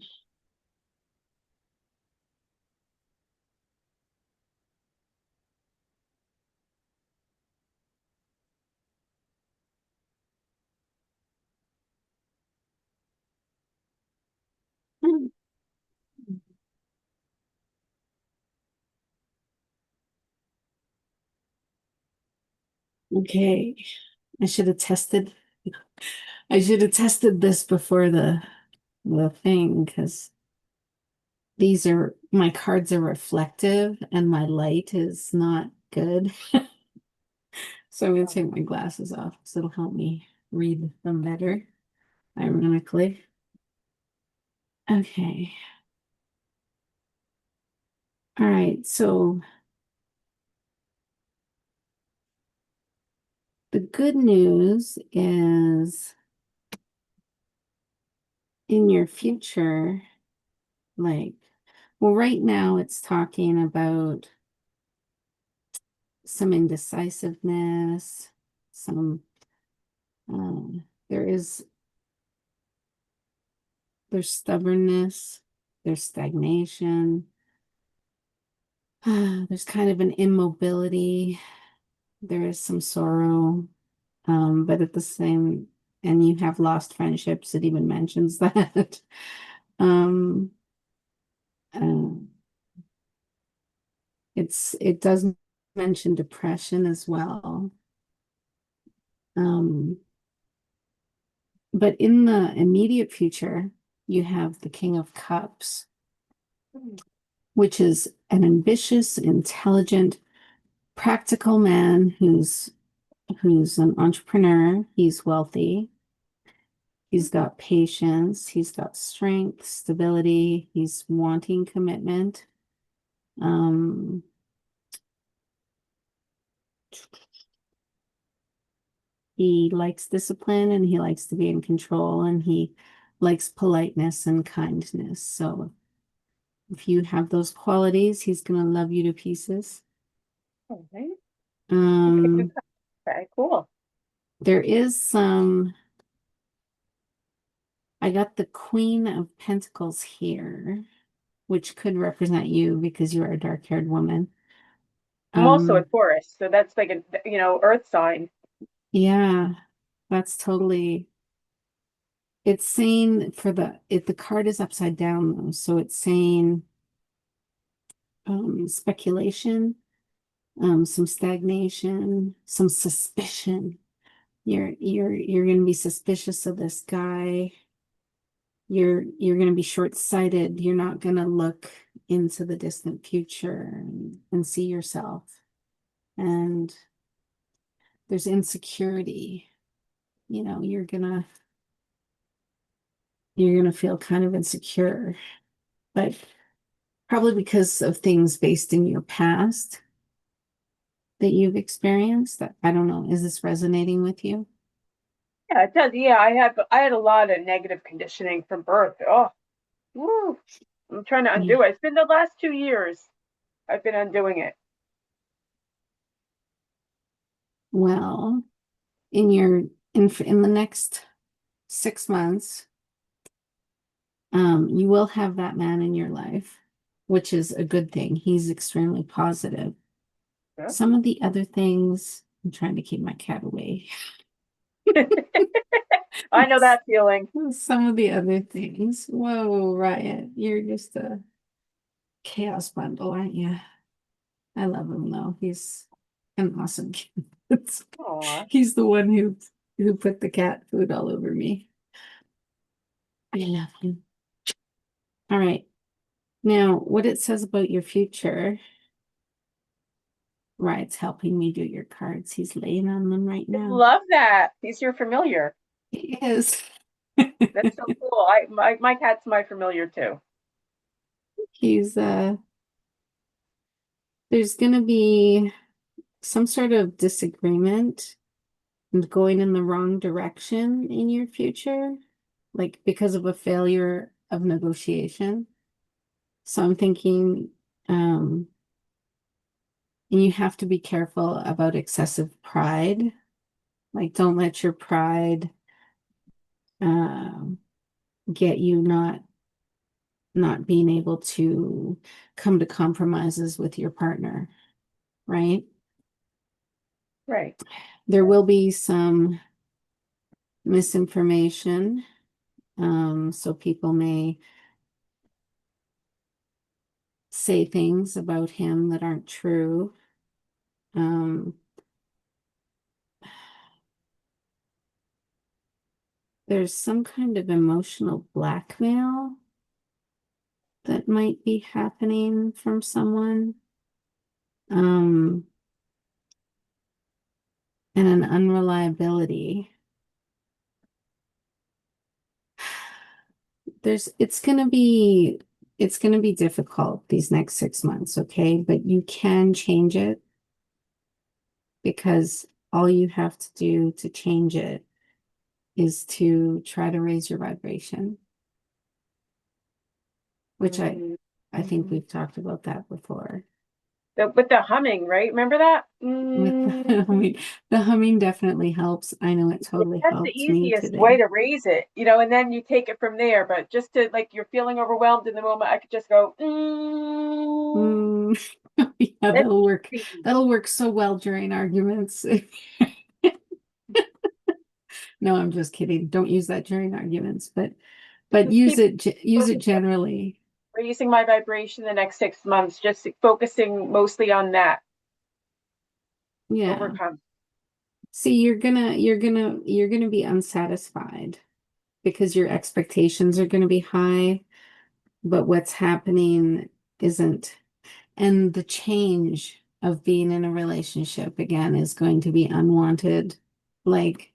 Hmm. Okay, I should have tested. I should have tested this before the thing, because these are my cards are reflective and my light is not good. So I'm going to take my glasses off because it'll help me read them better, ironically. Okay. All right. So the good news is in your future, like, well, right now it's talking about some indecisiveness, some, there's stubbornness, there's stagnation, there's kind of an immobility, there is some sorrow, but at the same, and you have lost friendships, it even mentions that. um, uh, it does mention depression as well. But in the immediate future, you have the King of Cups, which is an ambitious, intelligent, practical man who's an entrepreneur. He's wealthy. He's got patience. He's got strength, stability. He's wanting commitment. He likes discipline and he likes to be in control and he likes politeness and kindness. So if you have those qualities, he's going to love you to pieces. Okay. Um, Very cool. there is some, I got the Queen of Pentacles here, which could represent you because you are a dark-haired woman. I'm also a Taurus, so that's like a, earth sign. Yeah, that's totally, it's saying for the card is upside down though, so it's saying speculation, some stagnation, some suspicion. You're going to be suspicious of this guy. You're going to be short-sighted. You're not going to look into the distant future and see yourself. And there's insecurity. You know, you're gonna feel kind of insecure, but probably because of things based in your past that you've experienced. That I don't know, is this resonating with you? Yeah, it does. Yeah, I had a lot of negative conditioning from birth. Oh, woo. I'm trying to undo it. It's been the last 2 years. I've been undoing it. Well, in the next 6 months, you will have that man in your life, which is a good thing. He's extremely positive. Yeah. Some of the other things, I'm trying to keep my cat away. I know that feeling. Some of the other things. Whoa, Riot, you're just a chaos bundle, aren't you? I love him though. He's an awesome kid. Aw. He's the one who put the cat food all over me. I love him. All right. Now, what it says about your future. Riot's helping me do your cards. He's laying on them right now. Love that. He's your familiar. He is. That's so cool. My cat's my familiar too. He's There's going to be some sort of disagreement and going in the wrong direction in your future, like because of a failure of negotiation. So I'm thinking, and you have to be careful about excessive pride. Like, don't let your pride get you not being able to come to compromises with your partner, right? Right. There will be some misinformation. So people may say things about him that aren't true. There's some kind of emotional blackmail that might be happening from someone. And an unreliability. It's gonna be difficult these next 6 months, okay? But you can change it because all you have to do to change it is to try to raise your vibration, which I think we've talked about that before. With the humming, right? Remember that? With the humming definitely helps. I know it totally That's the helped me easiest way today. to raise it, you know, and then you take it from there. But just to like, you're feeling overwhelmed in the moment, I could just go, Yeah, That's that'll work. easy. That'll work so well during arguments. No, I'm just kidding. Don't use that during arguments, but Just use keep it focusing, generally. raising my vibration the next 6 months, just focusing mostly on that. Yeah. Overcome. See, you're gonna be unsatisfied because your expectations are gonna be high, but what's happening isn't. And the change of being in a relationship again is going to be unwanted, like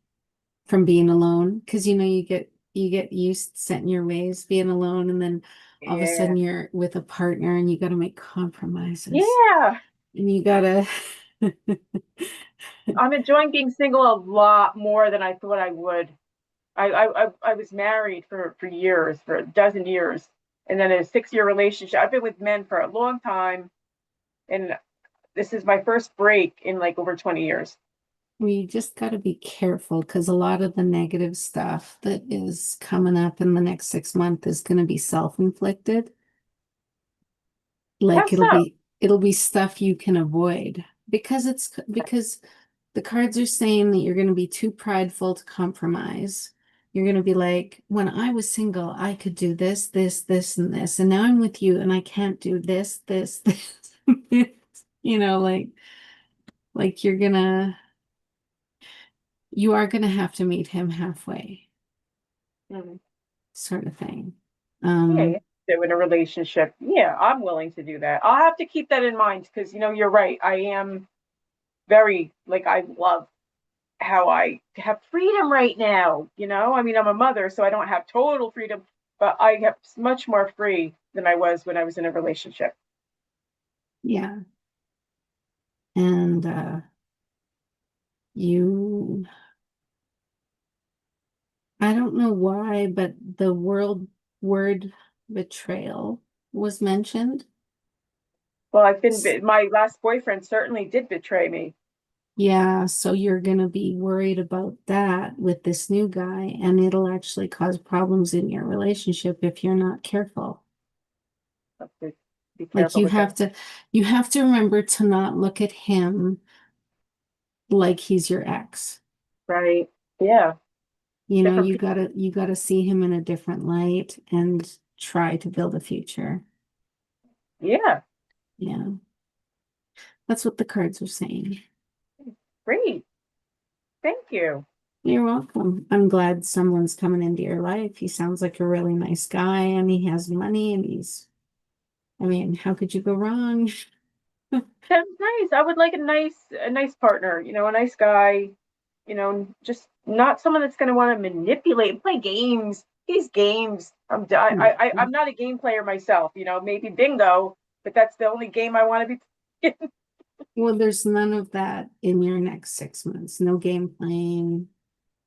from being alone. Because you get used set in your ways being alone, and then all of a Yeah. sudden you're with a partner and you got to make compromises. Yeah. And you gotta I'm enjoying being single a lot more than I thought I would. I was married for years, for a dozen years, and then a 6-year relationship. I've been with men for a long time, and this is my first break in like over 20 years. we just got to be careful because a lot of the negative stuff that is coming up in the next 6 months is going to be self-inflicted. Like How so? it'll be stuff you can avoid because the cards are saying that you're going to be too prideful to compromise. You're going to be like, when I was single, I could do this, this, this, and this. And now I'm with you and I can't do this, this, this. You know, like you are gonna have to meet him halfway, Mhm. sort of thing. Yeah, so in a relationship, yeah, I'm willing to do that. I'll have to keep that in mind because, you know, you're right. I am very, like, I love how I have freedom right now. You know, I mean, I'm a mother, so I don't have total freedom, but I have much more free than I was when I was in a relationship. Yeah. And you I don't know why, but the word betrayal was mentioned. Well, my last boyfriend certainly did betray me. Yeah, so you're gonna be worried about that with this new guy, and it'll actually cause problems in your relationship if you're not careful. Have to be Like careful with that. you have to remember to not look at him like he's your ex. Right. Yeah. You know, Different you gotta see him in a different light and try to build a future. Yeah. Yeah. That's what the cards are saying. Great. Thank you. You're welcome. I'm glad someone's coming into your life. He sounds like a really nice guy and he has money and I mean, how could you go wrong? That's nice. I would like a nice partner, you know, a nice guy, you know, just not someone that's going to want to manipulate and play games. These games. I'm not a game player myself, you know, maybe bingo, but that's the only game I want to be Well, there's none of that in your next 6 months. No game playing,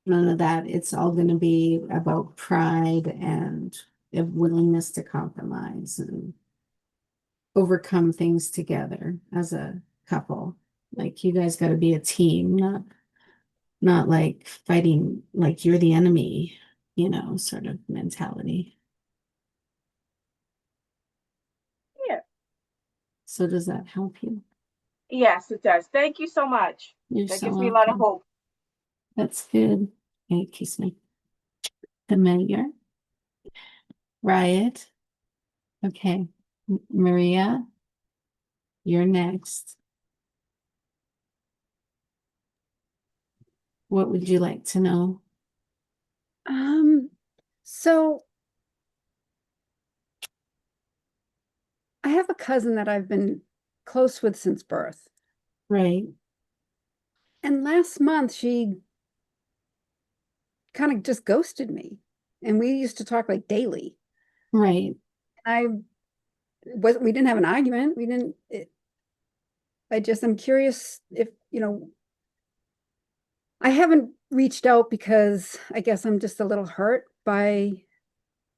none of that. It's all going to be about pride and a willingness to compromise and overcome things together as a couple. Like you guys got to be a team, not like fighting like you're the enemy, sort of mentality. Yeah. So does that help you? Yes, it does. Thank you so much. You're That so gives me a lot of welcome. hope. That's good. Okay, kiss me. Familiar. Riot. Okay. Maria, you're next. What would you like to know? So I have a cousin that I've been close with since birth. Right. And last month she kind of just ghosted me. And we used to talk like daily. Right. We didn't have an argument. I'm curious if, I haven't reached out because I guess I'm just a little hurt by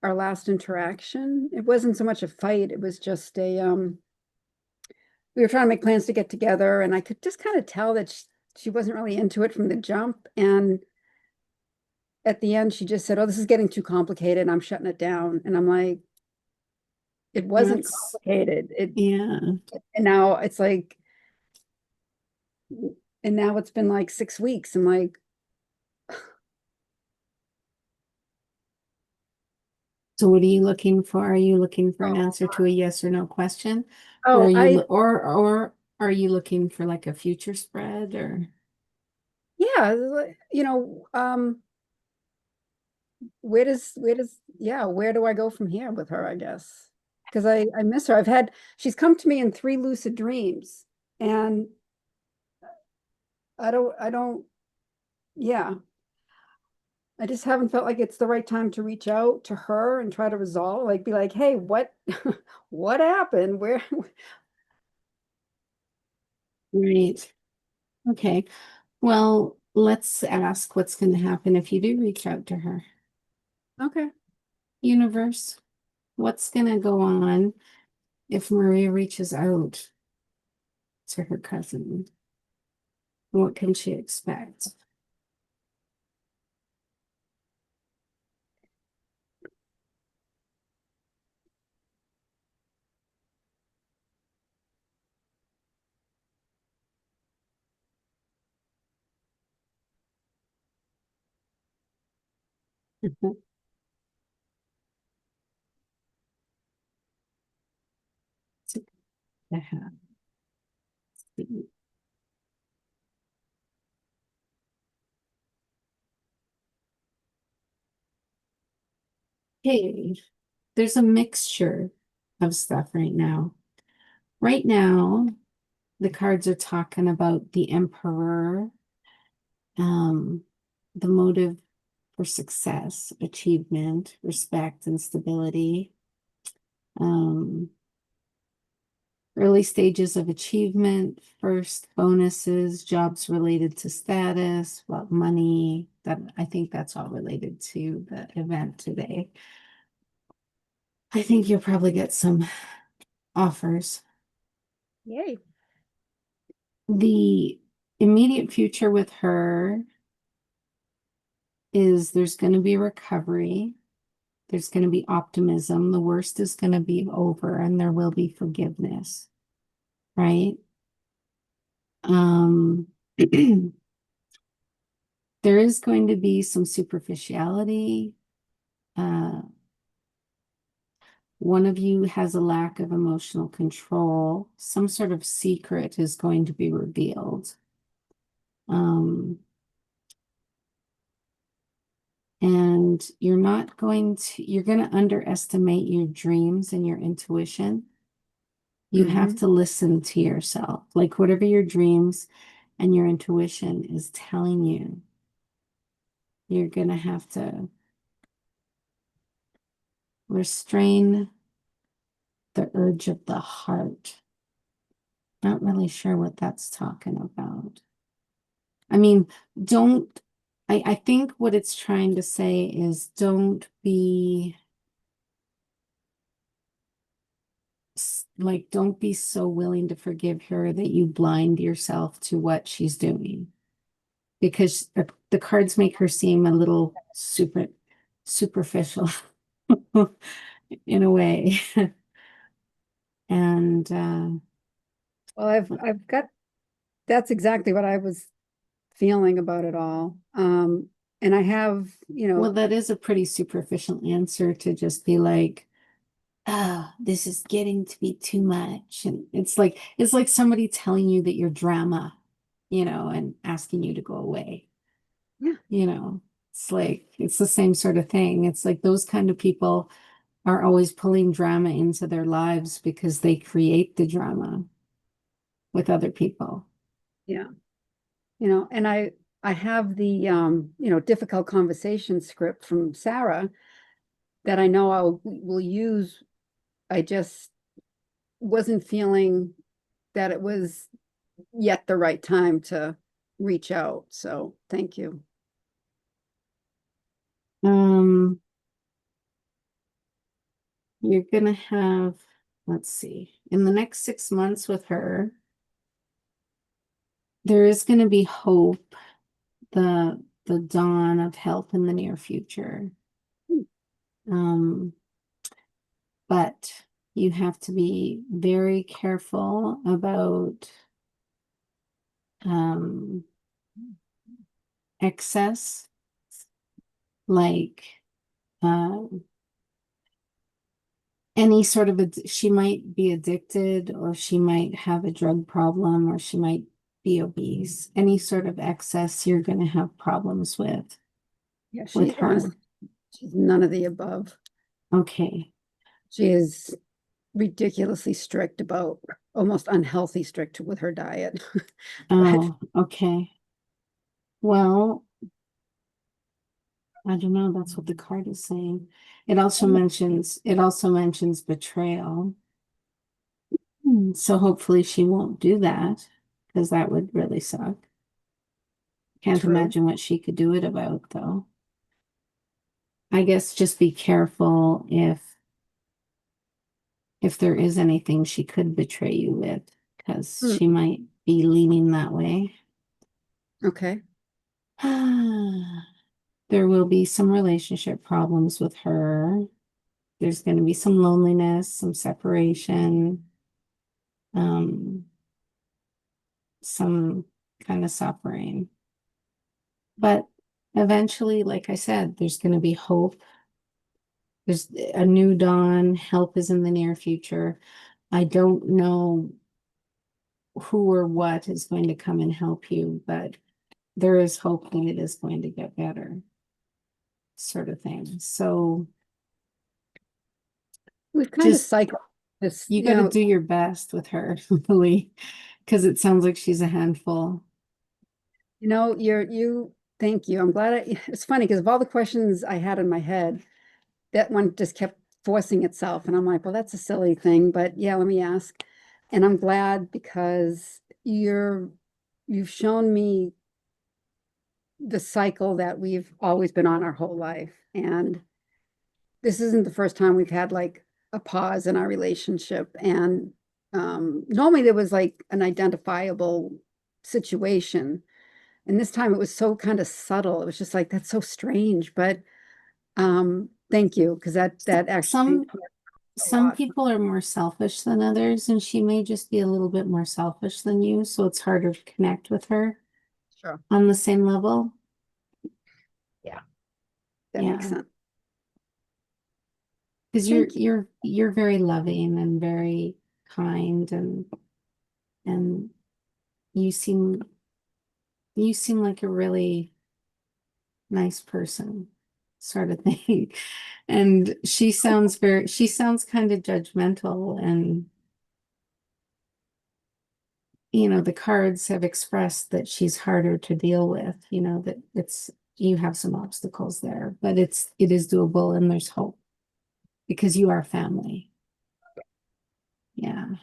our last interaction. It wasn't so much a fight. It was just we were trying to make plans to get together, and I could just kind of tell that she wasn't really into it from the jump. And at the end, she just said, "Oh, this is getting too complicated, and I'm shutting it down." And I'm like, it wasn't complicated. Yeah. And now it's like, and now it's been like 6 weeks. I'm like, so what are you looking for? Are you looking for an answer to a yes or no question? oh, Or are you looking for like a future spread or? yeah, where do I go from here with her, I guess? Because I miss her. She's come to me in 3 lucid dreams, and yeah. I just haven't felt like it's the right time to reach out to her and try to resolve, like be like, hey, what what happened? Where Right. Okay. Well, let's ask what's going to happen if you do reach out to her. Okay. Universe, what's going to go on if Maria reaches out to her cousin? What can she expect? Okay, there's a mixture of stuff right now. Right now, the cards are talking about the Emperor, the motive for success, achievement, respect, and stability. Early stages of achievement, first bonuses, jobs related to status, well, money. I think that's all related to the event today. I think you'll probably get some offers. Yay. The immediate future with her is there's going to be recovery. There's going to be optimism. The worst is going to be over and there will be forgiveness, right? There is going to be some superficiality. One of you has a lack of emotional control. Some sort of secret is going to be revealed. And you're going to underestimate your dreams and your intuition. You have to listen to yourself, like whatever your dreams and your intuition is telling you, you're going to have to restrain the urge of the heart Not really sure what that's talking about. I mean, don't, I think what it's trying to say is don't be like, don't be so willing to forgive her that you blind yourself to what she's doing. Because the cards make her seem a little superficial in a way. And Well, I've got, that's exactly what I was feeling about it all. And I have, well, that is a pretty superficial answer to just be like, oh, this is getting to be too much. And it's like somebody telling you that you're drama, and asking you to go away. Yeah. It's like, it's the same sort of thing. It's like those kind of people are always pulling drama into their lives because they create the drama with other people. Yeah. And I have the difficult conversation script from Sarah that I know will use. I just wasn't feeling that it was yet the right time to reach out. So thank you. You're gonna have, let's see, in the next 6 months with her, there is gonna be hope, the dawn of help in the near future. But you have to be very careful about excess, like any sort of, she might be addicted, or she might have a drug problem, or she might be obese. Any sort of excess you're going to have problems with. Yeah, with her. honestly, she's none of the above. Okay. She is ridiculously strict about, almost unhealthy strict with her diet. Oh, okay. Well, I don't know. That's what the card is saying. It also mentions betrayal. So hopefully she won't do that, because that would really suck. Can't True. imagine what she could do it about, though. I guess just be careful if there is anything she could betray you with, because she might be leaning that way. Okay. There will be some relationship problems with her. There's going to be some loneliness, some separation, some kind of suffering. But eventually, like I said, there's going to be hope. There's a new dawn. Help is in the near future. I don't know who or what is going to come and help you, but there is hope that it is going to get better, sort of thing. So we've kind of just cycled this. you got to do your best with her, Lily, because it sounds like she's a handful. Thank you. I'm glad it's funny because of all the questions I had in my head, that one just kept forcing itself. And I'm like, well, that's a silly thing, but yeah, let me ask. And I'm glad because you've shown me the cycle that we've always been on our whole life. And this isn't the first time we've had like a pause in our relationship. And normally there was like an identifiable situation. And this time it was so kind of subtle. It was just like, that's so strange. But thank you, because that actually some people are more selfish than others, and she may just be a little bit more selfish than you, so it's harder to connect with her on the same level. Yeah, that makes sense. Because you're very loving and very kind, and you seem like a really nice person, sort of thing. And she sounds kind of judgmental, and the cards have expressed that she's harder to deal with, that you have some obstacles there, but it is doable, and there's hope because you are family. Yeah.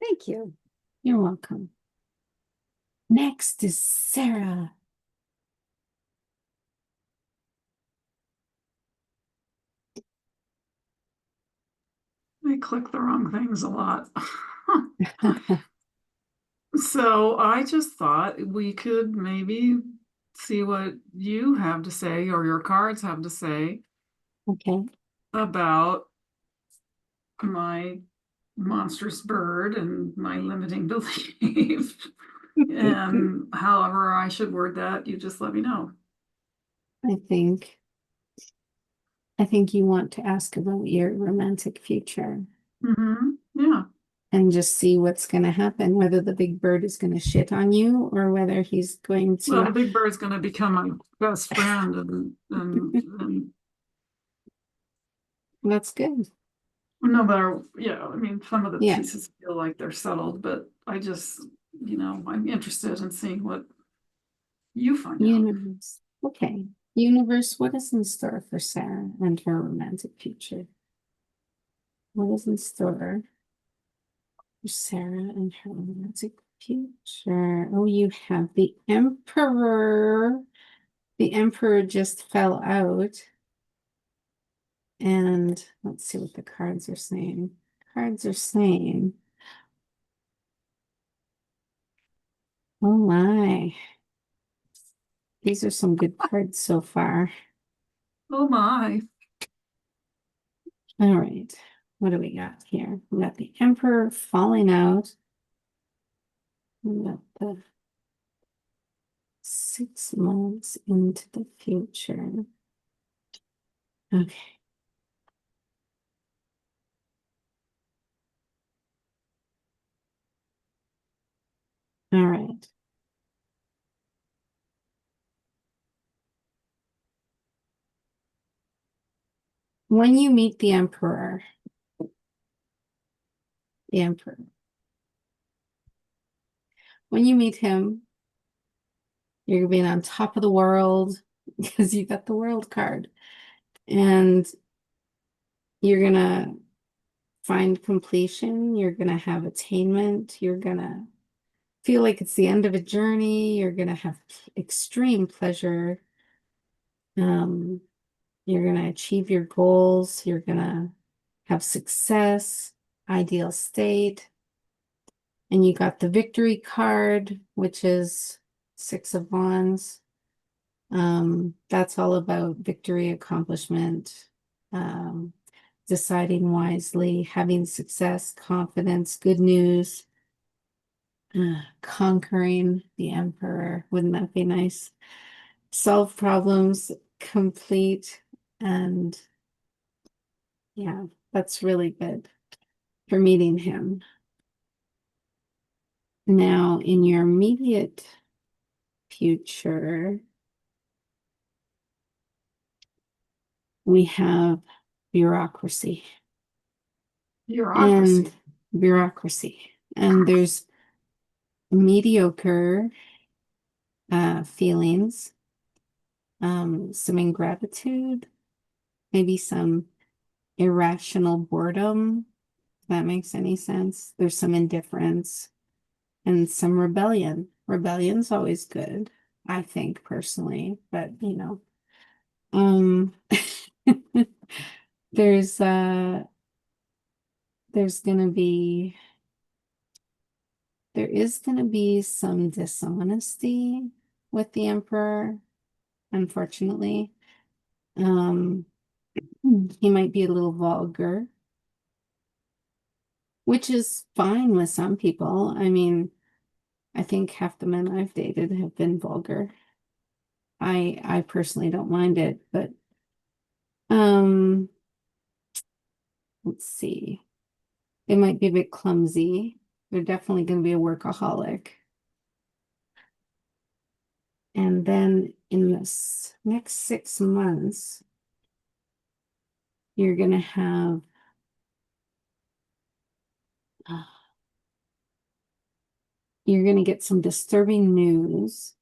Thank you. You're welcome. Next is Sarah. I click the wrong things a lot. So I just thought we could maybe see what you have to say or your cards have to say Okay. about my monstrous bird and my limiting belief. And however I should word that, you just let me know. I think you want to ask about your romantic future Yeah. and just see what's going to happen, whether the big bird is going to shit on you or whether he's going to. Well, the big bird's going to become my best friend, and That's good. no matter, yeah, I mean, some of the Yeah. pieces feel like they're settled, but I just, I'm interested in seeing what you find out. Universe. Okay. Universe, what is in store for Sarah and her romantic future? What is in store for Sarah and her romantic future? Oh, you have the Emperor. The Emperor just fell out. And let's see what the cards are saying. Cards are saying, oh my. These are some good cards so far. Oh my. All right. What do we got here? We got the Emperor falling out. We got the 6 months into the future. Okay. All right. When you meet the Emperor, when you meet him, you're going to be on top of the world because you got the world card. And you're going to find completion. You're going to have attainment. You're going to feel like it's the end of a journey. You're going to have extreme pleasure. You're going to achieve your goals. You're going to have success, ideal state. And you got the victory card, which is 6 of Wands. That's all about victory, accomplishment, deciding wisely, having success, confidence, good news, conquering the Emperor. Wouldn't that be nice? Solve problems, complete, and yeah, that's really good for meeting him. Now, in your immediate future, we have bureaucracy. Bureaucracy. And bureaucracy. And there's mediocre feelings, some ingratitude, maybe some irrational boredom, if that makes any sense. There's some indifference and some rebellion. Rebellion's always good, I think, personally, but there's there is gonna be some dishonesty with the Emperor, unfortunately. He might be a little vulgar, which is fine with some people. I mean, I think half the men I've dated have been vulgar. I personally don't mind it, but let's see. They might be a bit clumsy. They're definitely going to be a workaholic. And then in this next 6 months, you're going to have you're going to get some disturbing news.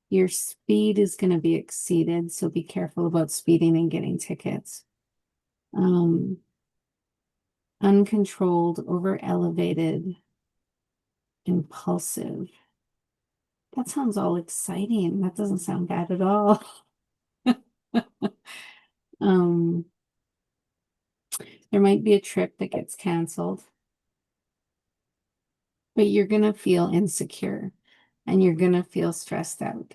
Your speed is going to be exceeded, so be careful about speeding and getting tickets. Uncontrolled, over elevated impulsive. That sounds all exciting. That doesn't sound bad at all. Um, there might be a trip that gets canceled, but you're going to feel insecure and you're going to feel stressed out.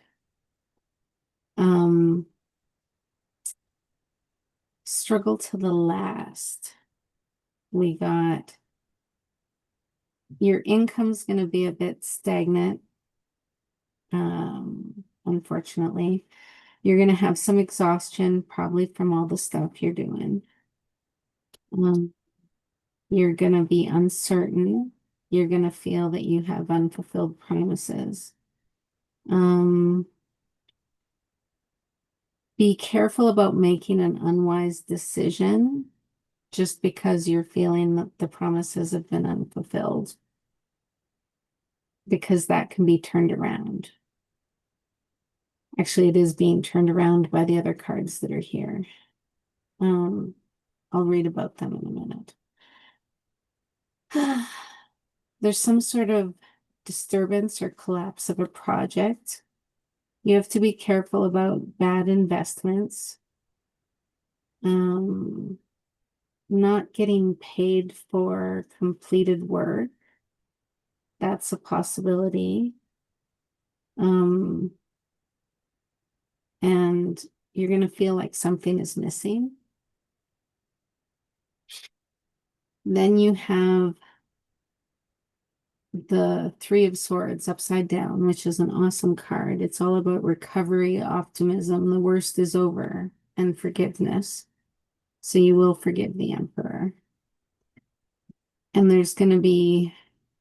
Struggle to the last. We got your income's going to be a bit stagnant. Unfortunately, you're going to have some exhaustion, probably from all the stuff you're doing. You're going to be uncertain. You're going to feel that you have unfulfilled promises. Be careful about making an unwise decision just because you're feeling that the promises have been unfulfilled, because that can be turned around. Actually, it is being turned around by the other cards that are here. I'll read about them in a minute. There's some sort of disturbance or collapse of a project. You have to be careful about bad investments. Not getting paid for completed work. That's a possibility. And you're going to feel like something is missing. Then you have the Three of Swords upside down, which is an awesome card. It's all about recovery, optimism. The worst is over, and forgiveness. So you will forgive the Emperor. And there's going to be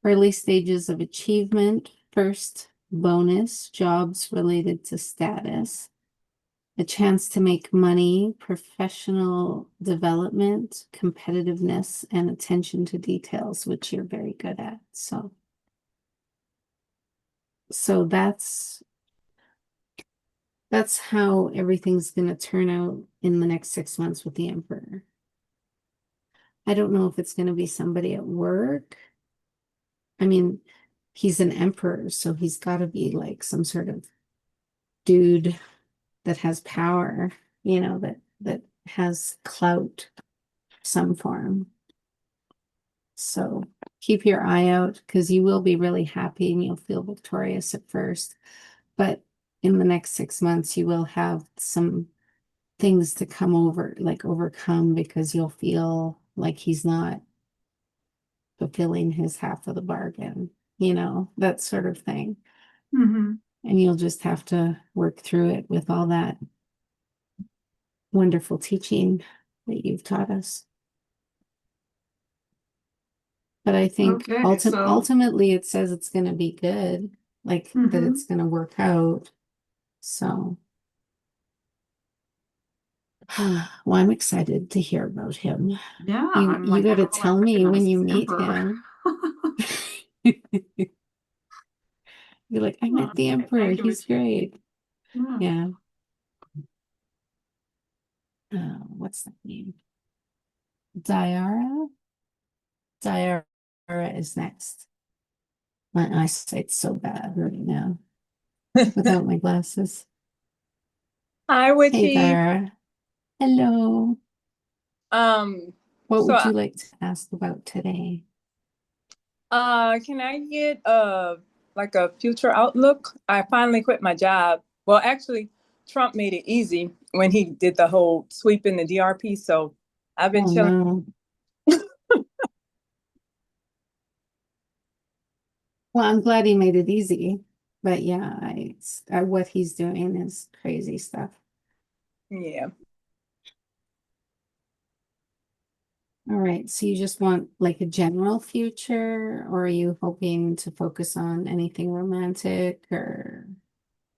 early stages of achievement. First, bonus, jobs related to status. A chance to make money, professional development, competitiveness, and attention to details, which you're very good at. So that's how everything's going to turn out in the next 6 months with the Emperor. I don't know if it's going to be somebody at work. I mean, he's an emperor, so he's got to be like some sort of dude that has power, you know, that has clout of some form. So keep your eye out, because you will be really happy and you'll feel victorious at first. But in the next 6 months, you will have some things to overcome, because you'll feel like he's not fulfilling his half of the bargain, you know, that sort of thing. Mm-hmm. And you'll just have to work through it with all that wonderful teaching that you've taught us. But I think Okay, so ultimately it says it's going to be good, like that it's going to work out. So, well, I'm excited to hear about him. yeah, You I'm like, got to how will I tell me when recognize you this meet emperor? him. You're like, I met the Okay, Emperor. thank you, He's Richie. great. Yeah. Yeah. What's that name? Diara? Diara is next. My eyesight's so bad right now without my glasses. Hi, Hey, Witchy. Diara. Hello. What So would you like to ask about today? can I get like a future outlook? I finally quit my job. Well, actually, Trump made it easy when he did the whole sweep in the DRP. So I've been Oh, chilling. no. Well, I'm glad he made it easy. But yeah, what he's doing is crazy stuff. Yeah. All right. So you just want like a general future, or are you hoping to focus on anything romantic, or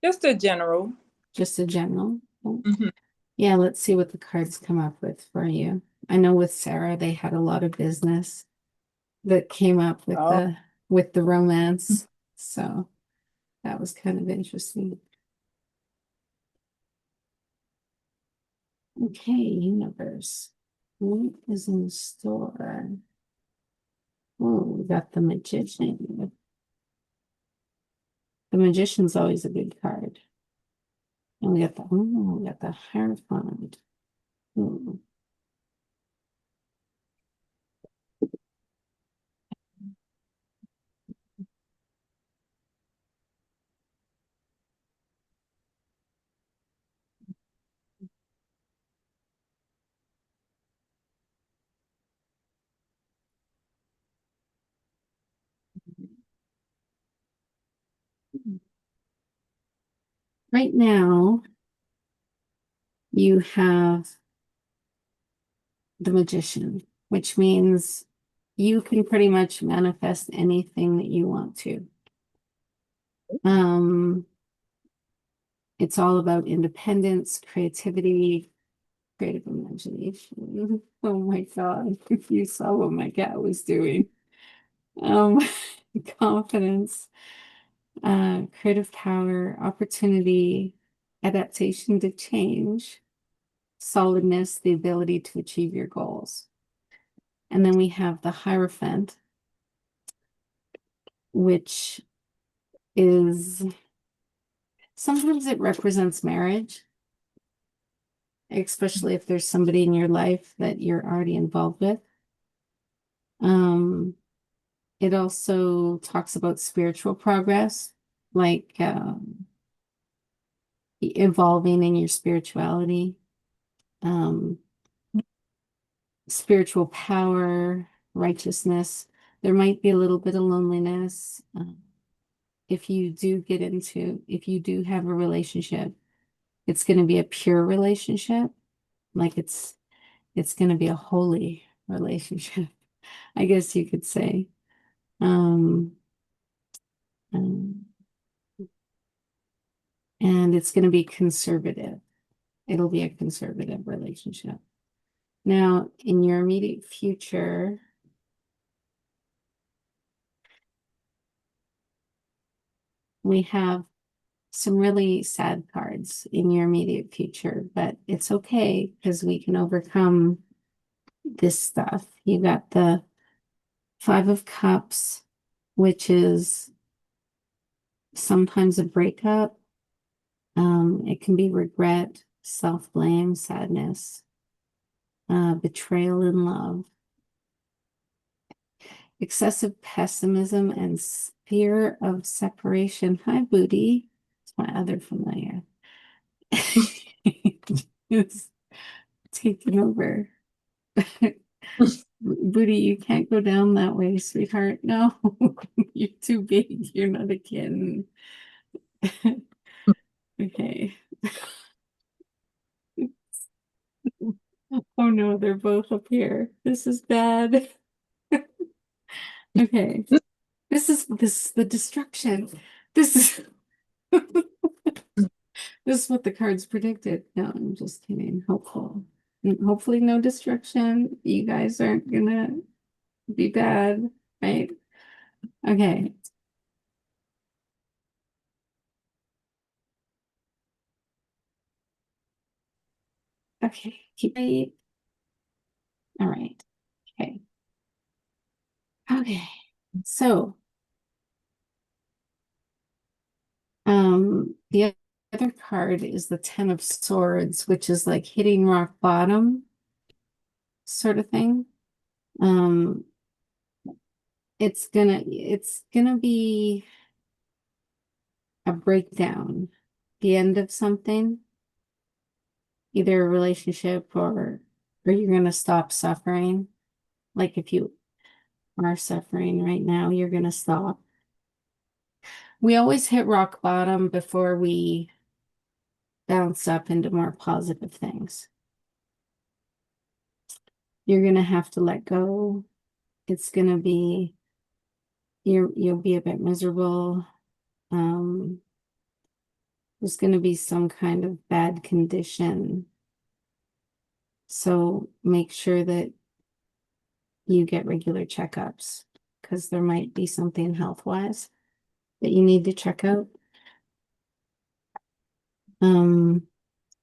Just a general. just a general? Mm-hmm. Yeah, let's see what the cards come up with for you. I know with Sarah, they had a lot of business that came up with the romance. So that was kind of interesting. Okay, universe. What is in store? Oh, we got the magician. The Magician's always a good card. And we got the Hierophant. Hmm. Right now, you have the Magician, which means you can pretty much manifest anything that you want to. It's all about independence, creativity, creative imagination. Oh my God, if you saw what my cat was doing. Confidence, creative power, opportunity, adaptation to change, solidness, the ability to achieve your goals. And then we have the Hierophant, which is sometimes it represents marriage, especially if there's somebody in your life that you're already involved with. It also talks about spiritual progress, like evolving in your spirituality, spiritual power, righteousness. There might be a little bit of loneliness. If you do have a relationship, it's going to be a pure relationship. Like it's going to be a holy relationship, I guess you could say. And it's going to be conservative. It'll be a conservative relationship. Now, in your immediate future, we have some really sad cards in your immediate future, but it's okay because we can overcome this stuff. You got the Five of Cups, which is sometimes a breakup. It can be regret, self-blame, sadness, betrayal in love, excessive pessimism, and fear of separation. Hi, Booty. It's my other familiar. It's taken over. Booty, you can't go down that way, sweetheart. No, you're too big. You're not a kitten. Okay. Oh no, they're both up here. This is bad. Okay. This is the destruction. This is this is what the cards predicted. No, I'm just kidding. Hopefully no destruction. You guys aren't gonna be bad, right? Okay. Okay, keep it. All right. Okay. Okay. So, the other card is the Ten of Swords, which is like hitting rock bottom sort of thing. It's gonna be a breakdown, the end of something, either a relationship or you're gonna stop suffering. Like if you are suffering right now, you're gonna stop. We always hit rock bottom before we bounce up into more positive things. You're gonna have to let go. It's gonna be you'll be a bit miserable. There's gonna be some kind of bad condition. So make sure that you get regular checkups because there might be something health-wise that you need to check out.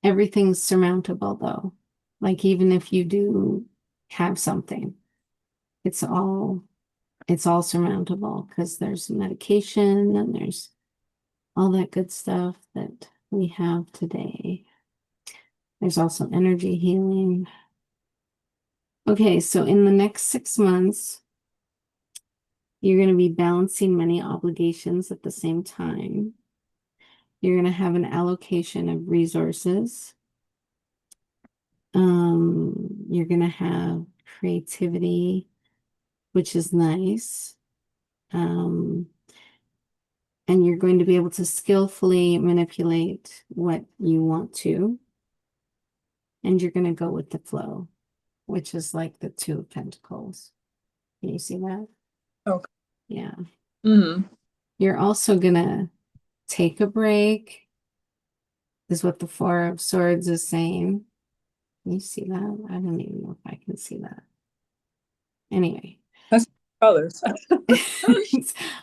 Everything's surmountable though. Like even if you do have something, it's all surmountable because there's medication and there's all that good stuff that we have today. There's also energy healing. Okay, so in the next 6 months, you're going to be balancing many obligations at the same time. You're going to have an allocation of resources. You're going to have creativity, which is nice. And you're going to be able to skillfully manipulate what you want to. And you're going to go with the flow, which is like the Two of Pentacles. Can you see that? Okay. Yeah. Mm-hmm. You're also going to take a break, is what the Four of Swords is saying. Can you see that? I don't even know if I can see that. Anyway. That's colors.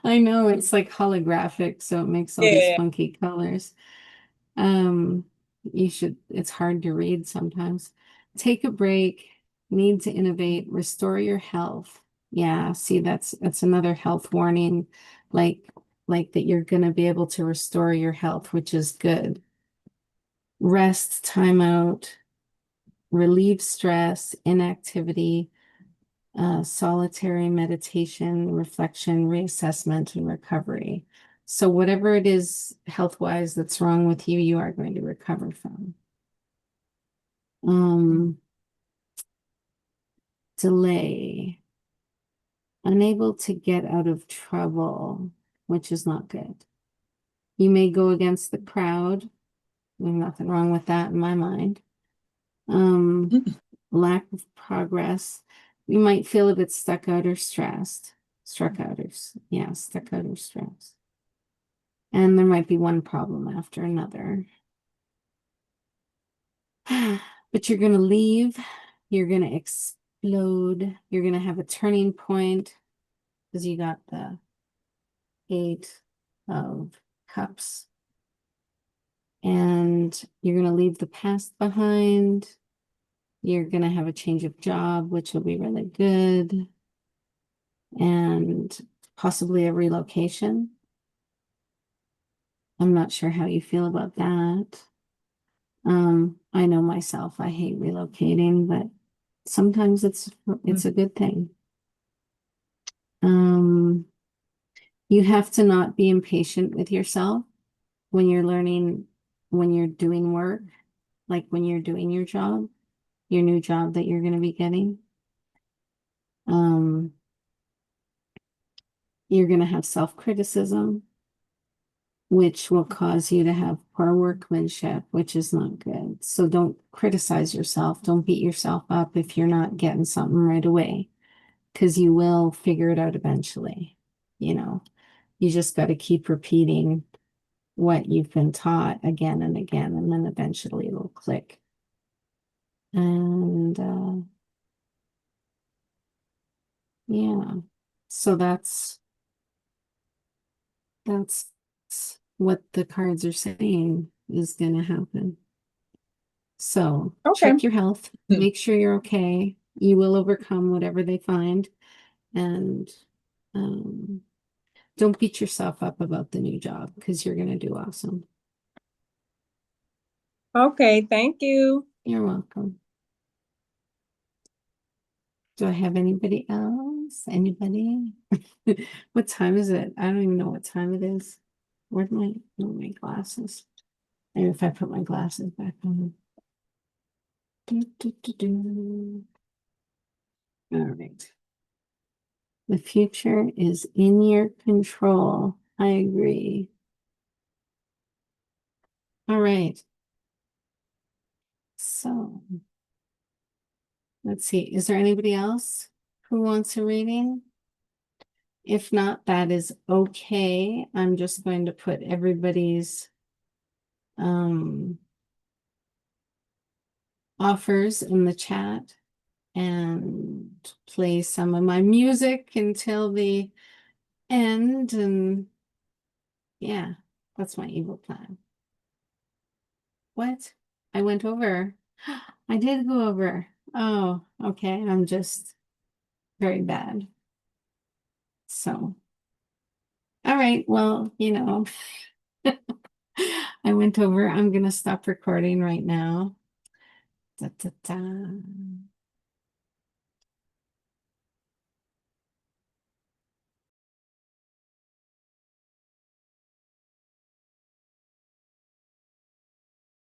I know it's like holographic, so it makes all these funky colors. It's hard to read sometimes. Take a break, need to innovate, restore your health. Yeah, see, that's another health warning, like that you're going to be able to restore your health, which is good. Rest, time out, relieve stress, inactivity, solitary meditation, reflection, reassessment, and recovery. So whatever it is health-wise that's wrong with you, you are going to recover from. Delay. Unable to get out of trouble, which is not good. You may go against the crowd. There's nothing wrong with that in my mind. Lack of progress. You might feel a bit stuck out or stressed. Stuck out or stressed. And there might be one problem after another. But you're going to leave. You're going to explode. You're going to have a turning point because you got the Eight of Cups. And you're going to leave the past behind. You're going to have a change of job, which will be really good. And possibly a relocation. I'm not sure how you feel about that. I know myself, I hate relocating, but sometimes it's a good thing. You have to not be impatient with yourself when you're learning, when you're doing work, like when you're doing your job, your new job that you're going to be getting. You're going to have self-criticism, which will cause you to have poor workmanship, which is not good. So don't criticize yourself. Don't beat yourself up if you're not getting something right away, because you will figure it out eventually. You just got to keep repeating what you've been taught again and again, and then eventually it'll click. And yeah, so that's what the cards are saying is going to happen. So check your health, make sure you're okay. You will overcome whatever they find. And don't beat yourself up about the new job because you're going to do awesome. Okay, thank you. You're welcome. Do I have anybody else? Anybody? What time is it? I don't even know what time it is. Where's my glasses? Maybe if I put my glasses back on. All right. The future is in your control. I agree. All right. So let's see. Is there anybody else who wants a reading? If not, that is okay. I'm just going to put everybody's offers in the chat and play some of my music until the end. And yeah, that's my evil plan. What? I went over. I did go over. Oh, okay. I'm just very bad. So, all right. Well, I went over. I'm going to stop recording right now. Da, da, da.